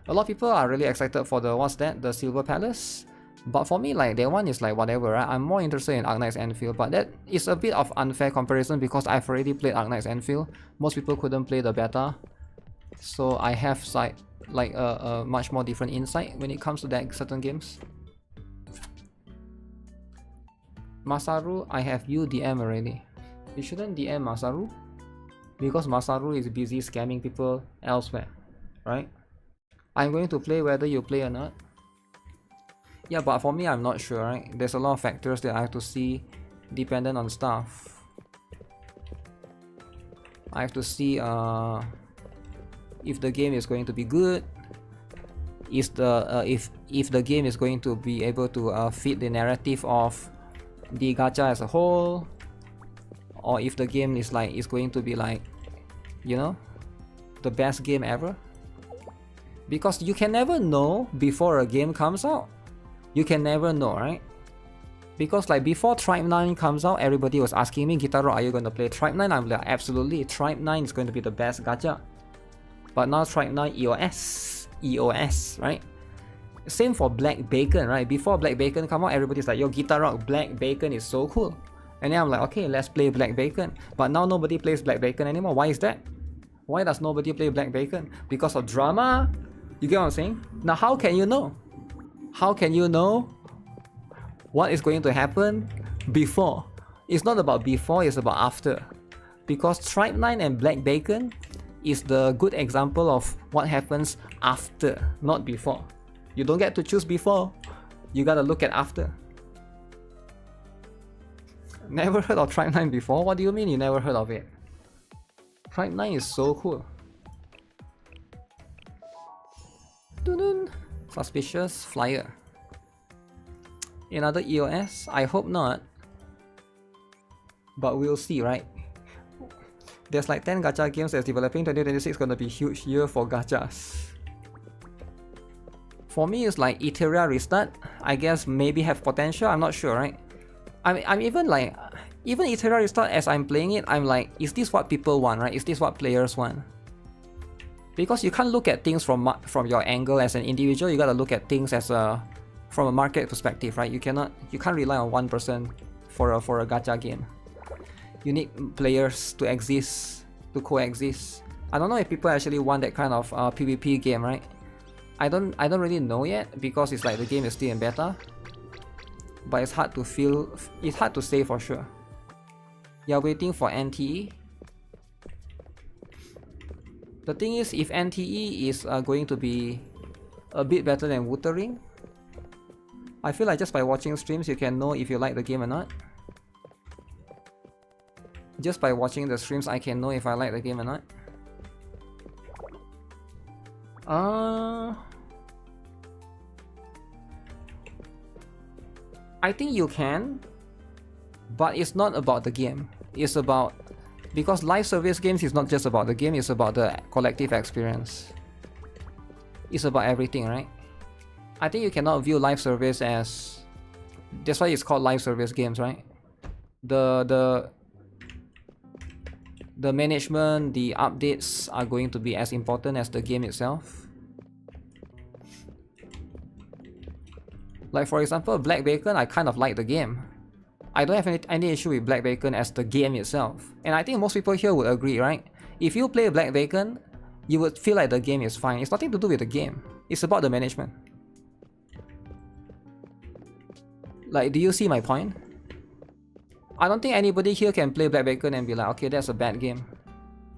lot of people are really excited for the... What's that? The Silver Palace. But for me, like, that one is like whatever, right? I'm more interested in Arknight's Enfield. But that is a bit of unfair comparison because I've already played Arknight's Enfield. Most people couldn't play the beta. So I have like a much more different insight when it comes to that certain games. Masaru, I have you DM already. You shouldn't DM Masaru because Masaru is busy scamming people elsewhere, right? I'm going to play whether you play or not. Yeah, but for me, I'm not sure, right? There's a lot of factors that I have to see dependent on stuff. I have to see if the game is going to be good, if the game is going to be able to fit the narrative of the gacha as a whole, or if the game is going to be like, you know, the best game ever. Because you can never know before a game comes out. You can never know, right? Because like before Tribe 9 comes out, everybody was asking me, GuitarRock, are you going to play Tribe 9? I'm like, absolutely, Tribe 9 is going to be the best gacha. But now Tribe 9 EOS, right? Same for Black Bacon, right? Before Black Bacon come out, everybody's like, yo, GuitarRock, Black Bacon is so cool. And then I'm like, okay, let's play Black Bacon. But now nobody plays Black Bacon anymore. Why is that? Why does nobody play Black Bacon? Because of drama? You get what I'm saying? Now how can you know? How can you know what is going to happen before? It's not about before, it's about after. Because Tribe 9 and Black Bacon is the good example of what happens after, not before. You don't get to choose before, you gotta look at after. Never heard of Tribe 9 before? What do you mean you never heard of it? Tribe 9 is so cool. Dun-dun. Suspicious Flyer. Another EOS? I hope not. But we'll see, right? There's like 10 gacha games that's developing. 2026 is gonna be a huge year for gachas. For me, it's like Etheria Restart. I guess maybe have potential. I'm not sure, right? I'm even like, even Etheria Restart as I'm playing it, I'm like, is this what people want, right? Is this what players want? Because you can't look at things from your angle as an individual. You gotta look at things as from a market perspective, right? You can't rely on one person for a gacha game. You need players to exist, to coexist. I don't know if people actually want that kind of PvP game, right? I don't really know yet because it's like the game is still in beta. But it's hard to say for sure. You're waiting for NTE. The thing is, if NTE is going to be a bit better than Wuthering, I feel like just by watching streams you can know if you like the game or not. Just by watching the streams I can know if I like the game or not. I think you can, but it's not about the game. It's about... Because live service games is not just about the game, it's about the collective experience. It's about everything, right? I think you cannot view live service as... That's why it's called live service games, right? The management, the updates are going to be as important as the game itself. Like for example, Black Bacon, I kind of like the game. I don't have any issue with Black Bacon as the game itself. And I think most people here would agree, right? If you play Black Bacon, you would feel like the game is fine. It's nothing to do with the game. It's about the management. Like, do you see my point? I don't think anybody here can play Black Bacon and be like, okay, that's a bad game.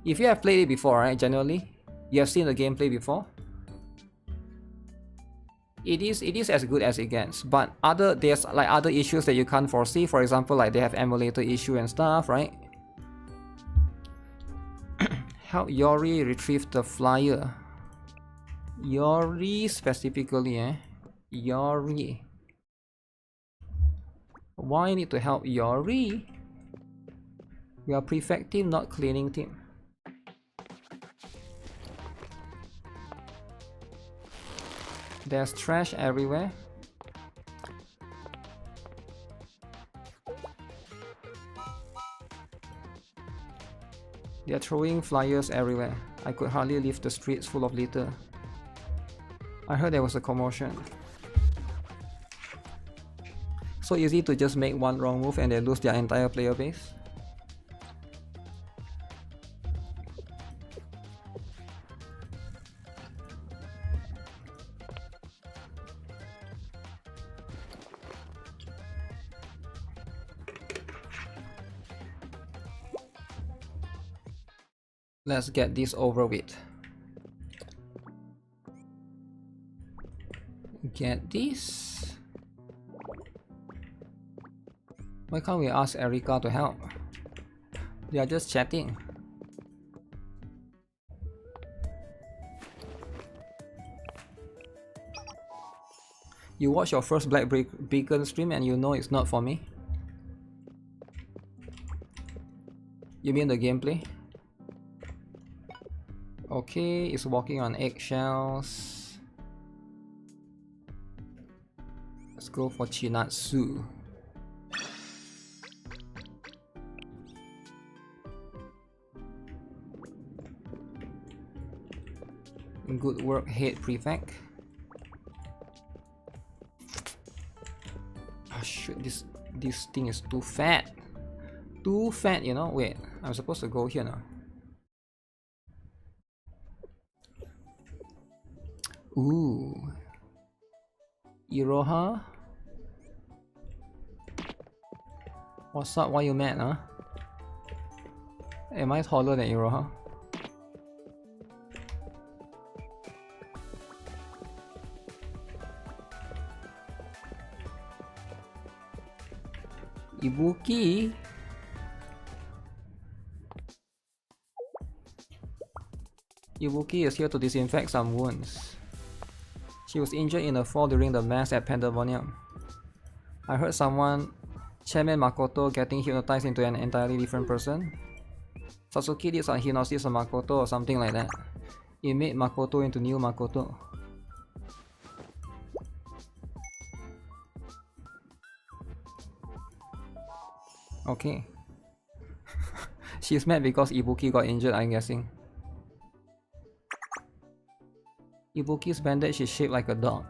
If you have played it before, right, generally, you have seen the gameplay before, it is as good as it gets. But there's like other issues that you can't foresee. For example, like they have emulator issue and stuff, right? Help Yori retrieve the flyer. Yori specifically, eh? Yori. Why need to help Yori? We are prefect team, not cleaning team. There's trash everywhere. They're throwing flyers everywhere. I could hardly leave the streets full of litter. I heard there was a commotion. So easy to just make one wrong move and they lose their entire player base. Let's get this over with. Get this. Why can't we ask Erika to help? They are just chatting. You watch your first Black Beacon stream and you know it's not for me? You mean the gameplay? Okay, it's walking on eggshells. Let's go for Chinatsu. Good work, head prefect. Oh shoot, this thing is too fat. Too fat, you know? Wait, I'm supposed to go here now. Ooh. Iroha? What's up? Why you mad, huh? Am I taller than Iroha? Ibuki? Ibuki is here to disinfect some wounds. She was injured in a fall during the mass at Pandemonium. I heard someone, Chairman Makoto, getting hypnotized into an entirely different person. Sasuke did some hypnosis on Makoto or something like that. It made Makoto into new Makoto. Okay. She's mad because Ibuki got injured, I'm guessing. Ibuki's bandage is shaped like a dog.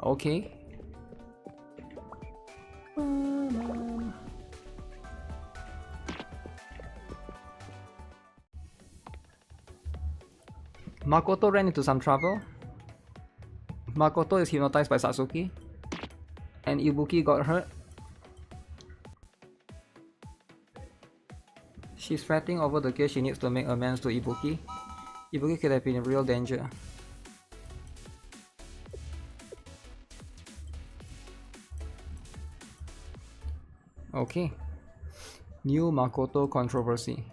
Okay. Makoto ran into some trouble. Makoto is hypnotized by Sasuke. And Ibuki got hurt. She's fretting over the case she needs to make amends to Ibuki. Ibuki could have been in real danger. Okay. New Makoto controversy.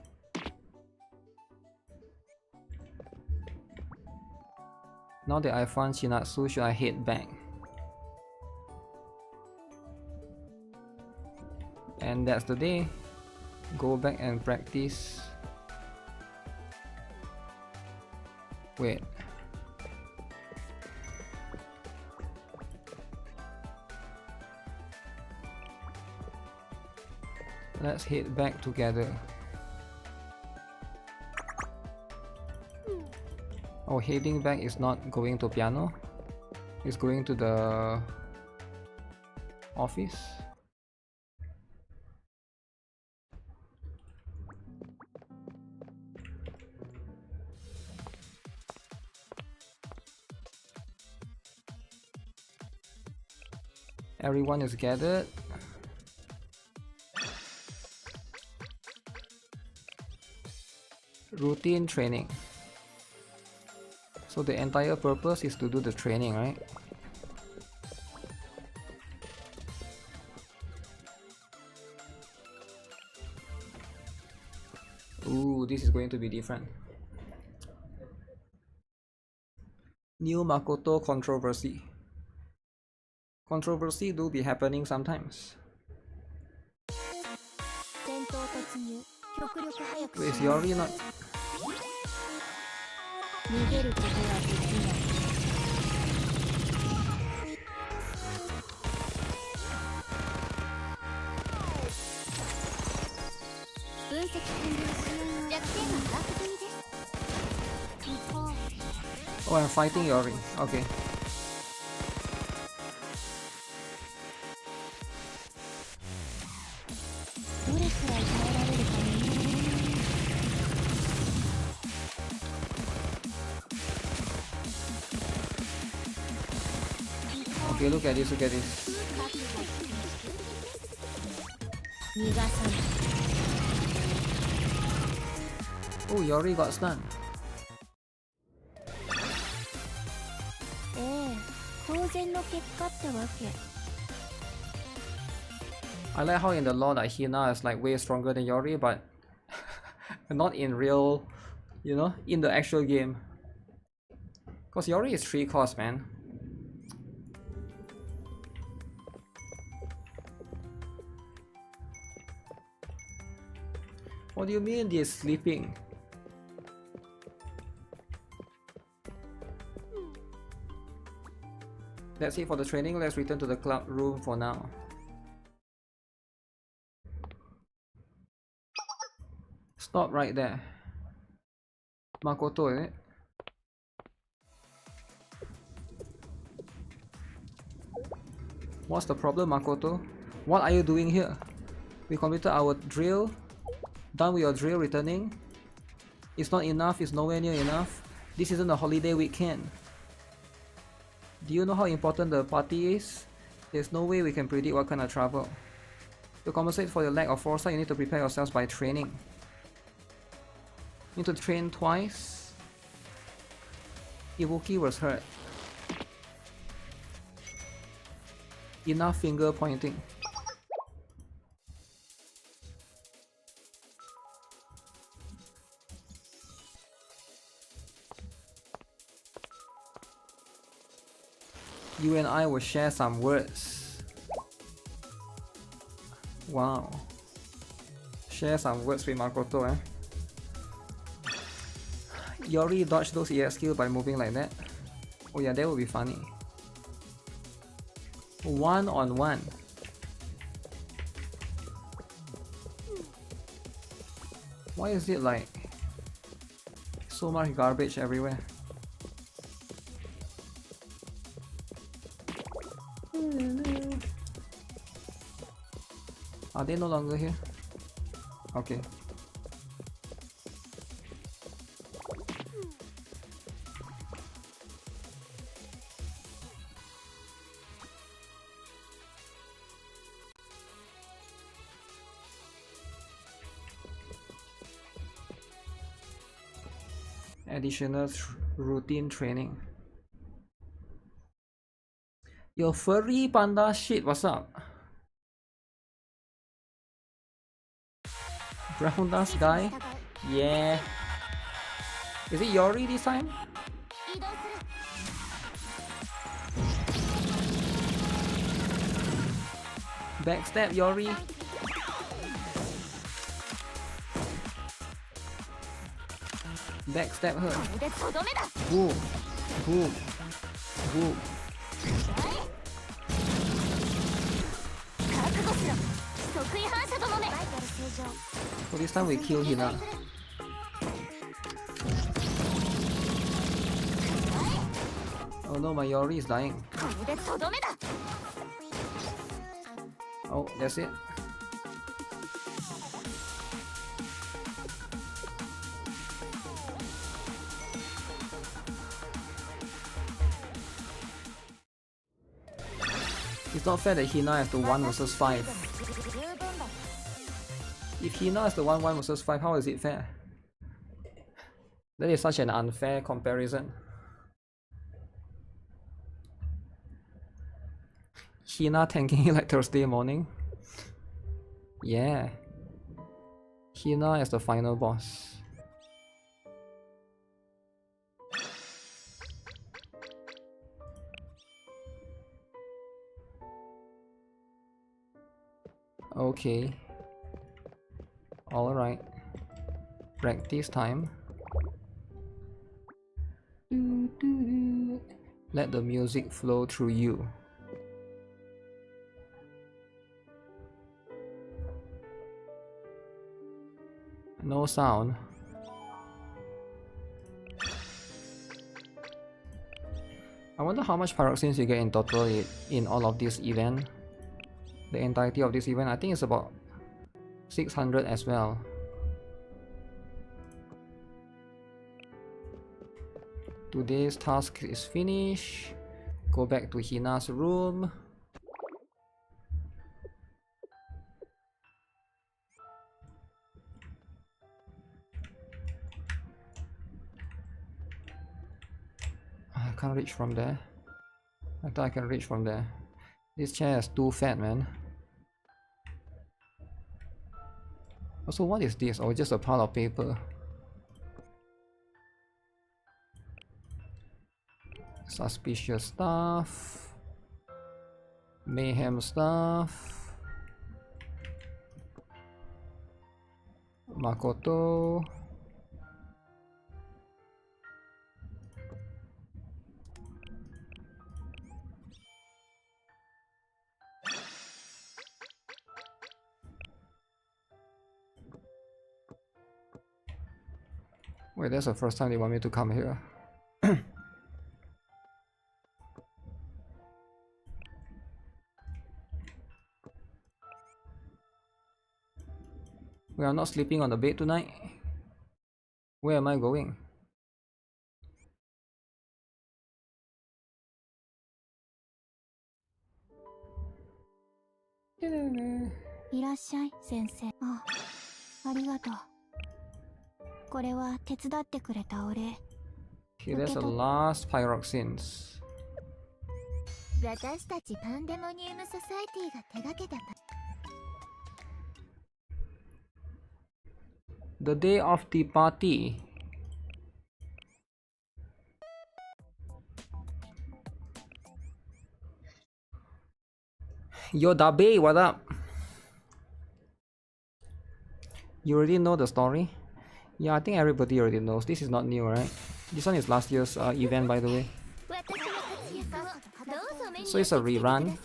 Now that I found Chinatsu, should I head back? And that's the day. Go back and practice. Wait. Let's head back together. Oh, heading back is not going to piano. It's going to the office. Everyone is gathered. Routine training. So the entire purpose is to do the training, right? Ooh, this is going to be different. New Makoto controversy. Controversy do be happening sometimes. Wait, is Yori not? 逃げることはできない。分析完了し弱点は把握済みです。一方 Oh, I'm fighting Yori. Okay. どれくらい耐えられるかね。 Okay, look at this, look at this. 逃がさない。 Oh, Yori got stunned. ええ、当然の結果ってわけ。 I like how in the lore that Hina is like way stronger than Yori, but not in real, you know, in the actual game. Cause Yori is 3 cost, man. What do you mean they're sleeping? That's it for the training. Let's return to the club room for now. Stop right there. Makoto, is it? What's the problem, Makoto? What are you doing here? We completed our drill. Done with your drill, returning. It's not enough, it's nowhere near enough. This isn't a holiday weekend. Do you know how important the party is? There's no way we can predict what kind of travel. To compensate for your lack of foresight, you need to prepare yourselves by training. You need to train twice. Ibuki was hurt. Enough finger pointing. You and I will share some words. Wow. Share some words with Makoto, eh? Yori dodged those EX skills by moving like that. Oh yeah, that would be funny. 1-on-1. Why is it like so much garbage everywhere? Are they no longer here? Okay. Additional routine training. Yo, furry panda shit, what's up? Brown dust guy? Yeah. Is it Yori this time? Backstab Yori. Backstab her. Boom. Boom. Boom. So this time we kill Hina. Oh no, my Yori is dying. Oh, that's it. It's not fair that Hina has the 1 versus 5. If Hina is the 1 versus 5, how is it fair? That is such an unfair comparison. Hina tanking like Thursday morning? Yeah. Hina is the final boss. Okay. Alright. Practice time. Let the music flow through you. No sound. I wonder how much pyroxenes you get in total in all of this event. The entirety of this event, I think it's about 600 as well. Today's task is finished. Go back to Hina's room. I can't reach from there. I thought I can reach from there. This chair is too fat, man. Also, what is this? Oh, just a pile of paper. Suspicious stuff. Mayhem stuff. Makoto. Wait, that's the first time they want me to come here. We are not sleeping on the bed tonight. Where am I going?いらっしゃい先生。あ、ありがとう。これは手伝ってくれたお礼。 Okay, there's a last pyroxenes. 私たちパンデモニウムソサエティが手掛けた。 The day of the party. Yo, Dabe, what up? You already know the story? Yeah, I think everybody already knows. This is not new, right? This one is last year's event, by the way. So it's a rerun.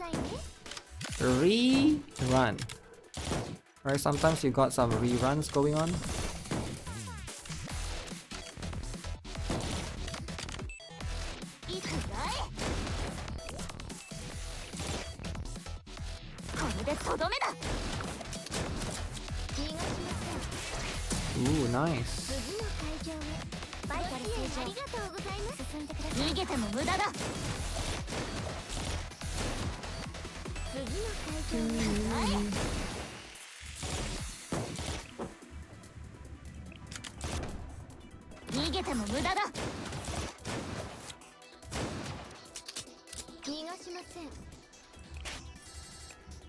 Rerun. Right, sometimes you got some reruns going on. Ooh, nice.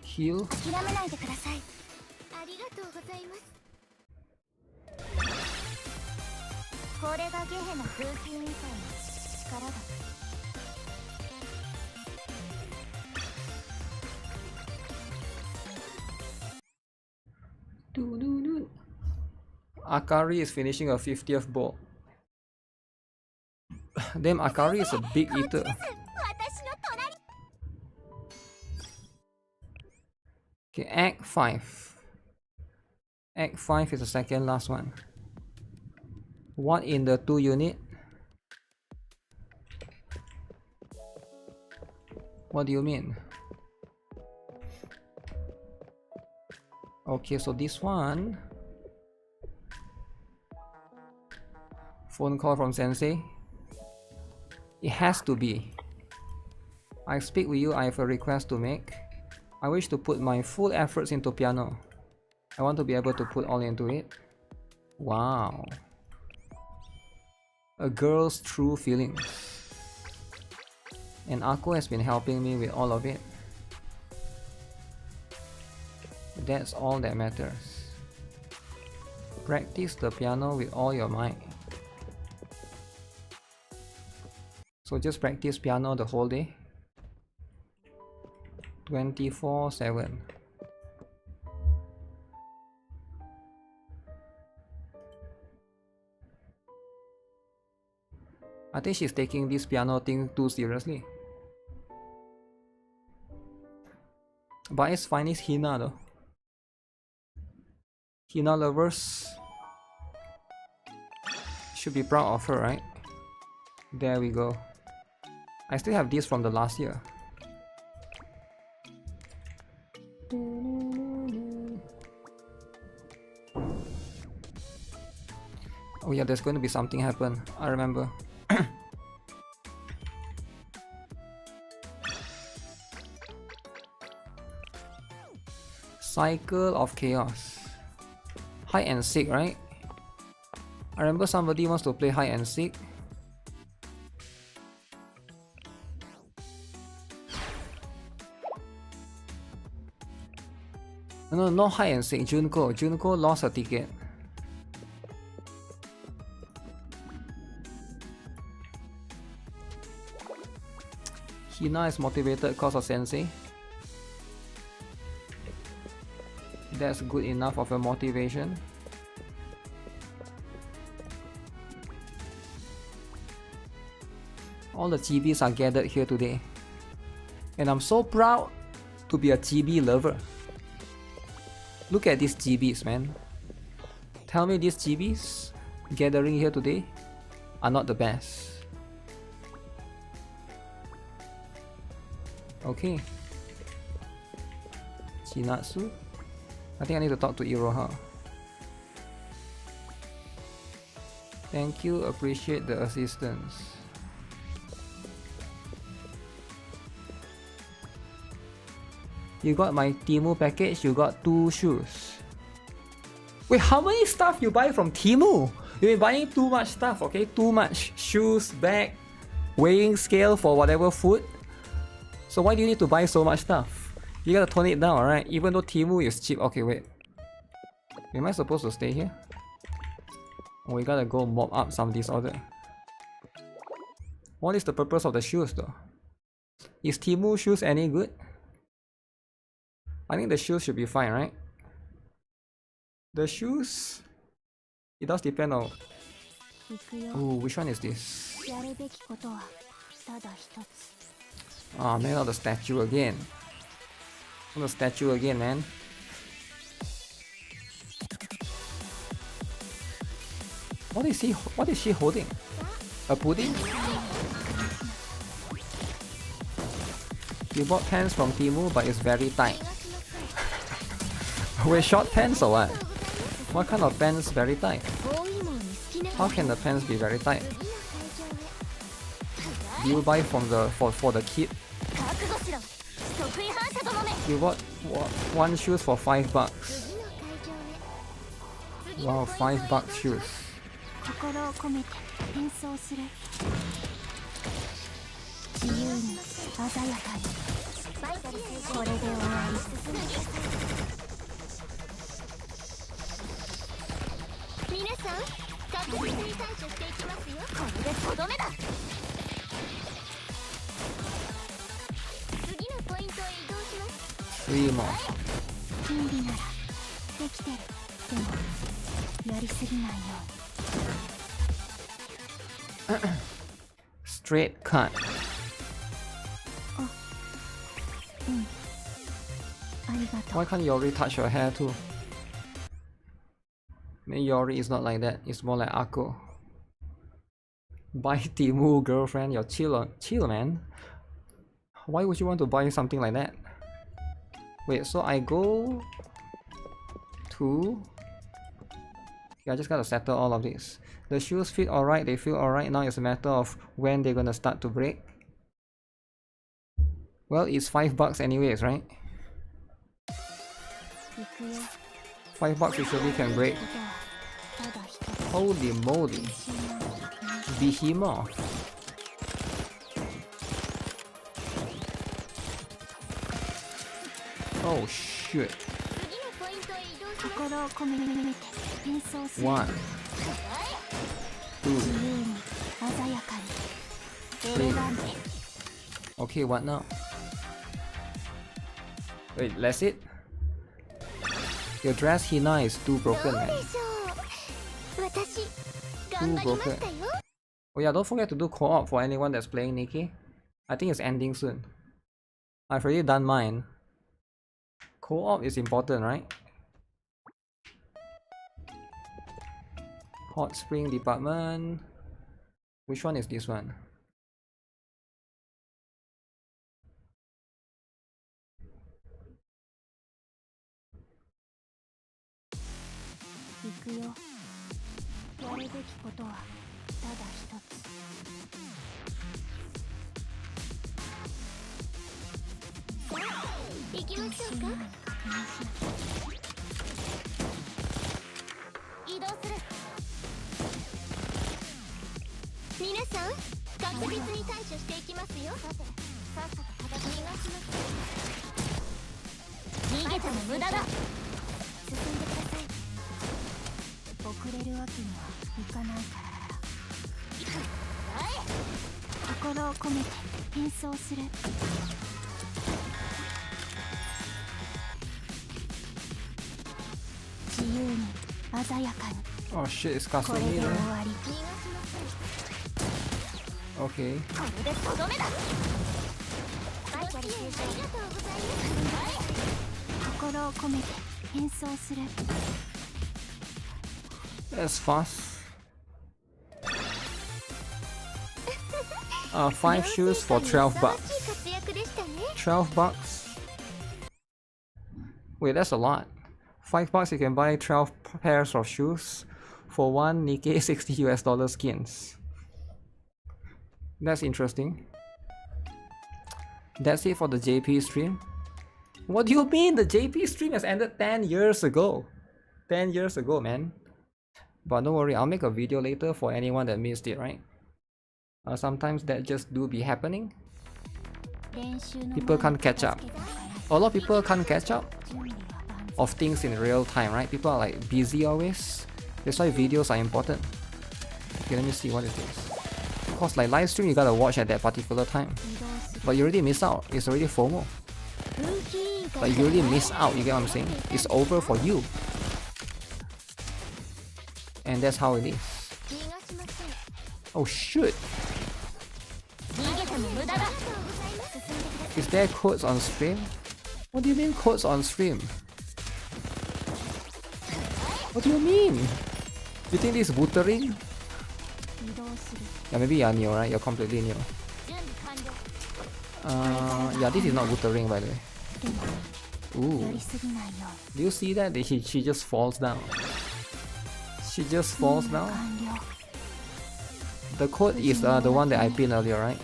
Heal. 諦めないでください。ありがとうございます。これがゲヘの風紀委員会の力だ。Akari is finishing a 50th bowl. Damn, Akari is a big eater. Okay, Act 5. Act 5 is the second last one. What in the 2 unit? What do you mean? Okay, so this one. Phone call from Sensei. It has to be. I speak with you, I have a request to make. I wish to put my full efforts into piano. I want to be able to put all into it. Wow. A girl's true feelings. And Ako has been helping me with all of it. That's all that matters. Practice the piano with all your might. So just practice piano the whole day. 24/7. I think she's taking this piano thing too seriously. But it's fine, it's Hina though. Hina lovers should be proud of her, right? There we go. I still have this from the last year. Oh yeah, there's going to be something happen. I remember. Cycle of Chaos. Hide and seek, right? I remember somebody wants to play hide and seek. No, not hide and seek. Junko. Junko lost a ticket. Hina is motivated because of Sensei. That's good enough of a motivation. All the GBs are gathered here today. And I'm so proud to be a GB lover. Look at these GBs, man. Tell me these GBs gathering here today are not the best. Okay. Chinatsu. I think I need to talk to Iroha. Thank you, appreciate the assistance. You got my Temu package, you got 2 shoes. Wait, how many stuff you buy from Temu? You've been buying too much stuff, okay? Too much shoes, bag, weighing scale for whatever food. So why do you need to buy so much stuff? You gotta tone it down, alright? Even though Temu is cheap. Okay, wait. Am I supposed to stay here? Oh, we gotta go mop up some disorder. What is the purpose of the shoes though? Is Temu shoes any good? I think the shoes should be fine, right? The shoes... It does depend on... Oh, which one is this? Oh man, not the statue again. Not the statue again, man. What is she holding? A pudding? You bought pants from Temu, but it's very tight. Wait, short pants or what? What kind of pants very tight? How can the pants be very tight? Do you buy from the for the kid? You bought one shoes for $5. Wow, $5 shoes. Three more. Straight cut. Why can't Yori touch your hair too? Maybe Yori is not like that, it's more like Akko. Buy Temu, girlfriend, you're chill man. Why would you want to buy something like that? Wait, so I go to... Okay, I just gotta settle all of this. The shoes fit alright, they feel alright, now it's a matter of when they're gonna start to break. Well, it's $5 anyways, right? $5 usually can break. Holy moly. Behemoth. Oh shit. 1 2 3. Okay, what now? Wait, that's it? Your dress, Hina, is too broken, man. Too broken. Oh yeah, don't forget to do co-op for anyone that's playing NIKKE. I think it's ending soon. I've already done mine. Co-op is important, right? Hot Spring Department. Which one is this one? Oh shit, it's Castlevania. Okay. That's fast. 5 shoes for 12 bucks. 12 bucks? Wait, that's a lot. 5 bucks you can buy 12 pairs of shoes for one NIKKE $60 skins. That's interesting. That's it for the JP stream. What do you mean? The JP stream has ended 10 years ago. 10 years ago, man. But don't worry, I'll make a video later for anyone that missed it, right? Sometimes that just do be happening. People can't catch up. A lot of people can't catch up of things in real time, right? People are like busy always. That's why videos are important. Okay, let me see what is this. Because like live stream you gotta watch at that particular time. But you already miss out. It's already FOMO. Like you already miss out, you get what I'm saying? It's over for you. And that's how it is. Oh shoot! Is there codes on stream? What do you mean codes on stream? What do you mean? You think this is Wuthering? Yeah, maybe you're new, right? You're completely new. Yeah, this is not Wuthering, by the way. Ooh. Do you see that? She just falls down. She just falls down. The code is the one that I pinned earlier, right?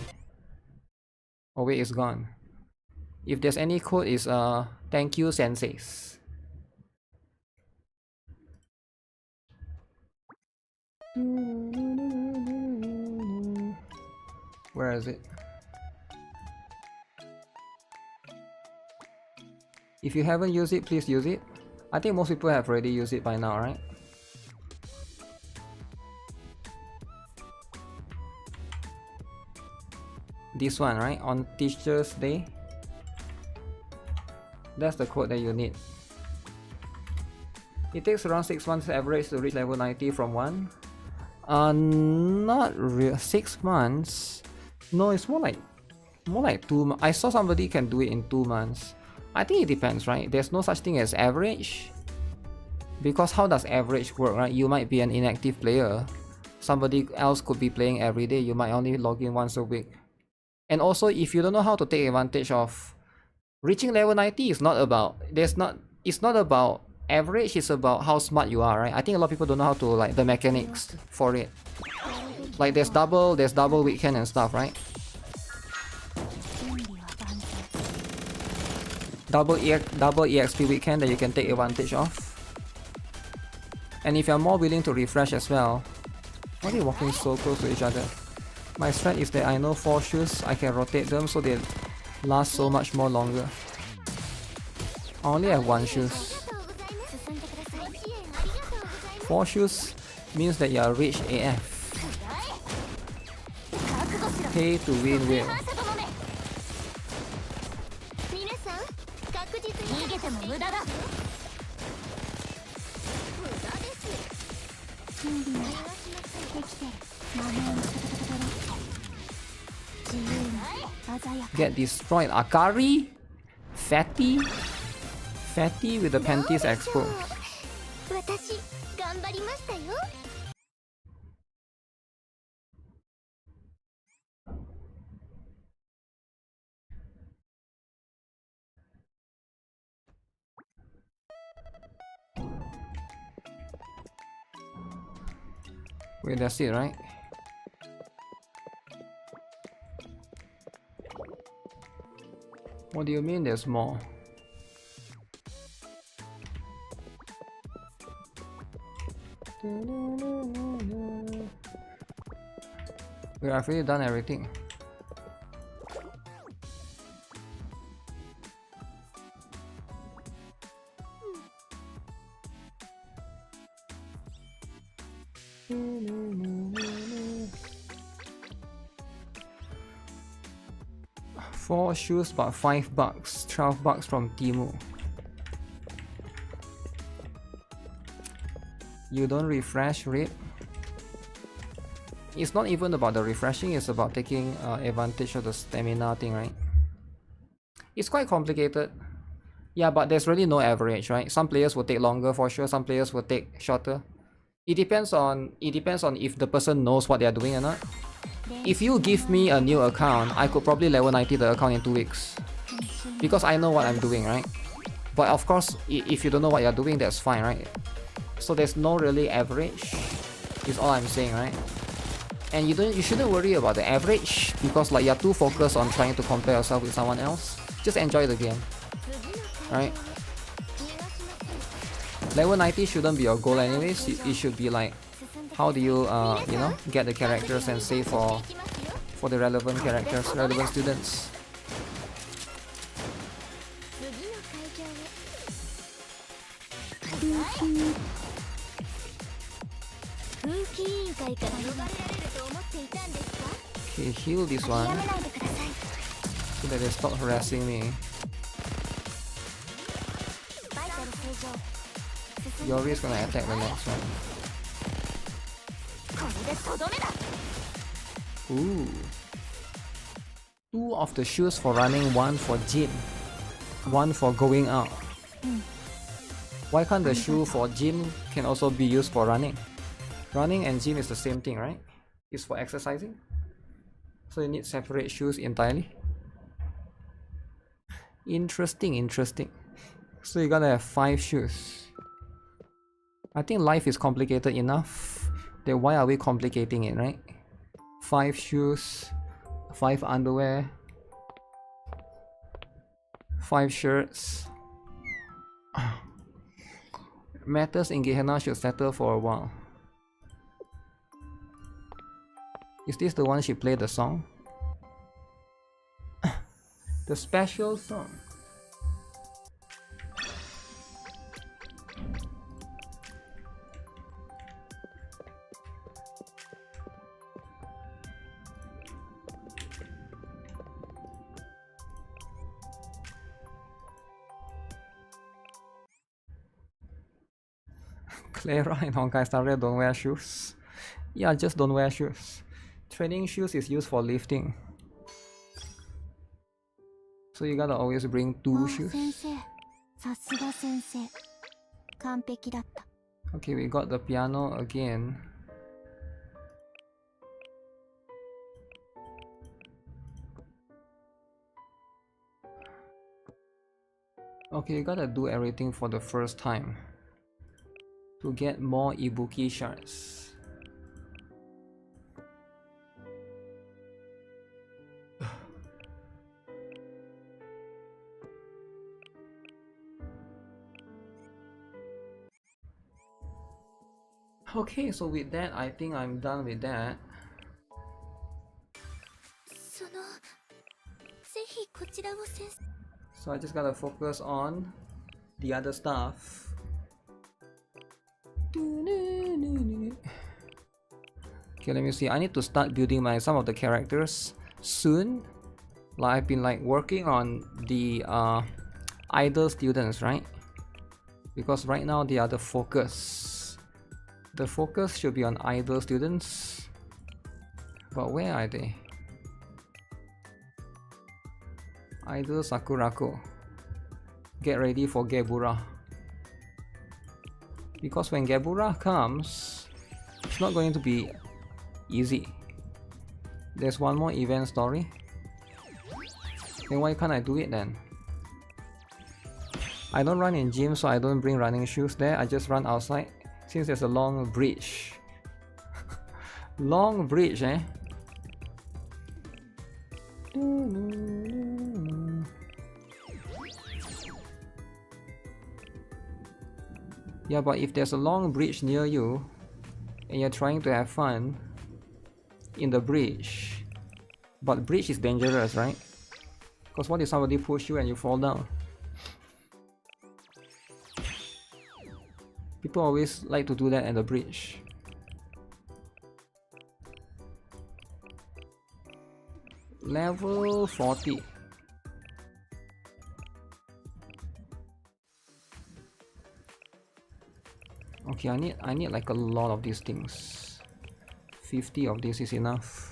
Oh wait, it's gone. If there's any code, is thank you senseis. Where is it? If you haven't used it, please use it. I think most people have already used it by now, right? This one, right? On Teacher's Day. That's the code that you need. It takes around 6 months average to reach level 90 from 1. Not real. 6 months? No, it's more like 2 months. I saw somebody can do it in 2 months. I think it depends, right? There's no such thing as average. Because how does average work, right? You might be an inactive player. Somebody else could be playing every day. You might only log in once a week. And also, if you don't know how to take advantage of reaching level 90, it's not about average, it's about how smart you are, right? I think a lot of people don't know how to like the mechanics for it. Like there's double weekend and stuff, right? Double EXP weekend that you can take advantage of. And if you're more willing to refresh as well. Why are they walking so close to each other? My strat is that I know 4 shoes, I can rotate them so they last so much more longer. I only have 1 shoes. 4 shoes means that you are rich AF. Pay to win will. get destroyed. Akari? Fatty? Fatty with the panties exposed. 私頑張りましたよ。Wait, that's it, right? What do you mean there's more? Wait, I've already done everything. Four shoes but $5, $12 from Temu. You don't refresh, Rip? It's not even about the refreshing, it's about taking advantage of the stamina thing, right? It's quite complicated. Yeah, but there's really no average, right? Some players will take longer for sure, some players will take shorter. It depends on if the person knows what they're doing or not. If you give me a new account, I could probably level 90 the account in 2 weeks. Because I know what I'm doing, right? But of course, if you don't know what you're doing, that's fine, right? So there's no really average, is all I'm saying, right? And you shouldn't worry about the average, because like you're too focused on trying to compare yourself with someone else. Just enjoy the game, right? Level 90 shouldn't be your goal anyways. It should be like, how do you you know, get the characters and save for the relevant characters, relevant students. Okay, heal this one so that they stop harassing me. Yori is gonna attack the next one. Ooh. 2 of the shoes for running, 1 for gym, 1 for going out. Why can't the shoe for gym can also be used for running? Running and gym is the same thing, right? It's for exercising. So you need separate shoes entirely. Interesting, interesting. So you're gonna have 5 shoes. I think life is complicated enough. Then why are we complicating it, right? 5 shoes, 5 underwear, 5 shirts. Matters in Gehenna should settle for a while. Is this the one she played the song? The special song. Clara and Honkai Star Rail don't wear shoes. Yeah, just don't wear shoes. Training shoes is used for lifting. So you gotta always bring 2 shoes. Okay, we got the piano again. Okay, you gotta do everything for the first time to get more Ibuki shards. Okay, so with that, I think I'm done with that. So I just gotta focus on the other stuff. Okay, let me see. I need to start building some of the characters soon. Like I've been like working on the idle students, right? Because right now they are the focus. The focus should be on idle students. But where are they? Idol Sakurako. Get ready for Gebura. Because when Gebura comes, it's not going to be easy. There's one more event story. Then why can't I do it then? I don't run in gym, so I don't bring running shoes there. I just run outside since there's a long bridge. Long bridge, eh? Yeah, but if there's a long bridge near you and you're trying to have fun in the bridge, but bridge is dangerous, right? Because what if somebody push you and you fall down? People always like to do that at the bridge. Level 40. Okay, I need like a lot of these things. 50 of this is enough.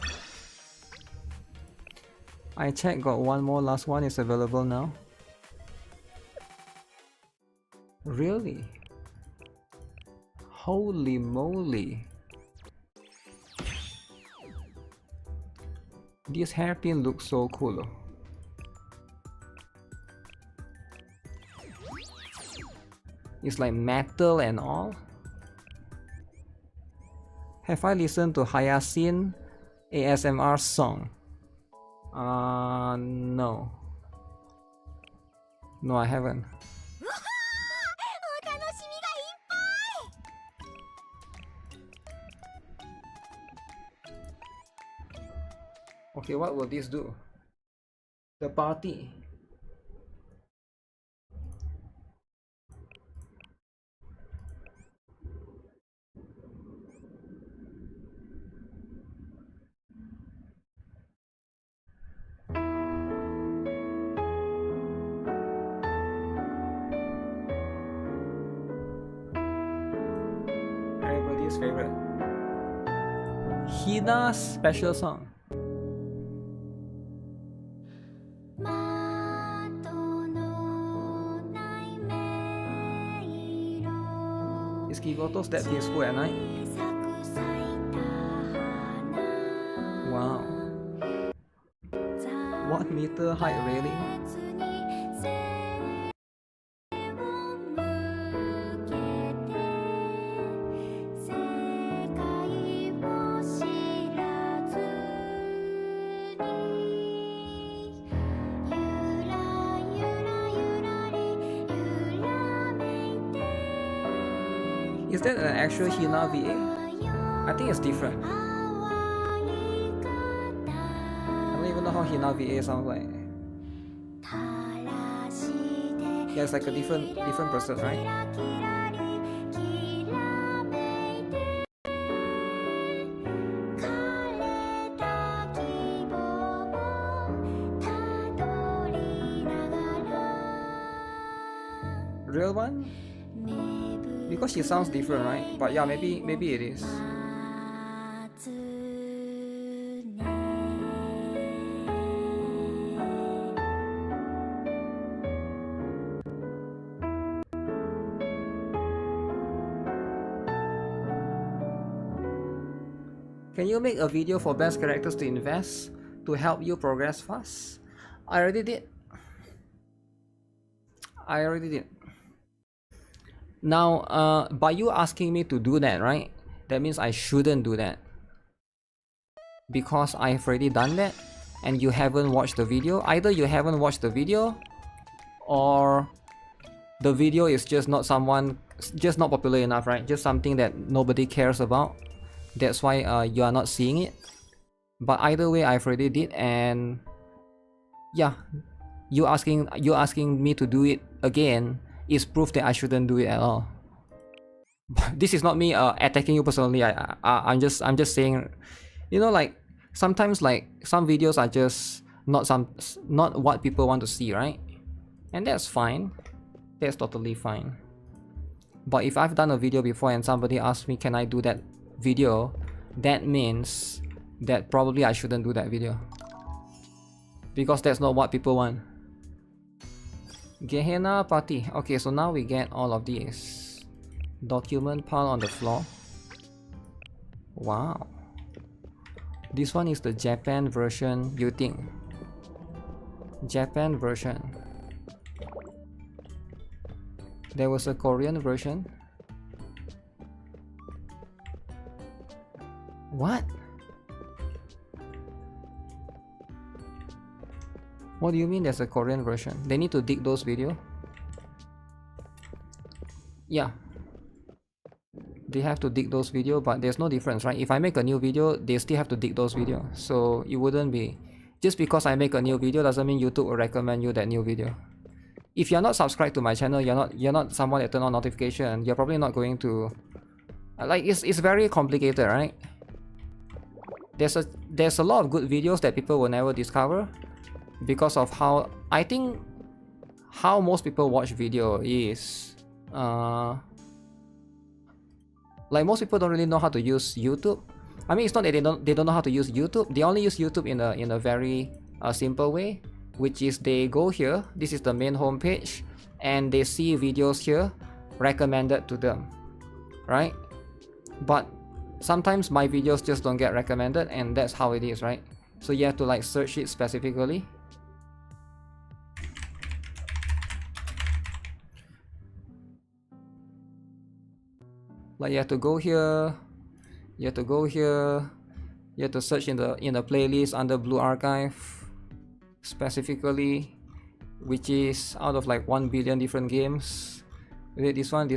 I checked, got one more, last one is available now. Really? Holy moly. This hairpin looks so cool. It's like metal and all. Have I listened to Hyacinth ASMR song? No. No, I haven't. Okay, what will this do? The party. Everybody's favorite. Hina's special song. Is Kigoto's that peaceful at night? Wow. 1 meter height railing? Is that an actual Hina VA? I think it's different. I don't even know how Hina VA sounds like. Yeah, it's like a different person, right? Real one? Because she sounds different, right? But yeah, maybe it is. Can you make a video for best characters to invest to help you progress fast? I already did. Now, by you asking me to do that, right? That means I shouldn't do that. Because I've already done that and you haven't watched the video. Either you haven't watched the video or the video is just not popular enough, right? Just something that nobody cares about. That's why you are not seeing it. But either way, I've already did, and yeah, you asking me to do it again is proof that I shouldn't do it at all. This is not me attacking you personally. I'm just saying, you know, like sometimes like some videos are just not what people want to see, right? And that's fine. That's totally fine. But if I've done a video before and somebody asks me, can I do that video? That means that probably I shouldn't do that video. Because that's not what people want. Gehenna Party. Okay, so now we get all of these. Document pile on the floor. Wow. This one is the Japan version, you think? Japan version. There was a Korean version. What? What do you mean there's a Korean version? They need to dig those videos? Yeah. They have to dig those videos, but there's no difference, right? If I make a new video, they still have to dig those videos. So it wouldn't be... Just because I make a new video doesn't mean YouTube will recommend you that new video. If you're not subscribed to my channel, you're not someone that turn on notification, you're probably not going to... Like, it's very complicated, right? There's a lot of good videos that people will never discover because of how... I think how most people watch video is... like, most people don't really know how to use YouTube. I mean, it's not that they don't know how to use YouTube. They only use YouTube in a very simple way, which is they go here. This is the main homepage, and they see videos here recommended to them, right? But sometimes my videos just don't get recommended, and that's how it is, right? So you have to like search it specifically. Like you have to go here, you have to go here, you have to search in the playlist under Blue Archive specifically, which is out of like 1 billion different games. Wait, this one,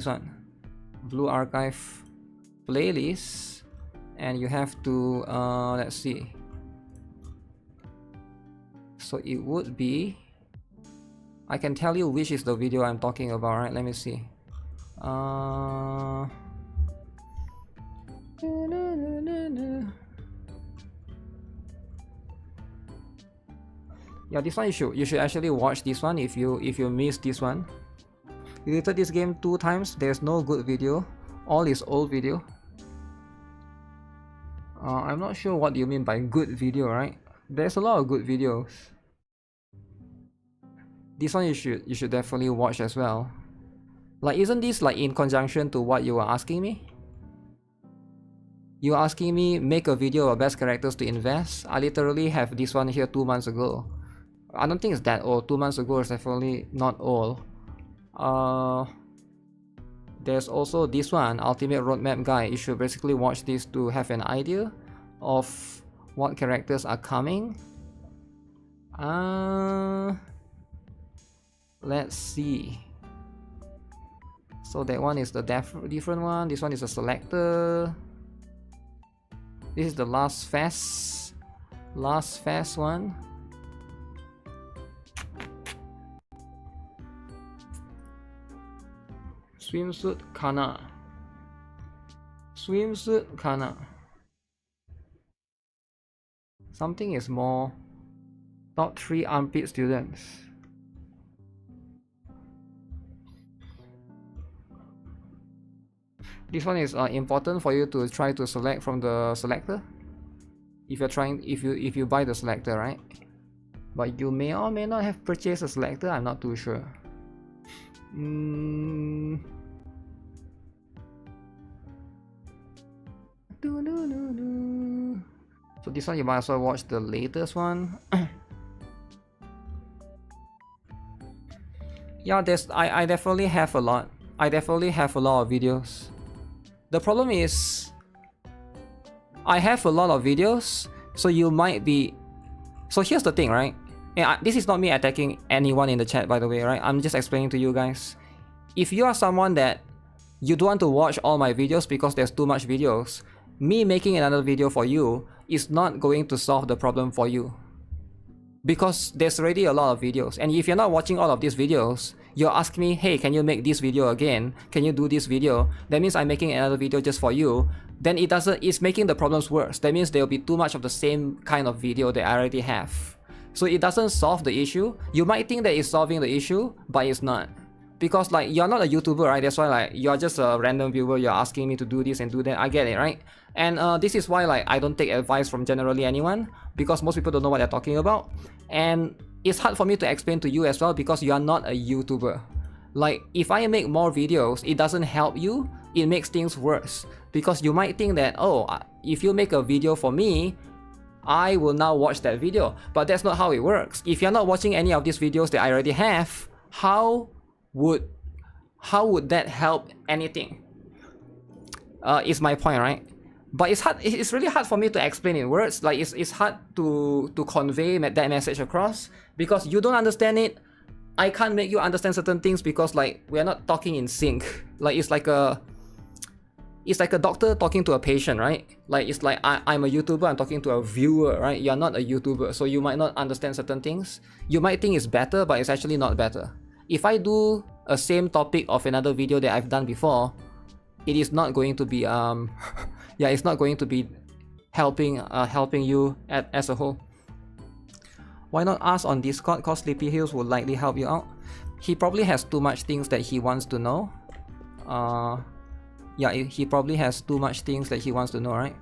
Blue Archive playlist, and you have to let's see. So it would be, I can tell you which is the video I'm talking about, right? Let me see. Yeah, this one you should actually watch this one if you missed this one. Deleted this game 2 times. There's no good video. All is old video. I'm not sure what you mean by good video, right? There's a lot of good videos. This one you should definitely watch as well. Like, isn't this like in conjunction to what you were asking me? You're asking me make a video of best characters to invest. I literally have this one here 2 months ago. I don't think it's that old. 2 months ago is definitely not old. There's also this one, Ultimate Roadmap Guide. You should basically watch this to have an idea of what characters are coming. Let's see. So that one is the different one. This one is a selector. This is the last fast one. Swimsuit Kana. Something is more. Top 3 armpit students. This one is important for you to try to select from the selector. If you're trying, if you buy the selector, right? But you may or may not have purchased a selector. I'm not too sure. So this one you might as well watch the latest one. Yeah, I definitely have a lot. I definitely have a lot of videos. The problem is I have a lot of videos, so you might be... So here's the thing, right? And this is not me attacking anyone in the chat, by the way, right? I'm just explaining to you guys. If you are someone that you don't want to watch all my videos because there's too much videos, me making another video for you is not going to solve the problem for you. Because there's already a lot of videos. And if you're not watching all of these videos, you're asking me, hey, can you make this video again? Can you do this video? That means I'm making another video just for you. Then it's making the problems worse. That means there'll be too much of the same kind of video that I already have. So it doesn't solve the issue. You might think that it's solving the issue, but it's not. Because like, you're not a YouTuber, right? That's why like, you're just a random viewer. You're asking me to do this and do that. I get it, right? And this is why like, I don't take advice from generally anyone, because most people don't know what they're talking about. And it's hard for me to explain to you as well because you are not a YouTuber. Like, if I make more videos, it doesn't help you, it makes things worse. Because you might think that, oh, if you make a video for me, I will now watch that video. But that's not how it works. If you're not watching any of these videos that I already have, how would that help anything? Is my point, right? But it's hard. It's really hard for me to explain in words. Like, it's hard to convey that message across because you don't understand it. I can't make you understand certain things because, like, we're not talking in sync. Like, it's like a doctor talking to a patient, right? Like, it's like I'm a YouTuber, I'm talking to a viewer, right? You're not a YouTuber, so you might not understand certain things. You might think it's better, but it's actually not better. If I do a same topic of another video that I've done before, it is not going to be yeah, it's not going to be helping you as a whole. Why not ask on Discord? Cause Sleepy Hills will likely help you out. He probably has too much things that he wants to know. Yeah, he probably has too much things that he wants to know, right?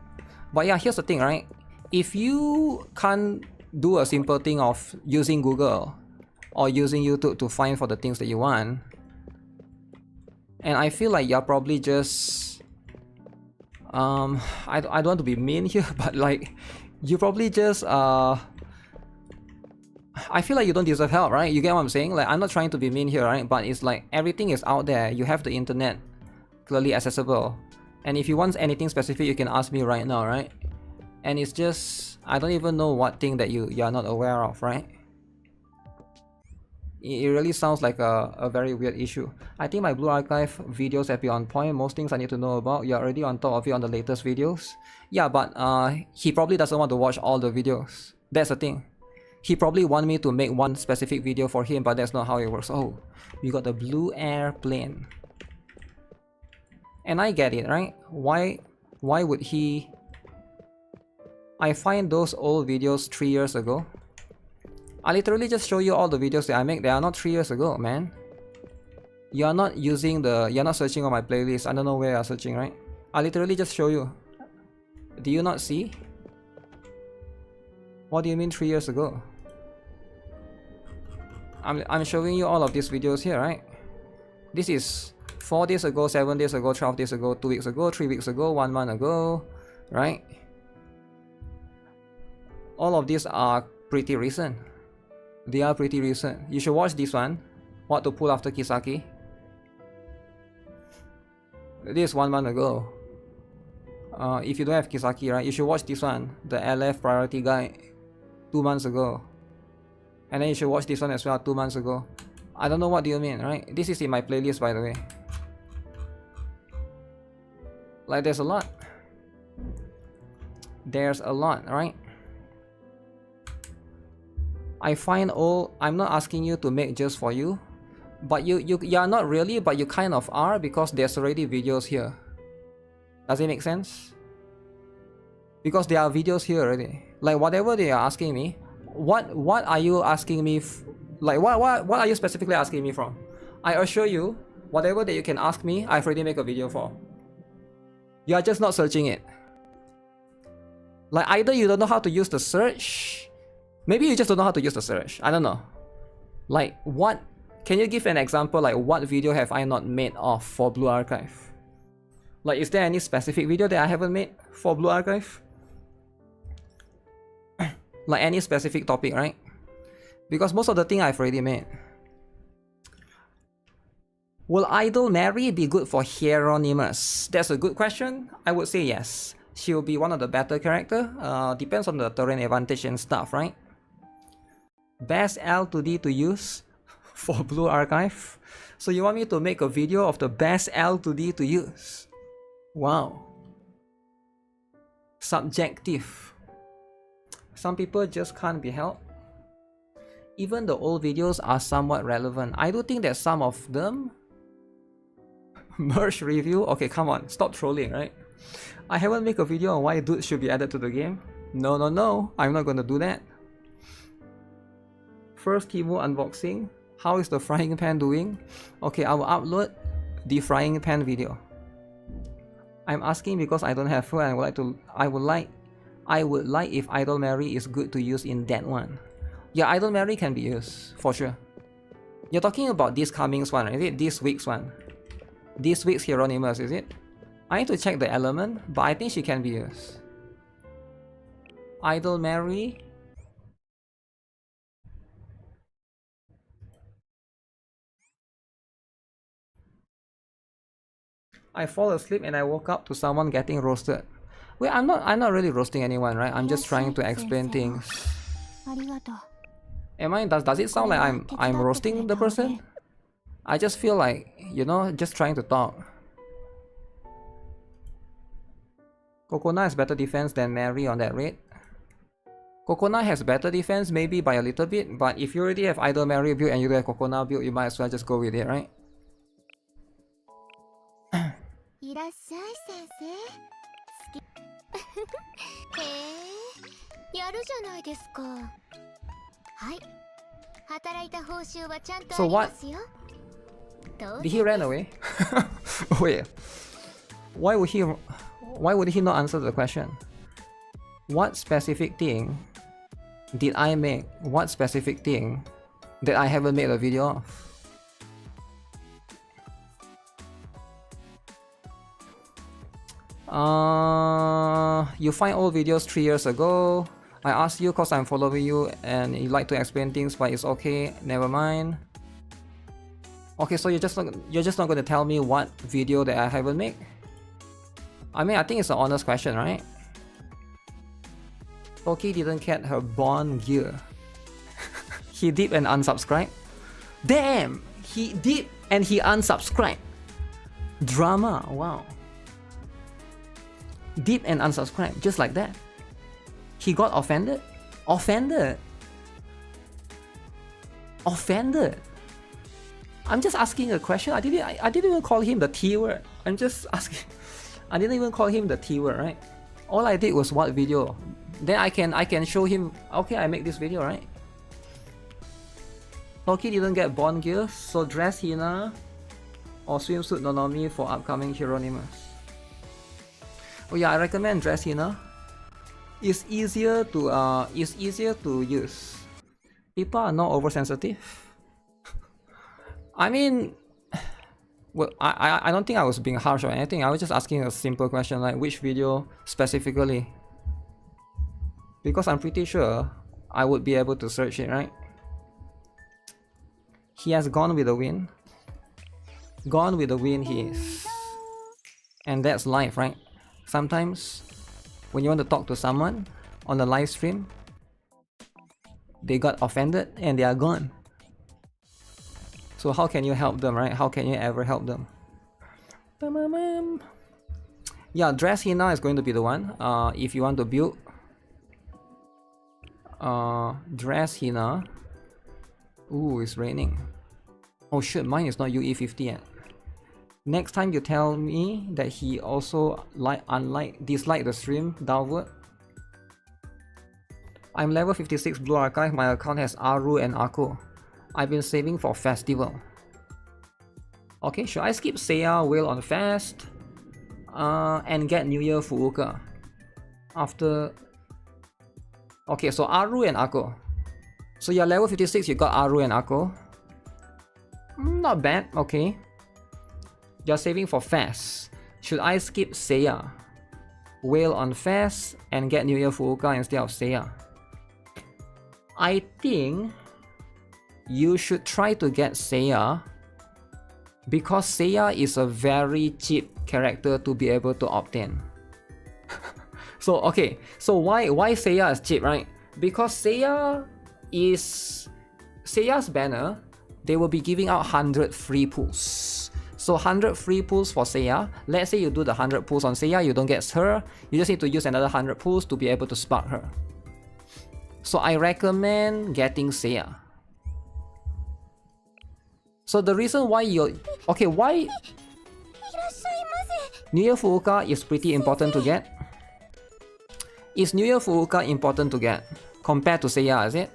But yeah, here's the thing, right? If you can't do a simple thing of using Google or using YouTube to find for the things that you want, and I feel like you're probably just I don't want to be mean here, but like, you probably just I feel like you don't deserve help, right? You get what I'm saying? Like, I'm not trying to be mean here, right? But it's like, everything is out there. You have the internet clearly accessible. And if you want anything specific, you can ask me right now, right? And it's just, I don't even know what thing that you are not aware of, right? It really sounds like a very weird issue. I think my Blue Archive videos have been on point. Most things I need to know about, you're already on top of it on the latest videos. Yeah, but he probably doesn't want to watch all the videos. That's the thing. He probably want me to make one specific video for him, but that's not how it works. Oh, we got the blue airplane. And I get it, right? Why would he... I find those old videos 3 years ago. I literally just show you all the videos that I make. They are not 3 years ago, man. You're not searching on my playlist. I don't know where you're searching, right? I literally just show you. Do you not see? What do you mean 3 years ago? I'm showing you all of these videos here, right? This is 4 days ago, 7 days ago, 12 days ago, 2 weeks ago, 3 weeks ago, 1 month ago, right? All of these are pretty recent. They are pretty recent. You should watch this one. What to pull after Kisaki. This is 1 month ago. If you don't have Kisaki, right, you should watch this one. The LF Priority Guide. 2 months ago. And then you should watch this one as well 2 months ago. I don't know what do you mean, right? This is in my playlist, by the way. Like, there's a lot. There's a lot, right? I find I'm not asking you to make just for you, but you're not really, but you kind of are, because there's already videos here. Does it make sense? Because there are videos here already. Like, whatever they are asking me, what are you asking me? Like, what are you specifically asking me from? I assure you, whatever that you can ask me, I've already made a video for. You are just not searching it. Like, either you don't know how to use the search. Maybe you just don't know how to use the search. I don't know. Like, what? Can you give an example? Like, what video have I not made of for Blue Archive? Like, is there any specific video that I haven't made for Blue Archive? Like, any specific topic, right? Because most of the thing I've already made. Will Idol Mary be good for Hieronymus? That's a good question. I would say yes. She'll be one of the better character. Depends on the terrain advantage and stuff, right? Best L to D to use for Blue Archive. So you want me to make a video of the best L to D to use? Wow. Subjective. Some people just can't be helped. Even the old videos are somewhat relevant. I do think that some of them... Merge review? Okay, come on. Stop trolling, right? I haven't made a video on why dudes should be added to the game. No. I'm not gonna do that. First Kimo unboxing. How is the frying pan doing? Okay, I will upload the frying pan video. I'm asking because I don't have food and I would like if Idol Mary is good to use in that one. Yeah, Idol Mary can be used, for sure. You're talking about this coming one, is it? This week's one. This week's Hieronymus, is it? I need to check the element, but I think she can be used. Idol Mary. I fall asleep and I woke up to someone getting roasted. Wait, I'm not really roasting anyone, right? I'm just trying to explain things. Am I? Does it sound like I'm roasting the person? I just feel like, you know, just trying to talk. Kokona has better defense than Mary on that rate. Kokona has better defense maybe by a little bit, but if you already have Idol Mary build and you have Kokona build, you might as well just go with it, right? いらっしゃい先生。好き。へえ、やるじゃないですか。はい。働いた報酬はちゃんとありますよ。Did he run away? Wait. Why would he not answer the question? What specific thing did I make? What specific thing that I haven't made a video of? You find old videos 3 years ago. I asked you cause I'm following you and you like to explain things, but it's okay. Never mind. Okay, so you're just not going to tell me what video that I haven't made? I mean, I think it's an honest question, right? Toki didn't get her Bond gear. He did and unsubscribed. Damn! He did and he unsubscribed. Drama, wow. Did and unsubscribed, just like that. He got offended? Offended? Offended? I'm just asking a question. I didn't even call him the T word. I'm just asking. I didn't even call him the T word, right? All I did was what video. Then I can show him. Okay, I make this video, right? Toki didn't get Bond gear, so dress Hina or swimsuit Nonomi for upcoming Hieronymus. Oh yeah, I recommend dress Hina. It's easier to use. People are not oversensitive. I mean, well, I don't think I was being harsh or anything. I was just asking a simple question like which video specifically. Because I'm pretty sure I would be able to search it, right? He has gone with the wind. Gone with the wind he is. And that's life, right? Sometimes when you want to talk to someone on the live stream, they got offended and they are gone. So how can you help them, right? How can you ever help them? Yeah, dress Hina is going to be the one. If you want to build dress Hina. Ooh, it's raining. Oh shit, mine is not UE50 yet. Next time you tell me that he also dislike the stream downward. I'm level 56 Blue Archive. My account has Aru and Ako. I've been saving for festival. Okay, should I skip Seiya, Whale on Fast, and get New Year Fuuka after? Okay, so Aru and Ako. So you're level 56, you got Aru and Ako. Not bad, okay. You're saving for Fast. Should I skip Seiya, Whale on Fast, and get New Year Fuuka instead of Seiya? I think you should try to get Seiya because Seiya is a very cheap character to be able to obtain. So okay, so why Seiya is cheap, right? Because Seiya's banner, they will be giving out 100 free pulls. So 100 free pulls for Seiya. Let's say you do the 100 pulls on Seiya, you don't get her, you just need to use another 100 pulls to be able to spark her. So I recommend getting Seiya. So the reason why why New Year Fuuka is pretty important to get? Is New Year Fuuka important to get compared to Seiya, is it?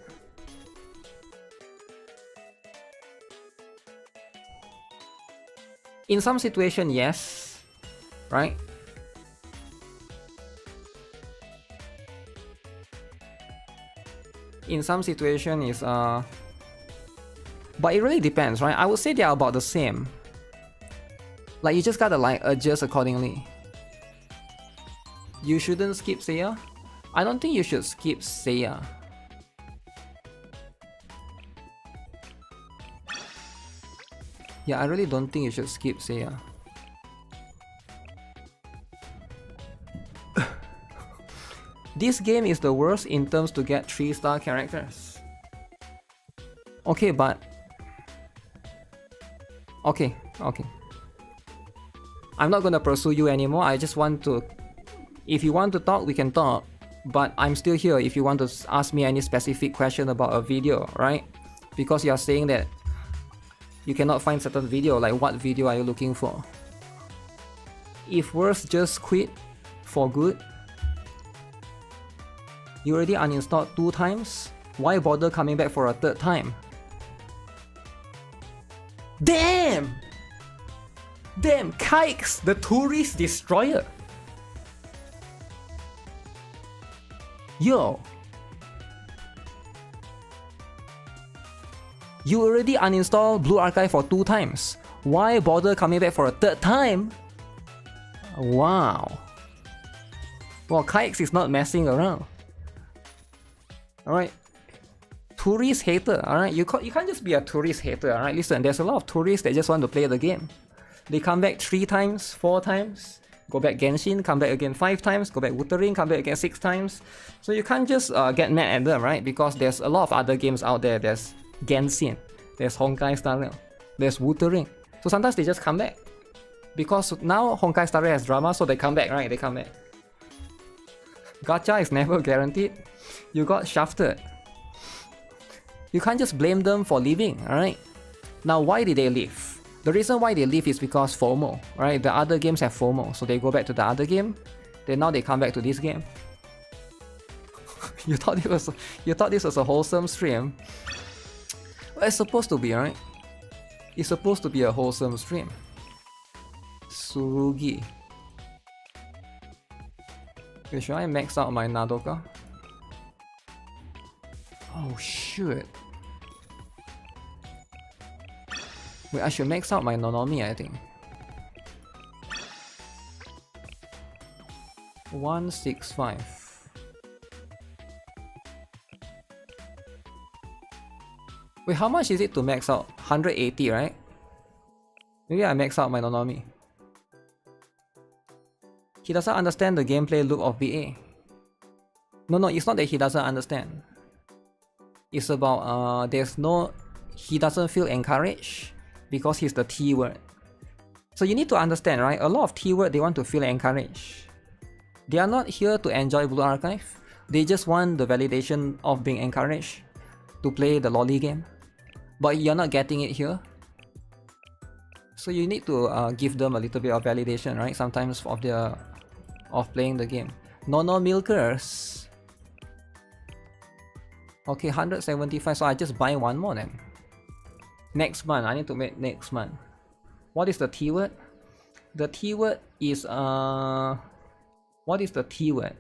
In some situation, yes, right? in some situation is but it really depends, right? I would say they are about the same. Like you just gotta like adjust accordingly. You shouldn't skip Seiya. I don't think you should skip Seiya. Yeah, I really don't think you should skip Seiya. This game is the worst in terms to get 3-star characters. Okay, but... Okay. I'm not gonna pursue you anymore, I just want to... If you want to talk, we can talk. But I'm still here if you want to ask me any specific question about a video, right? Because you are saying that you cannot find certain video, like what video are you looking for? If worse, just quit for good. You already uninstalled 2 times, why bother coming back for a 3rd time? Damn! Damn, Kikes, the tourist destroyer! Yo! You already uninstalled Blue Archive for 2 times, why bother coming back for a 3rd time? Wow. Well, Kikes is not messing around. Alright, tourist hater, alright? You can't just be a tourist hater, alright? Listen, there's a lot of tourists that just want to play the game. They come back 3 times, 4 times, go back Genshin, come back again 5 times, go back Wuthering, come back again 6 times. So you can't just get mad at them, right? Because there's a lot of other games out there. There's Genshin, there's Honkai Star Rail, there's Wuthering. So sometimes they just come back. Because now Honkai Star Rail has drama, so they come back, right? They come back. Gacha is never guaranteed. You got shafted. You can't just blame them for leaving, alright? Now, why did they leave? The reason why they leave is because FOMO, right? The other games have FOMO, so they go back to the other game. Then now they come back to this game. You thought this was a wholesome stream? Well, it's supposed to be, right? It's supposed to be a wholesome stream. Surugi. Okay, should I max out my Nadoka? Oh shoot. Wait, I should max out my Nonomi, I think. 165. Wait, how much is it to max out? 180, right? Maybe I max out my Nonomi. He doesn't understand the gameplay loop of BA. No, it's not that he doesn't understand. It's about he doesn't feel encouraged because he's the T word. So you need to understand, right? A lot of T word, they want to feel encouraged. They are not here to enjoy Blue Archive. They just want the validation of being encouraged to play the lolly game. But you're not getting it here. So you need to give them a little bit of validation, right? Sometimes of playing the game. No milkers. Okay, 175, so I just buy one more then. Next month, I need to make next month. What is the T word? The T word is what is the T word?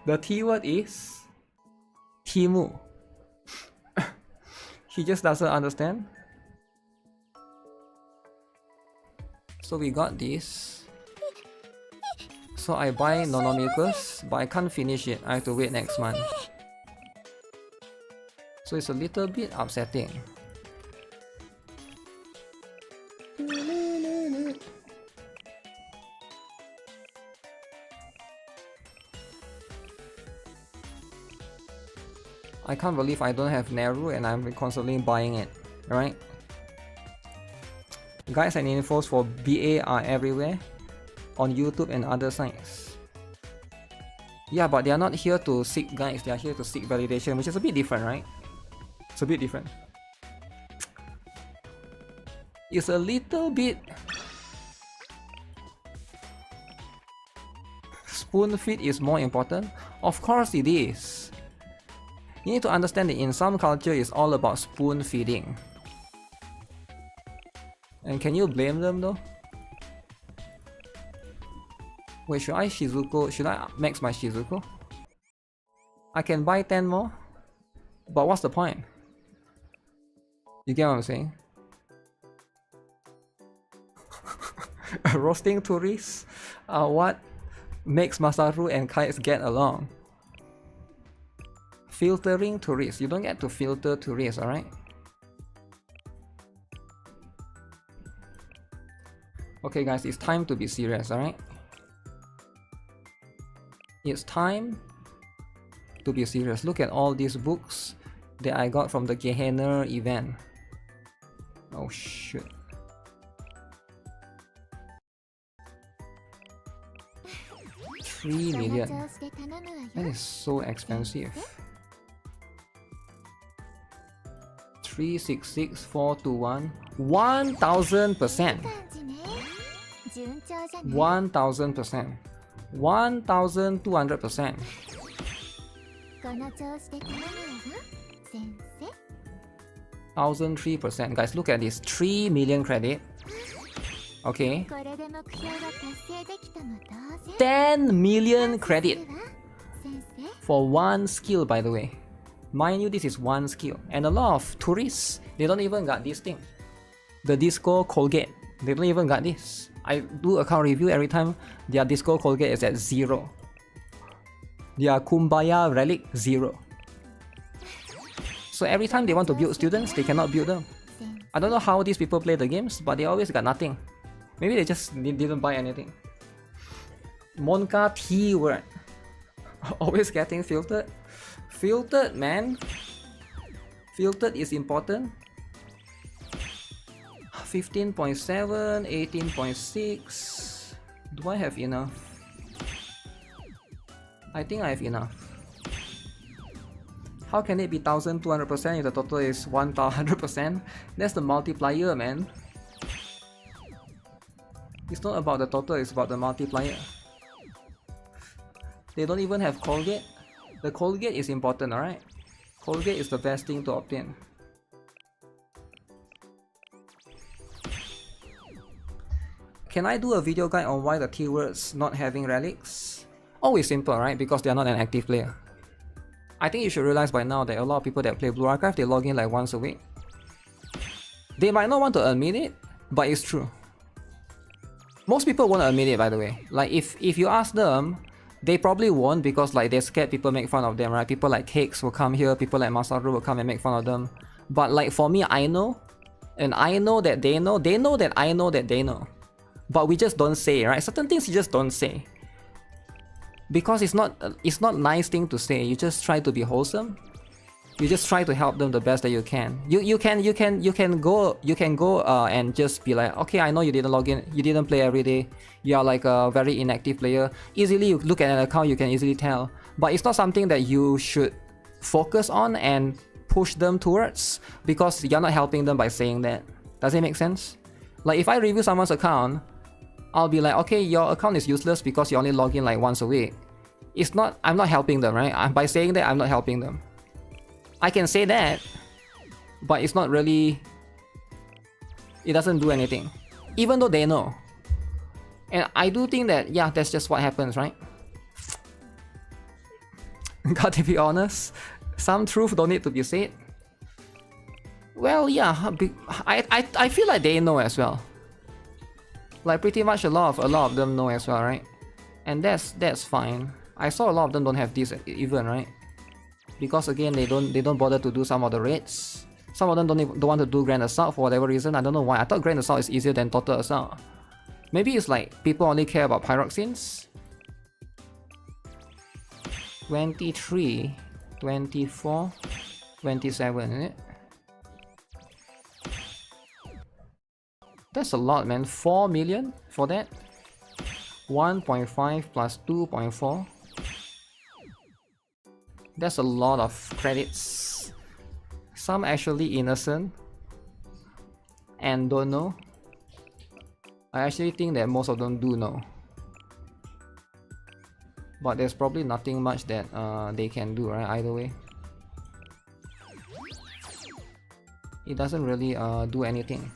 The T word is Timu. He just doesn't understand. So we got this. So I buy Nonomilkers, but I can't finish it. I have to wait next month. So it's a little bit upsetting. I can't believe I don't have Neru and I'm constantly buying it, right? Guides and infos for BA are everywhere, on YouTube and other sites. Yeah, but they are not here to seek guides, they are here to seek validation, which is a bit different, right? It's a bit different. It's a little bit... Spoon feed is more important? Of course it is. You need to understand that in some culture it's all about spoon feeding. And can you blame them though? Wait, should I max my Shizuko? I can buy 10 more. But what's the point? You get what I'm saying? Roasting tourists are what makes Masaru and Kites get along. Filtering tourists. You don't get to filter tourists, alright? Okay guys, it's time to be serious, alright? It's time to be serious. Look at all these books that I got from the Gehenna event. Oh shit. $3 million. That is so expensive. 366421. 1000%. 1000%. 1200%. 1003%. Guys, look at this. 3 million credit. Okay. 10 million credit for one skill, by the way. Mind you, this is one skill. And a lot of tourists, they don't even got this thing. The Disco Colgate. They don't even got this. I do account review every time their Disco Colgate is at 0. Their Kumbaya Relic 0. So every time they want to build students, they cannot build them. I don't know how these people play the games, but they always got nothing. Maybe they just didn't buy anything. Monka T word. Always getting filtered. Filtered, man. Filtered is important. 15.7, 18.6. Do I have enough? I think I have enough. How can it be 1200% if the total is 1100%? That's the multiplier, man. It's not about the total, it's about the multiplier. They don't even have Colgate. The Colgate is important, alright? Colgate is the best thing to obtain. Can I do a video guide on why the keywords not having relics? Always simple, right? Because they are not an active player. I think you should realize by now that a lot of people that play Blue Archive, they log in like once a week. They might not want to admit it, but it's true. Most people won't admit it, by the way. Like if you ask them, they probably won't because like they're scared people make fun of them, right? People like Cakes will come here, people like Masaru will come and make fun of them. But like for me, I know, and I know that they know that I know that they know. But we just don't say, right? Certain things you just don't say. Because it's not nice thing to say. You just try to be wholesome. You just try to help them the best that you can. You can go and just be like, okay, I know you didn't log in, you didn't play every day, you are like a very inactive player. Easily you look at an account, you can easily tell. But it's not something that you should focus on and push them towards because you're not helping them by saying that. Does it make sense? Like if I review someone's account, I'll be like, okay, your account is useless because you only log in like once a week. It's not, I'm not helping them, right? By saying that, I'm not helping them. I can say that, but it's not really, it doesn't do anything. Even though they know. And I do think that, yeah, that's just what happens, right? Got to be honest, some truth don't need to be said. Well, yeah, I feel like they know as well. Like pretty much a lot of them know as well, right? And that's fine. I saw a lot of them don't have this even, right? Because again, they don't bother to do some of the raids. Some of them don't want to do Grand Assault for whatever reason. I don't know why. I thought Grand Assault is easier than Total Assault. Maybe it's like people only care about Pyroxenes. 23, 24, 27, isn't it? That's a lot, man. 4 million for that? 1.5 plus 2.4. That's a lot of credits. Some actually innocent and don't know. I actually think that most of them do know. But there's probably nothing much that they can do, right? Either way. It doesn't really do anything.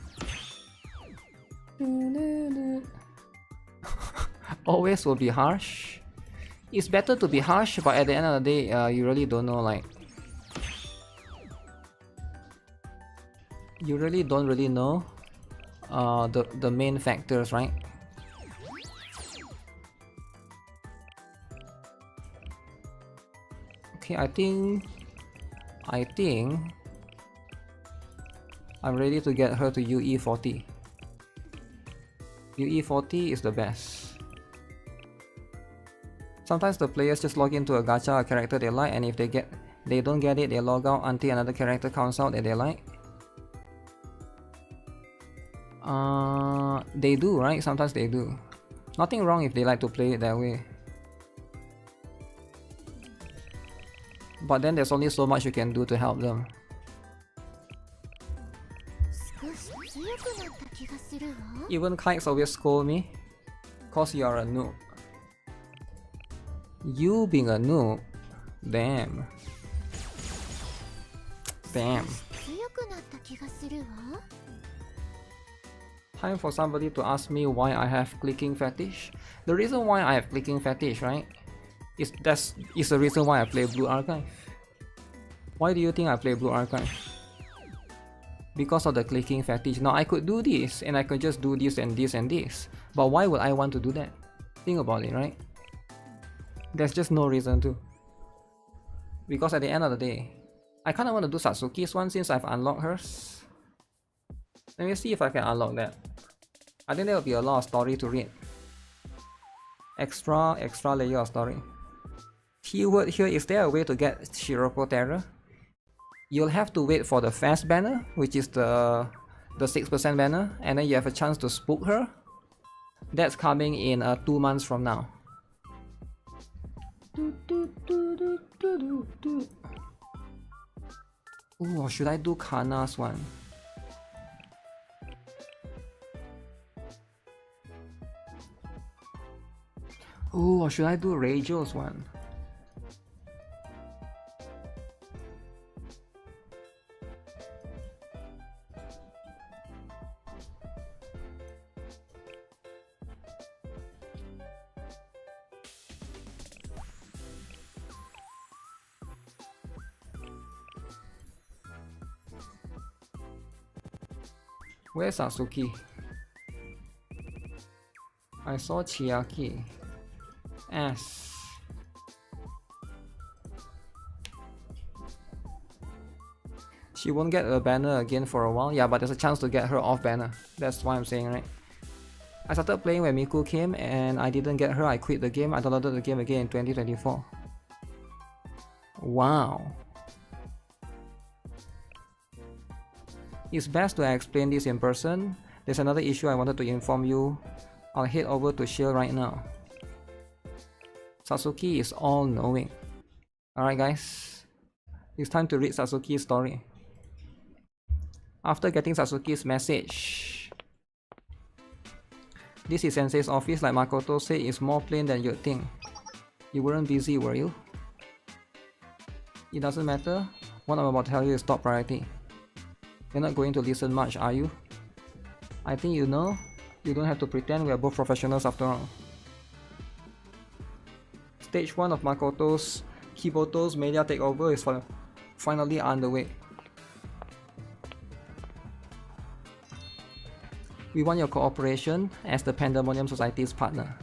Always will be harsh. It's better to be harsh, but at the end of the day, you really don't know, like... You really don't know the main factors, right? Okay, I think I'm ready to get her to UE40. UE40 is the best. Sometimes the players just log into a gacha a character they like, and if they don't get it, they log out until another character comes out that they like. They do, right? Sometimes they do. Nothing wrong if they like to play it that way. But then there's only so much you can do to help them. Even kites always scold me, cause you're a noob. You being a noob? Damn. Damn. Time for somebody to ask me why I have clicking fetish. The reason why I have clicking fetish, right, is the reason why I play Blue Archive. Why do you think I play Blue Archive? Because of the clicking fetish. Now I could do this, and I could just do this and this and this. But why would I want to do that? Think about it, right? There's just no reason to. Because at the end of the day, I kinda want to do Satsuki's one since I've unlocked hers. Let me see if I can unlock that. I think there will be a lot of story to read. Extra layer of story. Keyword here, is there a way to get Shiroko Terror? You'll have to wait for the fast banner, which is the 6% banner, and then you have a chance to spook her. That's coming in 2 months from now. Ooh, should I do Kana's one? Ooh, or should I do Reijo's one? Where's Satsuki? I saw Chiaki. S. She won't get a banner again for a while. Yeah, but there's a chance to get her off banner. That's why I'm saying, right? I started playing when Miku came and I didn't get her. I quit the game. I downloaded the game again in 2024. Wow. It's best to explain this in person. There's another issue I wanted to inform you. I'll head over to Shield right now. Satsuki is all-knowing. Alright guys, it's time to read Satsuki's story. After getting Satsuki's message, this is Sensei's office. Like Makoto said, it's more plain than you'd think. You weren't busy, were you? It doesn't matter. What I'm about to tell you is top priority. You're not going to listen much, are you? I think you know. You don't have to pretend. We are both professionals after all. Stage 1 of Makoto's Kiboto's media takeover is finally underway. We want your cooperation as the Pandemonium Society's partner.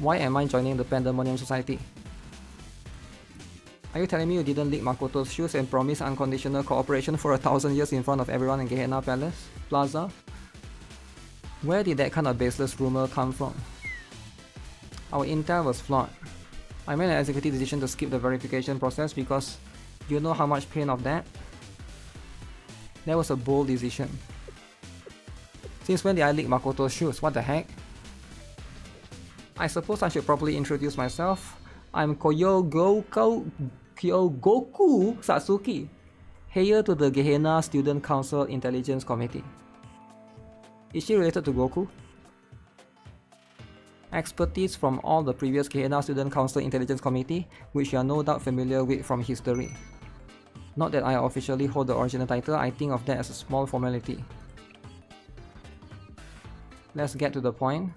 Why am I joining the Pandemonium Society? Are you telling me you didn't lick Makoto's shoes and promise unconditional cooperation for 1,000 years in front of everyone in Gehenna Plaza? Where did that kind of baseless rumor come from? Our intel was flawed. I made an executive decision to skip the verification process because you know how much pain of that? That was a bold decision. Since when did I lick Makoto's shoes? What the heck? I suppose I should properly introduce myself. I'm Kyogoku Satsuki, heir to the Gehenna Student Council Intelligence Committee. Is she related to Goku? Expertise from all the previous Gehenna Student Council Intelligence Committee, which you are no doubt familiar with from history. Not that I officially hold the original title, I think of that as a small formality. Let's get to the point.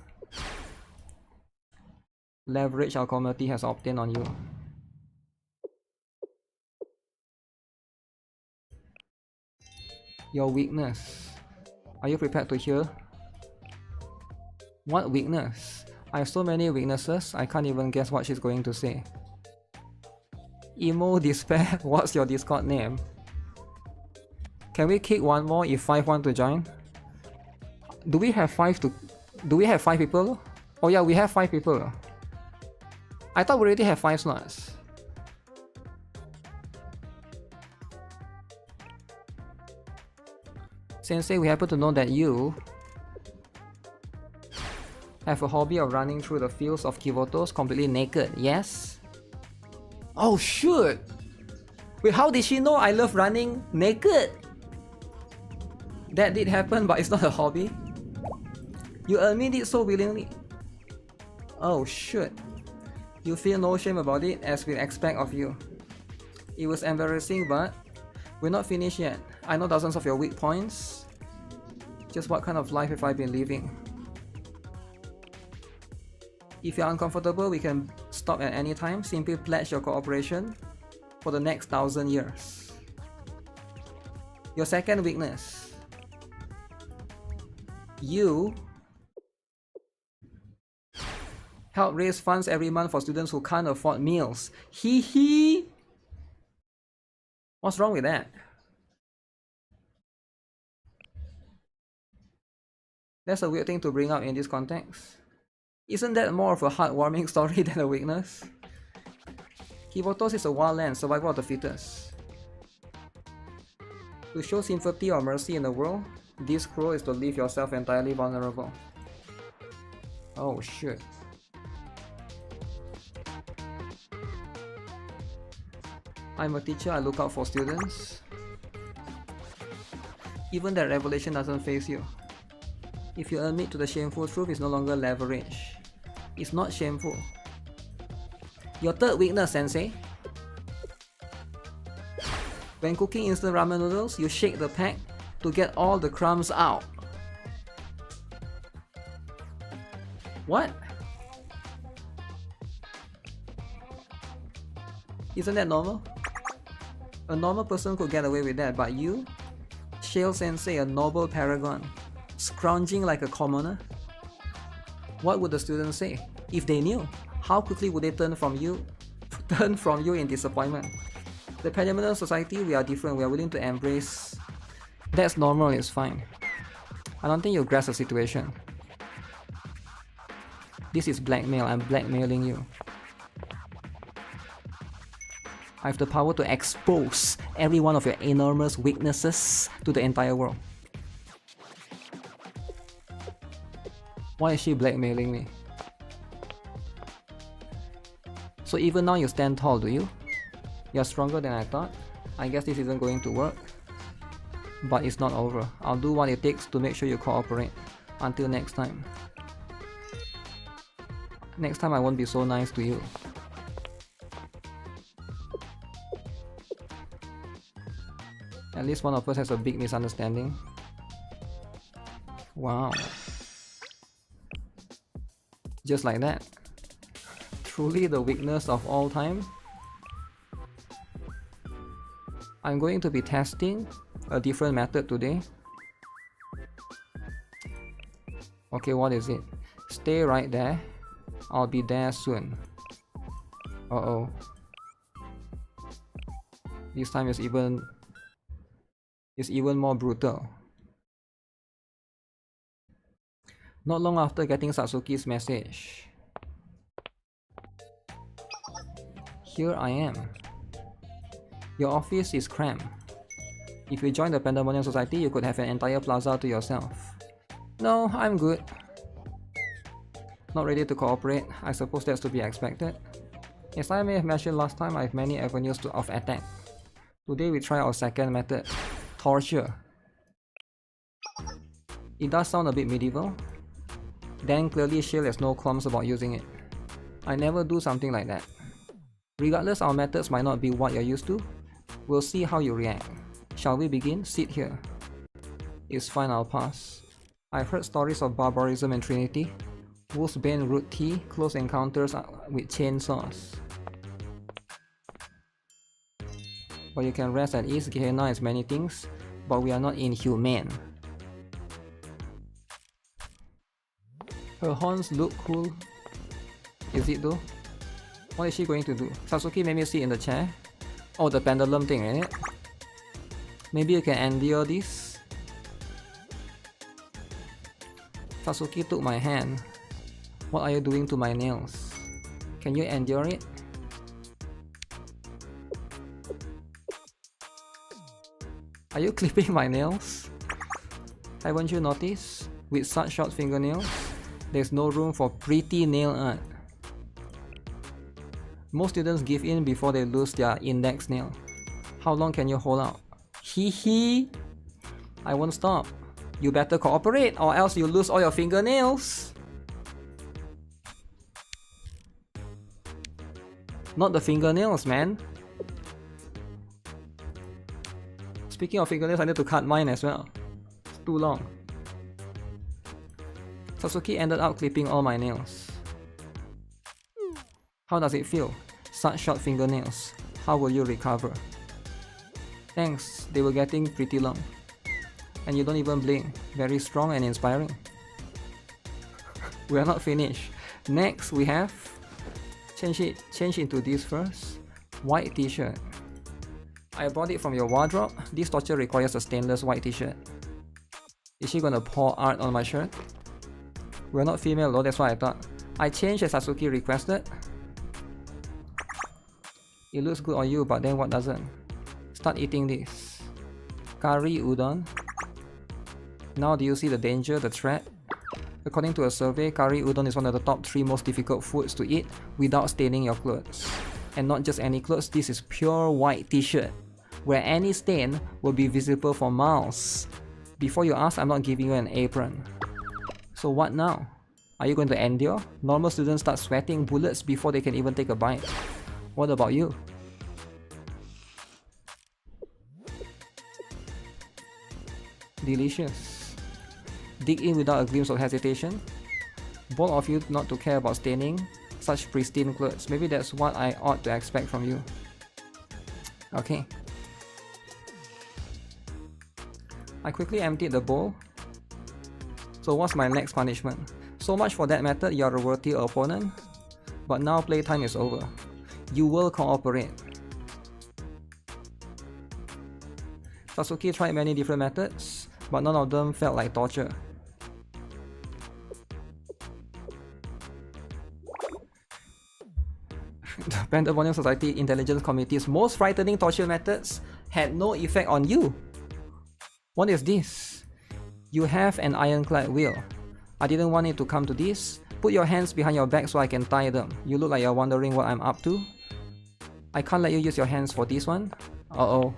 Leverage our community has obtained on you. Your weakness. Are you prepared to hear? What weakness? I have so many weaknesses, I can't even guess what she's going to say. Emo Despair, what's your Discord name? Can we kick one more if 5 want to join? Do we have 5 people? Oh yeah, we have 5 people. I thought we already have 5 slots. Sensei, we happen to know that you have a hobby of running through the fields of Kivotos completely naked, yes? Oh shoot! Wait, how did she know I love running naked? That did happen, but it's not a hobby. You admit it so willingly. Oh shoot. You feel no shame about it, as we expect of you. It was embarrassing, but we're not finished yet. I know dozens of your weak points. Just what kind of life have I been living? If you're uncomfortable, we can stop at any time. Simply pledge your cooperation for the next 1,000 years. Your second weakness. You help raise funds every month for students who can't afford meals. Hee hee! What's wrong with that? That's a weird thing to bring up in this context. Isn't that more of a heartwarming story than a weakness? Kivotos is a wild land, survival of the fittest. To show sympathy or mercy in the world, this cruel is to leave yourself entirely vulnerable. Oh shit. I'm a teacher, I look out for students. Even that revelation doesn't faze you. If you admit to the shameful truth, it's no longer leverage. It's not shameful. Your third weakness, Sensei. When cooking instant ramen noodles, you shake the pack to get all the crumbs out. What? Isn't that normal? A normal person could get away with that, but you? Shale Sensei, a noble paragon, scrounging like a commoner? What would the students say? If they knew, how quickly would they turn from you in disappointment? The Pandemonium Society, we are different, we are willing to embrace. That's normal, it's fine. I don't think you grasp the situation. This is blackmail, I'm blackmailing you. I have the power to expose every one of your enormous weaknesses to the entire world. Why is she blackmailing me? So even now you stand tall, do you? You're stronger than I thought. I guess this isn't going to work. But it's not over. I'll do what it takes to make sure you cooperate. Until next time. Next time I won't be so nice to you. At least one of us has a big misunderstanding. Wow. Just like that. Truly the weakness of all time. I'm going to be testing a different method today. Okay, what is it? Stay right there. I'll be there soon. Uh-oh. This time is even more brutal. Not long after getting Satsuki's message. Here I am. Your office is cramped. If you join the Pandemonium Society, you could have an entire plaza to yourself. No, I'm good. Not ready to cooperate. I suppose that's to be expected. As I may have mentioned last time, I have many avenues of attack. Today we try our second method. Torture. It does sound a bit medieval. Then clearly Shale has no qualms about using it. I never do something like that. Regardless, our methods might not be what you're used to. We'll see how you react. Shall we begin? Sit here. It's fine, I'll pass. I've heard stories of barbarism and Trinity. Wolfsbane root tea, close encounters with chainsaws. But you can rest at ease. Gehenna is many things, but we are not inhumane. Her horns look cool. Is it though? What is she going to do? Sasuke made me sit in the chair. Oh, the pendulum thing, right? Maybe you can endure this. Sasuke took my hand. What are you doing to my nails? Can you endure it? Are you clipping my nails? Haven't you noticed? With such short fingernails, there's no room for pretty nail art. Most students give in before they lose their index nail. How long can you hold out? Hee hee! I won't stop. You better cooperate or else you lose all your fingernails. Not the fingernails, man. Speaking of fingernails, I need to cut mine as well. It's too long. Sasuke ended up clipping all my nails. How does it feel? Such short fingernails. How will you recover? Thanks, they were getting pretty long. And you don't even blink. Very strong and inspiring. We are not finished. Next we have... Change into this first. White t-shirt. I bought it from your wardrobe. This torture requires a stainless white t-shirt. Is she gonna pour art on my shirt? We're not female though, that's what I thought. I changed as Sasuke requested. It looks good on you, but then what doesn't? Start eating this. Curry udon. Now do you see the danger, the threat? According to a survey, curry udon is one of the top 3 most difficult foods to eat without staining your clothes. And not just any clothes, this is pure white t-shirt, where any stain will be visible for miles. Before you ask, I'm not giving you an apron. So what now? Are you going to endure? Normal students start sweating bullets before they can even take a bite. What about you? Delicious. Dig in without a glimpse of hesitation. Bold of you not to care about staining such pristine clothes. Maybe that's what I ought to expect from you. Okay. I quickly emptied the bowl. So what's my next punishment? So much for that method, you're a worthy opponent. But now playtime is over. You will cooperate. Sasuke tried many different methods, but none of them felt like torture. The Pandemonium Society Intelligence Committee's most frightening torture methods had no effect on you. What is this? You have an ironclad will. I didn't want it to come to this. Put your hands behind your back so I can tie them. You look like you're wondering what I'm up to. I can't let you use your hands for this one. Uh-oh.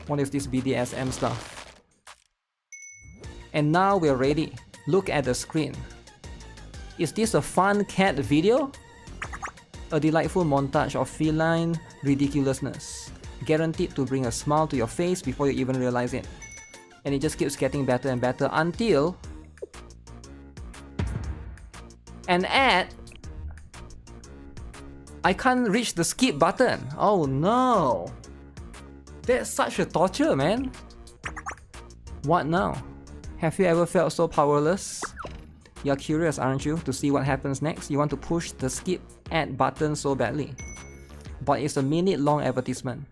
What is this BDSM stuff? And now we're ready. Look at the screen. Is this a fun cat video? A delightful montage of feline ridiculousness, guaranteed to bring a smile to your face before you even realize it. And it just keeps getting better and better until... an ad! I can't reach the skip button. Oh no! That's such a torture, man. What now? Have you ever felt so powerless? You're curious, aren't you, to see what happens next? You want to push the skip ad button so badly. But it's a minute-long advertisement.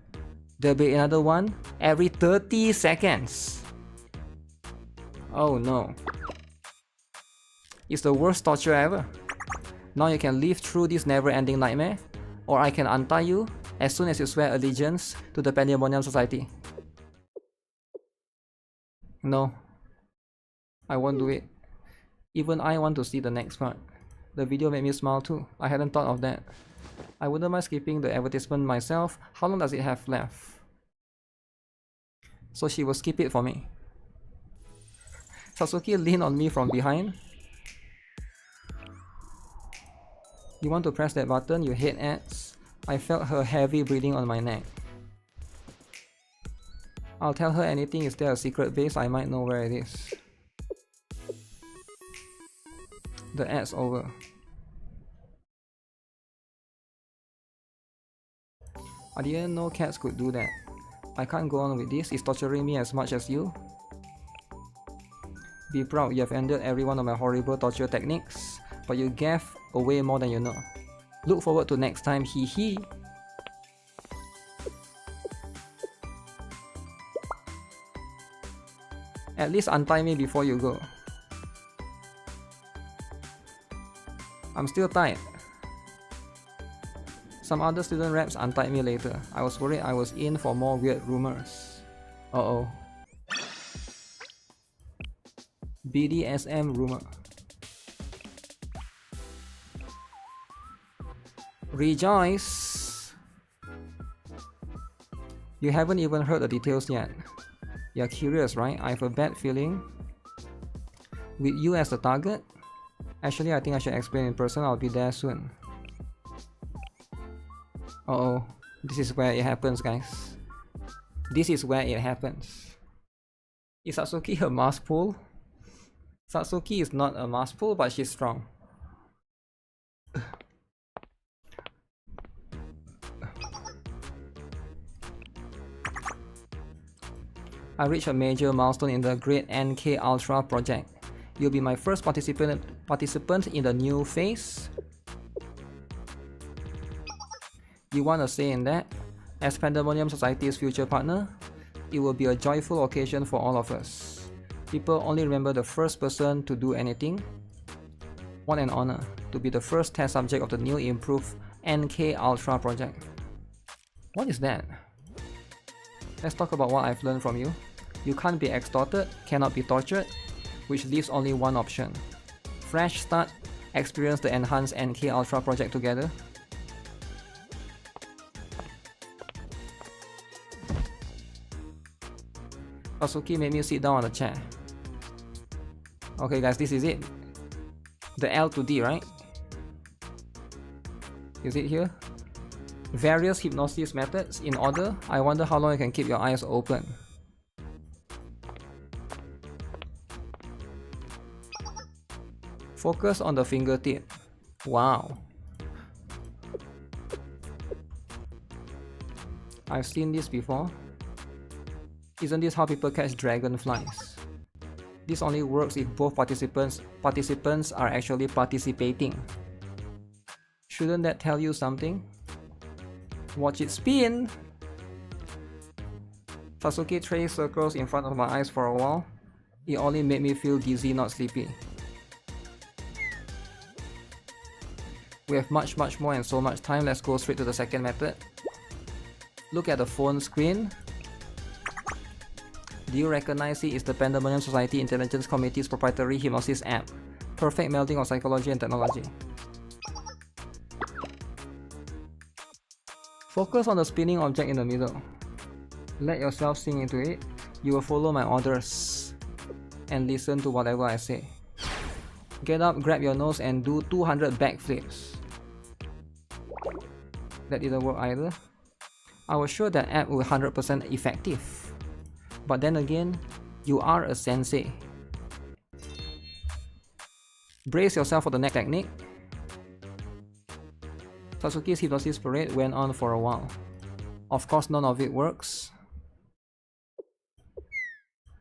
There'll be another one every 30 seconds. Oh no. It's the worst torture ever. Now you can live through this never-ending nightmare, or I can untie you as soon as you swear allegiance to the Pandemonium Society. No. I won't do it. Even I want to see the next part. The video made me smile too. I hadn't thought of that. I wouldn't mind skipping the advertisement myself. How long does it have left? So she will skip it for me. Sasuke leaned on me from behind. You want to press that button? You hate ads. I felt her heavy breathing on my neck. I'll tell her anything. Is there a secret base? I might know where it is. The ad's over. I didn't know cats could do that. I can't go on with this, it's torturing me as much as you. Be proud, you have ended every one of my horrible torture techniques, but you gave away more than you know. Look forward to next time, hee hee. At least untie me before you go. I'm still tied. Some other student reps untied me later. I was worried I was in for more weird rumors. Uh-oh. BDSM rumor. Rejoice! You haven't even heard the details yet. You're curious, right? I have a bad feeling. With you as the target? Actually, I think I should explain in person. I'll be there soon. Uh-oh. This is where it happens, guys. This is where it happens. Is Satsuki a mask pull? Satsuki is not a mask pull, but she's strong. I reached a major milestone in the Great NK Ultra project. You'll be my first participant in the new phase. You want a say in that? As Pandemonium Society's future partner, it will be a joyful occasion for all of us. People only remember the first person to do anything. What an honor to be the first test subject of the new improved NK Ultra project. What is that? Let's talk about what I've learned from you. You can't be extorted, cannot be tortured, which leaves only one option. Fresh start, experience the enhanced NK Ultra project together. Satsuki made me sit down on the chair. Okay guys, this is it. The L to D, right? Is it here? Various hypnosis methods in order. I wonder how long you can keep your eyes open. Focus on the fingertip. Wow. I've seen this before. Isn't this how people catch dragonflies? This only works if both participants are actually participating. Shouldn't that tell you something? Watch it spin! Satsuki traced circles in front of my eyes for a while. It only made me feel dizzy, not sleepy. We have much more and so much time. Let's go straight to the second method. Look at the phone screen. Do you recognize it? It's the Pandemonium Society Intelligence Committee's proprietary hypnosis app. Perfect melding of psychology and technology. Focus on the spinning object in the middle. Let yourself sink into it. You will follow my orders and listen to whatever I say. Get up, grab your nose and do 200 backflips. That didn't work either. I was sure that app was 100% effective. But then again, you are a sensei. Brace yourself for the next technique. Satsuki's hypnosis parade went on for a while. Of course, none of it works.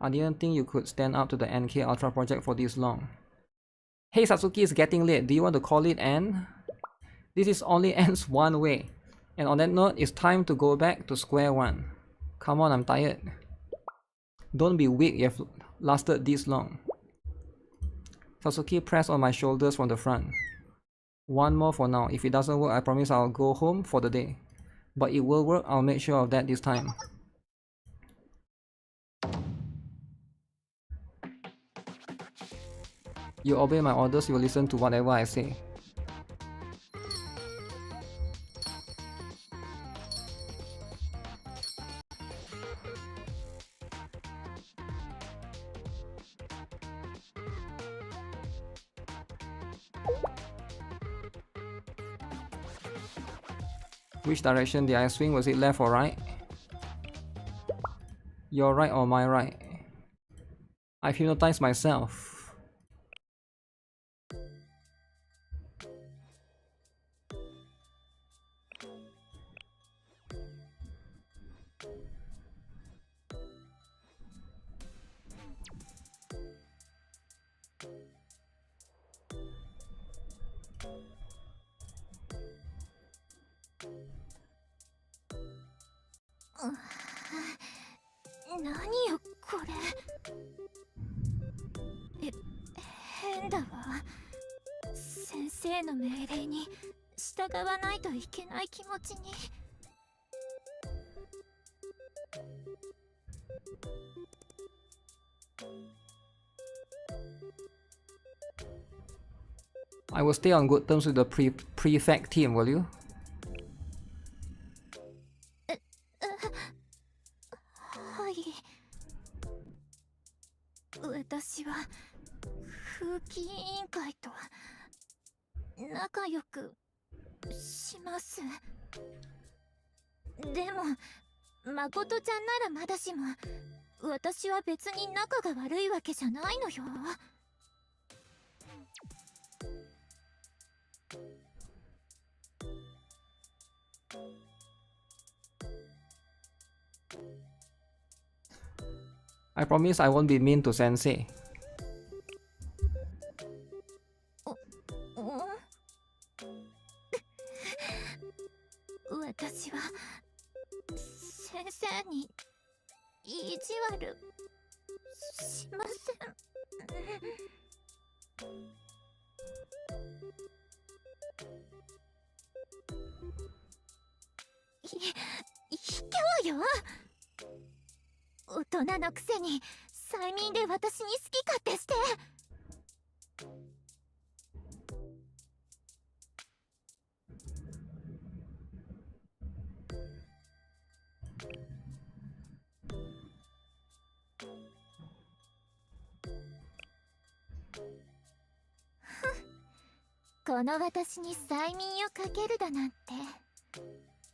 I didn't think you could stand up to the NK Ultra project for this long. Hey Satsuki, it's getting late. Do you want to call it an? This is only ends one way. And on that note, it's time to go back to square one. Come on, I'm tired. Don't be weak, you have lasted this long. Satsuki pressed on my shoulders from the front. One more for now. If it doesn't work, I promise I'll go home for the day. But it will work, I'll make sure of that this time. You obey my orders, you will listen to whatever I say. Which direction did I swing? Was it left or right? Your right or my right? I've hypnotized myself. 何よこれ。変だわ。先生の命令に従わないといけない気持ちに。I will stay on good terms with the prefect team, will you? はい。私は風紀委員会と仲良くします。でも誠ちゃんならまだしも、私は別に仲が悪いわけじゃないのよ。I promise I won't be mean to Sensei. 私は先生に意地悪しません。卑怯よ。大人のくせに催眠で私に好き勝手して。この私に催眠をかけるだなんて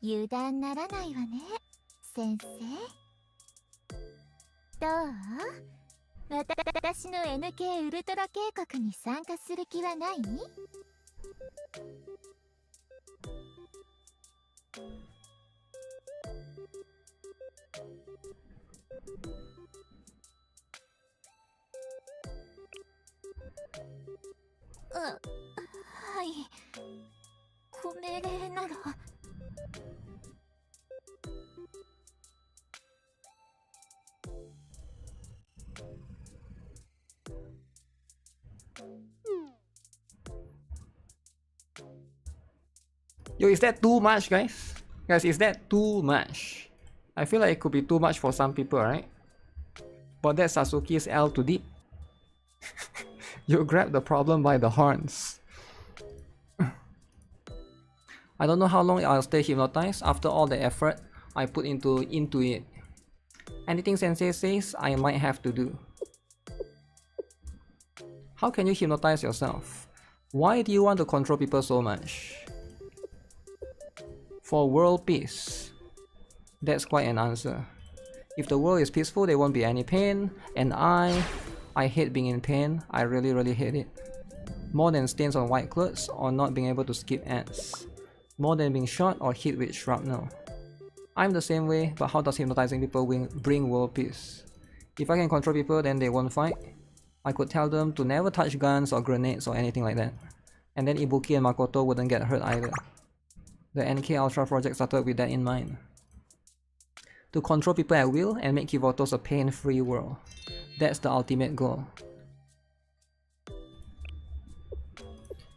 油断ならないわね、先生。どう？私の NK ウルトラ計画に参加する気はない？はい。ご命令なら。Yo, is that too much, guys? Guys, is that too much? I feel like it could be too much for some people, right? But that's Sasuke's L to deep. You grab the problem by the horns. I don't know how long I'll stay hypnotized after all the effort I put into it. Anything Sensei says, I might have to do. How can you hypnotize yourself? Why do you want to control people so much? For world peace. That's quite an answer. If the world is peaceful, there won't be any pain, and I hate being in pain. I really hate it. More than stains on white clothes or not being able to skip ads. More than being shot or hit with shrapnel. I'm the same way, but how does hypnotizing people bring world peace? If I can control people, then they won't fight. I could tell them to never touch guns or grenades or anything like that. And then Ibuki and Makoto wouldn't get hurt either. The NK Ultra project started with that in mind. To control people at will and make Kivotos a pain-free world. That's the ultimate goal.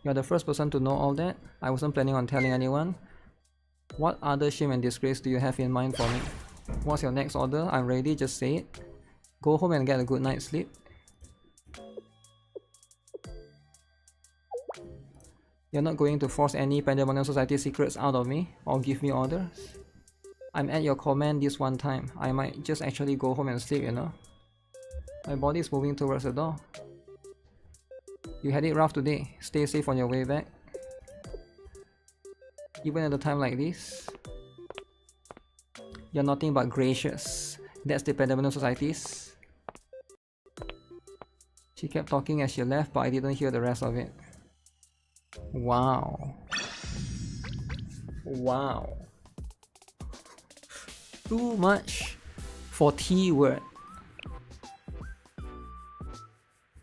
You're the first person to know all that. I wasn't planning on telling anyone. What other shame and disgrace do you have in mind for me? What's your next order? I'm ready, just say it. Go home and get a good night's sleep. You're not going to force any Pandemonium Society secrets out of me or give me orders. I'm at your command this one time. I might just actually go home and sleep, you know. My body is moving towards the door. You had it rough today. Stay safe on your way back. Even at a time like this, you're nothing but gracious. That's the Pandemonium Societies. She kept talking as she left, but I didn't hear the rest of it. Wow. Wow. Too much for T word.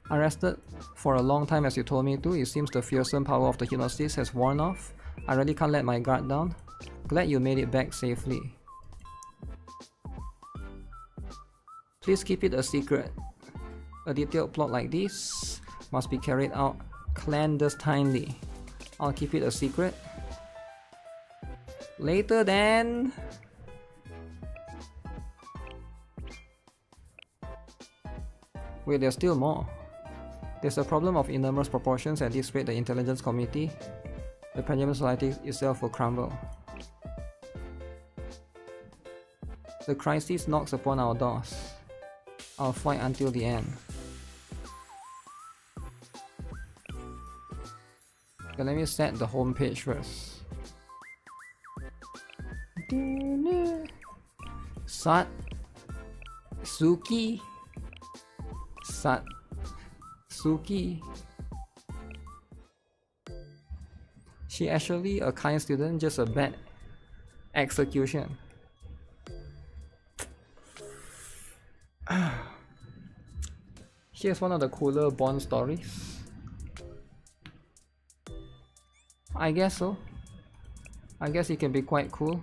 I rested for a long time as you told me to. It seems the fearsome power of the hypnosis has worn off. I really can't let my guard down. Glad you made it back safely. Please keep it a secret. A detailed plot like this must be carried out clandestinely. I'll keep it a secret. Later then. Wait, there's still more. There's a problem of enormous proportions. At this rate, the intelligence committee, the Benjamin Society itself will crumble. The crisis knocks upon our doors. I'll fight until the end. Okay, let me set the home page first. Satsuki. She actually a kind student, just a bad execution. Here's one of the cooler Bond stories. I guess so. I guess it can be quite cool.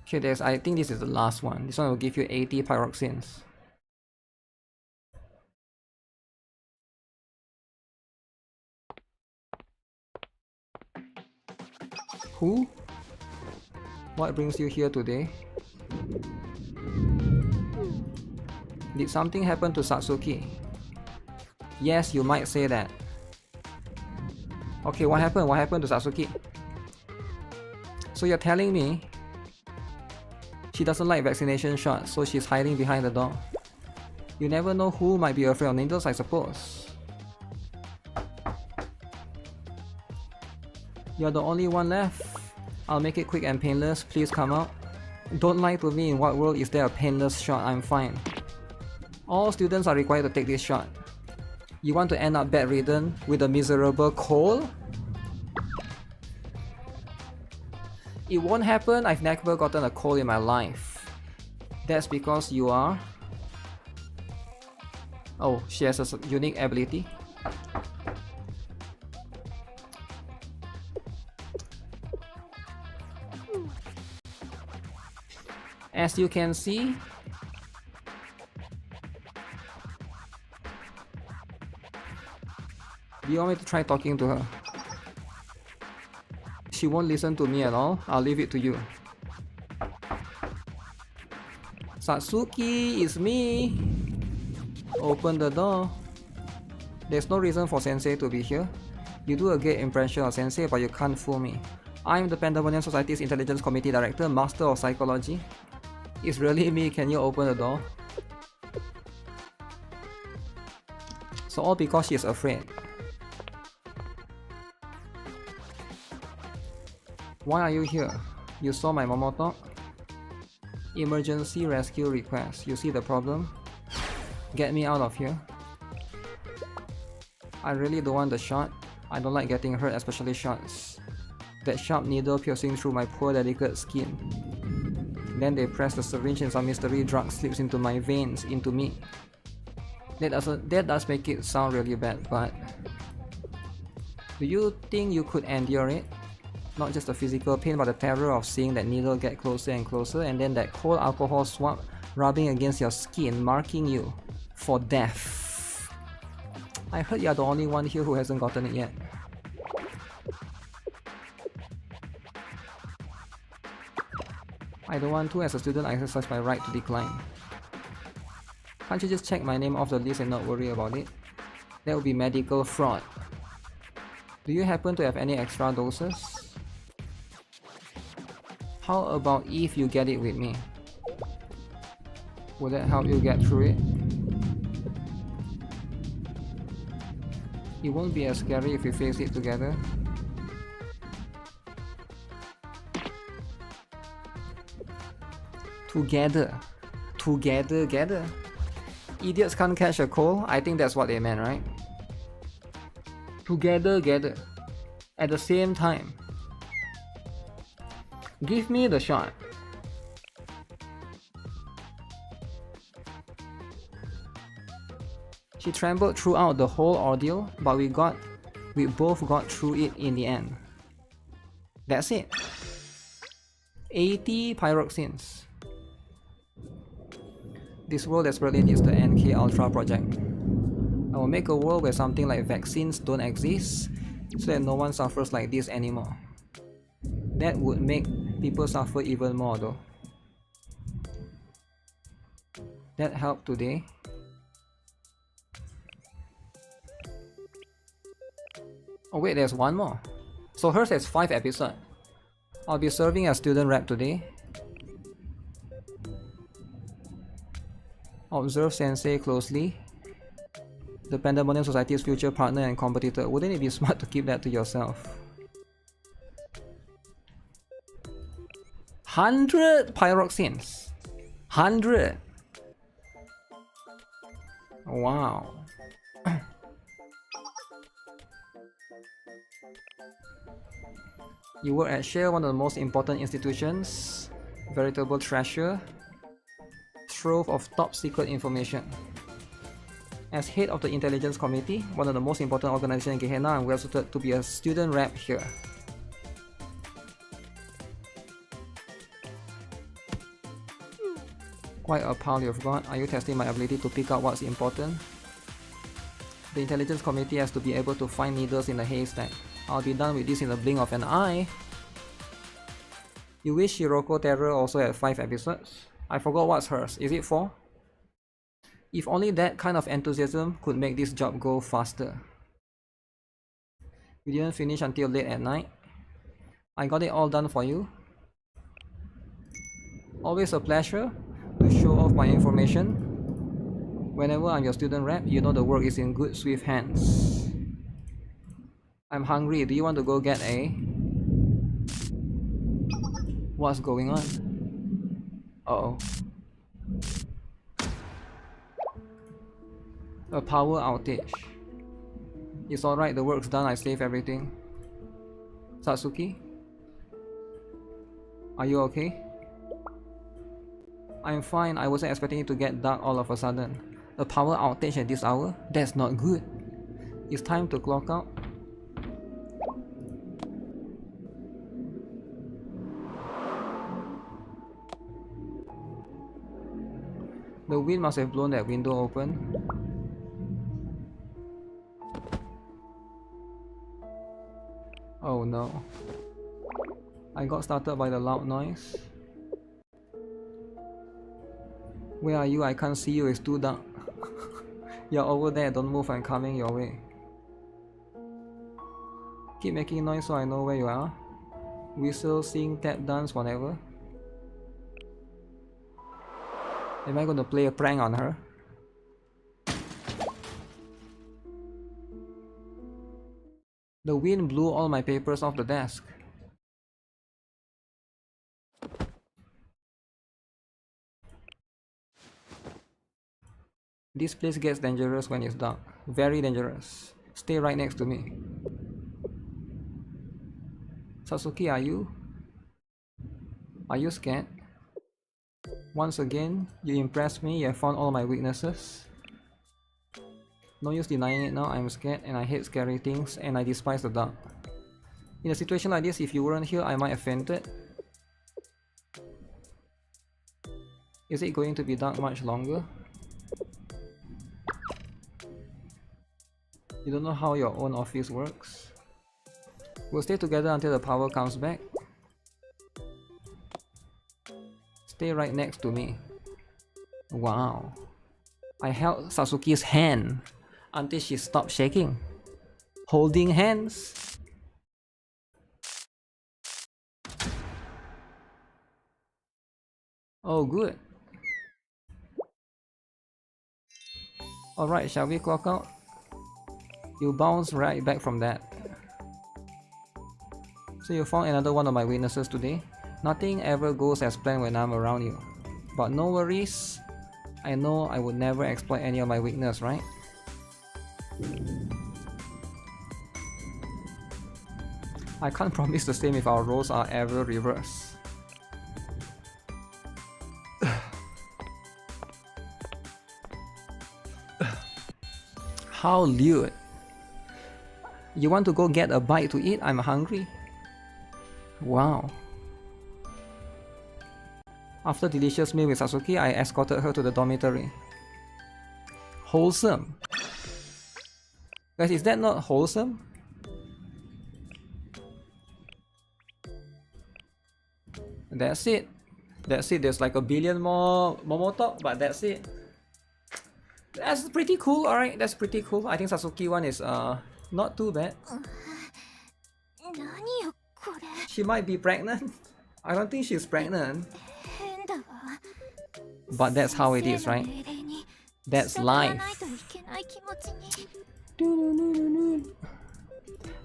Okay, I think this is the last one. This one will give you 80 pyroxenes. Who? What brings you here today? Did something happen to Satsuki? Yes, you might say that. Okay, what happened? What happened to Satsuki? So you're telling me she doesn't like vaccination shots, so she's hiding behind the door. You never know who might be afraid of needles, I suppose. You're the only one left. I'll make it quick and painless. Please come out. Don't lie to me. In what world is there a painless shot? I'm fine. All students are required to take this shot. You want to end up bedridden with a miserable cold? It won't happen. I've never gotten a cold in my life. That's because you are... Oh, she has a unique ability. As you can see, do you want me to try talking to her? She won't listen to me at all. I'll leave it to you. Satsuki, it's me. Open the door. There's no reason for Sensei to be here. You do a great impression of Sensei, but you can't fool me. I'm the Pandemonium Society's Intelligence Committee Director, Master of Psychology. It's really me. Can you open the door? So all because she's afraid. Why are you here? You saw my Momo talk? Emergency rescue request. You see the problem? Get me out of here. I really don't want the shot. I don't like getting hurt, especially shots. That sharp needle piercing through my poor delicate skin. Then they press the syringe and some mystery drug slips into my veins, into me. That does make it sound really bad, but... Do you think you could endure it? Not just the physical pain, but the terror of seeing that needle get closer and closer, and then that cold alcohol swab rubbing against your skin, marking you for death. I heard you're the only one here who hasn't gotten it yet. I don't want to. As a student, I exercise my right to decline. Can't you just check my name off the list and not worry about it? That would be medical fraud. Do you happen to have any extra doses? How about if you get it with me? Would that help you get through it? It won't be as scary if we face it together. Together. Idiots can't catch a cold. I think that's what they meant, right? Together. At the same time. Give me the shot. She trembled throughout the whole ordeal, but we both got through it in the end. That's it. 80 pyroxenes. This world desperately needs the NIKKE Ultra project. I will make a world where something like vaccines don't exist, so that no one suffers like this anymore. That would make people suffer even more though. That helped today. Oh wait, there's one more. So hers has 5 episodes. I'll be serving as student rep today. Observe Sensei closely. The Pandemonium Society's future partner and competitor. Wouldn't it be smart to keep that to yourself? 100 pyroxenes. 100. Wow. You work at Share, one of the most important institutions. Veritable treasure. Trove of top secret information. As head of the intelligence committee, one of the most important organizations in Gehenna, I'm well suited to be a student rep here. Quite a pile you've got. Are you testing my ability to pick out what's important? The intelligence committee has to be able to find needles in the haystack. I'll be done with this in the blink of an eye. You wish Shiroko Terror also had 5 episodes? I forgot what's hers. Is it 4? If only that kind of enthusiasm could make this job go faster. You didn't finish until late at night. I got it all done for you. Always a pleasure to show off my information. Whenever I'm your student rep, you know the work is in good, swift hands. I'm hungry. Do you want to go get a... What's going on? Uh-oh. A power outage. It's alright, the work's done, I saved everything. Satsuki? Are you okay? I'm fine, I wasn't expecting it to get dark all of a sudden. A power outage at this hour? That's not good. It's time to clock out. The wind must have blown that window open. Oh no. I got started by the loud noise. Where are you? I can't see you, it's too dark. You're over there, don't move, I'm coming your way. Keep making noise so I know where you are. Whistle, sing, tap, dance, whatever. Am I going to play a prank on her? The wind blew all my papers off the desk. This place gets dangerous when it's dark. Very dangerous. Stay right next to me. Satsuki, are you? Are you scared? Once again, you impressed me. You have found all my weaknesses. No use denying it now. I'm scared and I hate scary things and I despise the dark. In a situation like this, if you weren't here, I might have fainted. Is it going to be dark much longer? You don't know how your own office works? We'll stay together until the power comes back. Stay right next to me. Wow. I held Satsuki's hand until she stopped shaking. Holding hands. Oh, good. Alright, shall we clock out? You bounce right back from that. So you found another one of my weaknesses today. Nothing ever goes as planned when I'm around you. But no worries. I know I would never exploit any of my weakness, right? I can't promise the same if our roles are ever reversed. How lewd. You want to go get a bite to eat? I'm hungry. Wow. After delicious meal with Sasuke, I escorted her to the dormitory. Wholesome. Guys, is that not wholesome? That's it. That's it. There's like a billion more Momotalk, but that's it. That's pretty cool. Alright, that's pretty cool. I think Sasuke one is not too bad. She might be pregnant. I don't think she's pregnant. But that's how it is, right? That's life.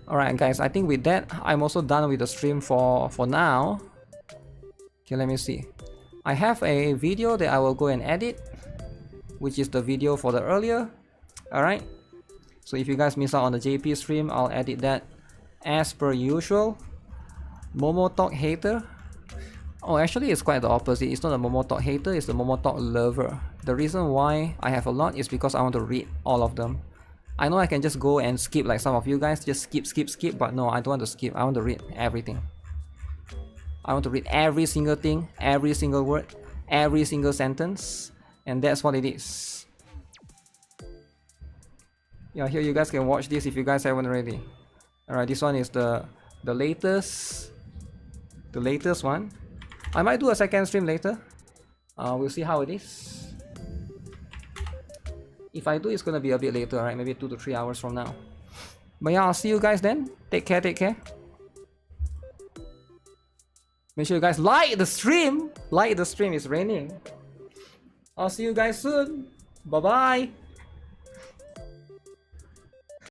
Alright guys, I think with that, I'm also done with the stream for now. Okay, let me see. I have a video that I will go and edit, which is the video for the earlier. Alright. So if you guys miss out on the JP stream, I'll edit that as per usual. Momotalk hater. Oh, actually it's quite the opposite. It's not a Momotalk hater, it's the Momotalk lover. The reason why I have a lot is because I want to read all of them. I know I can just go and skip like some of you guys, just skip, but no, I don't want to skip. I want to read everything. I want to read every single thing, every single word, every single sentence, and that's what it is. Yeah, here you guys can watch this if you guys haven't already. Alright, this one is the latest one. I might do a second stream later. We'll see how it is. If I do, it's gonna be a bit later, alright? Maybe 2 to 3 hours from now. But yeah, I'll see you guys then. Take care, take care. Make sure you guys like the stream. Like the stream, it's raining. I'll see you guys soon. Bye bye.